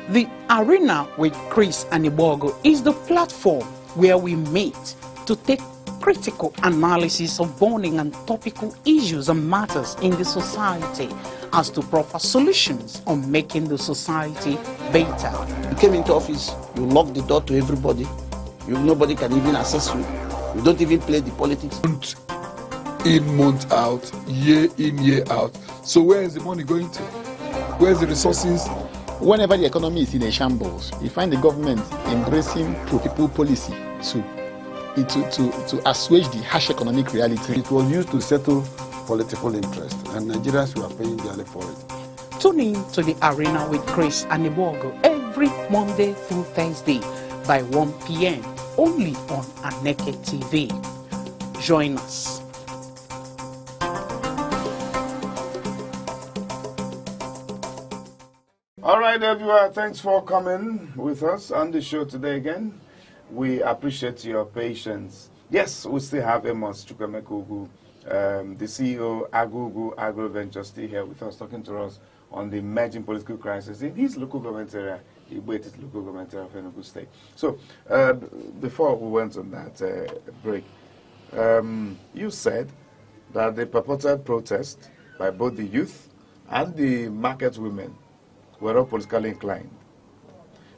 The Arena with Chris and Ibogo is the platform where we meet to take critical analysis of burning and topical issues and matters in the society as to proper solutions on making the society better. You came into office, you locked the door to everybody. Nobody can even access you. You don't even play the politics. Month in, month out, year in, year out. So where is the money going to? Where's the resources? Whenever the economy is in a shambles, you find the government embracing pro-people policy to assuage the harsh economic reality. It was used to settle political interest, and Nigerians were paying dearly for it. Tune in to the Arena with Chris and Ibogo every Monday through Thursday by 1 p.m. only on Aneke TV. Join us. All right, everyone, thanks for coming with us on the show today again. We appreciate your patience. Yes, we still have Amos Chukwemekugu, the CEO, Agugu Agro Venture, still here with us, talking to us on the emerging political crisis in his local government area, Igbetiti local government area of Enugu State. So, before we went on that break, you said that the purported protest by both the youth and the market women were all politically inclined.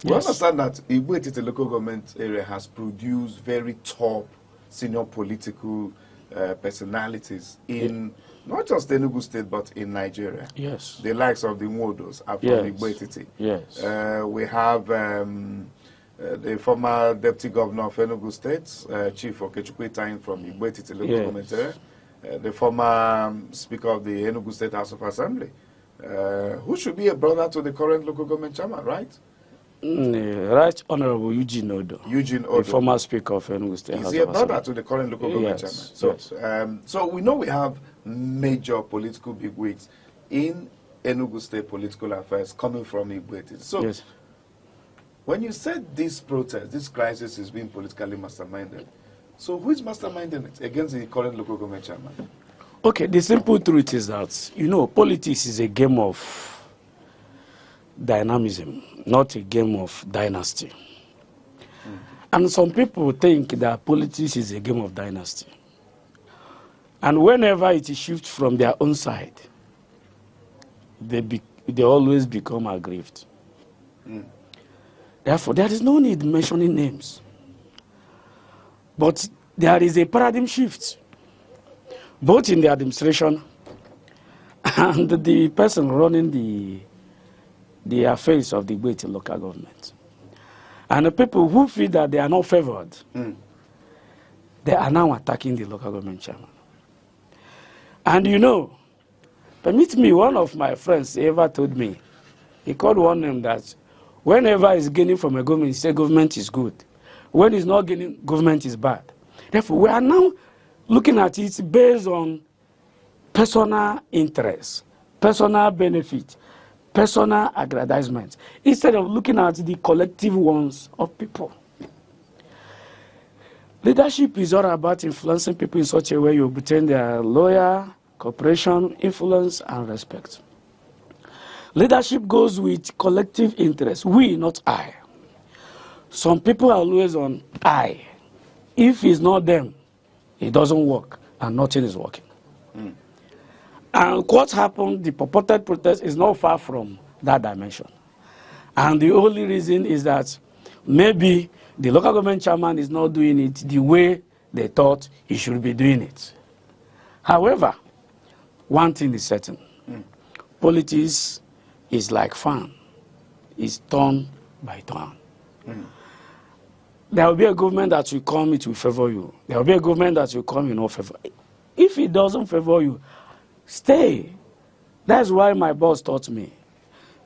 We understand that Igbetiti local government area has produced very top senior political personalities in not just Enugu State, but in Nigeria. Yes. The likes of the Modos are from Igbetiti. Yes. We have the former deputy governor of Enugu State, Chief Okechukwu Itain from Igbetiti local government area. The former speaker of the Enugu State House of Assembly, who should be a brother to the current local government chairman, right? Right Honorable Eugene Odo. Eugene Odo. The former speaker of Enugu State House Is he a brother to the current local government chairman? So, so we know we have major political bigwigs in Enugu State political affairs coming from Igbetiti. So, when you said this protest, this crisis is being politically masterminded, so who is masterminding it against the current local government chairman? Okay, the simple truth is that, you know, politics is a game of dynamism, not a game of dynasty. And some people think that politics is a game of dynasty. And whenever it shifts from their own side, they always become aggrieved. Therefore, there is no need mentioning names. But there is a paradigm shift, both in the administration and the person running the affairs of the Igbetiti local government. And the people who feel that they are not favored, they are now attacking the local government chairman. And you know, permit me, one of my friends ever told me, he called one name that whenever he's gaining from a government, he said government is good. When he's not gaining, government is bad. Therefore, we are now looking at it based on personal interest, personal benefit, personal aggrandizement, instead of looking at the collective wants of people. Leadership is all about influencing people in such a way you obtain their loyal, cooperation, influence, and respect. Leadership goes with collective interest. We, not I. Some people are always on I. If it's not them, it doesn't work, and nothing is working. And what happened, the purported protest is not far from that dimension. And the only reason is that maybe the local government chairman is not doing it the way they thought he should be doing it. However, one thing is certain. Politics is like fan. It's turn by turn. There will be a government that will come, it will favor you. There will be a government that will come, you know, favor. If it doesn't favor you, stay. That's why my boss taught me.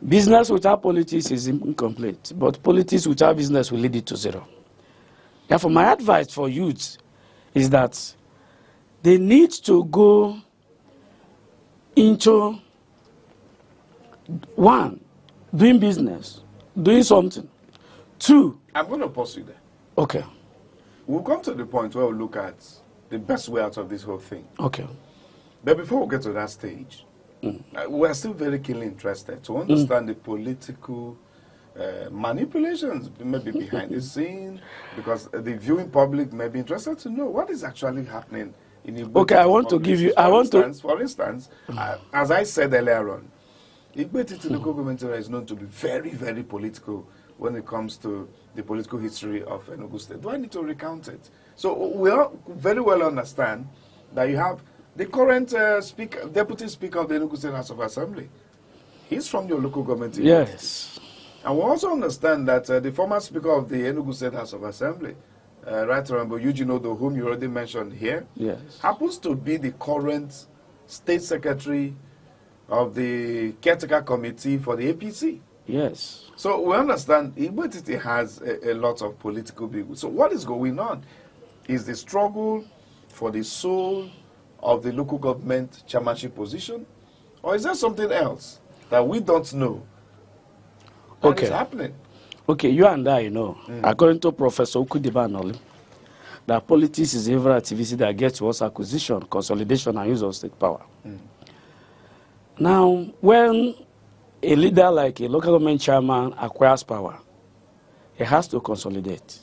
Business without politics is incomplete, but politics without business will lead it to zero. Therefore, my advice for youth is that they need to go into, one, doing business, doing something. Two, I'm going to pause you there. Okay. We'll come to the point where we'll look at the best way out of this whole thing. Okay. But before we get to that stage, we're still very keenly interested to understand the political manipulations maybe behind the scene, because the viewing public may be interested to know what is actually happening in Igbo. Okay, I want to give you, For instance, as I said earlier on, Igbo local government area is known to be very, very political when it comes to the political history of Enugu State. Do I need to recount it? So we all very well understand that you have the current Deputy Speaker of the Enugu State House of Assembly. He's from your local government area. Yes. And we also understand that the former Speaker of the Enugu State House of Assembly, Right Honorable Eugene Odo, whom you already mentioned here, yes, happens to be the current State Secretary of the Caretaker Committee for the APC. Yes. So we understand Igbo has a lot of political people. So what is going on? Is the struggle for the soul of the local government chairmanship position? Or is there something else that we don't know that is happening? Okay, you and I know, according to Professor Okudiba Anoli, that politics is every activity that gets towards acquisition, consolidation, and use of state power. Now, when a leader like a local government chairman acquires power, he has to consolidate.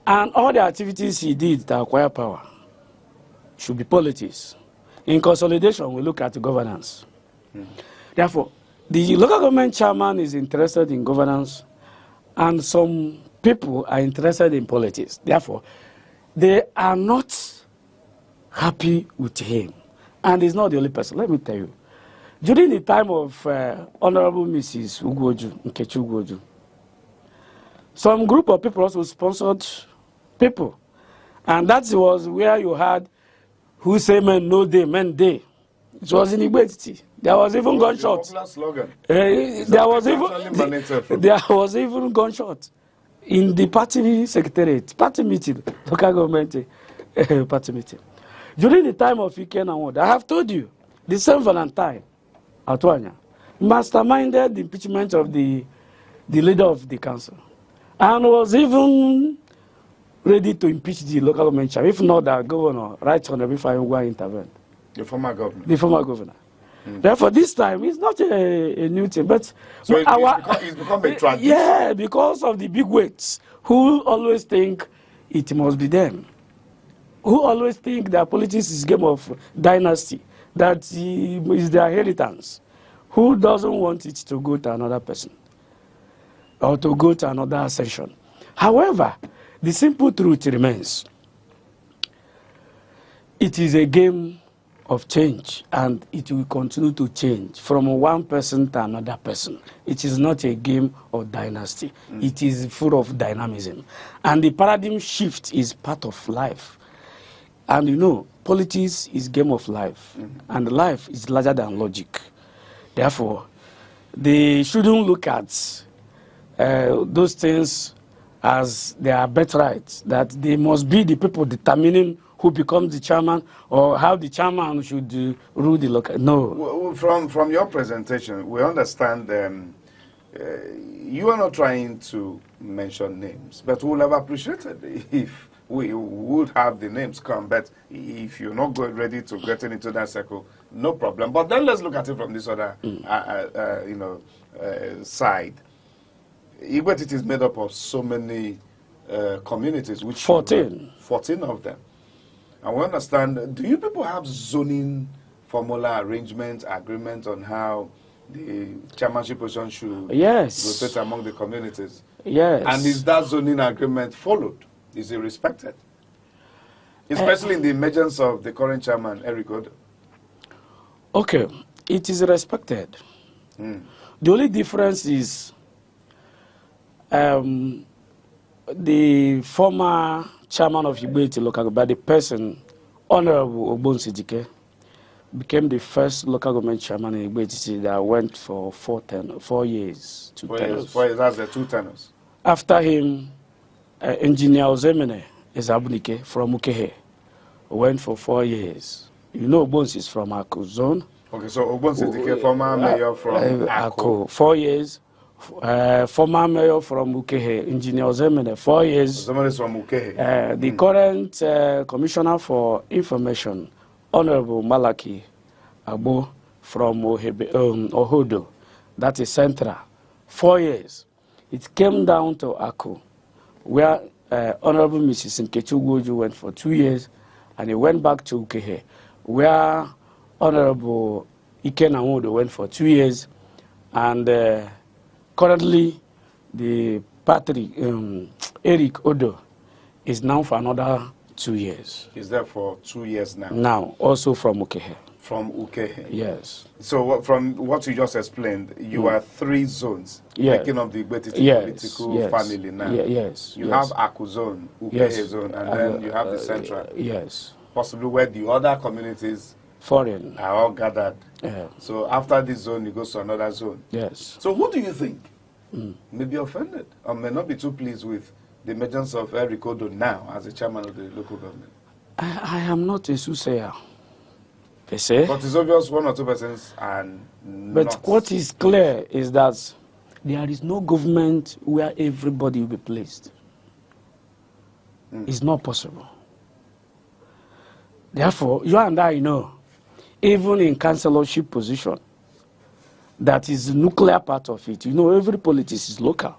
And all the activities he did to acquire power should be politics. In consolidation, we look at the governance. Therefore, the local government chairman is interested in governance, and some people are interested in politics. Therefore, they are not happy with him. And he's not the only person. Let me tell you. During the time of Honorable Mrs. Nkechi Ugwoju, some group of people also sponsored people. And that was where you had who say men no day, men day. It was in Igbo. There was even gunshot. Slogan. There was even gunshot in the party secretariat, party meeting, local government party meeting. During the time of Ike Award, I have told you, the same Valentine, Atwanya, masterminded the impeachment of the leader of the council, and was even ready to impeach the local government chair, if not that governor, Right Honorable Ifeanyi intervened. The former governor. The former governor. Therefore, this time, it's not a new thing, but so it's become a tradition. Yeah, because of the big weights, who always think it must be them, who always think that politics is a game of dynasty, that is their inheritance, who doesn't want it to go to another person or to go to another session. However, the simple truth remains, it is a game of change, and it will continue to change from one person to another person. It is not a game of dynasty. It is full of dynamism. And the paradigm shift is part of life. And you know, politics is game of life, and life is larger than logic. Therefore, they shouldn't look at those things as their birthright, that they must be the people determining who becomes the chairman or how the chairman should rule the local. No. Well, from your presentation, we understand you are not trying to mention names, but we would have appreciated if we would have the names come. But if you're not ready to get into that circle, no problem. But then let's look at it from this other side. Igbo is made up of so many communities, which 14 of them. And we understand, do you people have zoning formula arrangement, agreement on how the chairmanship position should rotate among the communities? Yes. And is that zoning agreement followed? Is it respected? Especially in the emergence of the current chairman, Eric Odo. Okay, it is respected. The only difference is the former chairman of Igbo local government, the person, Honorable Ogbonsidike, became the first local government chairman in Igbo that went for 4 years. 4 years, 4 years, that's the 2 tenors. After him, Engineer Ozemene Ezabunike from Ukehe went for 4 years. You know Ogbons is from Ako zone. Okay, so Ogbonsidike, former mayor from Ako. 4 years. Former mayor from Ukehe, Engineer Ozemene, 4 years. Ozemene is from Ukehe. The current Commissioner for Information, Honorable Malaki Abo from Ohodo, that is Central, 4 years. It came down to Ako, where Honorable Mrs. Nkechi Ugoju went for 2 years, and he went back to Ukehe, where Honorable Ike Nawodo went for 2 years, and currently the party, Eric Odo, is now for another 2 years. He's there for 2 years now. Now, also from Ukehe. From Ukehe. Yes. So from what you just explained, you are 3 zones making up the Igbetiti political family now. You have Aku zone, Ukehe zone, and then you have the central. Yes. Possibly where the other communities foreign are all gathered. So after this zone, you go to another zone. Yes. So who do you think may be offended or may not be too pleased with the emergence of Eric Odo now as the chairman of the local government? I am not a soothsayer, per se. But it's obvious 1 or 2 persons are But not. what is clear is that there is no government where everybody will be placed. It's not possible. Therefore, you and I know, even in councillorship position, that is the nuclear part of it. You know, every politics is local.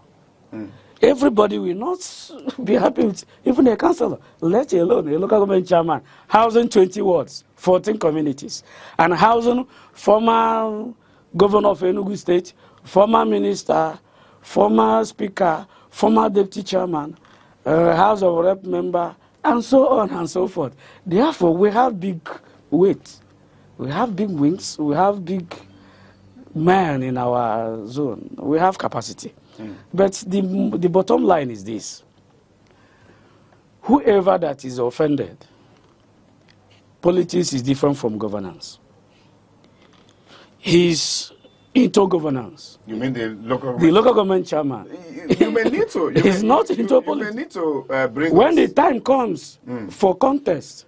Everybody will not be happy with even a councillor, let alone a local government chairman, housing 20 wards, 14 communities, and housing former governor of Enugu State, former minister, former speaker, former deputy chairman, House of Rep member, and so on and so forth. Therefore, we have big weight. We have big wings. We have big men in our zone. We have capacity. But the bottom line is this. Whoever that is offended, politics is different from governance. He's into governance. You mean the local government? The local government chairman. You may need to. He's not into politics. You may need to bring when us. the time comes for contest,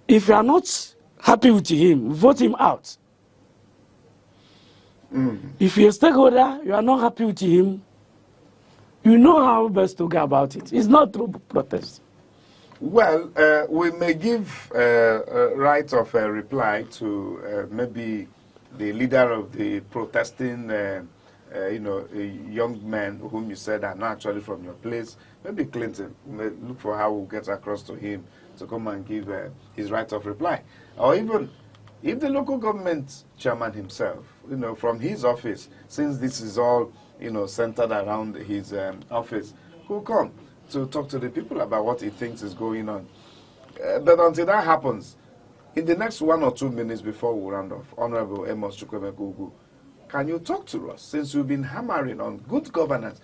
if you are not happy with him, vote him out. If you're a stakeholder, you are not happy with him, you know how best to go about it. It's not through protest. Well, we may give right of reply to maybe the leader of the protesting, a young man whom you said are not actually from your place. Maybe Clinton. We may look for how we'll get across to him to come and give his right of reply. Or even if the local government chairman himself, from his office, since this is all, centered around his office, who come to talk to the people about what he thinks is going on. But until that happens, in the next 1 or 2 minutes before we round off, Honorable Amos Chukwemeka, can you talk to us, since you've been hammering on good governance?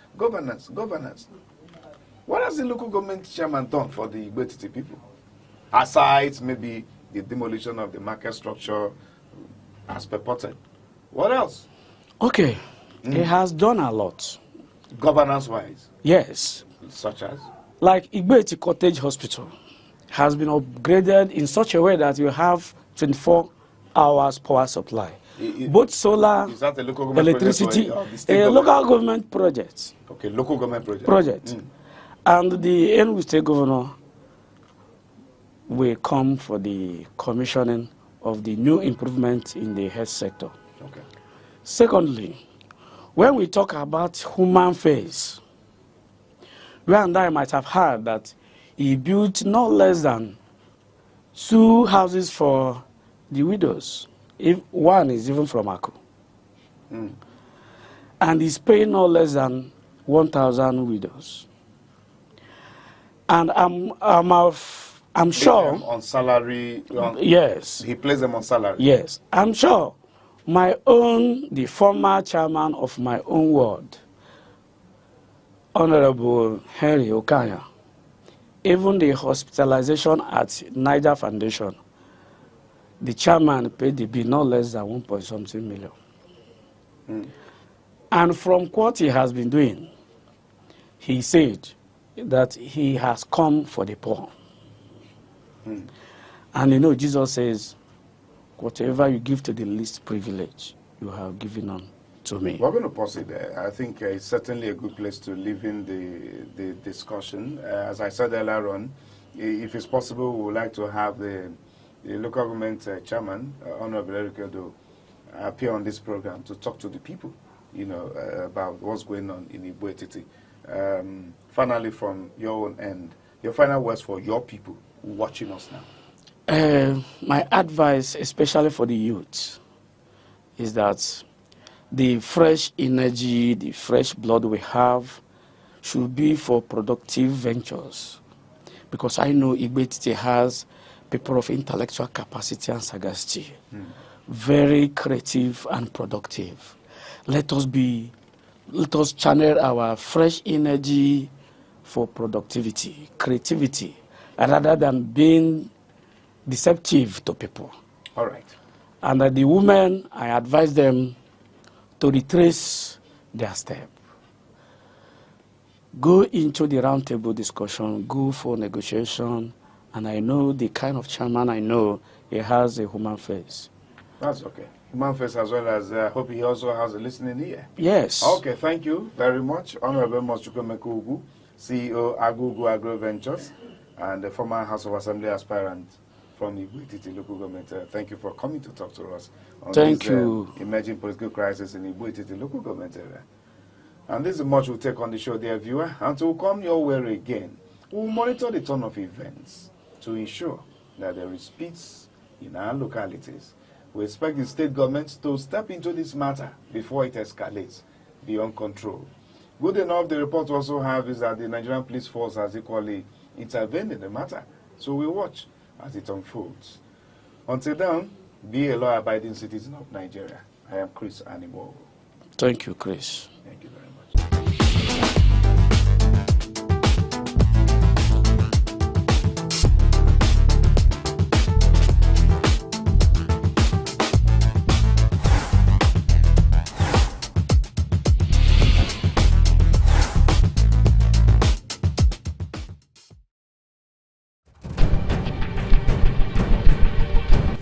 What has the local government chairman done for the Igbetiti people? Aside maybe the demolition of the market structure as purported. What else? Okay. He has done a lot. Governance-wise? Yes. Such as? Like Igbeti Cottage Hospital has been upgraded in such a way that you have 24 hours power supply. Both solar, is that a local government electricity, project a local government project. Okay, local government project. And the Enugu State Governor will come for the commissioning of the new improvement in the health sector. Okay. Secondly, when we talk about human face, you and I might have heard that he built no less than 2 houses for the widows. If one is even from Aku. And he's paying no less than 1,000 widows. And I'm sure on salary. Yes. He plays them on salary. Yes, I'm sure. The former chairman of my own ward, Honorable Henry Okanya, even the hospitalization at Niger Foundation, the chairman paid the bill no less than 1.something million. And from what he has been doing, he said that he has come for the poor. And you know, Jesus says, whatever you give to the least privilege, you have given on to me. We're going to pause it there. I think it's certainly a good place to leave in the discussion. As I said earlier on, if it's possible, we would like to have the local government chairman, Honorable Aneke, appear on this program to talk to the people, about what's going on in Igbo Etiti. Finally, from your own end, your final words for your people watching us now. My advice, especially for the youth, is that the fresh energy, the fresh blood we have should be for productive ventures. Because I know Igbo Etiti has people of intellectual capacity and sagacity, very creative and productive. Let us channel our fresh energy for productivity, creativity, rather than being deceptive to people. All right. And the women, I advise them to retrace their step. Go into the roundtable discussion, go for negotiation, and I know the kind of chairman I know, he has a human face. That's okay. Human face as well as, I hope he also has a listening ear. Yes. Okay, thank you very much. Honorable Mochukwemeka Ugwu, CEO, Agugu Agro Ventures, and the former House of Assembly aspirant from Igbo Etiti local government. Thank you for coming to talk to us on Thank this you. emerging political crisis in Igbo Etiti local government area. And this is much we'll take on the show, dear viewer. Until we come your way again, we'll monitor the turn of events to ensure that there is peace in our localities. We expect the state government to step into this matter before it escalates beyond control. Good enough, the report also have is that the Nigerian police force has equally intervened in the matter. So we watch as it unfolds. Until then, be a law-abiding citizen of Nigeria. I am Chris Aneke. Thank you, Chris. Thank you very much.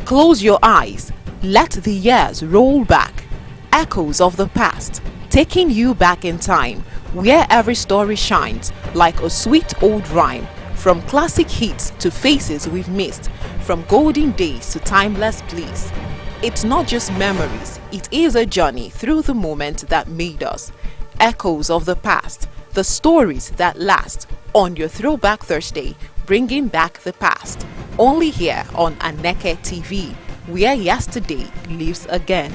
Close your eyes. Let the years roll back. Echoes of the past, taking you back in time, where every story shines like a sweet old rhyme. From classic hits to faces we've missed, from golden days to timeless bliss. It's not just memories, it is a journey through the moment that made us. Echoes of the past, the stories that last, on your Throwback Thursday, bringing back the past. Only here on Aneke TV, where yesterday lives again.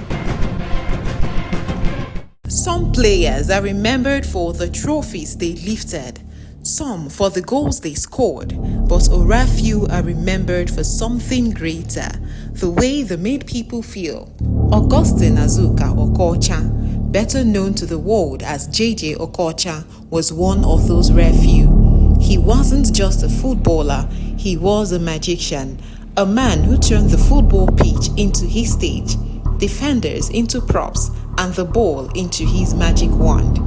Some players are remembered for the trophies they lifted, some for the goals they scored, but a rare few are remembered for something greater, the way they made people feel. Augustine Azuka Okocha, better known to the world as JJ Okocha, was one of those rare few. He wasn't just a footballer, he was a magician, a man who turned the football pitch into his stage, defenders into props, and the ball into his magic wand.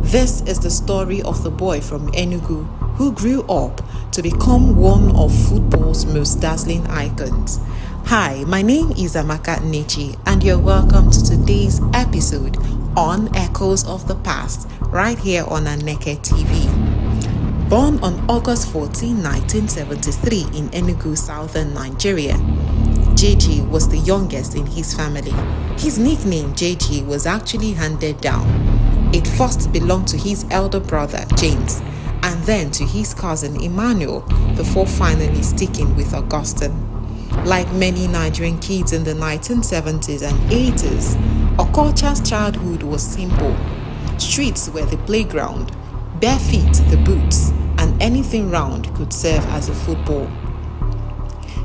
This is the story of the boy from Enugu who grew up to become one of football's most dazzling icons. Hi, my name is Aneke, and you're welcome to today's episode on Echoes of the Past, right here on Aneke TV. Born on August 14, 1973 in Enugu, southern Nigeria, JJ was the youngest in his family. His nickname JJ was actually handed down. It first belonged to his elder brother James, and then to his cousin Emmanuel, before finally sticking with Augustine. Like many Nigerian kids in the 1970s and 80s, Okocha's childhood was simple. Streets were the playground, bare feet the boots, and anything round could serve as a football.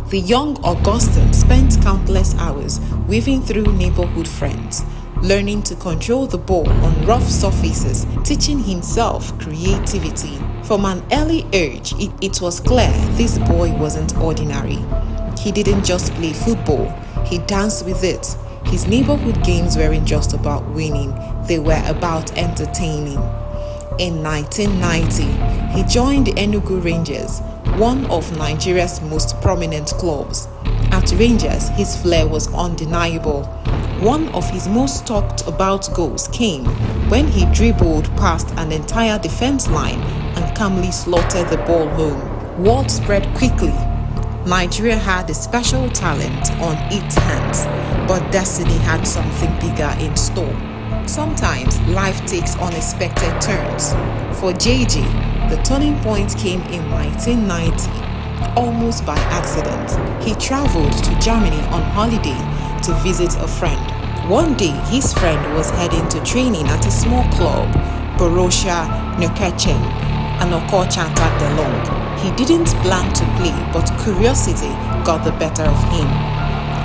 The young Augustine spent countless hours weaving through neighborhood friends, learning to control the ball on rough surfaces, teaching himself creativity. From an early age, it was clear this boy wasn't ordinary. He didn't just play football, he danced with it. His neighborhood games weren't just about winning, they were about entertaining. In 1990, he joined Enugu Rangers, one of Nigeria's most prominent clubs. At Rangers, his flair was undeniable. One of his most talked about goals came when he dribbled past an entire defense line and calmly slaughtered the ball home. Word spread quickly. Nigeria had a special talent on its hands, but destiny had something bigger in store. Sometimes life takes unexpected turns. For JJ, the turning point came in 1990. Almost by accident, he traveled to Germany on holiday to visit a friend. One day, his friend was heading to training at a small club, Borussia Neunkirchen, and Okocha tagged along. He didn't plan to play, but curiosity got the better of him.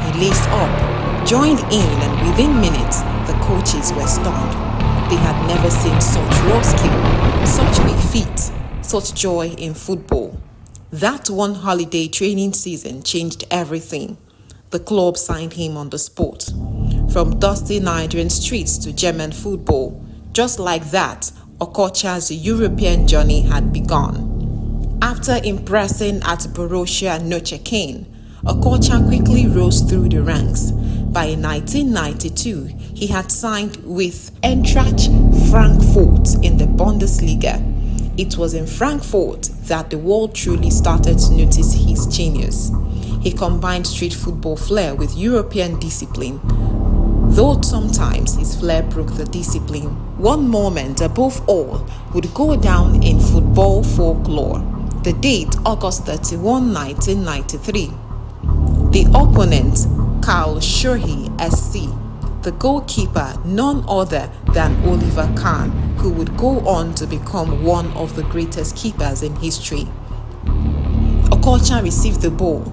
He laced up, joined in, and within minutes, the coaches were stunned. They had never seen such raw skill, such quick feet, such joy in football. That one holiday training season changed everything. The club signed him on the spot. From dusty Nigerian streets to German football, just like that, Okocha's European journey had begun. After impressing at Borussia Neunkirchen, Okocha quickly rose through the ranks. By 1992, he had signed with Eintracht Frankfurt in the Bundesliga. It was in Frankfurt that the world truly started to notice his genius. He combined street football flair with European discipline. Though sometimes his flair broke the discipline, one moment above all would go down in football folklore. The date, August 31, 1993. The opponent, Karl Schurhi SC. The goalkeeper, none other than Oliver Kahn, who would go on to become one of the greatest keepers in history. Okocha received the ball,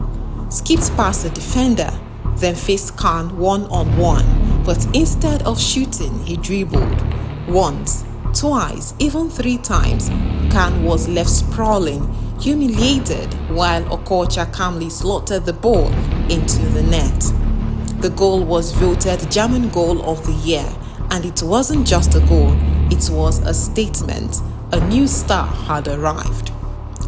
skipped past the defender, then faced Kahn one-on-one, but instead of shooting, he dribbled. Once, twice, even 3 times, Kahn was left sprawling, humiliated, while Okocha calmly slaughtered the ball into the net. The goal was voted German Goal of the Year, and it wasn't just a goal, it was a statement. A new star had arrived.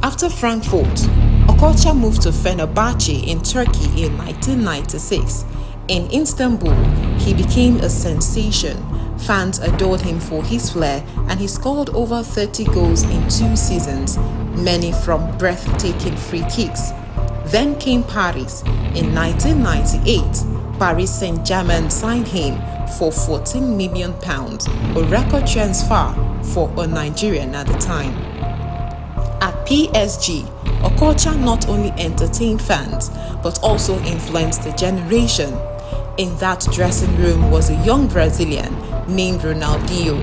After Frankfurt, Okocha moved to Fenerbahce in Turkey in 1996. In Istanbul, he became a sensation. Fans adored him for his flair, and he scored over 30 goals in 2 seasons, many from breathtaking free kicks. Then came Paris. In 1998, Paris Saint-Germain signed him for £14 million, a record transfer for a Nigerian at the time. At PSG, Okocha not only entertained fans, but also influenced a generation. In that dressing room was a young Brazilian named Ronaldinho.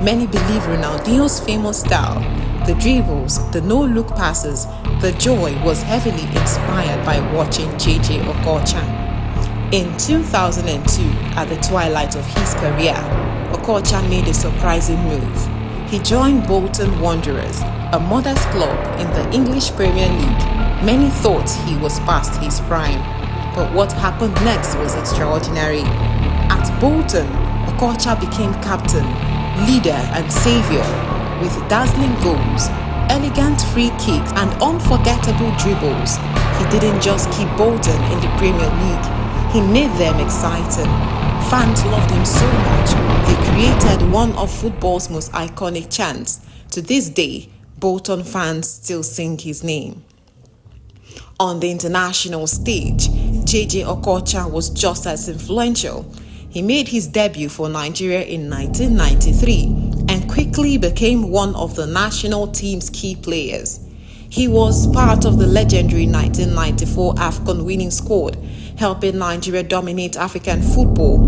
Many believe Ronaldinho's famous style, the dribbles, the no-look passes, the joy was heavily inspired by watching JJ Okocha. In 2002, at the twilight of his career, Okocha made a surprising move. He joined Bolton Wanderers, a modest club in the English Premier League. Many thought he was past his prime, but what happened next was extraordinary. At Bolton, Okocha became captain, leader and savior. With dazzling goals, elegant free kicks and unforgettable dribbles, he didn't just keep Bolton in the Premier League, he made them exciting. Fans loved him so much, they created one of football's most iconic chants. To this day, Bolton fans still sing his name. On the international stage, JJ Okocha was just as influential. He made his debut for Nigeria in 1993 and quickly became one of the national team's key players. He was part of the legendary 1994 AFCON winning squad, helping Nigeria dominate African football.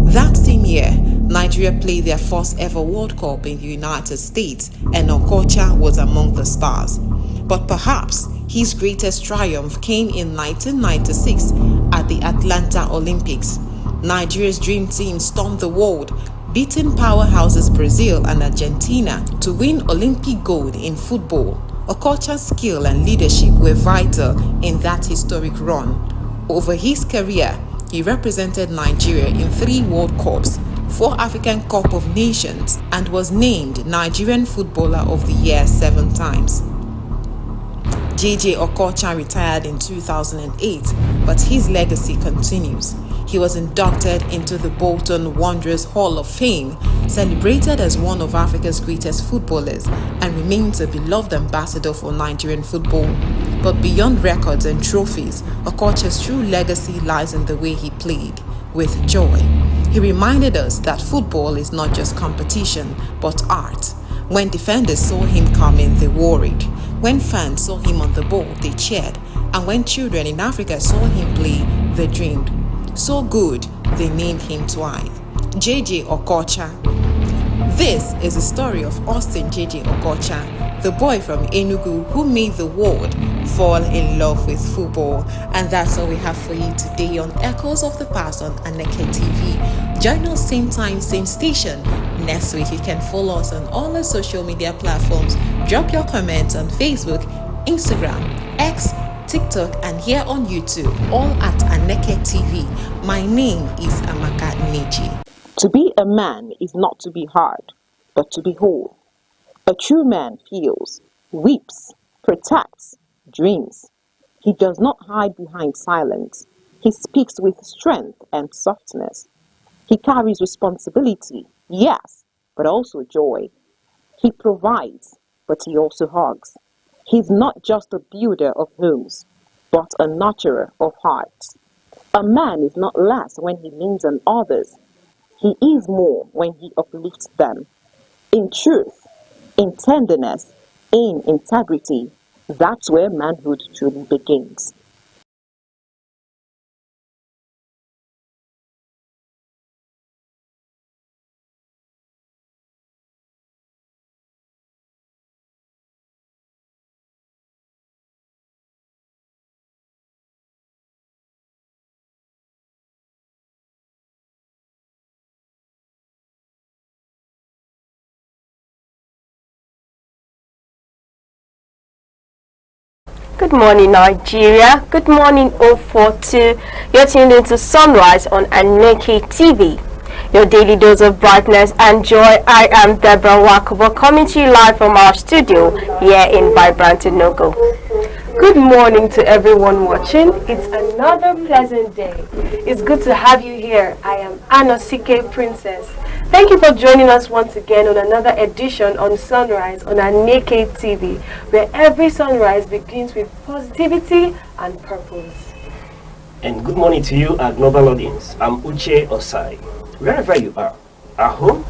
That same year, Nigeria played their first ever World Cup in the United States, and Okocha was among the stars. But perhaps his greatest triumph came in 1996 at the Atlanta Olympics. Nigeria's dream team stormed the world, beating powerhouses Brazil and Argentina to win Olympic gold in football. Okocha's skill and leadership were vital in that historic run. Over his career, he represented Nigeria in 3 World Cups, 4 African Cup of Nations, and was named Nigerian Footballer of the Year 7 times. JJ Okocha retired in 2008, but his legacy continues. He was inducted into the Bolton Wanderers Hall of Fame, celebrated as one of Africa's greatest footballers, and remains a beloved ambassador for Nigerian football. But beyond records and trophies, Okocha's true legacy lies in the way he played, with joy. He reminded us that football is not just competition, but art. When defenders saw him coming, they worried. When fans saw him on the ball, they cheered. And when children in Africa saw him play, they dreamed. So good, they named him twice. JJ Okocha. This is the story of Austin JJ Okocha, the boy from Enugu who made the world fall in love with football. And that's all we have for you today on Echoes of the Past on Aneke TV. Join us same time, same station. Next week, you can follow us on all our social media platforms. Drop your comments on Facebook, Instagram, X, TikTok, and here on YouTube, all at Aneke TV. My name is Aneke. To be a man is not to be hard, but to be whole. A true man feels, weeps, protects, dreams. He does not hide behind silence. He speaks with strength and softness. He carries responsibility, yes, but also joy. He provides, but he also hugs. He's not just a builder of homes, but a nurturer of hearts. A man is not less when he leans on others. He is more when he uplifts them. In truth, in tenderness, in integrity, that's where manhood truly begins. Good morning, Nigeria. Good morning, 042. You're tuned into Sunrise on Aneke TV. Your daily dose of brightness and joy. I am Deborah Wakobo, coming to you live from our studio here in vibrant Enugu. Good morning to everyone watching. It's another pleasant day. It's good to have you here. I am Aneke Princess. Thank you for joining us once again on another edition on Sunrise on Aneke TV, where every sunrise begins with positivity and purpose. And good morning to you, our global audience. I'm Uche Osai. Wherever you are, at home,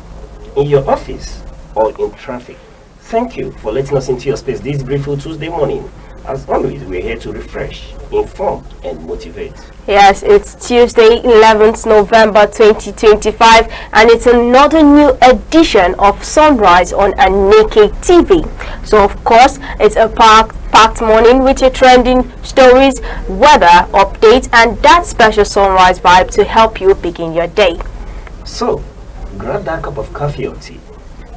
in your office, or in traffic, thank you for letting us into your space this beautiful Tuesday morning. As always, we're here to refresh, inform, and motivate. Yes, it's Tuesday, 11th November 2025, and it's another new edition of Sunrise on Aneke TV. So, of course, it's a packed morning with your trending stories, weather updates, and that special sunrise vibe to help you begin your day. So, grab that cup of coffee or tea,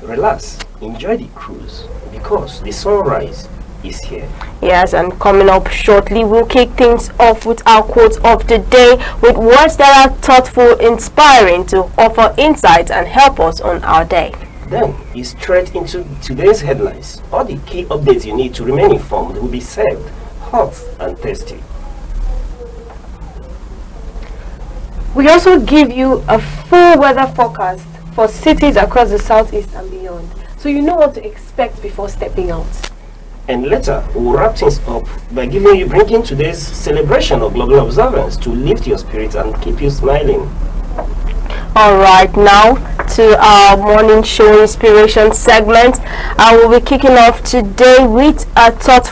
relax, enjoy the cruise, because the sunrise is here. Yes, and coming up shortly, we'll kick things off with our quotes of the day, with words that are thoughtful, inspiring, to offer insights and help us on our day. Then, it's straight into today's headlines. All the key updates you need to remain informed will be served hot and tasty. We also give you a full weather forecast for cities across the southeast and beyond, so you know what to expect before stepping out. And later, we'll wrap things up by bringing today's celebration of global observance to lift your spirits and keep you smiling. Alright, now to our morning show inspiration segment. I will be kicking off today with a thoughtful